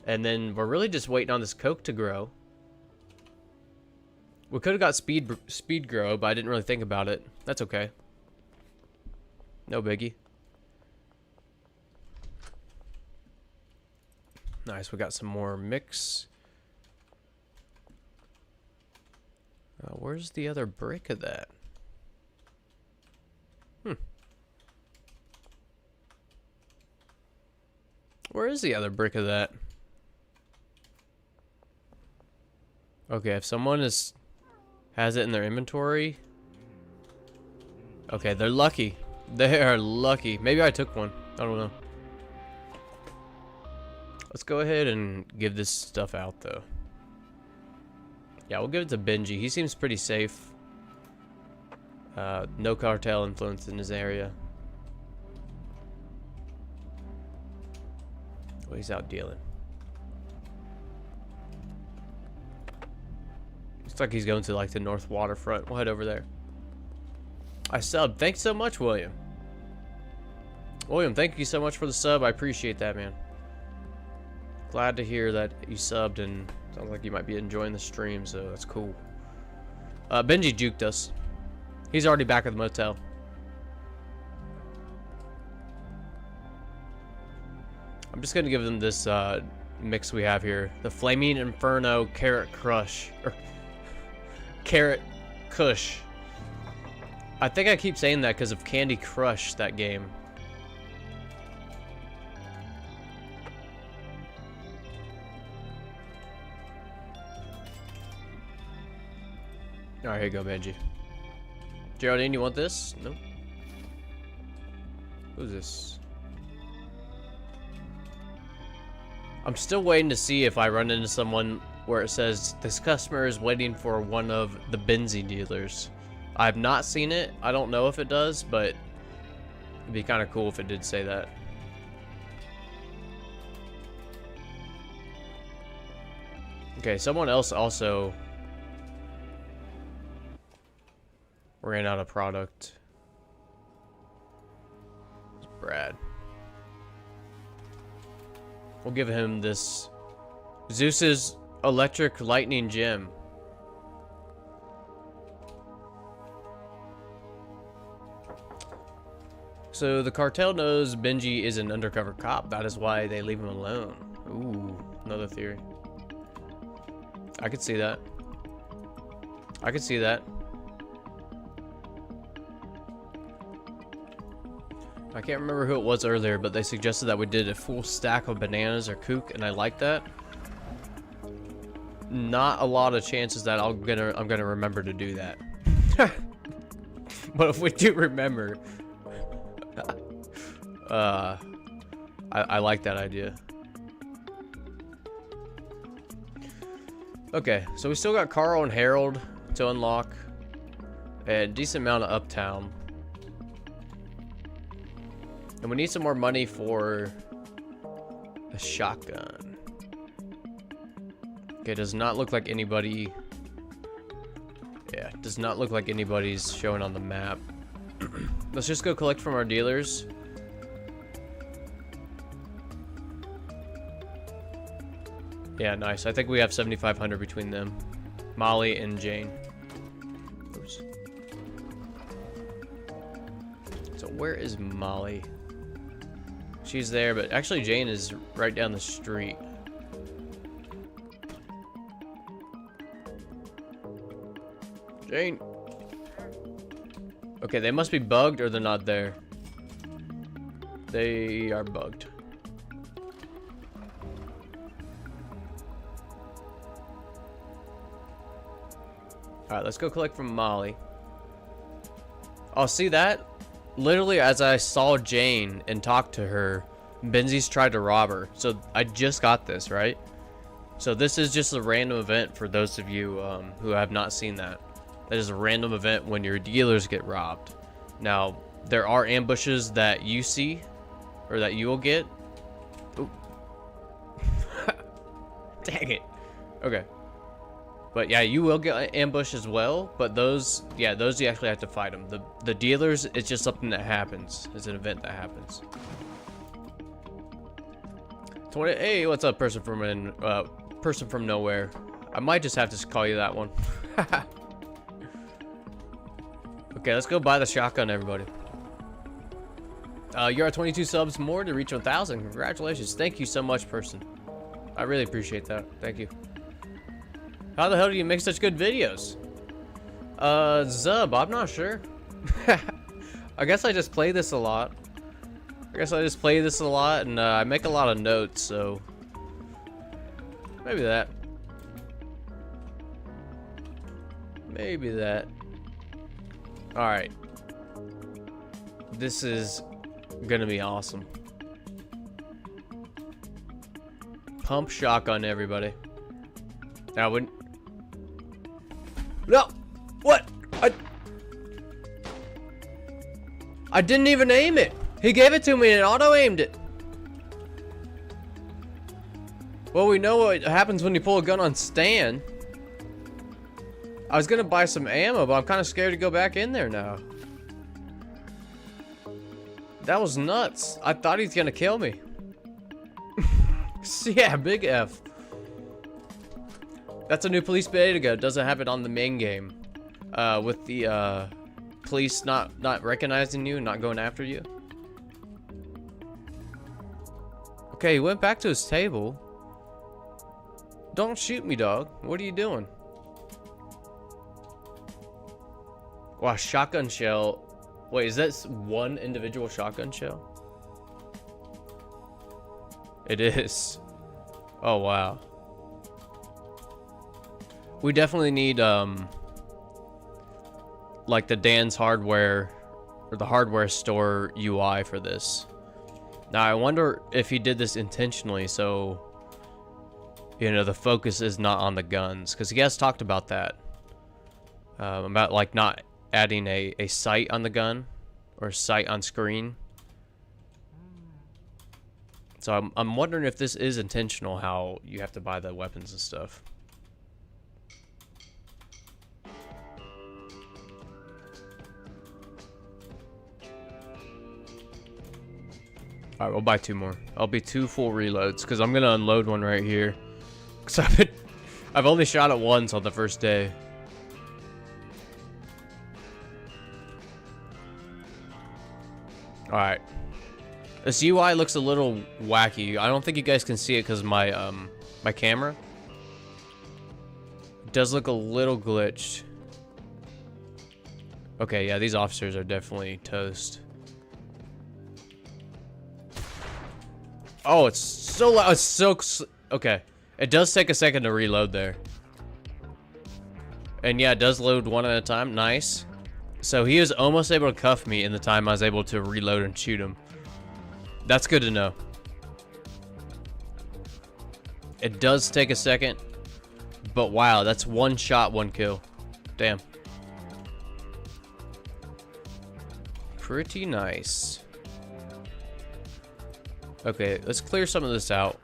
And then we're really just waiting on this coke to grow. We could have got speed grow, but I didn't really think about it. That's okay. No biggie. Nice, we got some more mix. Where's the other brick of that? Where is the other brick of that? Okay, if someone has it in their inventory. Okay, they're lucky. They are lucky. Maybe I took one. I don't know. Let's go ahead and give this stuff out, though. Yeah, we'll give it to Benji. He seems pretty safe. No cartel influence in his area. Oh, he's out dealing. He's like he's going to like the north waterfront. We'll head over there. I subbed. Thanks so much, William. William, thank you so much for the sub. I appreciate that, man. Glad to hear that you subbed, and sounds like you might be enjoying the stream, so that's cool. Benji juked us. He's already back at the motel. I'm just gonna give them this mix we have here. The Flaming Inferno Carrot Crush. Or Carrot Kush. I think I keep saying that because of Candy Crush, that game. Alright, here you go, Benji. Geraldine, you want this? Nope. Who's this? I'm still waiting to see if I run into someone where it says this customer is waiting for one of the Benzie dealers. I've not seen it. I don't know if it does, but it'd be kind of cool if it did say that. Okay, someone else also ran out of product. It's Brad. We'll give him this Zeus's Electric Lightning Gem. So the cartel knows Benji is an undercover cop. That is why they leave him alone. Ooh, another theory. I could see that. I could see that. I can't remember who it was earlier, but they suggested that we did a full stack of bananas or kook, and I like that. Not a lot of chances that I'm gonna remember to do that. But if we do remember, I like that idea. Okay, so we still got Carl and Harold to unlock, and a decent amount of Uptown. And we need some more money for a shotgun. Okay, does not look like anybody. Yeah, does not look like anybody's showing on the map. Let's just go collect from our dealers. Yeah, nice. I think we have 7,500 between them. Molly and Jane. Oops. So where is Molly? She's there, but actually Jane is right down the street. Jane. Okay, they must be bugged or they're not there. They are bugged. Alright, let's go collect from Molly. Oh, see that? Literally, as I saw Jane and talked to her, Benzies tried to rob her. So I just got this, right? So this is just a random event for those of you who have not seen that. That is a random event when your dealers get robbed. Now, there are ambushes that you see, or that you will get. Oop. Dang it. Okay. But yeah, you will get an ambush as well, but those, yeah, those you actually have to fight them. The dealers, it's just something that happens. It's an event that happens. 20, hey, what's up, person from nowhere? I might just have to call you that one. Okay, let's go buy the shotgun, everybody. You're at 22 subs more to reach 1,000. Congratulations. Thank you so much, person. I really appreciate that. Thank you. How the hell do you make such good videos? Zub, I'm not sure. I guess I just play this a lot. And I make a lot of notes, so maybe that. Maybe that. Alright. This is gonna be awesome. Pump shotgun, everybody. Now, when... No! What? I didn't even aim it! He gave it to me and auto-aimed it! Well, we know what happens when you pull a gun on Stan. I was gonna buy some ammo, but I'm kind of scared to go back in there now. That was nuts. I thought he was gonna kill me. Yeah, big F. That's a new police beta. Doesn't have it on the main game. With the police not recognizing you and not going after you. Okay, he went back to his table. Don't shoot me, dog. What are you doing? Wow, shotgun shell. Wait, is that one individual shotgun shell? It is. Oh, wow. We definitely need, like the Dan's Hardware, or the hardware store UI for this. Now, I wonder if he did this intentionally, so, you know, the focus is not on the guns. Because he has talked about that. About, like, not adding a sight on the gun, or sight on screen. So I'm wondering if this is intentional, how you have to buy the weapons and stuff. Alright, we'll buy 2 more. I'll be 2 full reloads, because I'm going to unload one right here. Because I've only shot it once on the first day. Alright. This UI looks a little wacky. I don't think you guys can see it because of my my camera. It does look a little glitched. Okay, yeah, these officers are definitely toast. Oh, it's so loud. It's so... Okay. It does take a second to reload there. And yeah, it does load one at a time. Nice. So he was almost able to cuff me in the time I was able to reload and shoot him. That's good to know. It does take a second. But wow, that's 1 shot, 1 kill. Damn. Pretty nice. Okay, let's clear some of this out.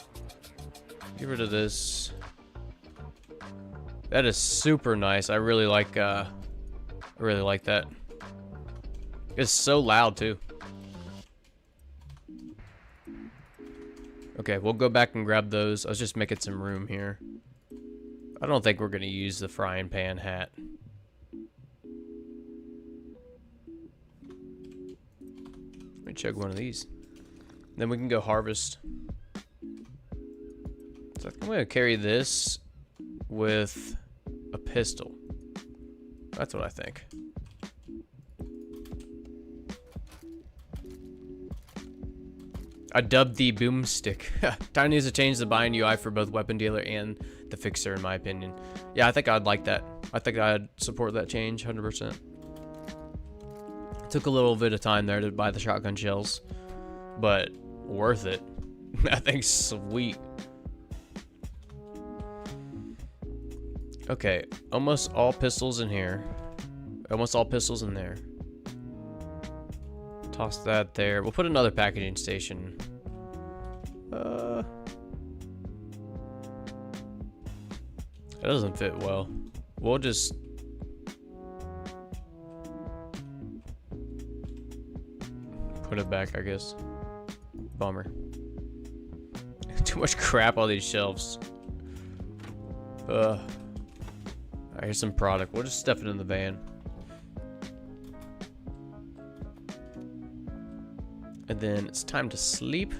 Get rid of this. That is super nice. I really like that. It's so loud too. Okay, we'll go back and grab those. I was just making some room here. I don't think we're gonna use the frying pan hat. Let me chug one of these. Then we can go harvest. So I'm gonna carry this with a pistol. That's what I think. I dubbed the boomstick. Time needs to change the bind UI for both weapon dealer and the fixer, in my opinion. Yeah, I think I'd like that. I think I'd support that change 100%. It took a little bit of time there to buy the shotgun shells, but worth it. That thing's sweet. Okay, almost all pistols in here. Almost all pistols in there. Toss that there. We'll put another packaging station. That doesn't fit well. We'll just... put it back, I guess. Bummer. Too much crap on these shelves. Alright, here's some product. We'll just stuff it in the van. And then it's time to sleep.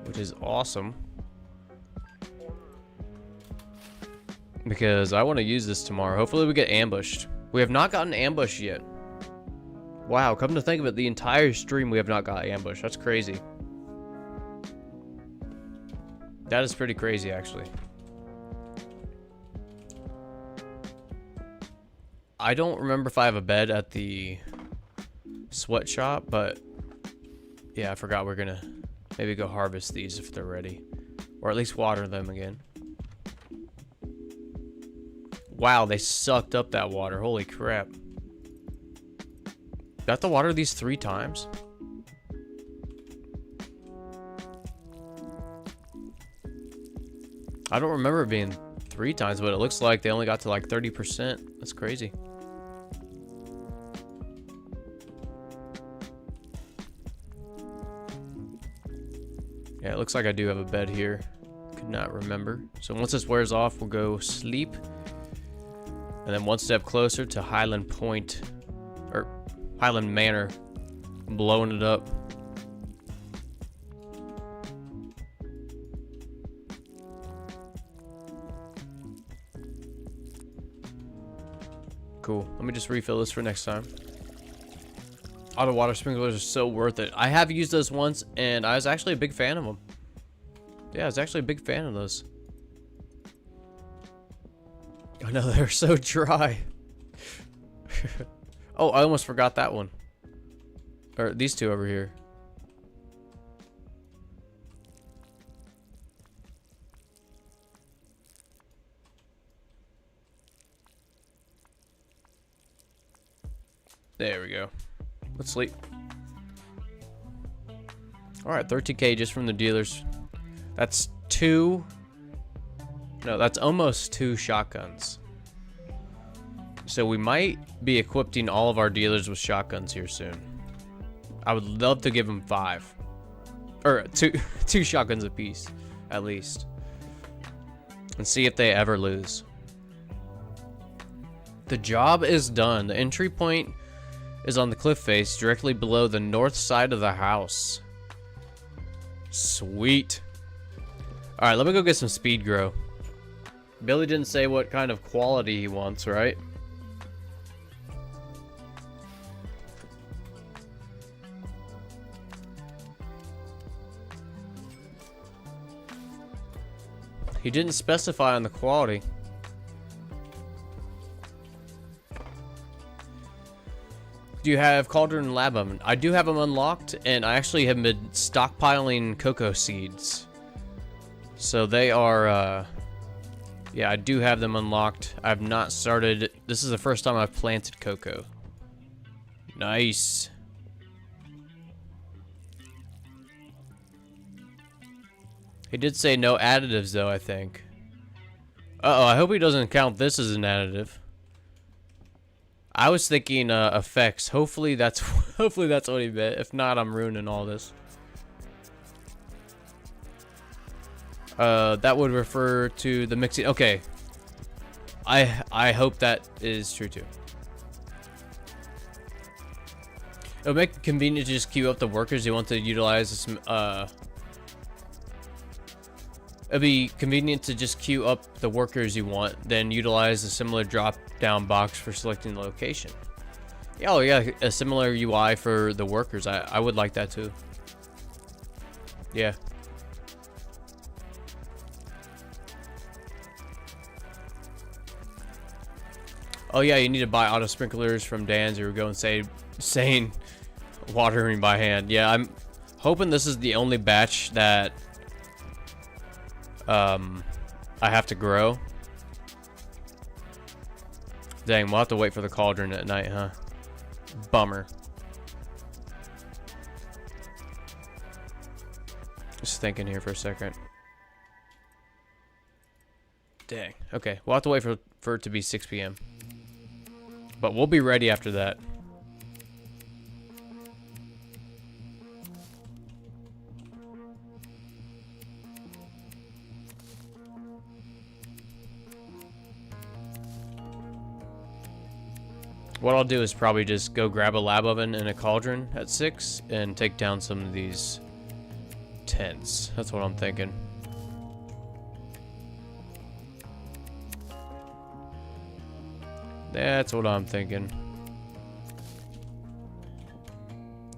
Which is awesome. Because I want to use this tomorrow. Hopefully we get ambushed. We have not gotten ambushed yet. Wow, come to think of it, the entire stream we have not got ambushed. That's crazy. That is pretty crazy, actually. I don't remember if I have a bed at the sweatshop, but yeah, I forgot we're gonna maybe go harvest these if they're ready, or at least water them again. Wow, they sucked up that water. Holy crap. Do I have to water these 3 times? I don't remember it being 3 times, but it looks like they only got to like 30%. That's crazy. Yeah, it looks like I do have a bed here. Could not remember. So once this wears off, we'll go sleep. And then one step closer to Highland Point, or Highland Manor, blowing it up. Cool. Let me just refill this for next time. Auto water sprinklers are so worth it. I have used those once, and I was actually a big fan of them. Yeah, I was actually a big fan of those. I know, they're so dry. Oh, I almost forgot that one. Or these two over here. There we go. Let's sleep. Alright, 13K just from the dealers. That's that's almost 2 shotguns. So we might be equipping all of our dealers with shotguns here soon. I would love to give them 5. Or two shotguns apiece, at least. And see if they ever lose. The job is done. The entry point is on the cliff face directly below the north side of the house. Sweet. Alright, let me go get some speed grow. Billy didn't say what kind of quality he wants, right? He didn't specify on the quality. Do you have Cauldron and Lab Oven? I do have them unlocked, and I actually have been stockpiling cocoa seeds. So they are, yeah, I do have them unlocked. I've not started. This is the first time I've planted cocoa. Nice. He did say no additives, though, I think. Uh-oh, I hope he doesn't count this as an additive. I was thinking effects. Hopefully that's what he meant. If not, I'm ruining all this. That would refer to the mixing. Okay. I hope that is true too. It'll make it convenient to just queue up the workers you want to utilize this, it'll be convenient to just queue up the workers you want, then utilize a similar drop-down box for selecting the location. Yeah, oh yeah, a similar UI for the workers. I would like that too. Yeah. Oh yeah, you need to buy auto sprinklers from Dan's or go insane watering by hand. Yeah, I'm hoping this is the only batch that I have to grow. Dang, we'll have to wait for the cauldron at night, huh? Bummer. Just thinking here for a second. Dang. Okay, we'll have to wait for it to be 6 p.m. But we'll be ready after that. What I'll do is probably just go grab a lab oven and a cauldron at 6 and take down some of these tents. That's what I'm thinking. That's what I'm thinking.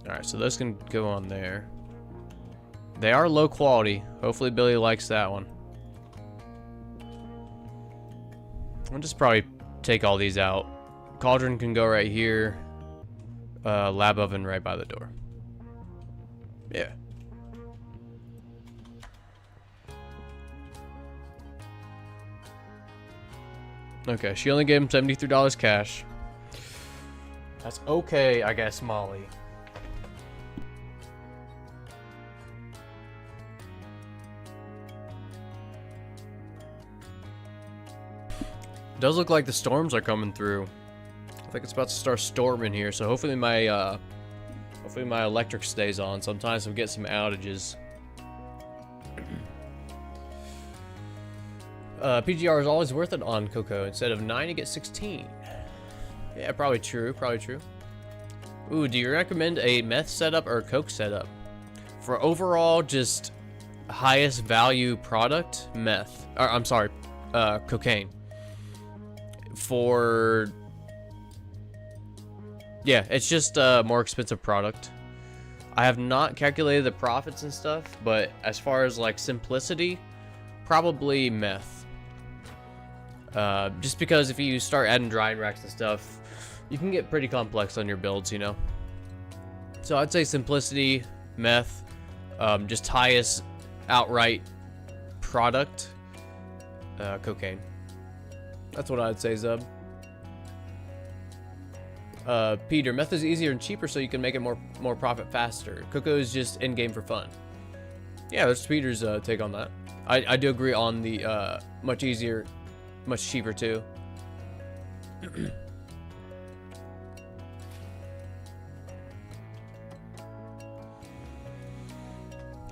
Alright, so those can go on there. They are low quality. Hopefully Billy likes that one. I'll just probably take all these out. Cauldron can go right here. Lab oven right by the door. Yeah. Okay, she only gave him $73 cash. That's okay, I guess, Molly. Does look like the storms are coming through. I think it's about to start storming here, so hopefully my electric stays on. Sometimes we get some outages. PGR is always worth it on Cocoa. Instead of 9, you get 16. Yeah, probably true. Probably true. Ooh, do you recommend a meth setup or a coke setup? For overall, just highest value product, meth. Or, I'm sorry, cocaine. For... yeah, it's just a more expensive product. I have not calculated the profits and stuff, but as far as like simplicity, probably meth. Just because if you start adding drying racks and stuff, you can get pretty complex on your builds, you know? So I'd say simplicity, meth, just highest outright product, cocaine. That's what I'd say, Zub. Peter, meth is easier and cheaper, so you can make it more profit faster. Cocoa is just in game for fun. Yeah, that's Peter's take on that. I do agree on the much easier, much cheaper too.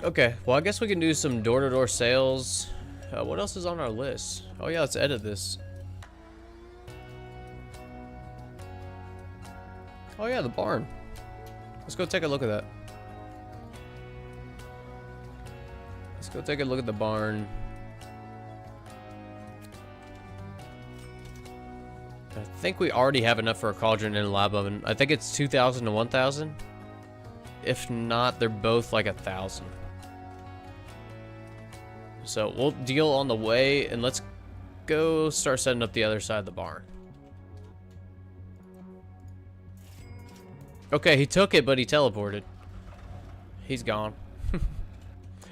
Okay, well I guess we can do some door-to-door sales. What else is on our list? Oh yeah, let's edit this. Oh yeah, the barn. Let's go take a look at that. Let's go take a look at the barn. I think we already have enough for a cauldron and a lab oven. I think it's 2,000 to 1,000. If not, they're both like 1,000. So we'll deal on the way, and let's go start setting up the other side of the barn. Okay, he took it, but he teleported. He's gone.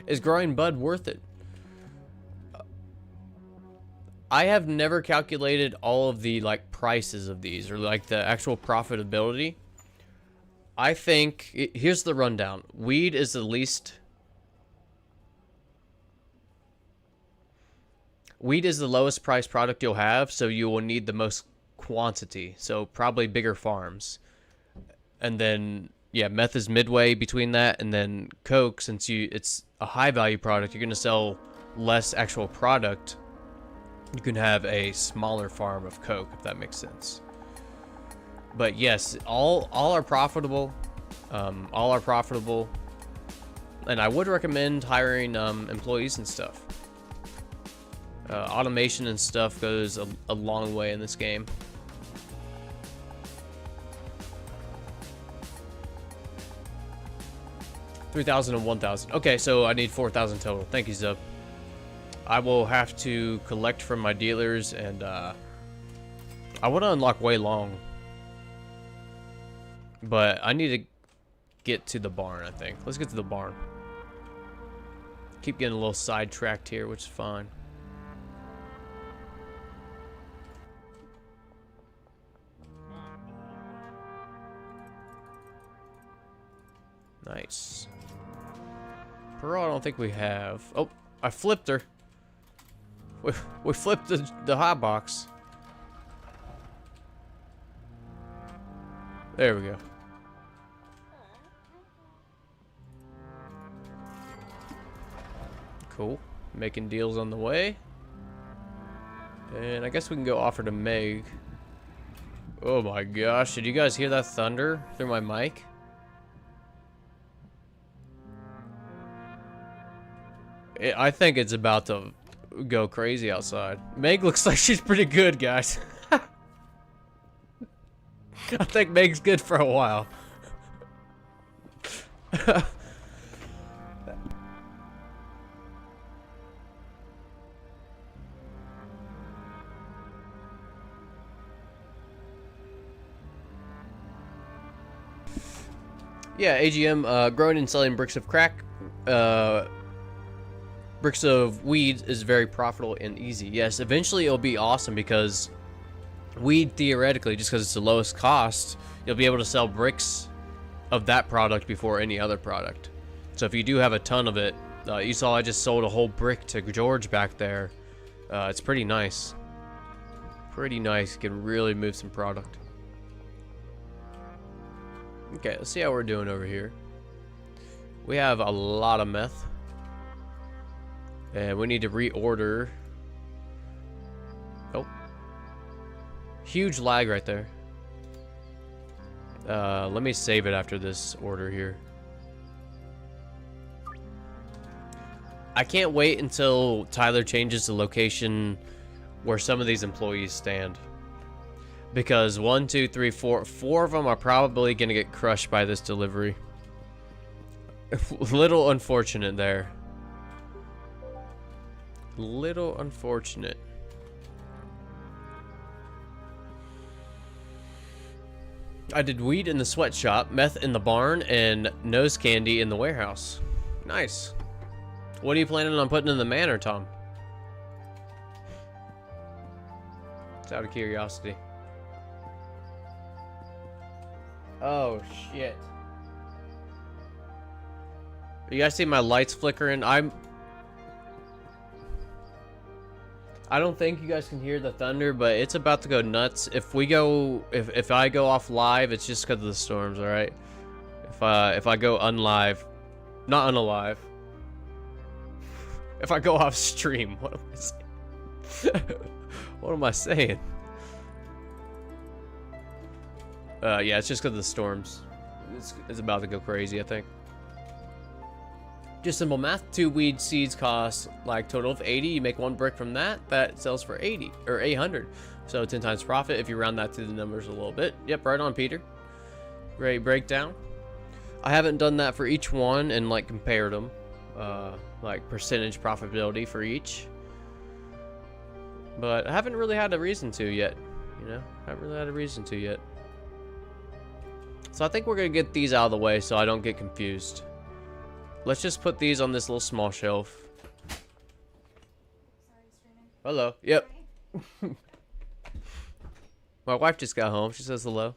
Is growing bud worth it? I have never calculated all of the like prices of these or like the actual profitability. I think here's the rundown. Weed is the least. Weed is the lowest price product you'll have, so you will need the most quantity. So probably bigger farms. And then, yeah, meth is midway between that, and then coke, since it's a high value product, you're gonna sell less actual product. You can have a smaller farm of coke, if that makes sense. But yes, all are profitable. All are profitable, and I would recommend hiring employees and stuff. Automation and stuff goes a long way in this game. $3,000 and $1,000. Okay, so I need 4,000 total. Thank you, Zub. I will have to collect from my dealers, and I want to unlock way long, but I need to get to the barn. I think let's get to the barn. Keep getting a little sidetracked here, which is fine. Nice. Pearl, I don't think we have. Oh, I flipped her. We flipped the hot box. There we go. Cool. Making deals on the way. And I guess we can go offer to Meg. Oh my gosh, did you guys hear that thunder through my mic? I think it's about to go crazy outside. Meg looks like she's pretty good, guys. I think Meg's good for a while. Yeah, AGM, growing and selling bricks of crack, bricks of weed is very profitable and easy. Yes, eventually it'll be awesome because weed, theoretically, just because it's the lowest cost, you'll be able to sell bricks of that product before any other product. So if you do have a ton of it, you saw I just sold a whole brick to George back there. It's pretty nice. Pretty nice. Can really move some product. Okay, let's see how we're doing over here. We have a lot of meth. And we need to reorder. Oh. Huge lag right there. Let me save it after this order here. I can't wait until Tyler changes the location where some of these employees stand. Because 1, 2, 3, 4 of them are probably going to get crushed by this delivery. Little unfortunate there. Little unfortunate. I did weed in the sweatshop, meth in the barn, and nose candy in the warehouse. Nice. What are you planning on putting in the manor, Tom? It's out of curiosity. Oh, shit. You guys see my lights flickering? I don't think you guys can hear the thunder, but it's about to go nuts. If I go off live, it's just because of the storms, all right? If I go unlive, not unalive. If I go off stream, what am I saying? What am I saying? Yeah, it's just because of the storms. It's about to go crazy, I think. Just simple math. 2 weed seeds cost like total of 80. You make 1 brick from that. That sells for 80 or 800. So 10 times profit if you round that to the numbers a little bit. Yep, right on, Peter. Great breakdown. I haven't done that for each one and like compared them, like percentage profitability for each. But I haven't really had a reason to yet. You know, I haven't really had a reason to yet. So I think we're gonna get these out of the way so I don't get confused. Let's just put these on this little small shelf. Hello. Yep. My wife just got home. She says hello.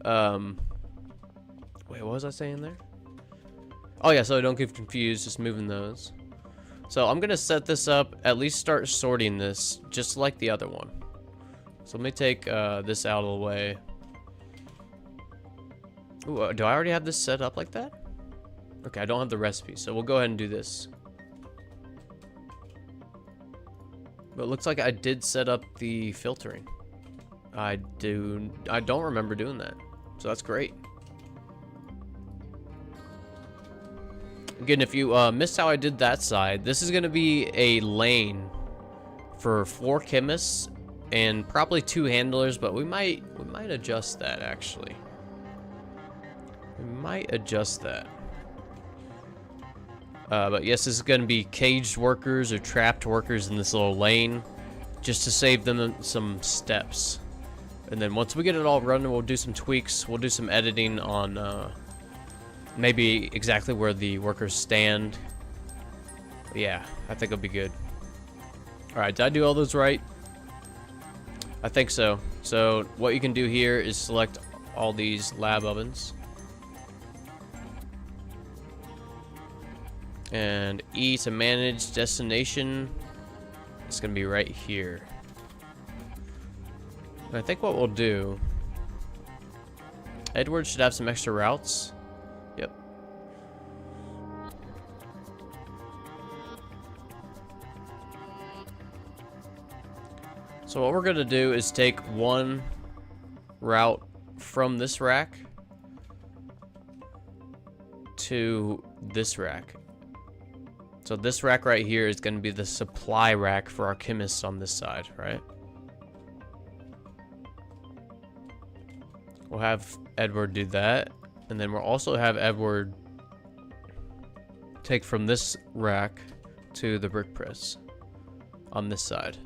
Wait, what was I saying there? Oh yeah, so don't get confused, just moving those. So I'm gonna set this up, at least start sorting this, just like the other one. So let me take this out of the way. Ooh, do I already have this set up like that? Okay, I don't have the recipe, so we'll go ahead and do this. But it looks like I did set up the filtering. I don't remember doing that, so that's great. Again, if you missed how I did that side, this is going to be a lane for 4 chemists and probably 2 handlers, but we might adjust that actually. We might adjust that. But yes, this is going to be caged workers or trapped workers in this little lane, just to save them some steps. And then once we get it all running, we'll do some tweaks. We'll do some editing on maybe exactly where the workers stand. But yeah, I think it'll be good. Alright, did I do all those right? I think so. So what you can do here is select all these lab ovens. And E to manage destination. It's going to be right here. And I think what we'll do... Edward should have some extra routes. Yep. So what we're going to do is take 1 route from this rack to this rack. So this rack right here is going to be the supply rack for our chemists on this side, right? We'll have Edward do that, and then we'll also have Edward take from this rack to the brick press on this side.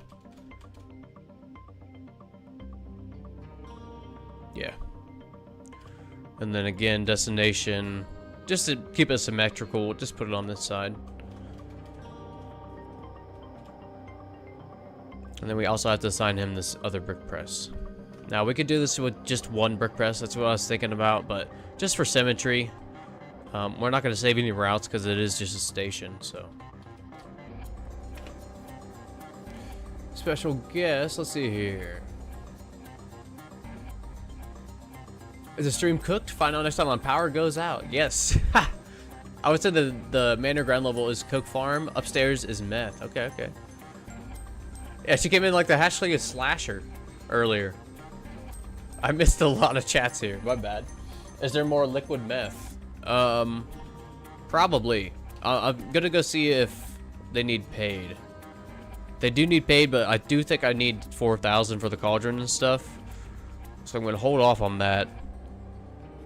Yeah. And then again, destination, just to keep it symmetrical, we'll just put it on this side. And then we also have to assign him this other brick press. Now we could do this with just 1 brick press, that's what I was thinking about, but just for symmetry, we're not going to save any routes because it is just a station, so. special guest. Let's see here. Is the stream cooked? Find out next time on Power Goes Out. Yes. I would say the manor ground level is Coke Farm. Upstairs is meth. Okay, okay. Yeah, she came in like the hashtag slasher earlier. I missed a lot of chats here. My bad. Is there more liquid meth? Probably. I'm gonna go see if they need paid. They do need paid, but I do think I need 4,000 for the cauldron and stuff. So I'm gonna hold off on that.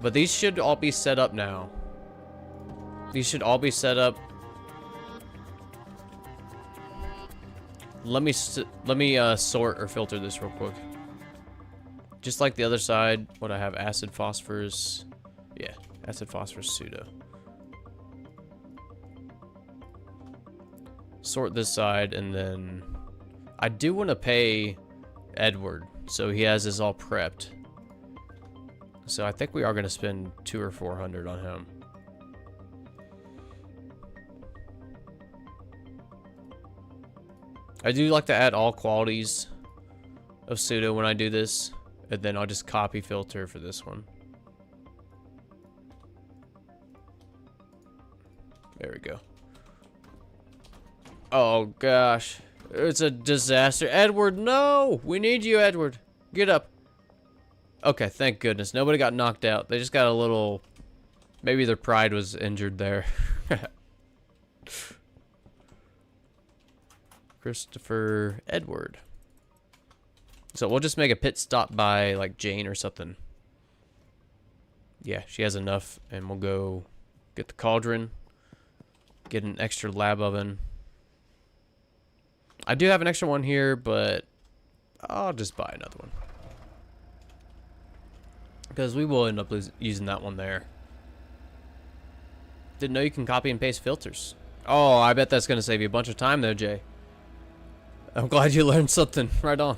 But these should all be set up now. These should all be set up. Let me sort or filter this real quick. Just like the other side, what I have, acid, phosphorus. Yeah, acid, phosphorus, pseudo. Sort this side, and then I do want to pay Edward, so he has this all prepped. So I think we are going to spend 200 or 400 on him. I do like to add all qualities of pseudo when I do this, and then I'll just copy filter for this one. There we go. Oh gosh, it's a disaster. Edward, no! We need you, Edward. Get up. Okay, thank goodness. Nobody got knocked out. They just got a little... Maybe their pride was injured there. Christopher Edward. So we'll just make a pit stop by, like, Jane or something. Yeah, she has enough. And we'll go get the cauldron. Get an extra lab oven. I do have an extra one here, but I'll just buy another one. Because we will end up using that one there. Didn't know you can copy and paste filters. Oh, I bet that's going to save you a bunch of time there, Jay. I'm glad you learned something. Right on.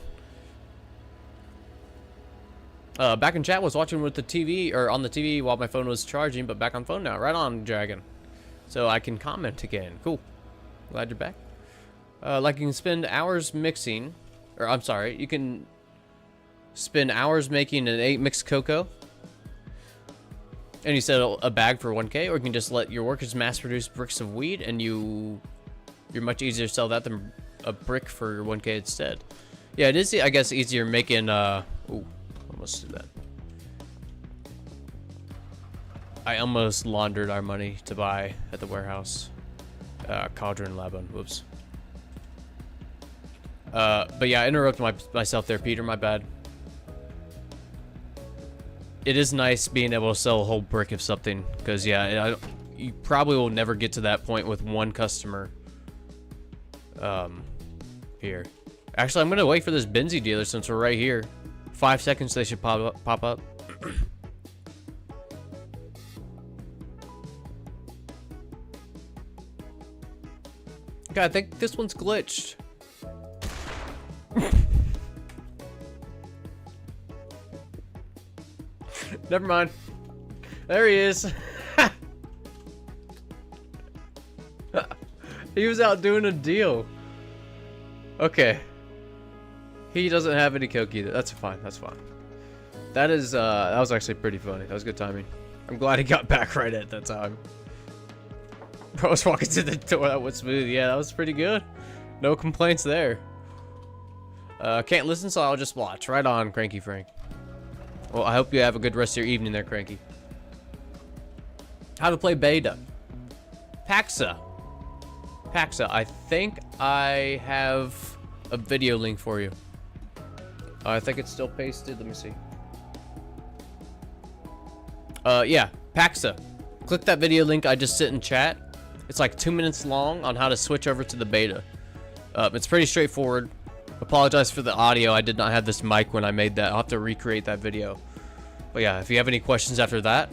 Back in chat, was watching with the TV, or on the TV while my phone was charging, but back on phone now. Right on, Dragon. So I can comment again. Cool. Glad you're back. Like you can spend hours mixing, or I'm sorry, you can spend hours making an 8 mixed cocoa, and you sell a bag for 1K, or you can just let your workers mass produce bricks of weed, and you're much easier to sell that than a brick for 1K instead. Yeah, it is, I guess, easier making, ooh, almost did that. I almost laundered our money to buy at the warehouse. Cauldron Labon, whoops. But yeah, I interrupted myself there, Peter, my bad. It is nice being able to sell a whole brick of something, because yeah, you probably will never get to that point with one customer. Here. Actually, I'm gonna wait for this Benzie dealer since we're right here. 5 seconds, they should pop up. Okay, I think this one's glitched. Never mind. There he is. He was out doing a deal. Okay. He doesn't have any coke either. That's fine. That's fine. That was actually pretty funny. That was good timing. I'm glad he got back right at that time. Bro was walking to the door. That was smooth. Yeah, that was pretty good. No complaints there. Can't listen, so I'll just watch. Right on, Cranky Frank. Well, I hope you have a good rest of your evening there, Cranky. How to play beta. Paxa. Paxa, I think I have a video link for you. I think it's still pasted. Let me see. Yeah, Paxa. Click that video link I just sent in chat. It's like 2 minutes long on how to switch over to the beta. It's pretty straightforward. Apologize for the audio. I did not have this mic when I made that. I'll have to recreate that video. But yeah, if you have any questions after that,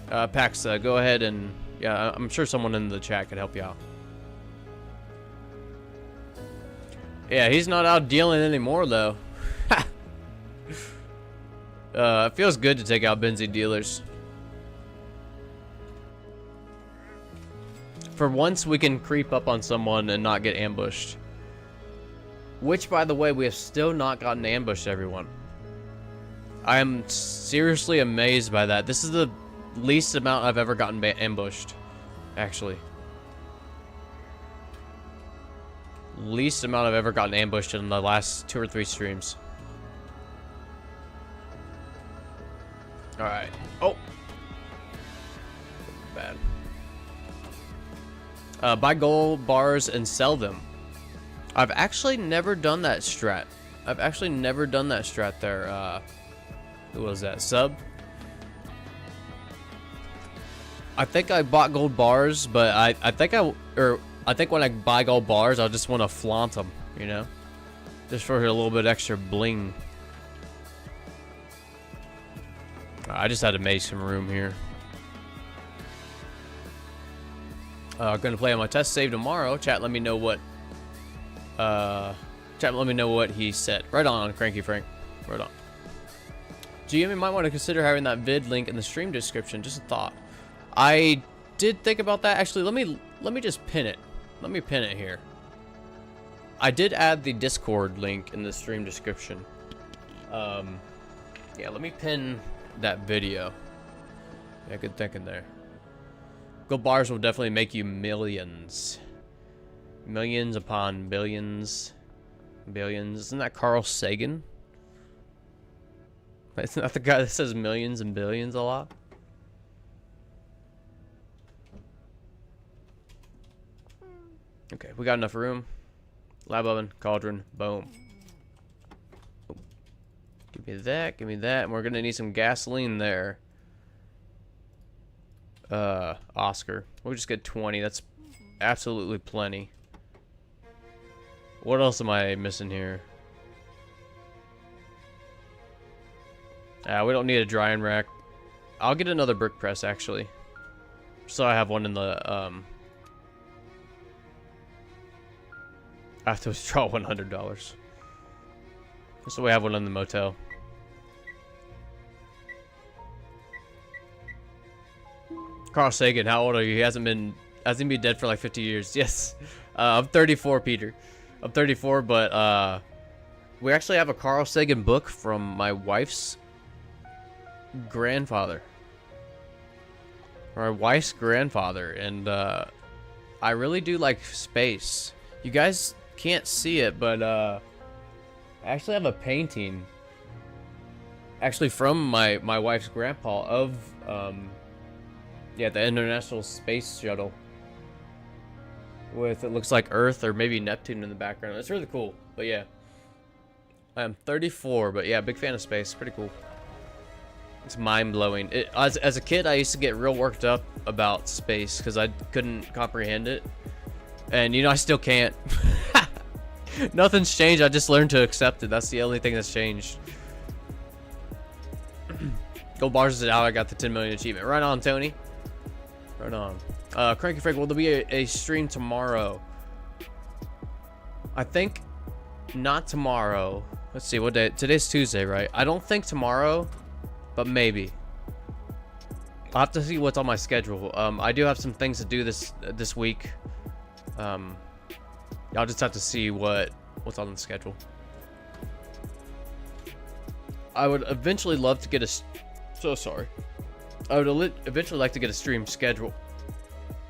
Paxa, go ahead and... Yeah, I'm sure someone in the chat could help you out. Yeah, he's not out dealing anymore, though. It feels good to take out Benzie dealers. For once, we can creep up on someone and not get ambushed. Which, by the way, we have still not gotten ambushed, everyone. I am seriously amazed by that. This is the least amount I've ever gotten ambushed, actually. Least amount I've ever gotten ambushed in the last 2 or 3 streams. Alright. Oh! Bad. Buy gold bars and sell them. I've actually never done that strat. There. Who was that? Sub? I think I bought gold bars, but I think when I buy gold bars, I just want to flaunt them, you know? Just for a little bit extra bling. I just had to make some room here. Gonna play on my test save tomorrow. Chat, let me know what he said. Right on, Cranky Frank. Right on. GM, you might want to consider having that vid link in the stream description. Just a thought. I did think about that. Actually, let me just pin it. Let me pin it here. I did add the Discord link in the stream description. Yeah, let me pin that video. Yeah, good thinking there. Gold bars will definitely make you millions. Millions upon billions. Billions. Isn't that Carl Sagan? Isn't that the guy that says millions and billions a lot? Okay, we got enough room. Lab oven, cauldron, boom. Give me that, and we're gonna need some gasoline there. Oscar. We'll just get 20, that's absolutely plenty. What else am I missing here? We don't need a drying rack. I'll get another brick press, actually. So I have one in the, I have to withdraw $100. So we have one in the motel. Carl Sagan, how old are you? He hasn't been dead for like 50 years. Yes. I'm 34, Peter. I'm 34, but we actually have a Carl Sagan book from my wife's grandfather. My wife's grandfather, and I really do like space. You guys can't see it, but I actually have a painting actually from my wife's grandpa of yeah, the International Space Shuttle with, it looks like Earth or maybe Neptune in the background. It's really cool. But yeah, I'm 34, but yeah, big fan of space. Pretty cool. It's mind-blowing. As a kid, I used to get real worked up about space because I couldn't comprehend it, and you know, I still can't. Nothing's changed. I just learned to accept it. That's the only thing that's changed. Gold bars is out. I got the 10 million achievement. Right on, Tony. Right on. Cranky Frank, will there be a stream tomorrow? I think not tomorrow. Let's see, what day? Today's Tuesday, right? I don't think tomorrow, but maybe. I'll have to see what's on my schedule. I do have some things to do this week. I'll just have to see what's on the schedule. I would eventually love to get a... So sorry. I would eventually like to get a stream schedule.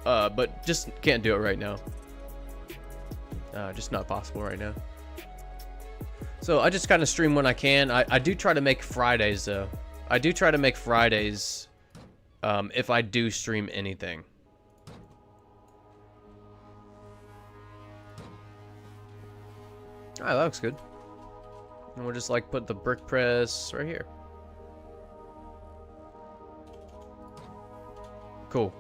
But just can't do it right now. Just not possible right now. So I just kind of stream when I can. I do try to make Fridays, though. I do try to make Fridays if I do stream anything. Alright, that looks good. And we'll just like put the brick press right here. Cool.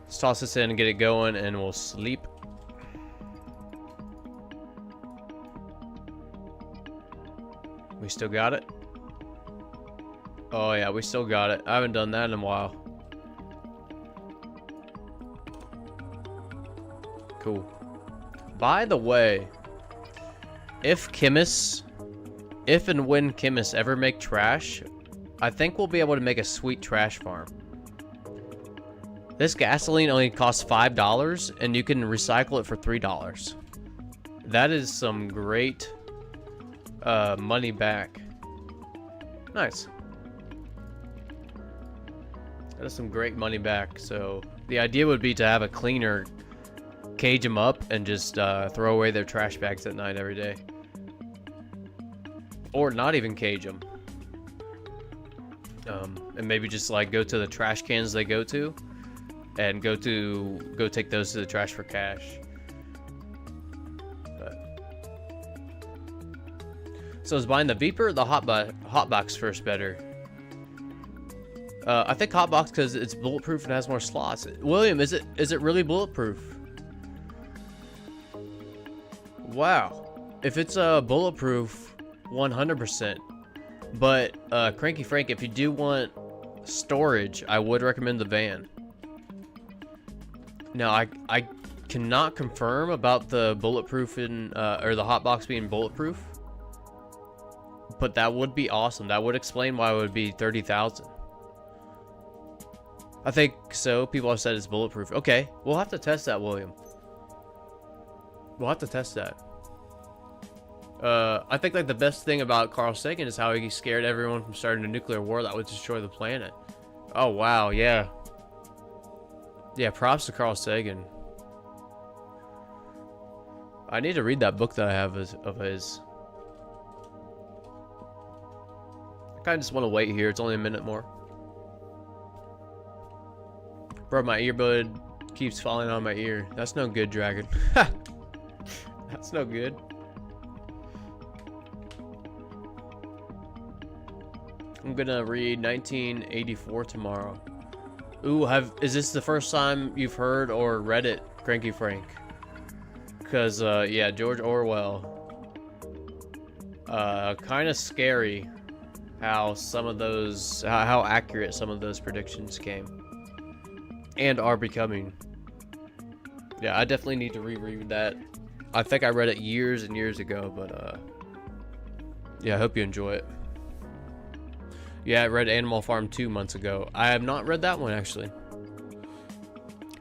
Let's toss this in and get it going, and we'll sleep. We still got it? Oh yeah, we still got it. I haven't done that in a while. Cool. By the way, if and when chemists ever make trash, I think we'll be able to make a sweet trash farm. This gasoline only costs $5, and you can recycle it for $3. That is some great money back. Nice. That is some great money back. So the idea would be to have a cleaner cage them up and just throw away their trash bags at night every day. Or not even cage them. And maybe just like go to the trash cans they go to and go take those to the trash for cash. So is buying the Beeper or the Hotbox first better? I think Hotbox because it's bulletproof and has more slots. William, is it really bulletproof? Wow. If it's bulletproof, 100%. But Cranky Frank, if you do want storage, I would recommend the van. Now I cannot confirm about the bulletproof or the Hotbox being bulletproof. But that would be awesome. That would explain why it would be 30,000. I think so. People have said it's bulletproof. Okay, we'll have to test that, William. We'll have to test that. I think like the best thing about Carl Sagan is how he scared everyone from starting a nuclear war that would destroy the planet. Oh wow, yeah. Yeah, props to Carl Sagan. I need to read that book that I have of his. I kind of just want to wait here. It's only a minute more. Bro, my earbud keeps falling on my ear. That's no good, Dragon. That's no good. I'm gonna read 1984 tomorrow. Ooh, is this the first time you've heard or read it, Cranky Frank? Because, yeah, George Orwell. Kind of scary how some of those, how accurate some of those predictions came. And are becoming. Yeah, I definitely need to reread that. I think I read it years and years ago, but, yeah, I hope you enjoy it. Yeah, I read Animal Farm 2 months ago. I have not read that one, actually.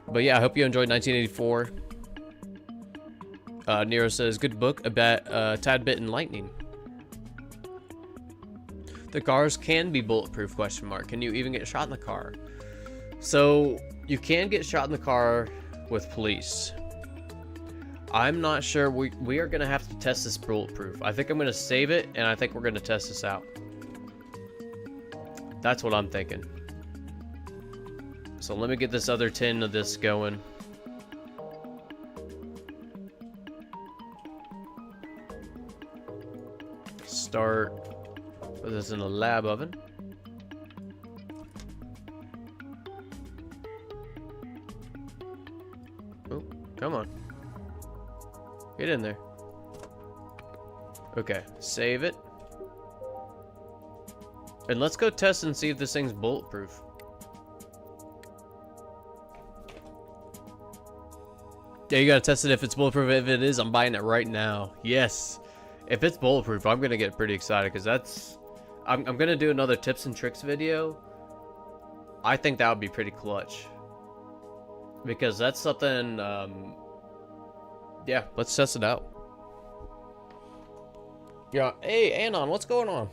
But yeah, I hope you enjoyed 1984. Nero says, good book, a tad bit enlightening. The cars can be bulletproof, question mark. Can you even get shot in the car? So, you can get shot in the car with police. I'm not sure. We are going to have to test this bulletproof. I think I'm going to save it, and I think we're going to test this out. That's what I'm thinking. So let me get this other tin of this going. Start. Put this in a lab oven. Oh, come on. Get in there. Okay, save it. And let's go test and see if this thing's bulletproof. Yeah, you gotta test it if it's bulletproof. If it is, I'm buying it right now. Yes. If it's bulletproof, I'm gonna get pretty excited because that's... I'm gonna do another tips and tricks video. I think that would be pretty clutch. Because that's something... yeah, let's test it out. Yeah, hey, Anon, what's going on?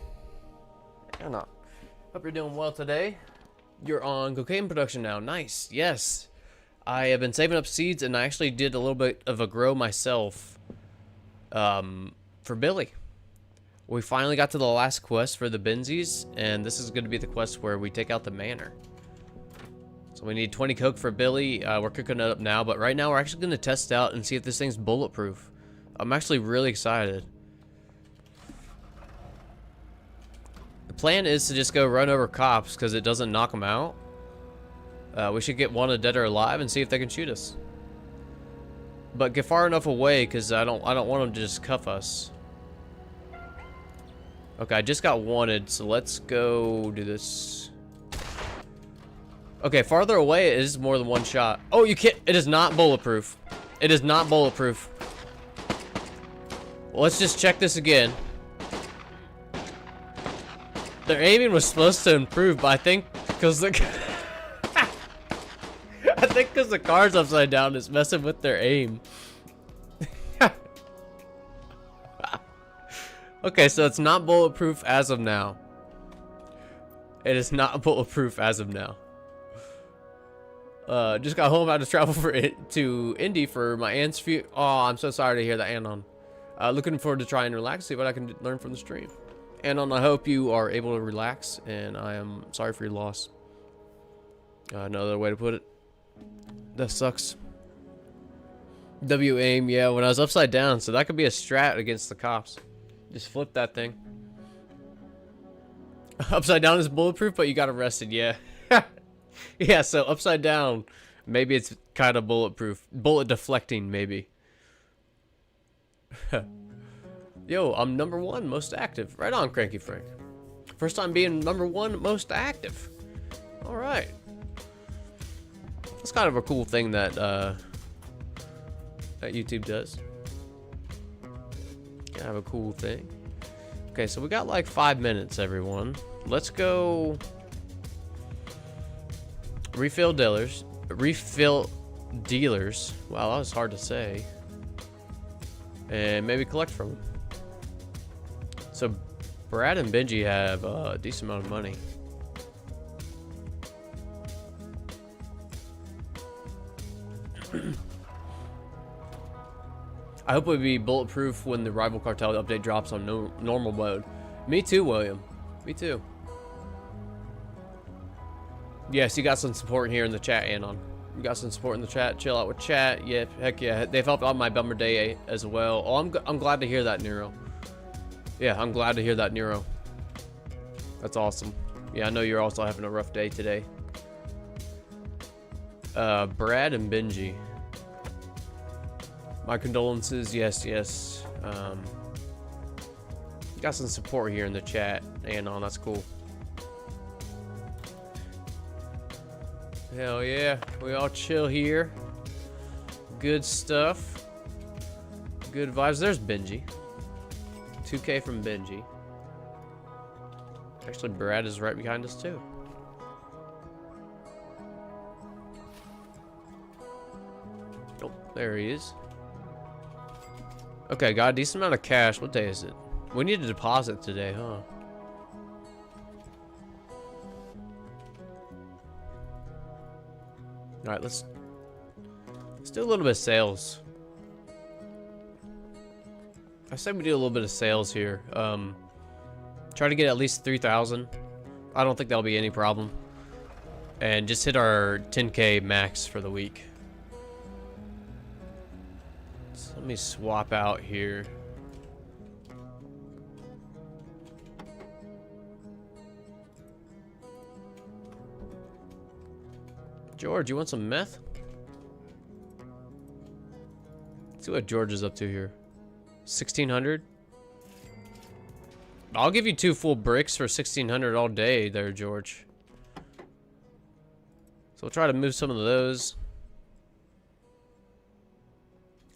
Anon, hope you're doing well today. You're on cocaine production now. Nice, yes. I have been saving up seeds, and I actually did a little bit of a grow myself for Billy. We finally got to the last quest for the Benzies, and this is going to be the quest where we take out the manor. So we need 20 coke for Billy. We're cooking it up now, but right now we're actually going to test it out and see if this thing's bulletproof. I'm actually really excited. The plan is to just go run over cops because it doesn't knock them out. We should get one dead or alive and see if they can shoot us. But get far enough away because I don't want them to just cuff us. Okay, I just got wanted, so let's go do this. Okay, farther away it is more than one shot. Oh, you can't. It is not bulletproof. It is not bulletproof. Well, let's just check this again. Their aiming was supposed to improve, but I think because the I think because the car's upside down is messing with their aim. Okay, so it's not bulletproof as of now. It is not bulletproof as of now. Just got home. I had to travel to Indy for my aunt's funeral. Oh, I'm so sorry to hear that, Anon. Looking forward to try and relax, see what I can learn from the stream. Anon, I hope you are able to relax, and I am sorry for your loss. Another way to put it. That sucks. W-aim, yeah, when I was upside down, so that could be a strat against the cops. Just flip that thing. Upside down is bulletproof, but you got arrested, yeah. Yeah, so upside down, maybe it's kind of bulletproof. Bullet deflecting, maybe. Yo, I'm #1 most active. Right on, Cranky Frank. First time being #1 most active. All right. That's kind of a cool thing that that YouTube does. Kind of a cool thing. Okay, so we got like 5 minutes, everyone. Let's go refill dealers. Wow, that was hard to say. And maybe collect from them. So Brad and Benji have a decent amount of money. I hope it would be bulletproof when the rival cartel update drops on normal mode. Me too, William. Me too. Yes, you got some support here in the chat, Anon. You got some support in the chat. Chill out with chat. Yeah, heck yeah. They've helped out my bummer day as well. Oh, I'm glad to hear that, Nero. Yeah, I'm glad to hear that, Nero. That's awesome. Yeah, I know you're also having a rough day today. Brad and Benji. My condolences. Yes, yes. Got some support here in the chat, Anon. That's cool. Hell yeah, we all chill here. Good stuff. Good vibes. There's Benji. 2K from Benji. Actually, Brad is right behind us too. Oh, there he is. Okay, got a decent amount of cash. What day is it? We need a deposit today, huh? All right, let's do a little bit of sales. I said we do a little bit of sales here. Try to get at least 3,000. I don't think that'll be any problem. And just hit our 10K max for the week. So let me swap out here. George, you want some meth? Let's see what George is up to here. 1,600? I'll give you 2 full bricks for 1,600 all day there, George. So we'll try to move some of those.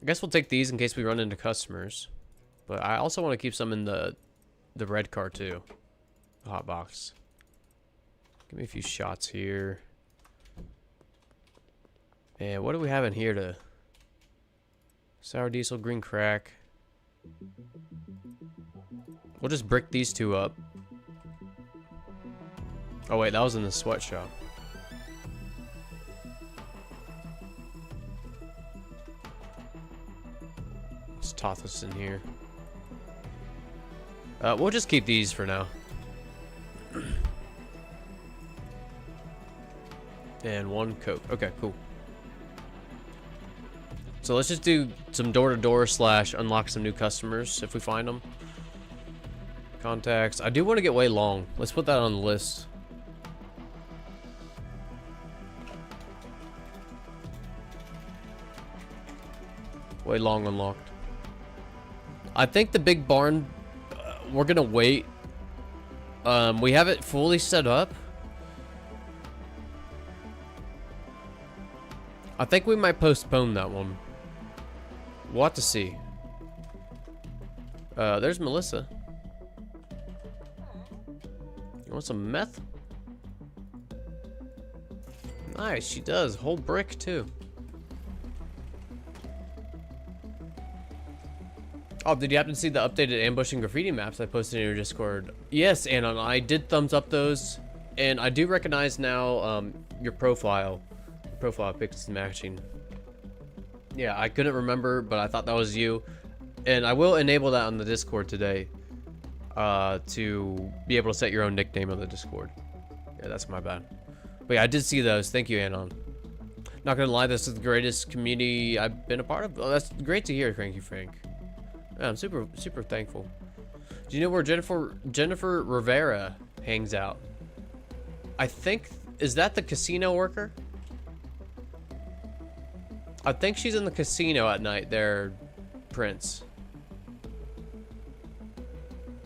I guess we'll take these in case we run into customers. But I also want to keep some in the red car too. The hot box. Give me a few shots here. And what do we have in here to... Sour diesel, green crack. We'll just brick these 2 up. Oh wait, that was in the sweatshop. Let's toss this in here. We'll just keep these for now. And 1 Coke. Okay, cool. So let's just do some door-to-door / unlock some new customers if we find them. Contacts. I do want to get way long. Let's put that on the list. Way long unlocked. I think the big barn, we're gonna wait. We have it fully set up. I think we might postpone that one. We'll have to see. There's Melissa. You want some meth? Nice, she does. Whole brick, too. Oh, did you happen to see the updated ambushing graffiti maps I posted in your Discord? Yes, Anon, I did thumbs up those, and I do recognize now your profile pics matching. Yeah, I couldn't remember, but I thought that was you, and I will enable that on the Discord today to be able to set your own nickname on the Discord. Yeah, that's my bad. But yeah, I did see those. Thank you, Anon. Not gonna lie, this is the greatest community I've been a part of. Oh, that's great to hear, Cranky Frank. Yeah, I'm super thankful. Do you know where Jennifer Rivera hangs out? I think, is that the casino worker? I think she's in the casino at night there, Prince.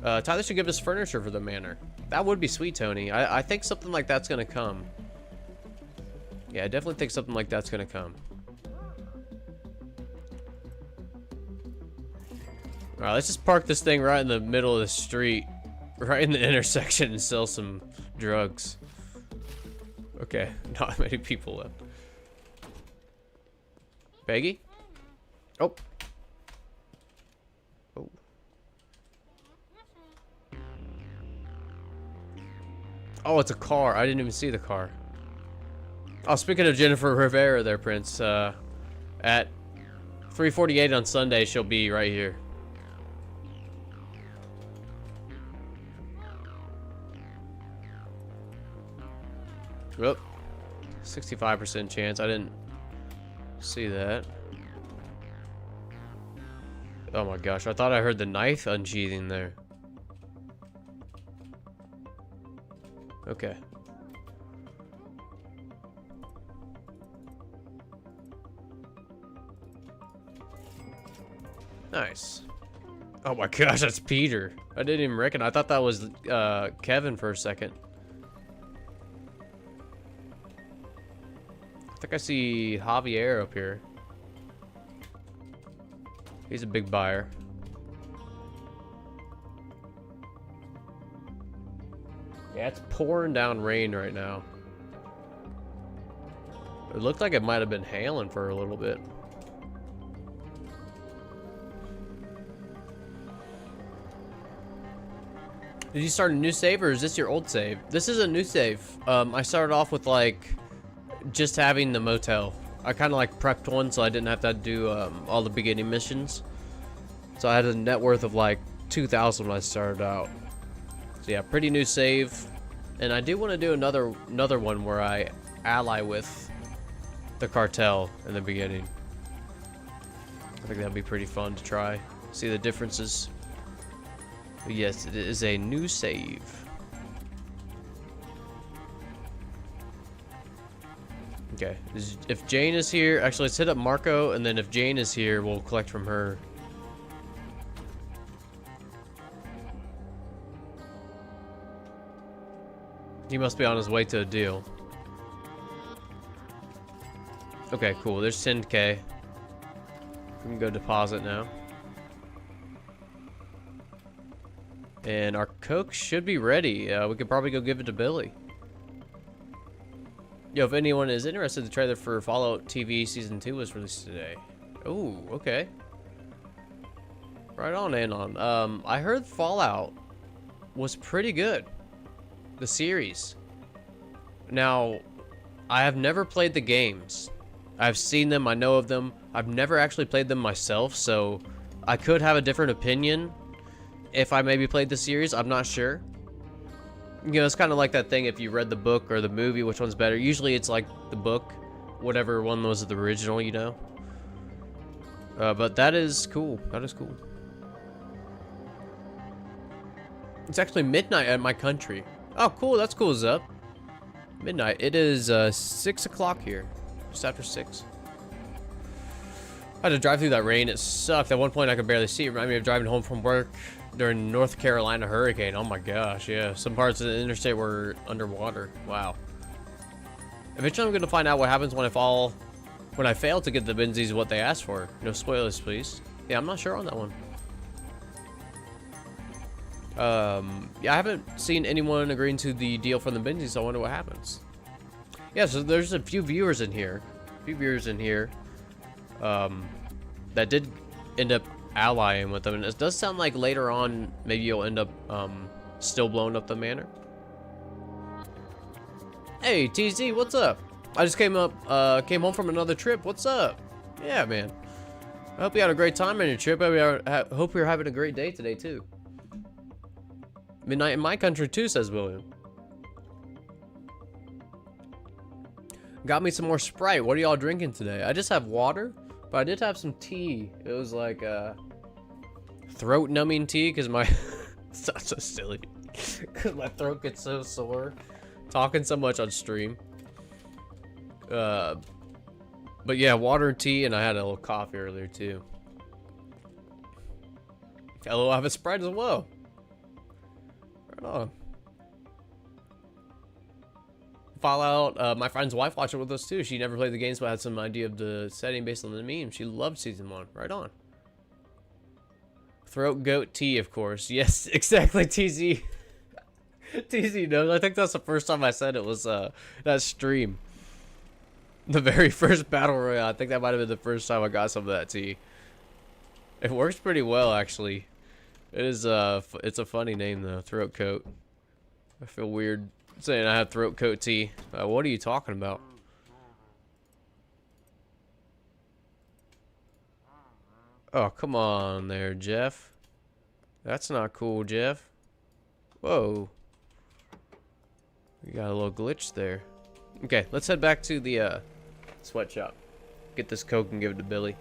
Tyler should give us furniture for the manor. That would be sweet, Tony. I think something like that's gonna come. Yeah, I definitely think something like that's gonna come. Alright, let's just park this thing right in the middle of the street. Right in the intersection and sell some drugs. Okay, not many people left. Peggy? Oh. Oh. Oh, it's a car. I didn't even see the car. Oh, speaking of Jennifer Rivera there, Prince, at 3:48 on Sunday, she'll be right here. Whoop. 65% chance. I didn't see that. Oh my gosh, I thought I heard the knife unsheathing there. Okay. Nice. Oh my gosh, that's Peter. I didn't even reckon. I thought that was Kevin for a second. I think I see Javier up here. He's a big buyer. Yeah, it's pouring down rain right now. It looked like it might have been hailing for a little bit. Did you start a new save or is this your old save? This is a new save. I started off with like just having the motel. I kind of like prepped one so I didn't have to do all the beginning missions. So I had a net worth of like 2,000 when I started out. So yeah, pretty new save. And I do want to do another one where I ally with the cartel in the beginning. I think that'd be pretty fun to try. See the differences. But yes, it is a new save. Okay, if Jane is here, actually let's hit up Marco, and then if Jane is here, we'll collect from her. He must be on his way to a deal. Okay, cool, there's 10K. We can go deposit now. And our Coke should be ready. We could probably go give it to Billy. Yo, if anyone is interested, the trailer for Fallout TV Season 2 was released today. Oh, okay. Right on, Anon. I heard Fallout was pretty good. The series. Now, I have never played the games. I've seen them, I know of them. I've never actually played them myself, so I could have a different opinion if I maybe played the series. I'm not sure. You know, it's kind of like that thing, if you read the book or the movie, which one's better? Usually it's like the book, whatever one was the original, you know? But that is cool. That is cool. It's actually midnight at my country. Oh, cool. That's cool, Zup. Midnight. It is 6 o'clock here. Just after 6. I had to drive through that rain. It sucked. At one point, I could barely see. It reminded me of driving home from work during North Carolina hurricane. Oh my gosh, yeah. Some parts of the interstate were underwater. Wow. Eventually, I'm going to find out what happens when I fail to get the Benzies what they asked for. No spoilers, please. Yeah, I'm not sure on that one. Yeah, I haven't seen anyone agreeing to the deal for the Benzies, so I wonder what happens. Yeah, so there's a few viewers in here. That did end up allying with them. And it does sound like later on, maybe you'll end up still blowing up the manor. Hey, TZ, what's up? I just came home from another trip. What's up? Yeah, man. I hope you had a great time on your trip. I hope you're having a great day today, too. Midnight in my country, too, says William. Got me some more Sprite. What are y'all drinking today? I just have water, but I did have some tea. It was like throat numbing tea because my... Sounds so silly. Because my throat gets so sore. Talking so much on stream. But yeah, water and tea, and I had a little coffee earlier too. Hello, I have a Sprite as well. Right on. Fallout, my friend's wife watched it with us too. She never played the games, but had some idea of the setting based on the meme. She loved season 1. Right on. Throat goat tea, of course. Yes, exactly, TZ. TZ knows. I think that's the first time I said it was that stream. The very first battle royale. I think that might have been the first time I got some of that tea. It works pretty well, actually. It is it's a funny name though, throat coat. I feel weird saying I have throat coat tea. What are you talking about? Oh, come on there, Jeff. That's not cool, Jeff. Whoa. We got a little glitch there. Okay, let's head back to the sweatshop. Get this Coke and give it to Billy.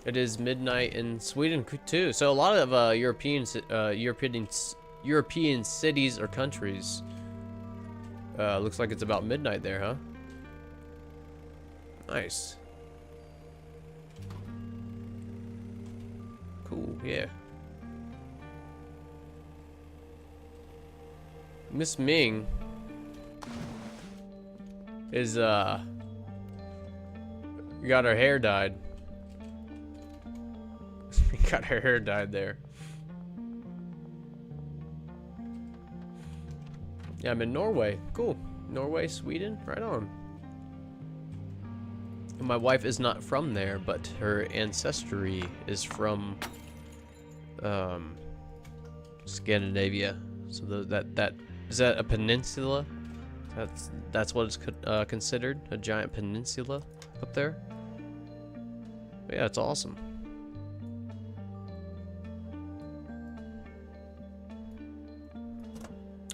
It is midnight in Sweden too, so a lot of European cities or countries. Looks like it's about midnight there, huh? Nice. Cool, yeah. Miss Ming is got her hair dyed. Got her hair dyed there. Yeah, I'm in Norway. Cool. Norway, Sweden, right on. And my wife is not from there, but her ancestry is from Scandinavia. So that is that a peninsula? That's what it's considered, a giant peninsula up there. But yeah, it's awesome.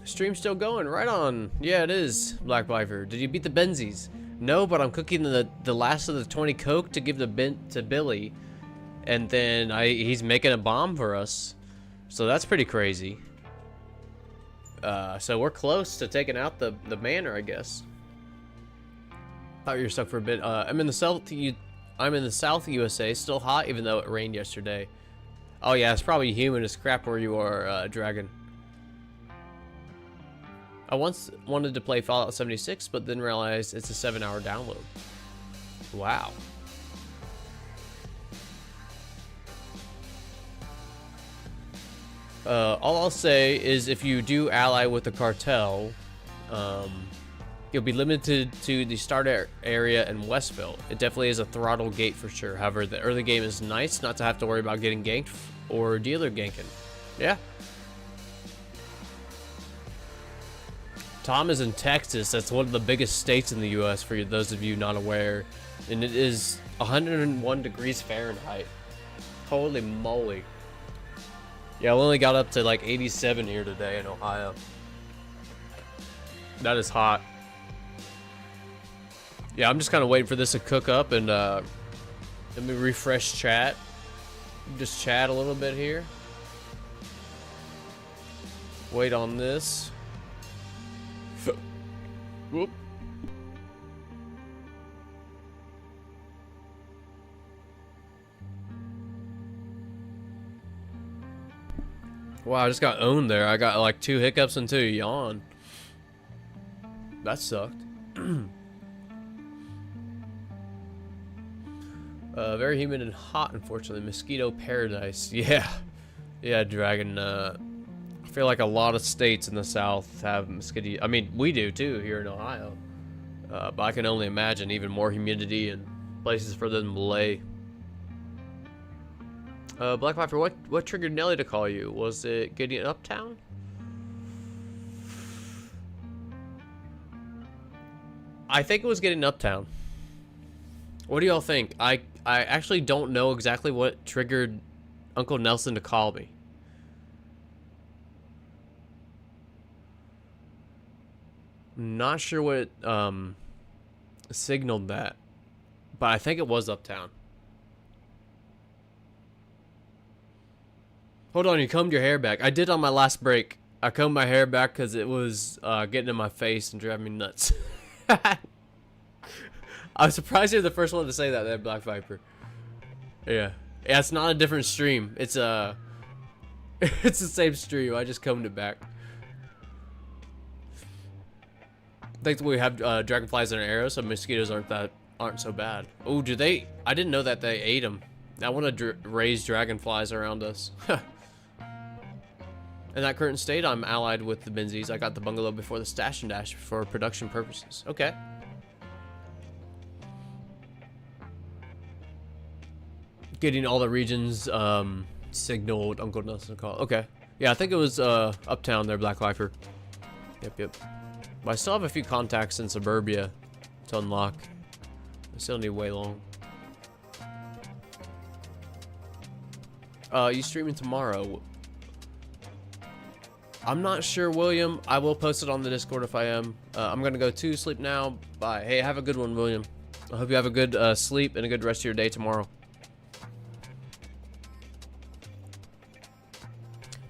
Stream's still going, right on. Yeah, it is, Black Viper. Did you beat the Benzies? No, but I'm cooking the last of the 20 Coke to give to Billy, and then he's making a bomb for us. So that's pretty crazy. So we're close to taking out the manor, I guess. Thought you were stuck for a bit. I'm in the South USA. Still hot, even though it rained yesterday. Oh yeah, it's probably humid as crap where you are, Dragon. I once wanted to play Fallout 76, but then realized it's a 7-hour download. Wow. All I'll say is if you do ally with the cartel, you'll be limited to the starter area in Westville. It definitely is a throttle gate for sure. However, the early game is nice not to have to worry about getting ganked or dealer ganking. Yeah. Tom is in Texas. That's one of the biggest states in the U.S. for those of you not aware. And it is 101 degrees Fahrenheit. Holy moly. Yeah, I only got up to like 87 here today in Ohio. That is hot. Yeah, I'm just kind of waiting for this to cook up and let me refresh chat. Just chat a little bit here. Wait on this. Whoop. Wow, I just got owned there. I got like 2 hiccups and 2 yawn. That sucked. Very humid and hot, unfortunately. Mosquito paradise. Yeah. Yeah, Dragon. I feel like a lot of states in the South have mosquito. I mean, we do too here in Ohio. But I can only imagine even more humidity and places for them to lay. Black Viper, what triggered Nelly to call you? Was it getting uptown? I think it was getting uptown. What do y'all think? I actually don't know exactly what triggered Uncle Nelson to call me. Not sure what signaled that, but I think it was uptown. Hold on, you combed your hair back. I did on my last break. I combed my hair back because it was getting in my face and driving me nuts. I was surprised you're the first one to say that, Black Viper. Yeah, it's not a different stream. It's it's the same stream. I just combed it back. Thankfully, we have dragonflies in our area, so mosquitoes aren't so bad. Oh, do they? I didn't know that they ate them. I want to raise dragonflies around us. In that current state, I'm allied with the Benzies. I got the bungalow before the stash and dash for production purposes. Okay. Getting all the regions signaled Uncle Nelson to call. Okay. Yeah, I think it was uptown there, Black Viper. Yep. But I still have a few contacts in suburbia to unlock. I still need way long. You streaming tomorrow? I'm not sure, William. I will post it on the Discord if I am. I'm gonna go to sleep now. Bye. Hey, have a good one, William. I hope you have a good sleep and a good rest of your day tomorrow.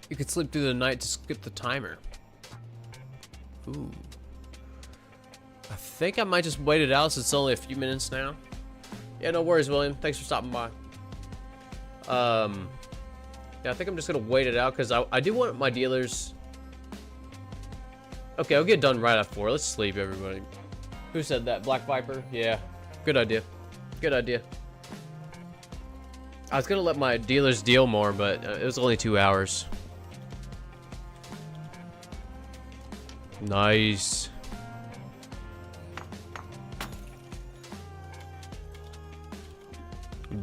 You could sleep through the night to skip the timer. Ooh. I think I might just wait it out since it's only a few minutes now. Yeah, no worries, William. Thanks for stopping by. Yeah, I think I'm just gonna wait it out because I do want my dealers. Okay, I'll get done right at 4. Let's sleep, everybody. Who said that? Black Viper? Yeah. Good idea. Good idea. I was gonna let my dealers deal more, but it was only 2 hours. Nice.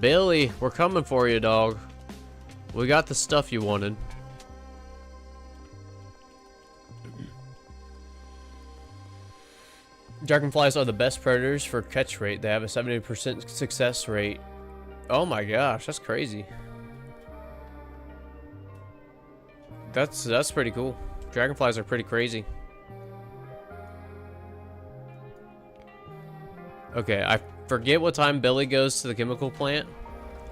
Billy, we're coming for you, dog. We got the stuff you wanted. Dragonflies are the best predators for catch rate. They have a 70% success rate. Oh my gosh, that's crazy. That's pretty cool. Dragonflies are pretty crazy. Okay, I forget what time Billy goes to the chemical plant.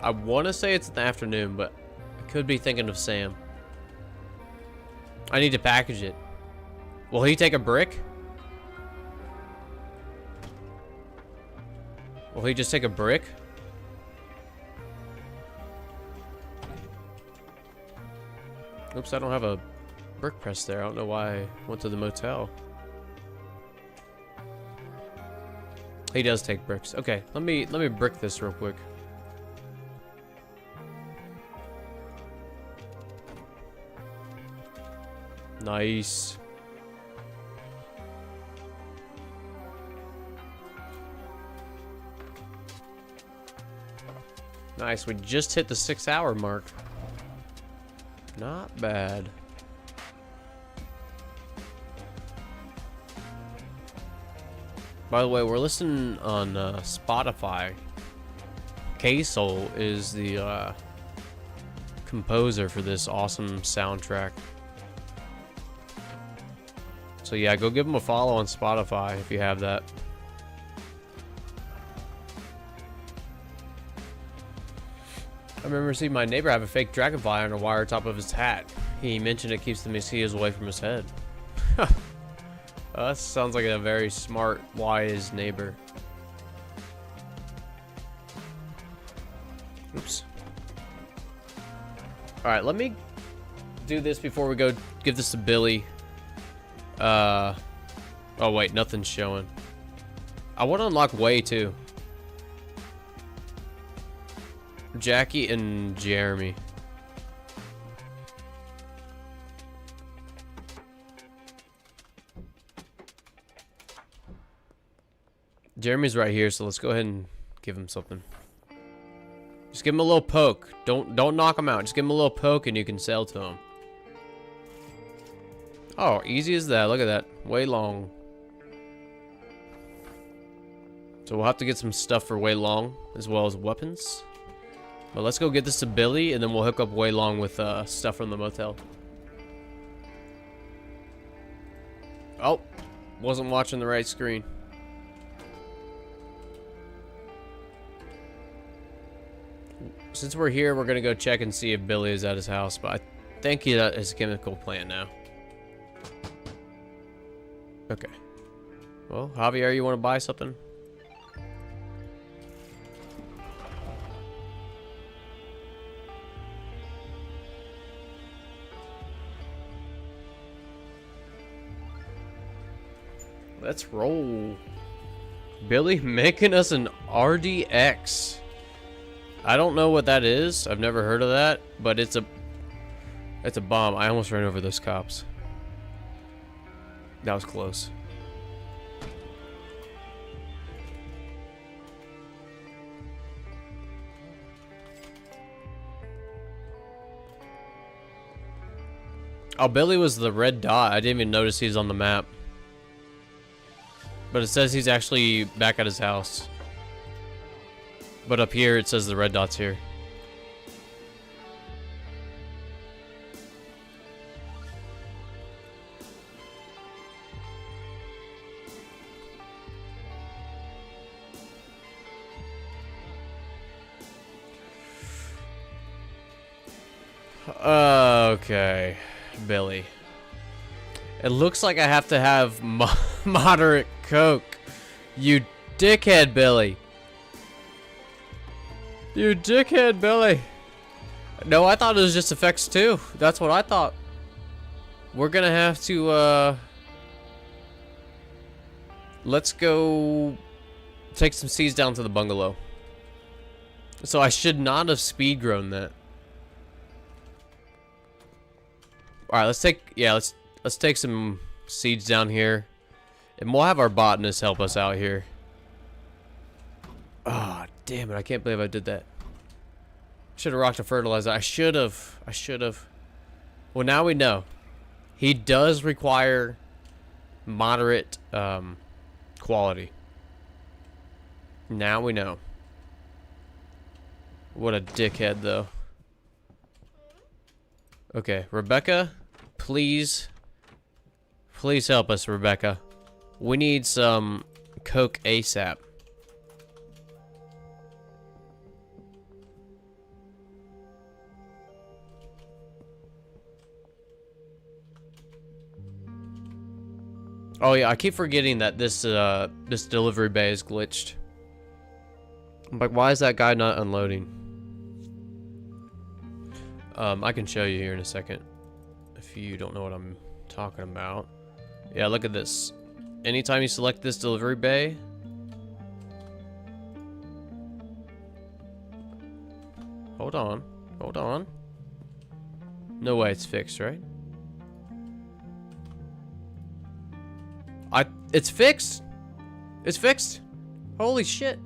I want to say it's in the afternoon, but I could be thinking of Sam. I need to package it. Will he take a brick? Will he just take a brick? Oops, I don't have a brick press there. I don't know why I went to the motel. He does take bricks. Okay, let me brick this real quick. Nice. Nice, we just hit the 6-hour mark. Not bad. By the way, we're listening on Spotify. K-Soul is the composer for this awesome soundtrack. So yeah, go give him a follow on Spotify if you have that. I remember seeing my neighbor have a fake dragonfly on a wire top of his hat. He mentioned it keeps the mosquitoes away from his head. That sounds like a very smart, wise neighbor. Oops. Alright, let me do this before we go give this to Billy. Oh wait, nothing's showing. I want to unlock Way too. Jackie and Jeremy. Jeremy's right here, so let's go ahead and give him something. Just give him a little poke. Don't knock him out. Just give him a little poke and you can sell to him. Oh, easy as that. Look at that. Way long. So we'll have to get some stuff for Way Long, as well as weapons. But let's go get this to Billy, and then we'll hook up Way Long with stuff from the motel. Oh, wasn't watching the right screen. Since we're here, we're gonna go check and see if Billy is at his house, but I think he has a chemical plant now. Okay. Well, Javier, you want to buy something? Let's roll. Billy making us an RDX. I don't know what that is. I've never heard of that, but it's a bomb. I almost ran over those cops. That was close. Oh, Billy was the red dot. I didn't even notice he's on the map. But it says he's actually back at his house. But up here, it says the red dot's here. Okay, Billy. It looks like I have to have moderate coke. You dickhead, Billy. You dickhead, Billy. No, I thought it was just effects too. That's what I thought. We're gonna have to, let's go take some seeds down to the bungalow. So I should not have speed grown that. Alright, let's take some seeds down here. And we'll have our botanist help us out here. Ah, oh, damn it. I can't believe I did that. Should have rocked a fertilizer. I should have. Well, now we know. He does require moderate quality. Now we know. What a dickhead, though. Okay, Rebecca, please help us, Rebecca. We need some coke ASAP. Oh yeah, I keep forgetting that this this delivery bay is glitched. I'm like, why is that guy not unloading? I can show you here in a second if you don't know what I'm talking about. Yeah, look at this. Anytime you select this delivery bay, hold on. No way it's fixed, right? It's fixed. It's fixed. Holy shit.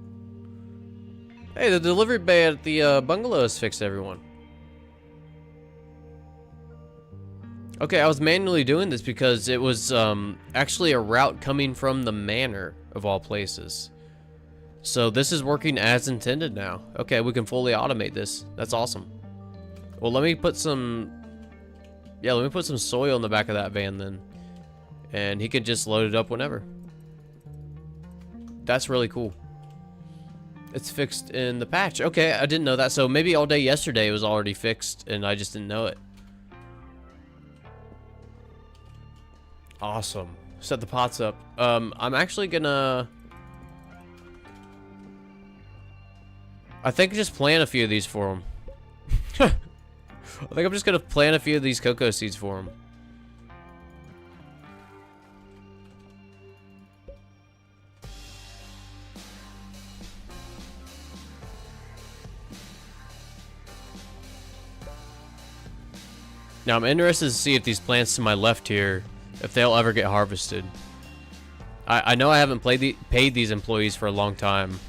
Hey, the delivery bay at the bungalow is fixed, everyone. Okay, I was manually doing this because it was actually a route coming from the manor, of all places. So this is working as intended now. Okay, we can fully automate this. That's awesome. Well, let me put some... Yeah, let me put some soil in the back of that van then. And he can just load it up whenever. That's really cool. It's fixed in the patch. Okay, I didn't know that. So maybe all day yesterday it was already fixed and I just didn't know it. Awesome. Set the pots up. I'm actually gonna... I think just plant a few of these for him. I think I'm just gonna plant a few of these cocoa seeds for him. Now I'm interested to see if these plants to my left here, if they'll ever get harvested. I know I haven't paid these employees for a long time,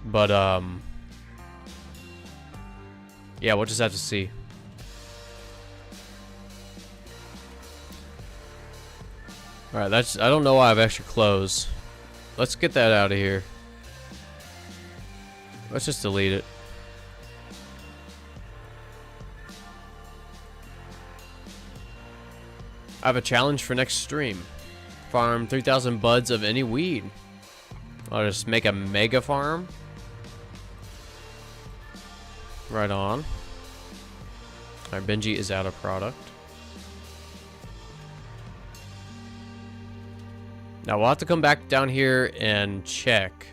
but Yeah, we'll just have to see. Alright, that's... I don't know why I've extra clothes. Let's get that out of here. Let's just delete it. I have a challenge for next stream. Farm 3,000 buds of any weed. I'll just make a mega farm. Right on. Our Benji is out of product. Now we'll have to come back down here and check.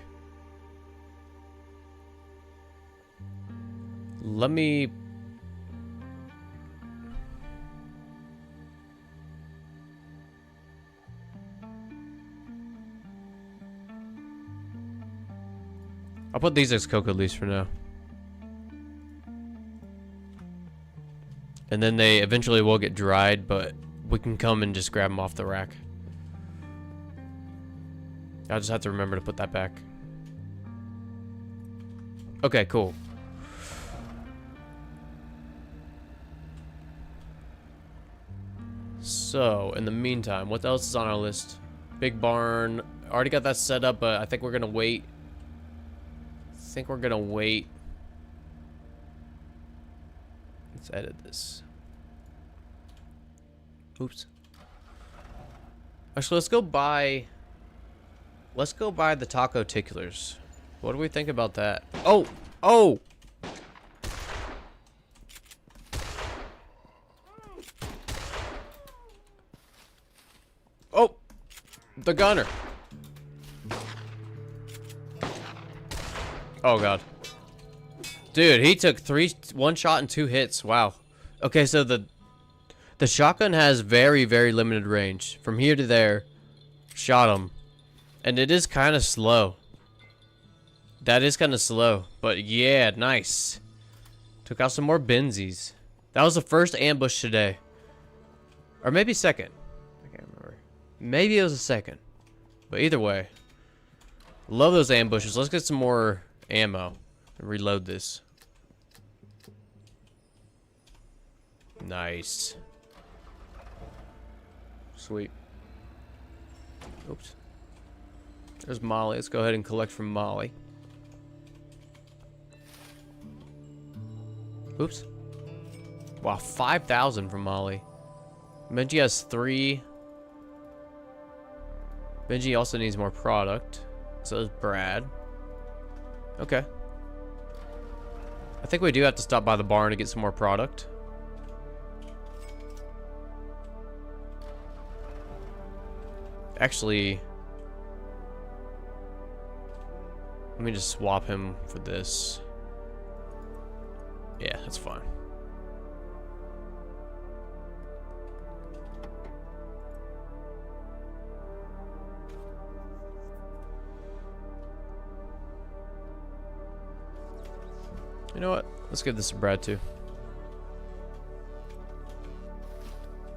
Let me... I'll put these as cocoa leaves for now. And then they eventually will get dried, but we can come and just grab them off the rack. I'll just have to remember to put that back. Okay, cool. So, in the meantime, what else is on our list? Big barn. Already got that set up, but I think we're gonna wait. Let's edit this. Oops. Actually, let's go buy the taco ticklers. What do we think about that? Oh! Oh! Oh! The gunner. Oh god. Dude, he took one shot and 2 hits. Wow. Okay, so the shotgun has very, very limited range. From here to there. Shot him. And it is kind of slow. That is kind of slow. But yeah, nice. Took out some more Benzies. That was the first ambush today. Or maybe second. I can't remember. Maybe it was the second. But either way. Love those ambushes. Let's get some more ammo. And reload this. Nice. Sweet. Oops. There's Molly. Let's go ahead and collect from Molly. Oops. Wow, 5,000 from Molly. Benji has 3. Benji also needs more product. So does Brad. Okay. I think we do have to stop by the barn to get some more product. Actually, let me just swap him for this. Yeah, that's fine. You know what? Let's give this to Brad too.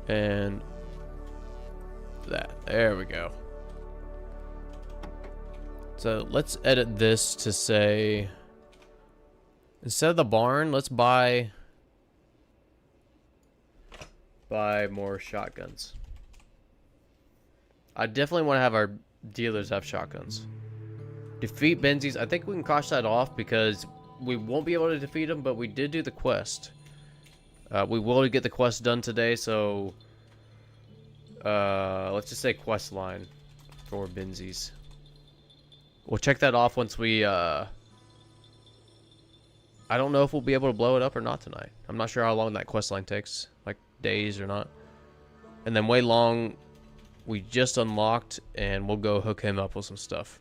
And that. There we go. So let's edit this to say, instead of the barn, let's buy more shotguns. I definitely want to have our dealers have shotguns. Defeat Benzies. I think we can cross that off because we won't be able to defeat them, but we did do the quest. We will get the quest done today, so let's just say quest line for Benzies. We'll check that off once we I don't know if we'll be able to blow it up or not tonight. I'm not sure how long that quest line takes, like days or not. And then Wei Long we just unlocked, and we'll go hook him up with some stuff.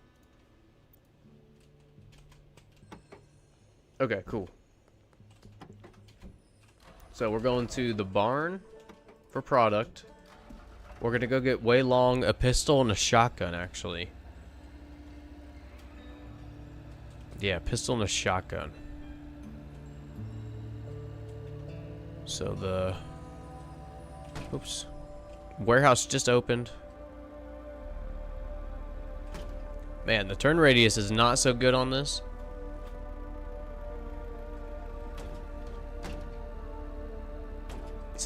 Okay, cool. So we're going to the barn for product. We're gonna go get Wei Long a pistol and a shotgun, actually. Yeah, pistol and a shotgun. So the... Oops. Warehouse just opened. Man, the turn radius is not so good on this.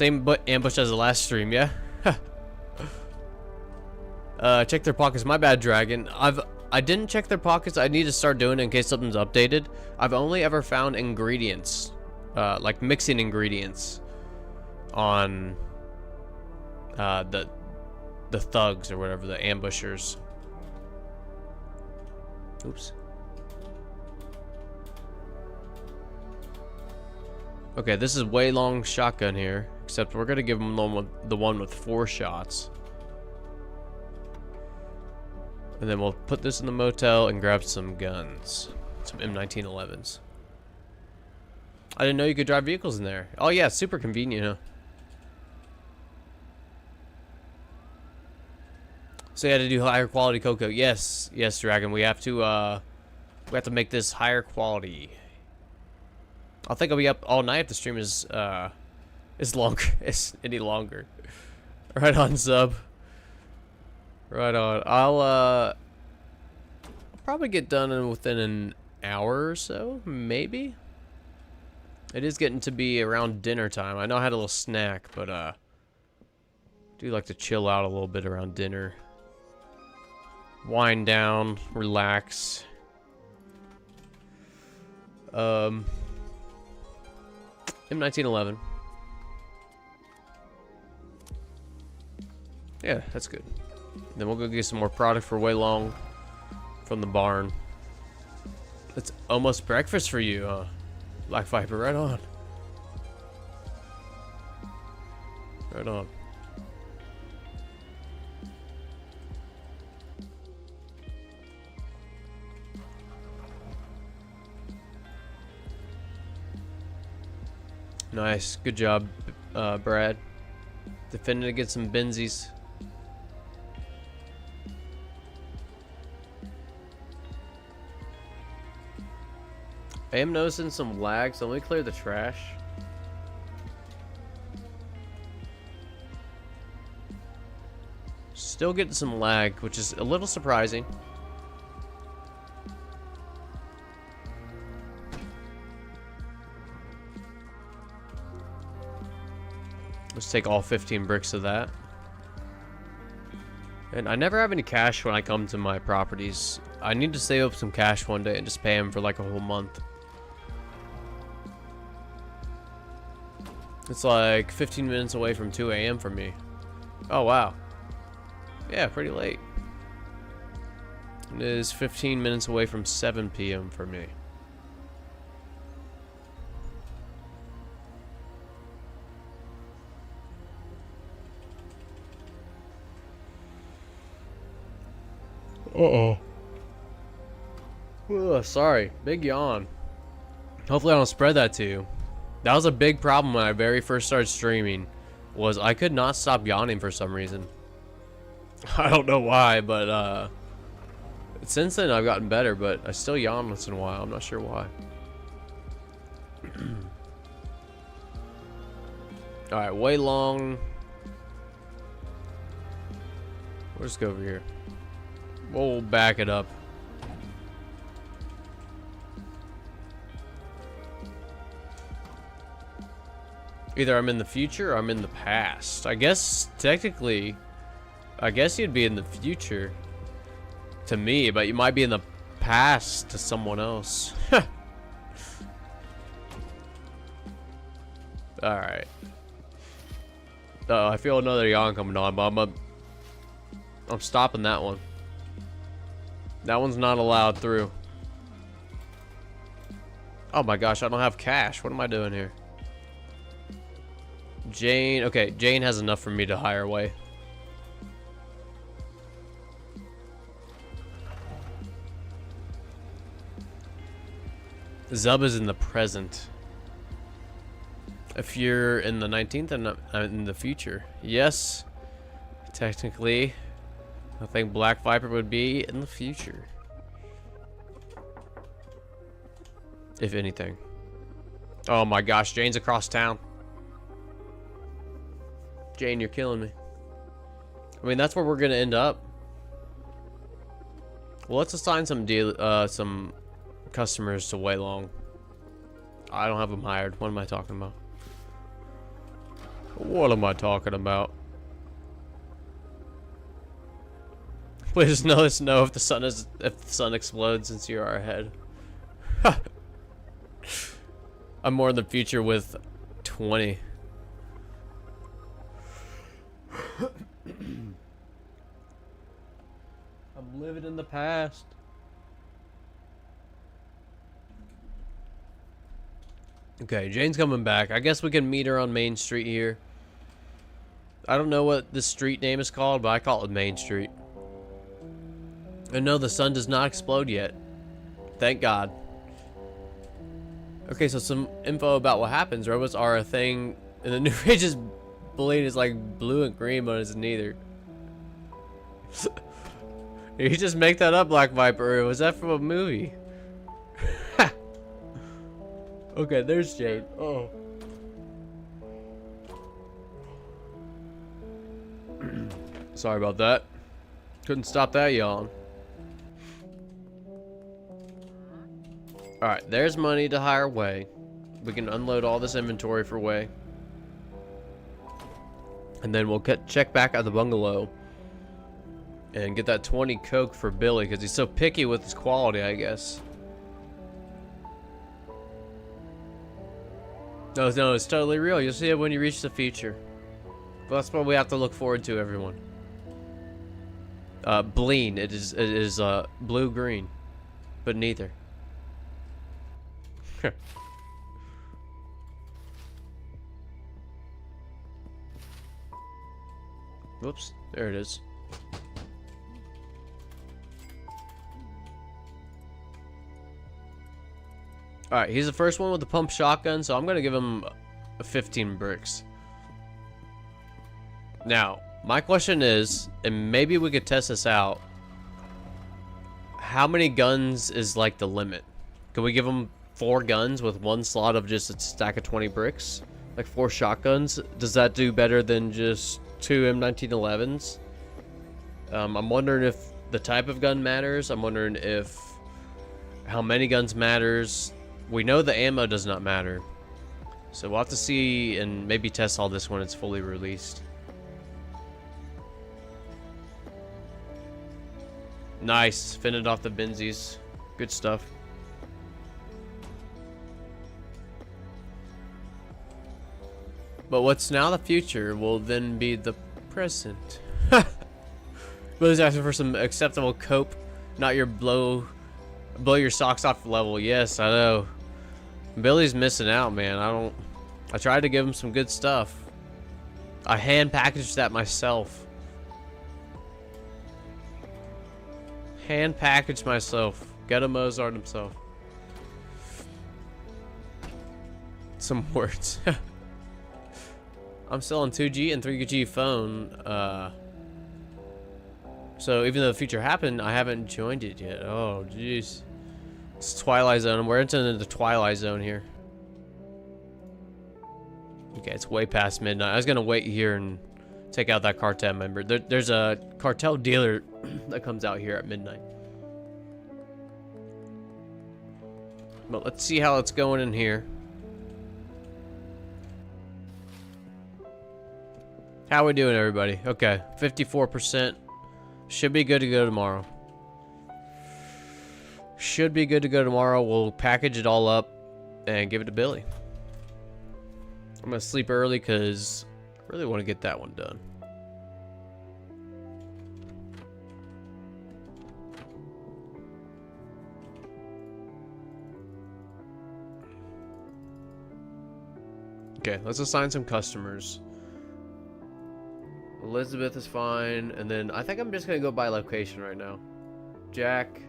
Same but ambush as the last stream, yeah? Check their pockets. My bad, Dragon. I didn't check their pockets. I need to start doing it in case something's updated. I've only ever found ingredients, like mixing ingredients on the thugs or whatever, the ambushers. Oops. Okay, this is way long shotgun here, except we're gonna give him the one with 4 shots. And then we'll put this in the motel and grab some guns. Some M1911s. I didn't know you could drive vehicles in there. Oh yeah, super convenient, huh? So you had to do higher quality cocoa. Yes, yes, Dragon. We have to make this higher quality. I think I'll be up all night if the stream is longer. Is any longer. Right on, sub. Right on. I'll probably get done within an hour or so, maybe. It is getting to be around dinner time. I know I had a little snack, but do like to chill out a little bit around dinner. Wind down, relax. M1911. Yeah, that's good. Then we'll go get some more product for way long from the barn. It's almost breakfast for you, Black Viper. Right on. Right on. Nice. Good job, Brad. Defending against some Benzies. I am noticing some lag, so let me clear the trash. Still getting some lag, which is a little surprising. Let's take all 15 bricks of that. And I never have any cash when I come to my properties. I need to save up some cash one day and just pay him for like a whole month. It's like 15 minutes away from 2 a.m. for me. Oh, wow. Yeah, pretty late. It is 15 minutes away from 7 p.m. for me. Uh-oh. Ugh, sorry. Big yawn. Hopefully I don't spread that to you. That was a big problem when I very first started streaming, was I could not stop yawning for some reason. I don't know why, but since then I've gotten better, but I still yawn once in a while. I'm not sure why. Alright, way long. We'll just go over here. We'll back it up. Either I'm in the future or I'm in the past. I guess, technically, I guess you'd be in the future to me, but you might be in the past to someone else. Alright. I feel another yawn coming on, but I'm stopping that one. That one's not allowed through. Oh my gosh, I don't have cash. What am I doing here? Jane, okay, Jane has enough for me to hire away. Zub is in the present. If you're in the 19th, I'm in the future. Yes, technically, I think Black Viper would be in the future. If anything. Oh my gosh, Jane's across town. Jane, you're killing me. I mean, that's where we're gonna end up. Well, let's assign some customers to Waylong. I don't have them hired. What am I talking about? What am I talking about? Please let us know if the sun explodes since you're our head. I'm more in the future with 20. I'm living in the past. Okay, Jane's coming back. I guess we can meet her on Main Street here. I don't know what this street name is called, but I call it Main Street. And no, the sun does not explode yet. Thank God. Okay, so some info about what happens. Robots are a thing, and the New Age's blade is like blue and green, but it's neither. You just make that up, Black Viper. Or was that from a movie? Okay, there's Jade. Oh. Sorry about that. Couldn't stop that yawn. Alright, there's money to hire Way. We can unload all this inventory for Way. And then we'll check back at the bungalow. And get that 20 coke for Billy, because he's so picky with his quality, I guess. No, it's totally real. You'll see it when you reach the future. But that's what we have to look forward to, everyone. Bleen. It is blue-green. But neither. Whoops. There it is. Alright, he's the first one with the pump shotgun, so I'm gonna give him 15 bricks. Now, my question is, and maybe we could test this out, how many guns is like the limit? Can we give him 4 guns with one slot of just a stack of 20 bricks? Like 4 shotguns? Does that do better than just 2 M1911s? I'm wondering if the type of gun matters. I'm wondering if how many guns matters. We know the ammo does not matter. So we'll have to see and maybe test all this when it's fully released. Nice. Fended off the Benzies. Good stuff. But what's now the future will then be the present. Billy's asking for some acceptable cope, not your blow your socks off level. Yes, I know. Billy's missing out, man. I tried to give him some good stuff. I hand packaged that myself. Hand packaged myself. Get a Mozart himself. Some words. I'm still on 2G and 3G phone. So even though the future happened, I haven't joined it yet. Oh, jeez. It's Twilight Zone. We're into the Twilight Zone here. Okay, it's way past midnight. I was gonna wait here and take out that cartel member. There's a cartel dealer that comes out here at midnight. But let's see how it's going in here. How we doing, everybody? Okay, 54%. Should be good to go tomorrow. Should be good to go tomorrow. We'll package it all up and give it to Billy. I'm gonna sleep early because I really want to get that one done. Okay, let's assign some customers. Elizabeth is fine, and then I think I'm just gonna go by location right now. Jack.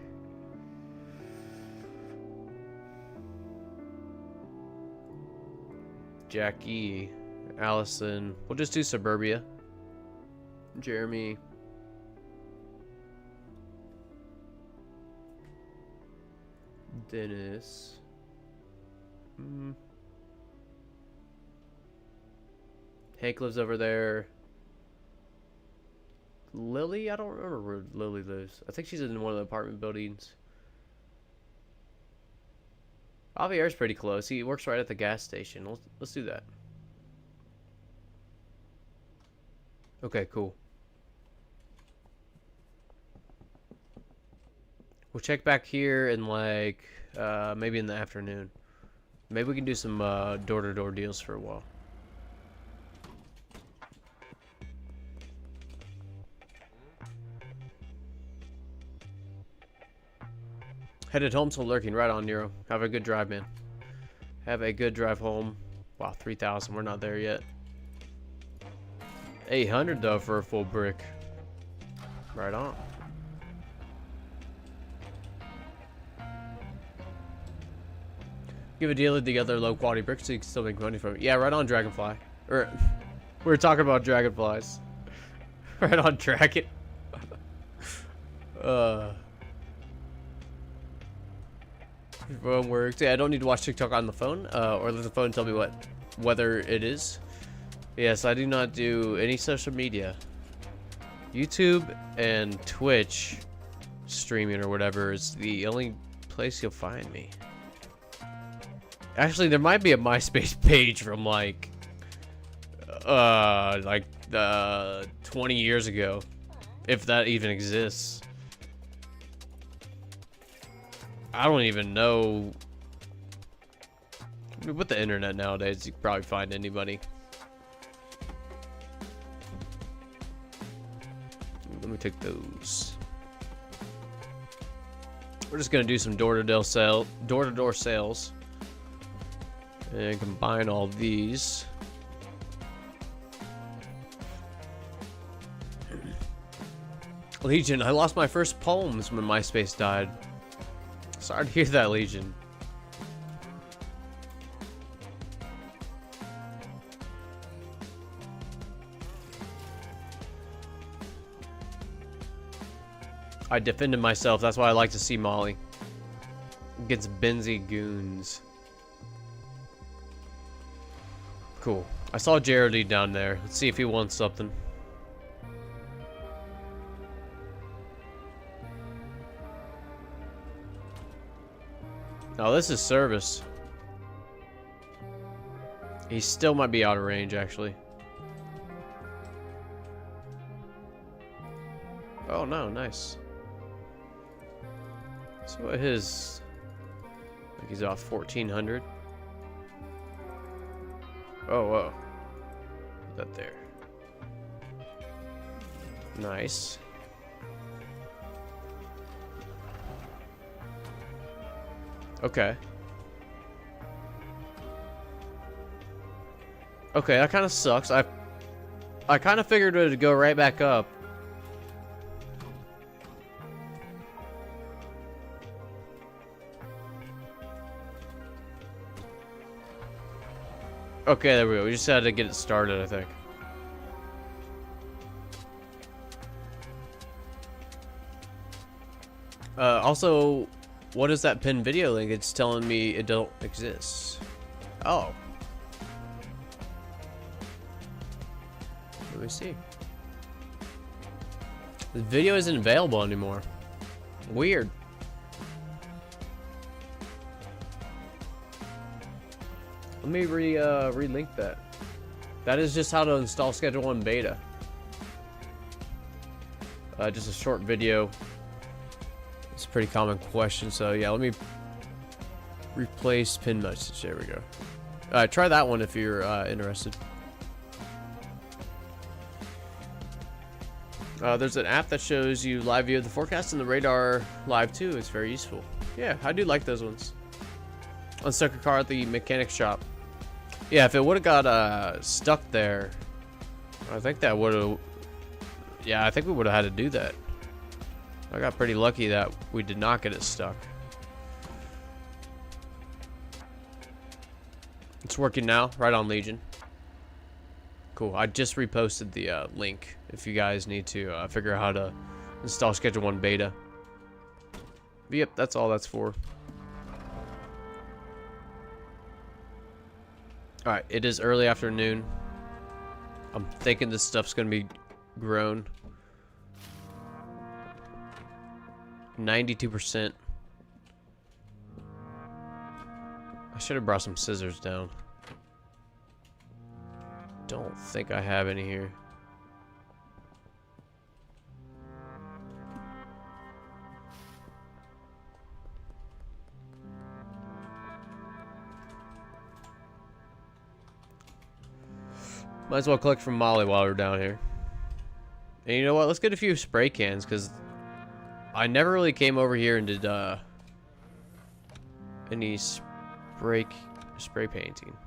Jackie. Allison. We'll just do Suburbia. Jeremy. Dennis. Hank lives over there. Lily? I don't remember where Lily lives. I think she's in one of the apartment buildings. Javier's pretty close. He works right at the gas station. Let's do that. Okay, cool. We'll check back here in like maybe in the afternoon. Maybe we can do some door-to-door deals for a while. Headed home, so lurking. Right on, Nero. Have a good drive, man. Have a good drive home. Wow, 3,000. We're not there yet. 800 though for a full brick. Right on. Give a deal with the other low quality bricks so you can still make money from it. Yeah, right on, Dragonfly. Or we were talking about dragonflies. Right on, Dragon. Phone works. Yeah, I don't need to watch TikTok on the phone, or let the phone tell me what weather it is. Yes, I do not do any social media. YouTube and Twitch streaming or whatever is the only place you'll find me. Actually, there might be a MySpace page from like 20 years ago, if that even exists. I don't even know. I mean, with the internet nowadays, you can probably find anybody. Let me take those. We're just gonna do some door-to-door sales, and combine all these. Legion, I lost my first poems when MySpace died. Sorry to hear that, Legion. I defended myself. That's why I like to see Molly. Gets Benzie goons. Cool. I saw Jarody down there. Let's see if he wants something. Oh, this is service. He still might be out of range, actually. Oh, no, nice. So what his... I think he's off 1,400. Oh, whoa. Put that there. Nice. Okay. Okay, that kind of sucks. I kind of figured it would go right back up. Okay, there we go. We just had to get it started, I think. Also, what is that pinned video link? It's telling me it don't exist. Oh. Let me see. The video isn't available anymore. Weird. Let me relink that. That is just how to install Schedule 1 beta. Just a short video. It's a pretty common question, so yeah, let me replace pin message. There we go. Try that one if you're interested. There's an app that shows you live view of the forecast, and the radar live too. It's very useful. Yeah, I do like those ones. Unstuck a car at the mechanic shop. Yeah, if it would have got stuck there, I think that would have. Yeah, I think we would have had to do that. I got pretty lucky that we did not get it stuck. It's working now, right on Legion. Cool. I just reposted the link if you guys need to figure out how to install Schedule 1 beta. But yep, that's all that's for. Alright, it is early afternoon. I'm thinking this stuff's gonna be grown. 92%. I should have brought some scissors down. Don't think I have any here. Might as well collect from Molly while we're down here. And you know what? Let's get a few spray cans, because I never really came over here and did any spray painting.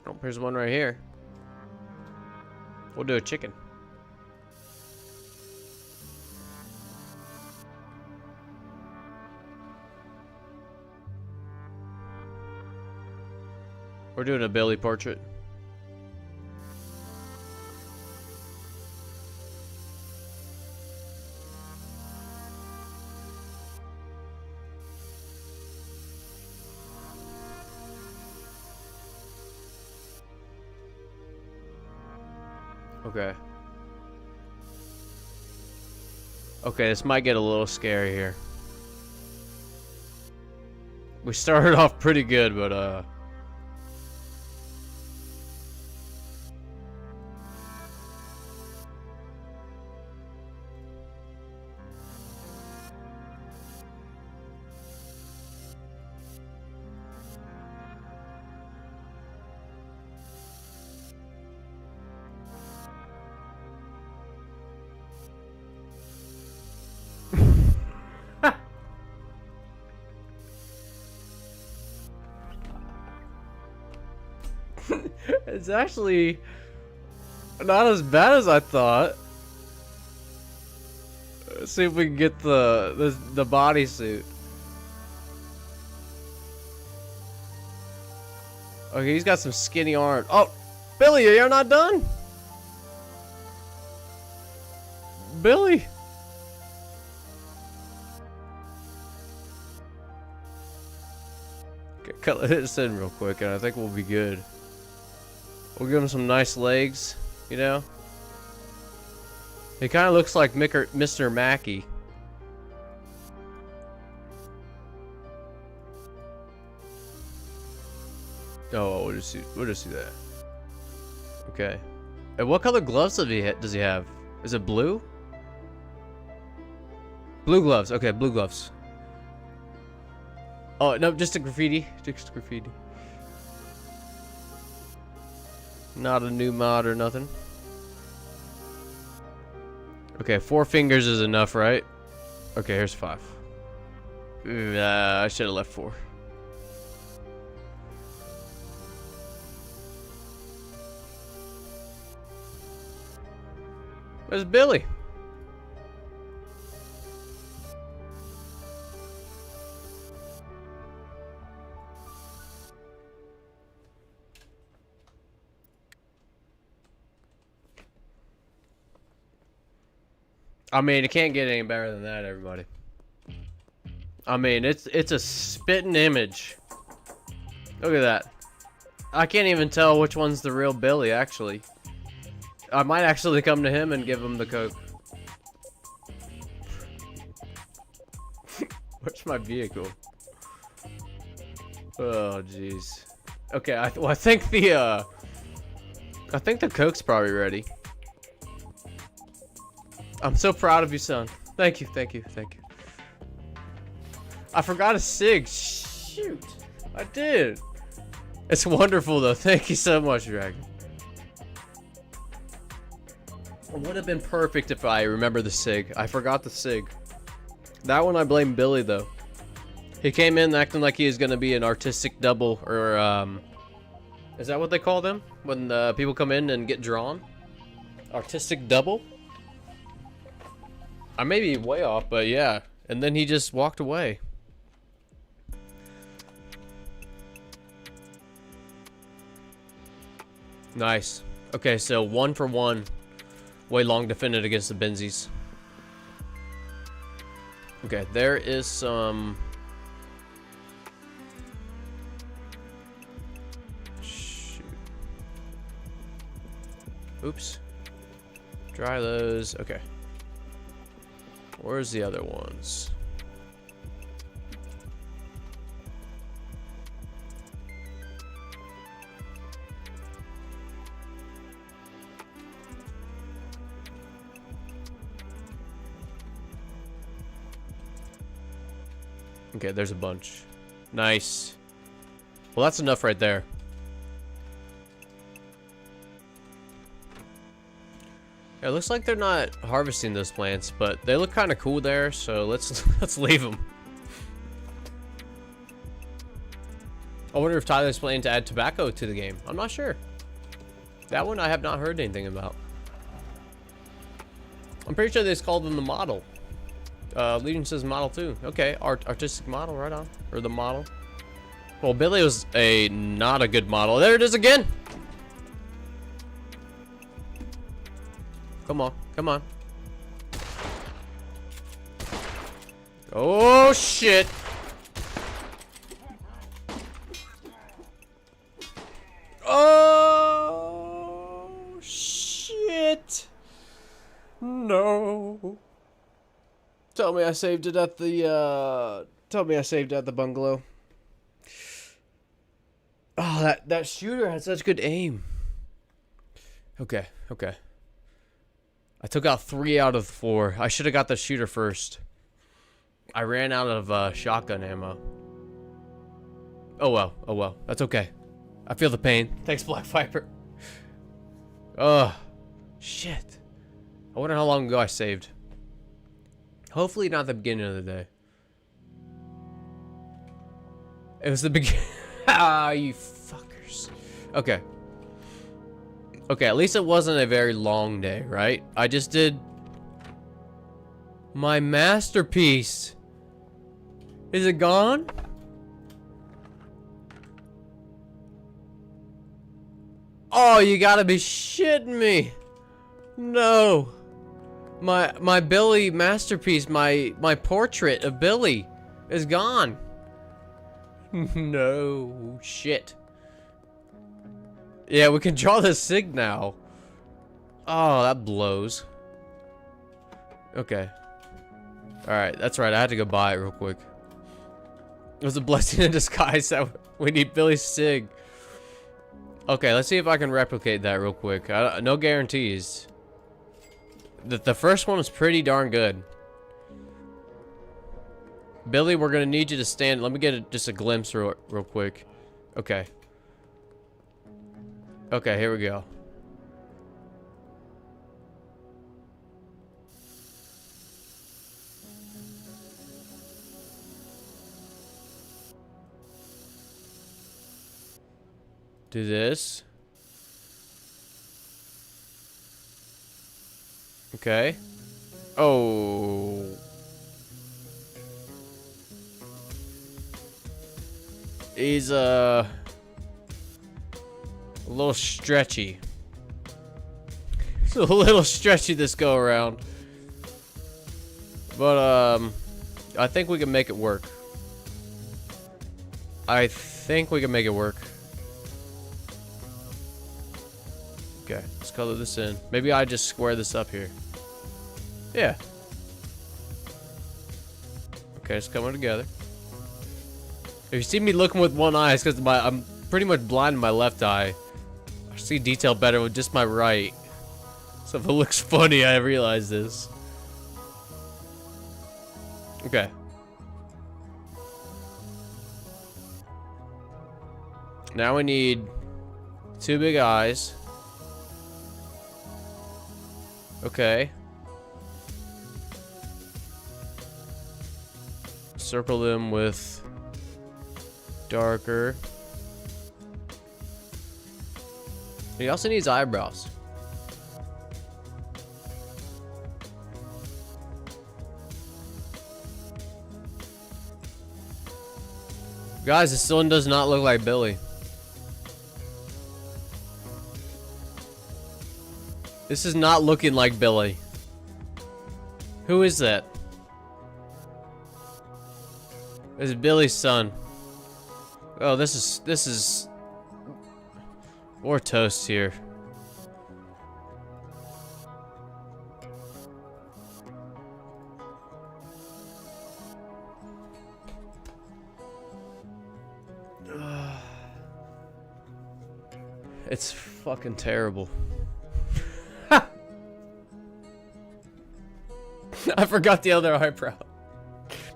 Oh, there's one right here. We'll do a chicken. We're doing a Billy portrait. Okay. Okay, this might get a little scary here. We started off pretty good, but it's actually not as bad as I thought. Let's see if we can get the bodysuit. Okay, he's got some skinny arms. Oh, Billy, you're not done? Billy. Okay, cut this in real quick, and I think we'll be good. We'll give him some nice legs, you know? He kind of looks like Mr. Mackey. Oh, we'll just see that. Okay. And what color gloves does he have? Is it blue? Blue gloves. Okay, blue gloves. Oh, no, just a graffiti. Just graffiti. Not a new mod or nothing. Okay, 4 fingers is enough, right? Okay, here's 5. I should have left 4. Where's Billy? I mean, it can't get any better than that, everybody. I mean, it's a spitting image. Look at that. I can't even tell which one's the real Billy, actually. I might actually come to him and give him the Coke. Where's my vehicle? Oh, jeez. Okay, I think the Coke's probably ready. I'm so proud of you, son. Thank you, thank you, thank you. I forgot a cig. Shoot. I did. It's wonderful, though. Thank you so much, Dragon. It would have been perfect if I remember the cig. I forgot the cig. That one I blame Billy, though. He came in acting like he was going to be an artistic double, or, is that what they call them? When people come in and get drawn? Artistic double? I may be way off, but yeah. And then he just walked away. Nice. Okay, so 1 for 1. Way long defended against the Benzies. Okay, there is some... Shoot. Oops. Dry those. Okay. Where's the other ones? Okay, there's a bunch. Nice. Well, that's enough right there. It looks like they're not harvesting those plants, but they look kind of cool there, so let's leave them. I wonder if Tyler's planning to add tobacco to the game. I'm not sure. That one I have not heard anything about. I'm pretty sure they just called them the model. Legion says model too. Okay, artistic model, right on. Or the model. Well, Billy was not a good model. There it is again! Come on, come on. Oh, shit! Oh, shit! No. Tell me I saved it at the, bungalow. Oh, that shooter had such good aim. Okay, okay. I took out 3 out of 4. I should have got the shooter first. I ran out of shotgun ammo. Oh well, oh well. That's okay. I feel the pain. Thanks, Black Viper. Ugh. Shit. I wonder how long ago I saved. Hopefully not the beginning of the day. It was the beginning. Ah, you fuckers. Okay. Okay, at least it wasn't a very long day, right? I just did my masterpiece. Is it gone? Oh, you gotta be shitting me. No. My Billy masterpiece, my portrait of Billy is gone. No shit. Yeah, we can draw the sig now. Oh, that blows. Okay. Alright, that's right. I had to go buy it real quick. It was a blessing in disguise that we need Billy's sig. Okay, let's see if I can replicate that real quick. No guarantees. The first one was pretty darn good. Billy, we're gonna need you to stand. Let me get just a glimpse real quick. Okay. Okay, here we go. Do this. Okay. Oh. He's a little stretchy. It's a little stretchy this go around. But I think we can make it work. I think we can make it work. Okay, let's color this in. Maybe I just square this up here. Yeah. Okay, it's coming together. If you see me looking with one eye, it's because I'm pretty much blind in my left eye. I see detail better with just my right. So if it looks funny, I realize this. Okay. Now we need 2 big eyes. Okay. Circle them with darker. He also needs eyebrows. Guys, this one does not look like Billy. This is not looking like Billy. Who is that? This is Billy's son. Oh, this is we're toast here. It's fucking terrible. I forgot the other eyebrow.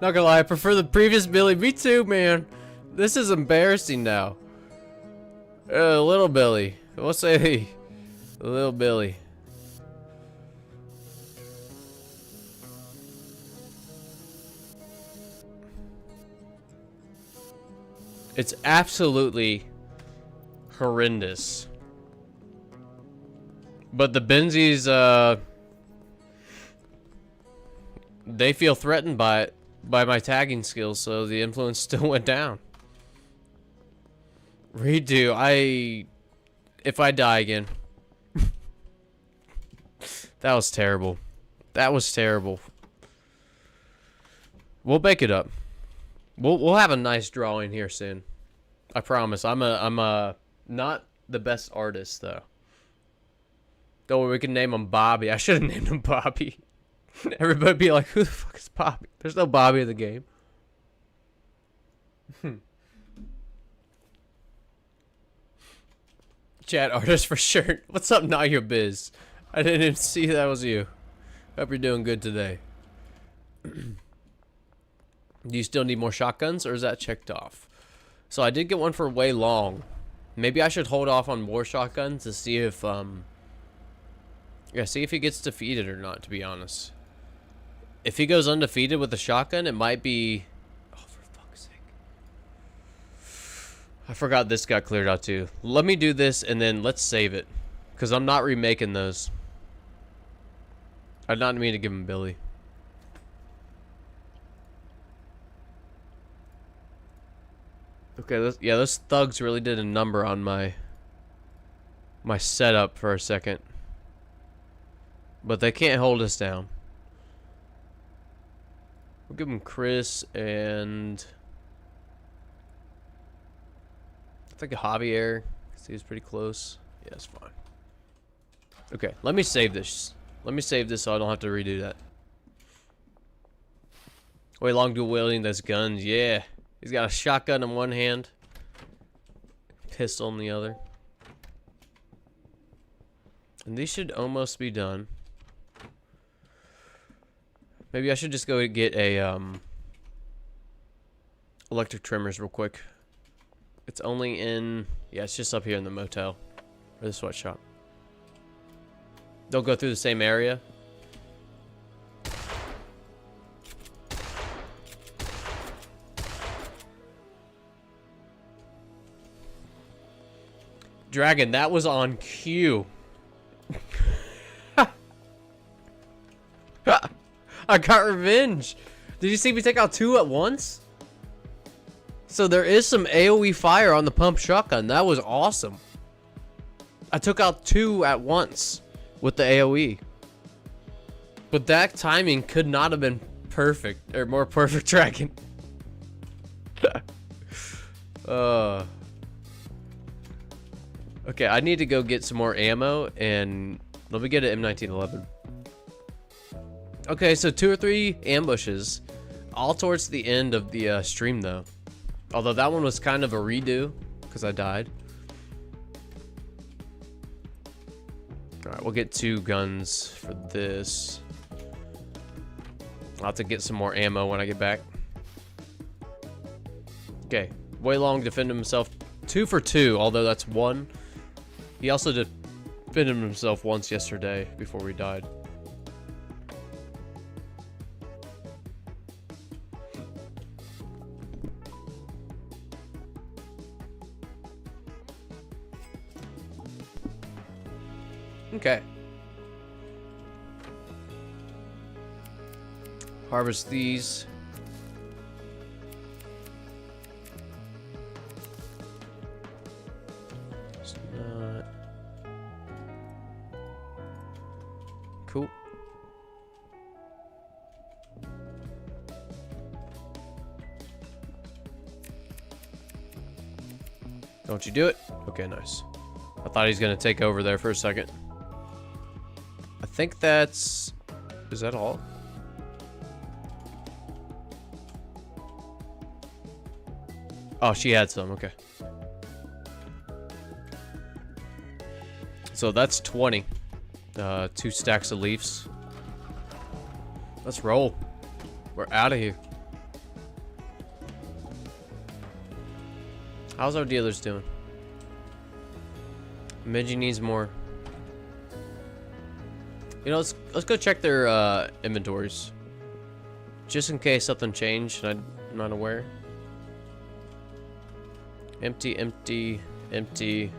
Not gonna lie, I prefer the previous Billy. Me too, man. This is embarrassing now. Little Billy. We'll say Little Billy. It's absolutely horrendous. But the Benzies, they feel threatened by it, by my tagging skills, so the influence still went down. Redo, if I die again. That was terrible. That was terrible. We'll make it up. We'll have a nice drawing here soon. I promise. I'm not the best artist though. Don't worry, we can name him Bobby. I should have named him Bobby. Everybody be like, who the fuck is Bobby? There's no Bobby in the game. Chat artist for sure. What's up, Not Your Biz? I didn't even see that was you. Hope you're doing good today. Do you still need more shotguns, or is that checked off? So I did get one for way long. Maybe I should hold off on more shotguns to see if see if he gets defeated or not, to be honest. If he goes undefeated with the shotgun, it might be... Oh, for fuck's sake. I forgot this got cleared out too. Let me do this and then let's save it. Because I'm not remaking those. I did not mean to give him Billy. Okay, those thugs really did a number on my setup for a second. But they can't hold us down. We'll give him Chris and I think a Javier, because he was pretty close. Yeah, it's fine. Okay, let me save this. Let me save this so I don't have to redo that. Way long dual wielding those guns, yeah. He's got a shotgun in one hand, pistol in the other. And these should almost be done. Maybe I should just go get a electric trimmers real quick. It's only in, yeah, it's just up here in the motel or the sweatshop. They'll go through the same area. Dragon, that was on cue. I got revenge. Did you see me take out 2 at once? So there is some AoE fire on the pump shotgun. That was awesome. I took out 2 at once with the AoE. But that timing could not have been perfect, or more perfect, Dragon. Okay, I need to go get some more ammo, and let me get an M1911. Okay, so 2 or 3 ambushes, all towards the end of the stream, though. Although that one was kind of a redo, because I died. Alright, we'll get 2 guns for this. I'll have to get some more ammo when I get back. Okay, Way Long defended himself 2 for 2, although that's 1. He also defended himself once yesterday before we died. Okay. Harvest these. It's not cool. Don't you do it? Okay, nice. I thought he was gonna take over there for a second. I think that's... Is that all? Oh, she had some. Okay. So that's 20. 2 stacks of leaves. Let's roll. We're out of here. How's our dealers doing? Benji needs more. You know, let's go check their inventories. Just in case something changed and I'm not aware. Empty, empty, empty.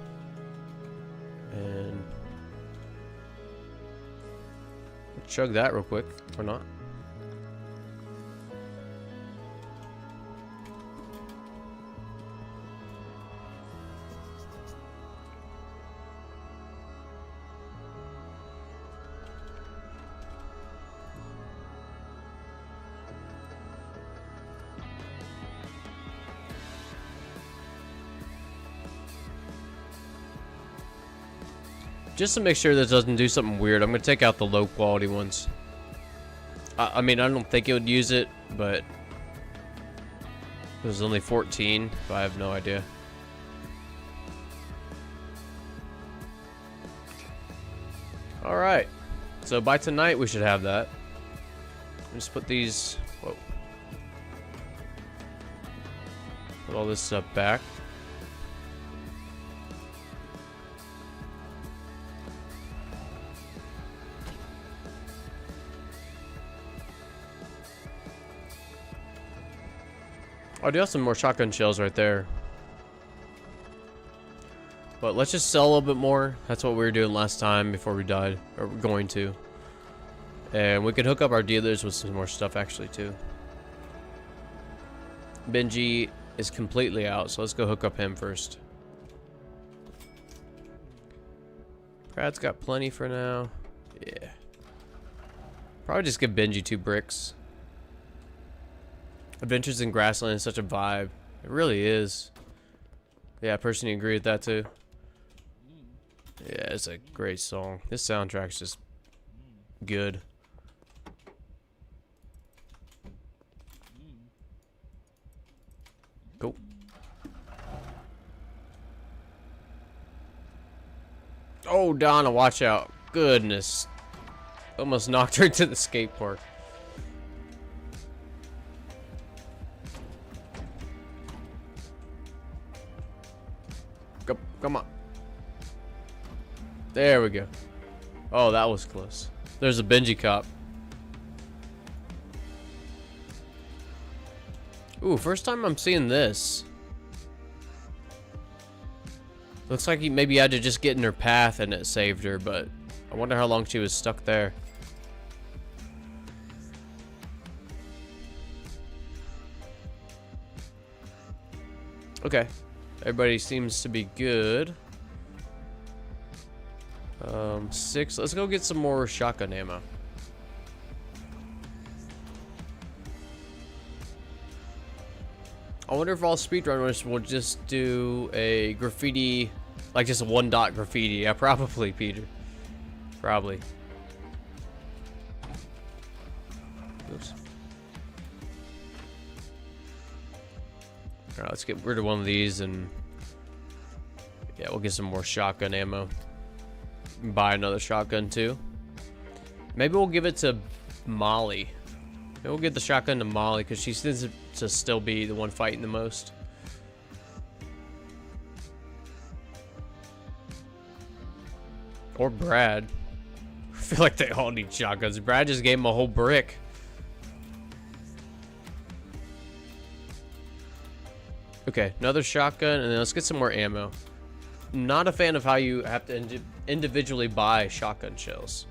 And chug that real quick, or not. Just to make sure this doesn't do something weird, I'm gonna take out the low quality ones. I mean, I don't think it would use it, but there's only 14, but I have no idea. Alright, so by tonight we should have that. Just put these, whoa. Put all this stuff back. I do have some more shotgun shells right there. But let's just sell a little bit more. That's what we were doing last time before we died. Or we're going to. And we can hook up our dealers with some more stuff actually too. Benji is completely out, so let's go hook up him first. Brad's got plenty for now. Yeah. Probably just give Benji 2 bricks. Adventures in Grassland is such a vibe. It really is. Yeah, I personally agree with that too. Yeah, it's a great song. This soundtrack's just good. Cool. Oh, Donna, watch out. Goodness. Almost knocked her into the skate park. Come on. There we go. Oh, that was close. There's a Benji cop. Ooh, first time I'm seeing this. Looks like he maybe had to just get in her path and it saved her, but I wonder how long she was stuck there. Okay. Everybody seems to be good. 6. Let's go get some more shotgun ammo. I wonder if all speedrunners will just do a graffiti, like just a 1-dot graffiti. Yeah, probably, Peter. Probably. Oops. Alright, let's get rid of one of these and yeah, we'll get some more shotgun ammo. Buy another shotgun too. Maybe we'll give it to Molly. Maybe we'll get the shotgun to Molly because she seems to still be the one fighting the most. Or Brad. I feel like they all need shotguns. Brad just gave him a whole brick. Okay, another shotgun, and then let's get some more ammo. Not a fan of how you have to individually buy shotgun shells.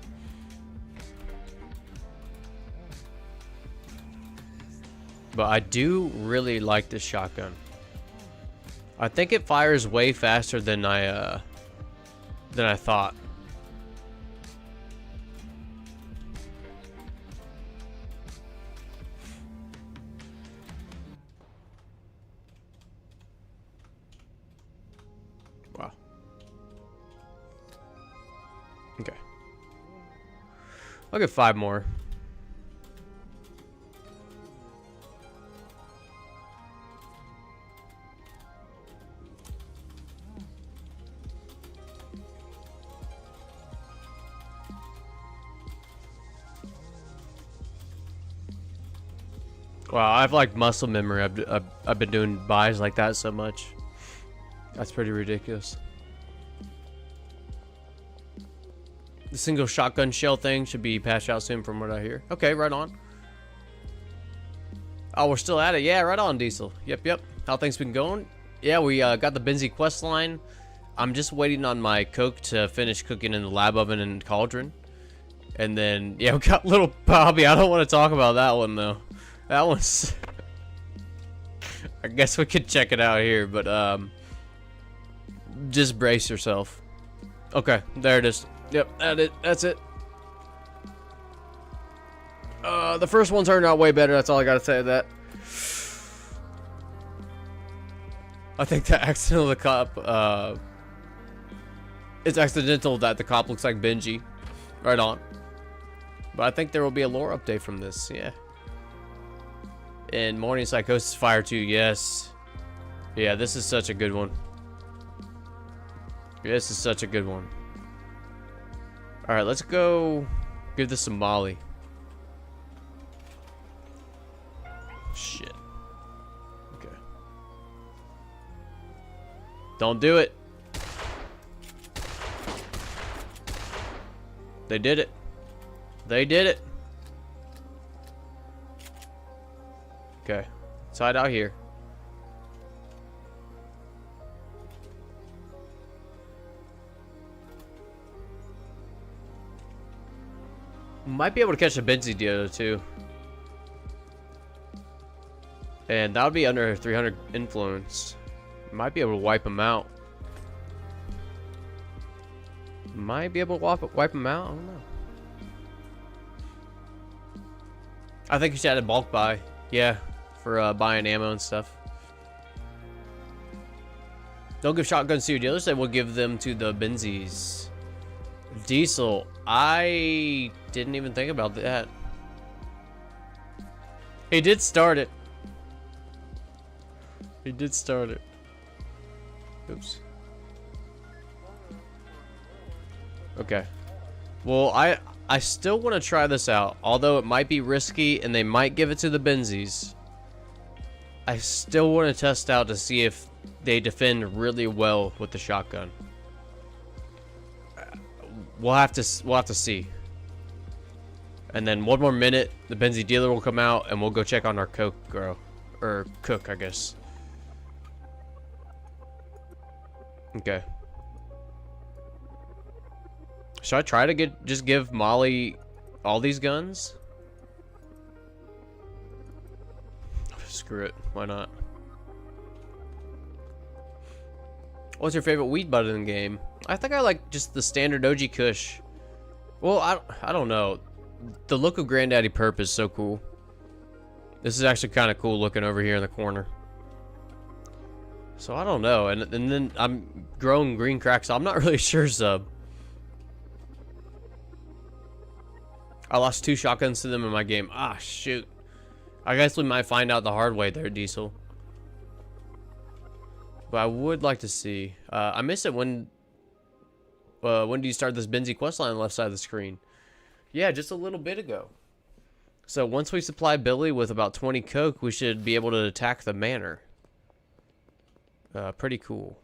But I do really like this shotgun. I think it fires way faster than I thought. Wow. Okay. I'll get 5 more. Wow, I've like muscle memory. I've been doing buys like that so much. That's pretty ridiculous. The single shotgun shell thing should be patched out soon from what I hear. Okay, right on. Oh, we're still at it. Yeah, right on, Diesel. Yep. How things been going? Yeah, we got the Benzies quest line. I'm just waiting on my coke to finish cooking in the lab oven and cauldron. And then, yeah, we got little Bobby. I don't want to talk about that one, though. That one's... I guess we could check it out here, but, just brace yourself. Okay, there it is. Yep, that's it. The first one turned out way better. That's all I gotta say to that. I think the accidental cop, it's accidental that the cop looks like Benji. Right on. But I think there will be a lore update from this, yeah. And Morning Psychosis Fire 2, yes. Yeah, this is such a good one. This is such a good one. Alright, let's go give this some Molly. Shit. Okay. Don't do it. They did it. They did it. Okay. Let's hide out here. Might be able to catch a Benzies dealer too. And that would be under 300 influence. Might be able to wipe him out. Might be able to wipe him out. I don't know. I think you should add a bulk buy. Yeah, for buying ammo and stuff. Don't give shotguns to your dealers. They will give them to the Benzies. Diesel. I didn't even think about that. He did start it. He did start it. Oops. Okay. Well, I still want to try this out. Although it might be risky and they might give it to the Benzies. I still want to test out to see if they defend really well with the shotgun. We'll have to see. And then one more minute, the Benzies dealer will come out and we'll go check on our cook I guess. Okay. Should I try to just give Molly all these guns? Screw it. Why not? What's your favorite weed bud in the game? I think I like just the standard OG Kush. Well, I don't know. The look of Granddaddy Perp is so cool. This is actually kind of cool looking over here in the corner. So I don't know. And then I'm growing green crack, so I'm not really sure, Sub. I lost 2 shotguns to them in my game. Ah, shoot. I guess we might find out the hard way there, Diesel. But I would like to see. I missed it when do you start this Benzies quest line on the left side of the screen? Yeah, just a little bit ago. So once we supply Billy with about 20 coke, we should be able to attack the manor. Pretty cool.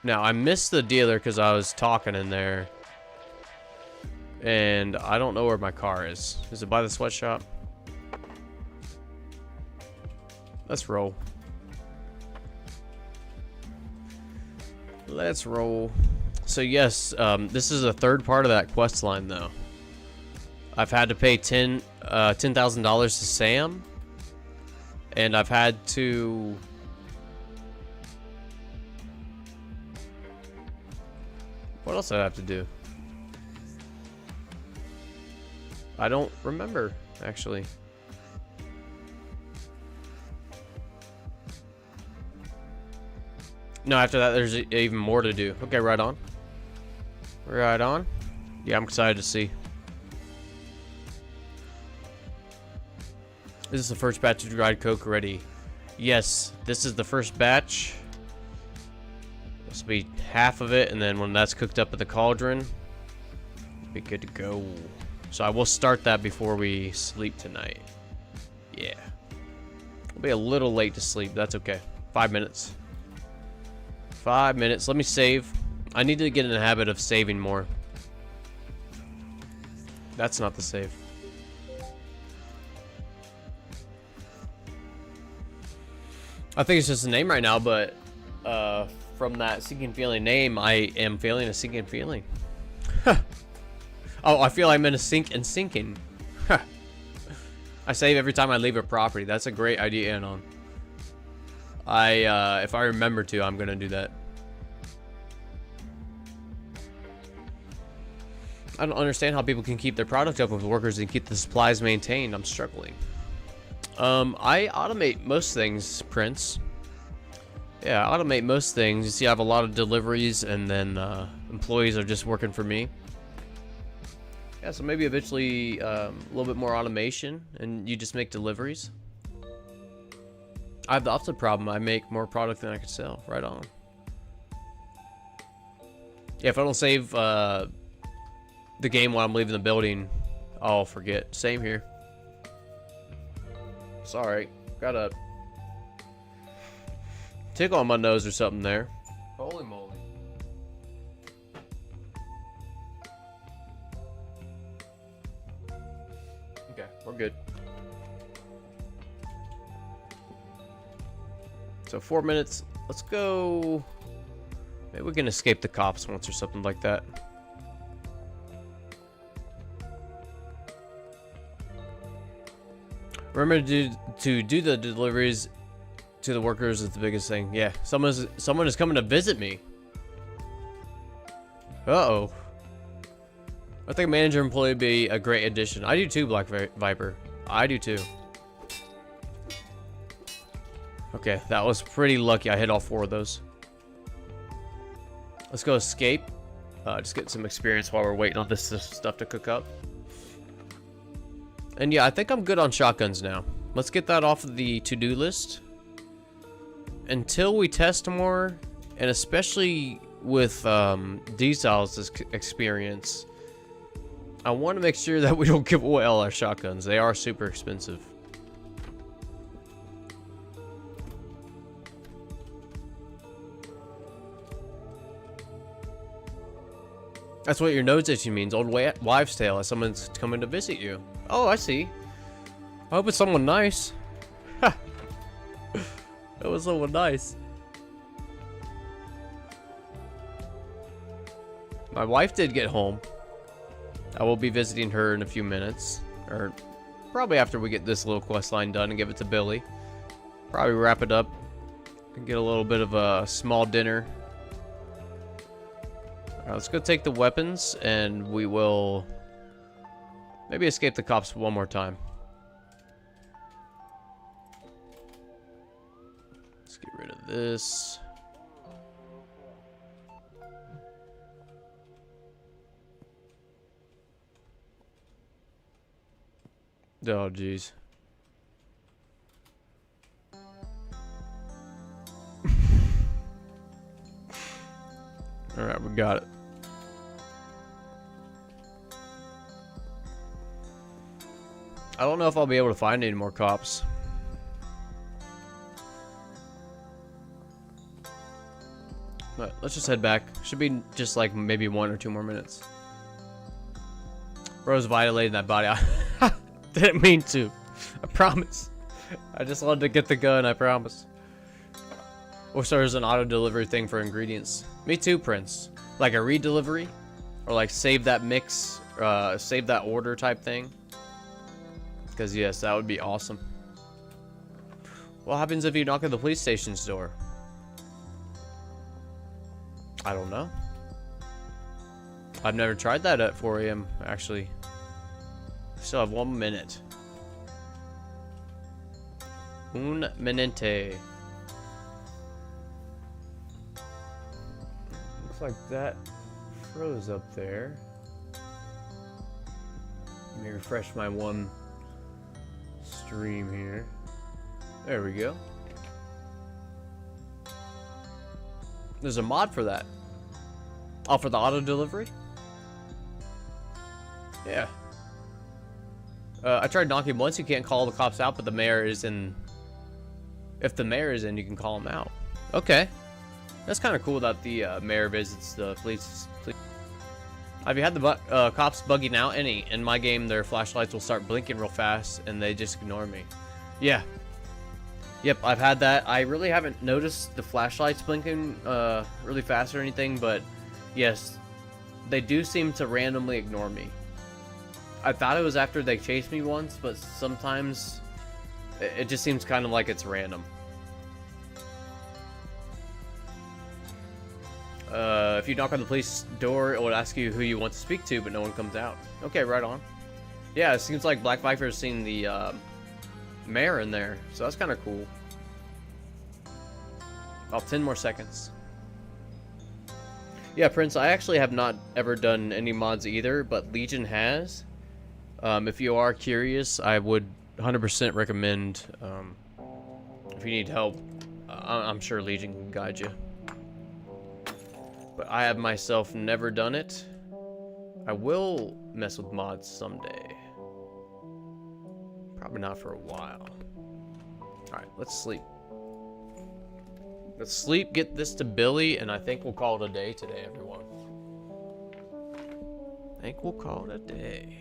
Now, I missed the dealer because I was talking in there. And I don't know where my car is. Is it by the sweatshop? Let's roll. Let's roll. So yes, this is a third part of that quest line though. I've had to pay $10,000 to Sam. And I've had to... What else did I have to do? I don't remember, actually. No, after that, there's even more to do. Okay, right on. Right on. Yeah, I'm excited to see. This is the first batch of dried coke ready. Yes, this is the first batch. This will be half of it, and then when that's cooked up at the cauldron, we'll be good to go. So I will start that before we sleep tonight. Yeah. We'll be a little late to sleep. That's okay. 5 minutes. 5 minutes. Let me save. I need to get in the habit of saving more. That's not the save. I think it's just a name right now, but from that sinking feeling name, I am feeling a sinking feeling. Oh, I feel I'm in a sink and sinking. I save every time I leave a property. That's a great idea, Anon. If I remember to, I'm gonna do that. I don't understand how people can keep their product up with workers and keep the supplies maintained. I'm struggling. I automate most things, Prince. Yeah, I automate most things. You see, I have a lot of deliveries, and then employees are just working for me. Yeah, so maybe eventually a little bit more automation, and you just make deliveries. I have the opposite problem. I make more product than I can sell. Right on. Yeah, if I don't save the game while I'm leaving the building, I'll forget. Same here. Sorry, got a tickle on my nose or something there. Holy moly. Okay, we're good. So 4 minutes. Let's go. Maybe we can escape the cops once or something like that. Remember to do the deliveries to the workers is the biggest thing. Yeah, someone is coming to visit me. Uh-oh. I think manager employee would be a great addition. I do too, Black Viper. I do too. Okay, that was pretty lucky. I hit all 4 of those. Let's go escape. Just get some experience while we're waiting on this stuff to cook up. And yeah, I think I'm good on shotguns now. Let's get that off of the to-do list. Until we test more, and especially with D-Styles' experience, I want to make sure that we don't give away all our shotguns. They are super expensive. That's what your nose itching means. Old wives' tale, as someone's coming to visit you. Oh, I see. I hope it's someone nice. Ha! It was someone nice. My wife did get home. I will be visiting her in a few minutes. Or probably after we get this little quest line done and give it to Billy. Probably wrap it up and get a little bit of a small dinner. Alright, let's go take the weapons and we will maybe escape the cops one more time. Let's get rid of this. Oh, jeez. Alright, we got it. I don't know if I'll be able to find any more cops. But let's just head back. Should be just like maybe 1 or 2 more minutes. Bro's violating that body. I didn't mean to. I promise. I just wanted to get the gun, I promise. Or so there's an auto delivery thing for ingredients. Me too, Prince. Like a re-delivery? Or like save that mix, save that order type thing. Because yes, that would be awesome. What happens if you knock at the police station's door? I don't know. I've never tried that at 4 AM, actually. Still have 1 minute. Un minute. Looks like that froze up there. Let me refresh my one stream here. There we go. There's a mod for that. Oh, for the auto delivery? Yeah. I tried knocking once. You can't call the cops out, but the mayor is in If the mayor is in, you can call him out. Okay. That's kind of cool that the mayor visits the police. Have you had the cops bugging out any? In my game, their flashlights will start blinking real fast, and they just ignore me. Yeah. Yep, I've had that. I really haven't noticed the flashlights blinking really fast or anything, but yes, they do seem to randomly ignore me. I thought it was after they chased me once, but sometimes it just seems kind of like it's random. If you knock on the police door, it would ask you who you want to speak to, but no one comes out. Okay, right on. Yeah, it seems like Black Viper's seen the mayor in there, so that's kind of cool. About 10 more seconds. Yeah, Prince, I actually have not ever done any mods either, but Legion has. If you are curious, I would 100% recommend, if you need help, I'm sure Legion can guide you. But I have myself never done it. I will mess with mods someday. Probably not for a while. Alright, let's sleep. Let's sleep, get this to Billy, and I think we'll call it a day today, everyone. I think we'll call it a day.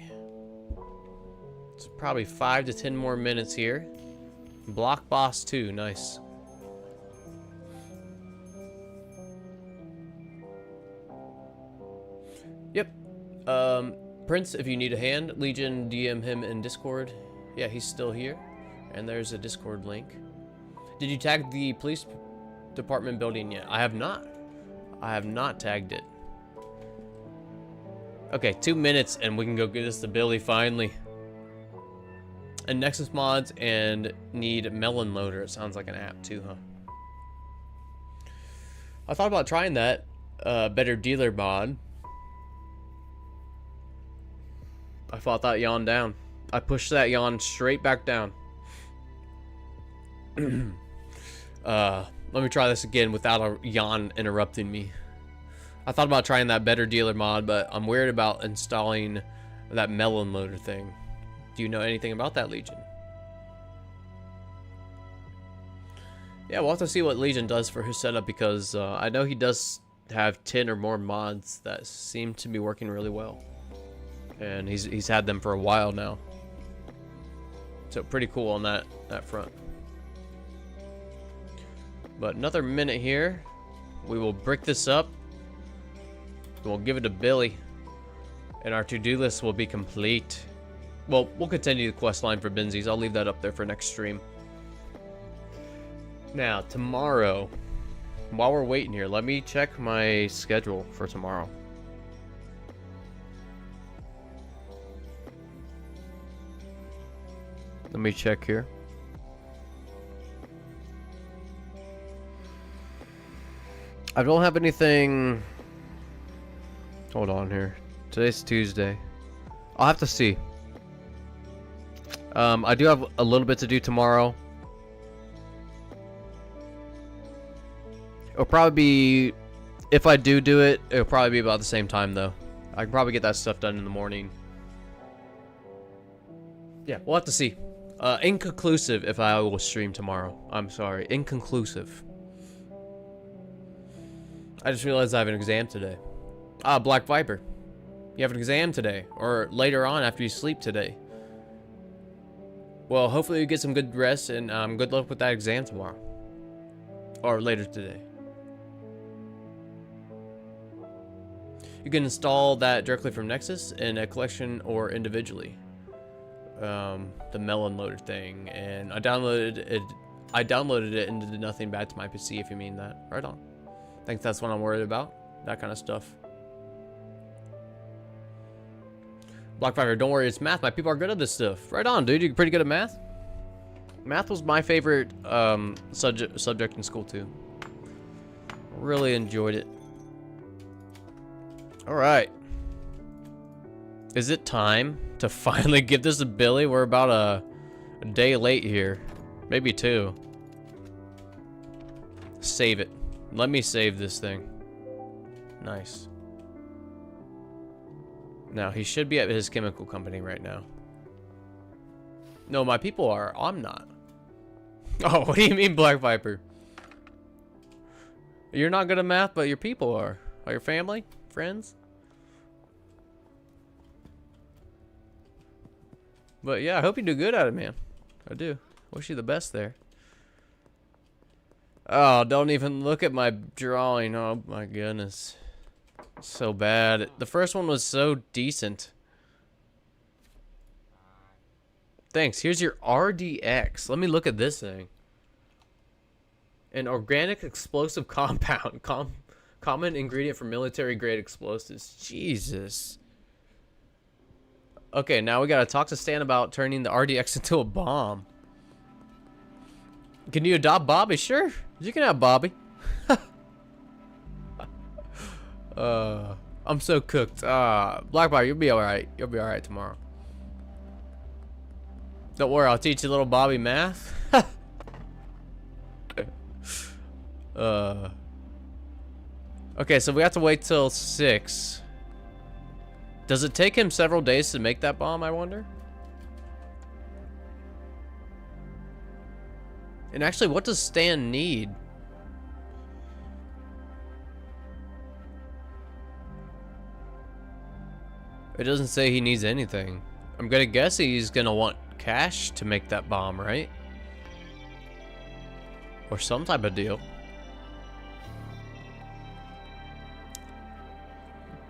It's probably 5 to 10 more minutes here. Block Boss 2, nice. Yep. Prince, if you need a hand, Legion DM him in Discord. Yeah, he's still here. And there's a Discord link. Did you tag the police department building yet? I have not. I have not tagged it. Okay, 2 minutes and we can go get this to Billy finally. And Nexus mods and need Melon Loader. It sounds like an app too, huh? I thought about trying that Better Dealer mod. I fought that yawn down. I pushed that yawn straight back down. Let me try this again without a yawn interrupting me. I thought about trying that Better Dealer mod, but I'm worried about installing that Melon Loader thing. Do you know anything about that, Legion? Yeah, we'll have to see what Legion does for his setup, because I know he does have 10 or more mods that seem to be working really well. And he's had them for a while now. So pretty cool on that front. But another minute here. We will brick this up. We'll give it to Billy. And our to-do list will be complete. Well, we'll continue the quest line for Benzies. I'll leave that up there for next stream. Now, tomorrow, while we're waiting here, let me check my schedule for tomorrow. Let me check here. I don't have anything. Hold on here. Today's Tuesday. I'll have to see. I do have a little bit to do tomorrow. It'll probably be, if I do it, it'll probably be about the same time though. I can probably get that stuff done in the morning. Yeah, we'll have to see. Inconclusive if I will stream tomorrow. I'm sorry, inconclusive. I just realized I have an exam today. Ah, Black Viper. You have an exam today, or later on after you sleep today. Well, hopefully you get some good rest, and good luck with that exam tomorrow. Or later today. You can install that directly from Nexus in a collection or individually. The Melon Loader thing, and I downloaded it and did nothing bad to my PC, if you mean that. Right on. I think that's what I'm worried about. That kind of stuff. Black Viper, don't worry, it's math. My people are good at this stuff. Right on, dude. You're pretty good at math. Math was my favorite subject in school too. Really enjoyed it. All right. Is it time to finally give this to Billy? We're about a day late here. Maybe 2. Save it. Let me save this thing. Nice. Now, he should be at his chemical company right now. No, my people are. I'm not. Oh, what do you mean, Black Viper? You're not good at math, but your people are. Are your family? Friends? But yeah, I hope you do good at it, man. I do. Wish you the best there. Oh, don't even look at my drawing. Oh my goodness. So bad. The first one was so decent. Thanks. Here's your RDX. Let me look at this thing. An organic explosive compound. Common ingredient for military grade explosives. Jesus. Okay, now we gotta talk to Stan about turning the RDX into a bomb. Can you adopt Bobby? Sure. You can have Bobby. I'm so cooked. Black Bar, you'll be alright. You'll be alright tomorrow. Don't worry, I'll teach you little Bobby math. Okay, so we have to wait till 6. Does it take him several days to make that bomb, I wonder? And actually, what does Stan need? It doesn't say he needs anything. I'm gonna guess he's gonna want cash to make that bomb, right? Or some type of deal.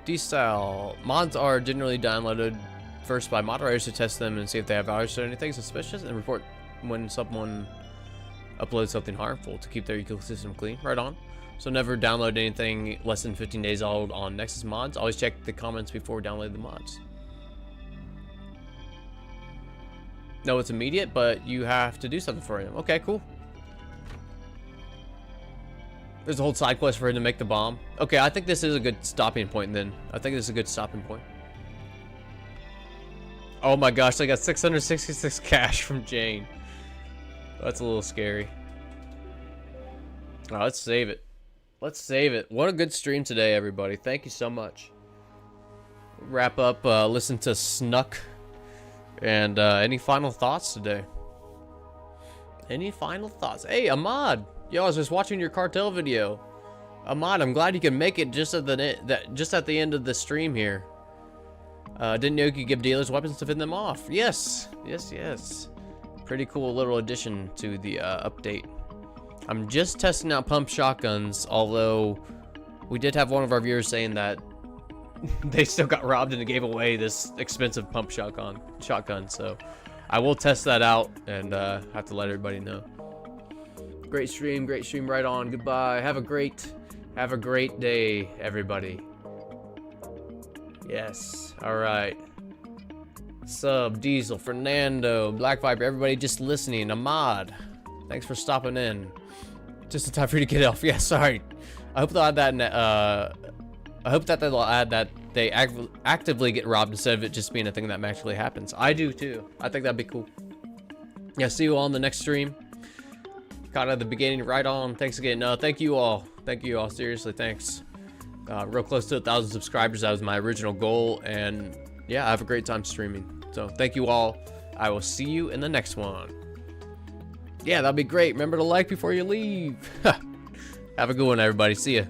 D-style. Mods are generally downloaded first by moderators to test them and see if they have values or anything suspicious, and report when someone uploads something harmful to keep their ecosystem clean. Right on. So never download anything less than 15 days old on Nexus mods. Always check the comments before downloading the mods. No, it's immediate, but you have to do something for him. Okay, cool. There's a whole side quest for him to make the bomb. Okay, I think this is a good stopping point then. I think this is a good stopping point. Oh my gosh, I got 666 cash from Jane. That's a little scary. Oh, let's save it. Let's save it. What a good stream today, everybody. Thank you so much. Wrap up, listen to Snuck. And any final thoughts today? Any final thoughts? Hey, Ahmad. Yo, I was just watching your cartel video. Ahmad, I'm glad you can make it just at the end of the stream here. Didn't know you could give dealers weapons to fend them off. Yes. Yes, yes. Pretty cool little addition to the update. I'm just testing out pump shotguns, although we did have one of our viewers saying that they still got robbed and gave away this expensive pump shotgun. So I will test that out and have to let everybody know. Great stream right on. Goodbye. Have a great day, everybody. Yes. All right. Sub, Diesel, Fernando, Black Viper, everybody just listening. Ahmad, thanks for stopping in. Just in time for you to get off. Yeah, sorry. I hope they'll add that. I hope that they'll add that they actively get robbed instead of it just being a thing that actually happens. I do too. I think that'd be cool. Yeah, see you all in the next stream. Caught at the beginning, right on. Thanks again. No, thank you all. Thank you all. Seriously, thanks. Real close to 1,000 subscribers. That was my original goal, and yeah, I have a great time streaming. So thank you all. I will see you in the next one. Yeah, that'd be great. Remember to like before you leave. Have a good one, everybody. See ya.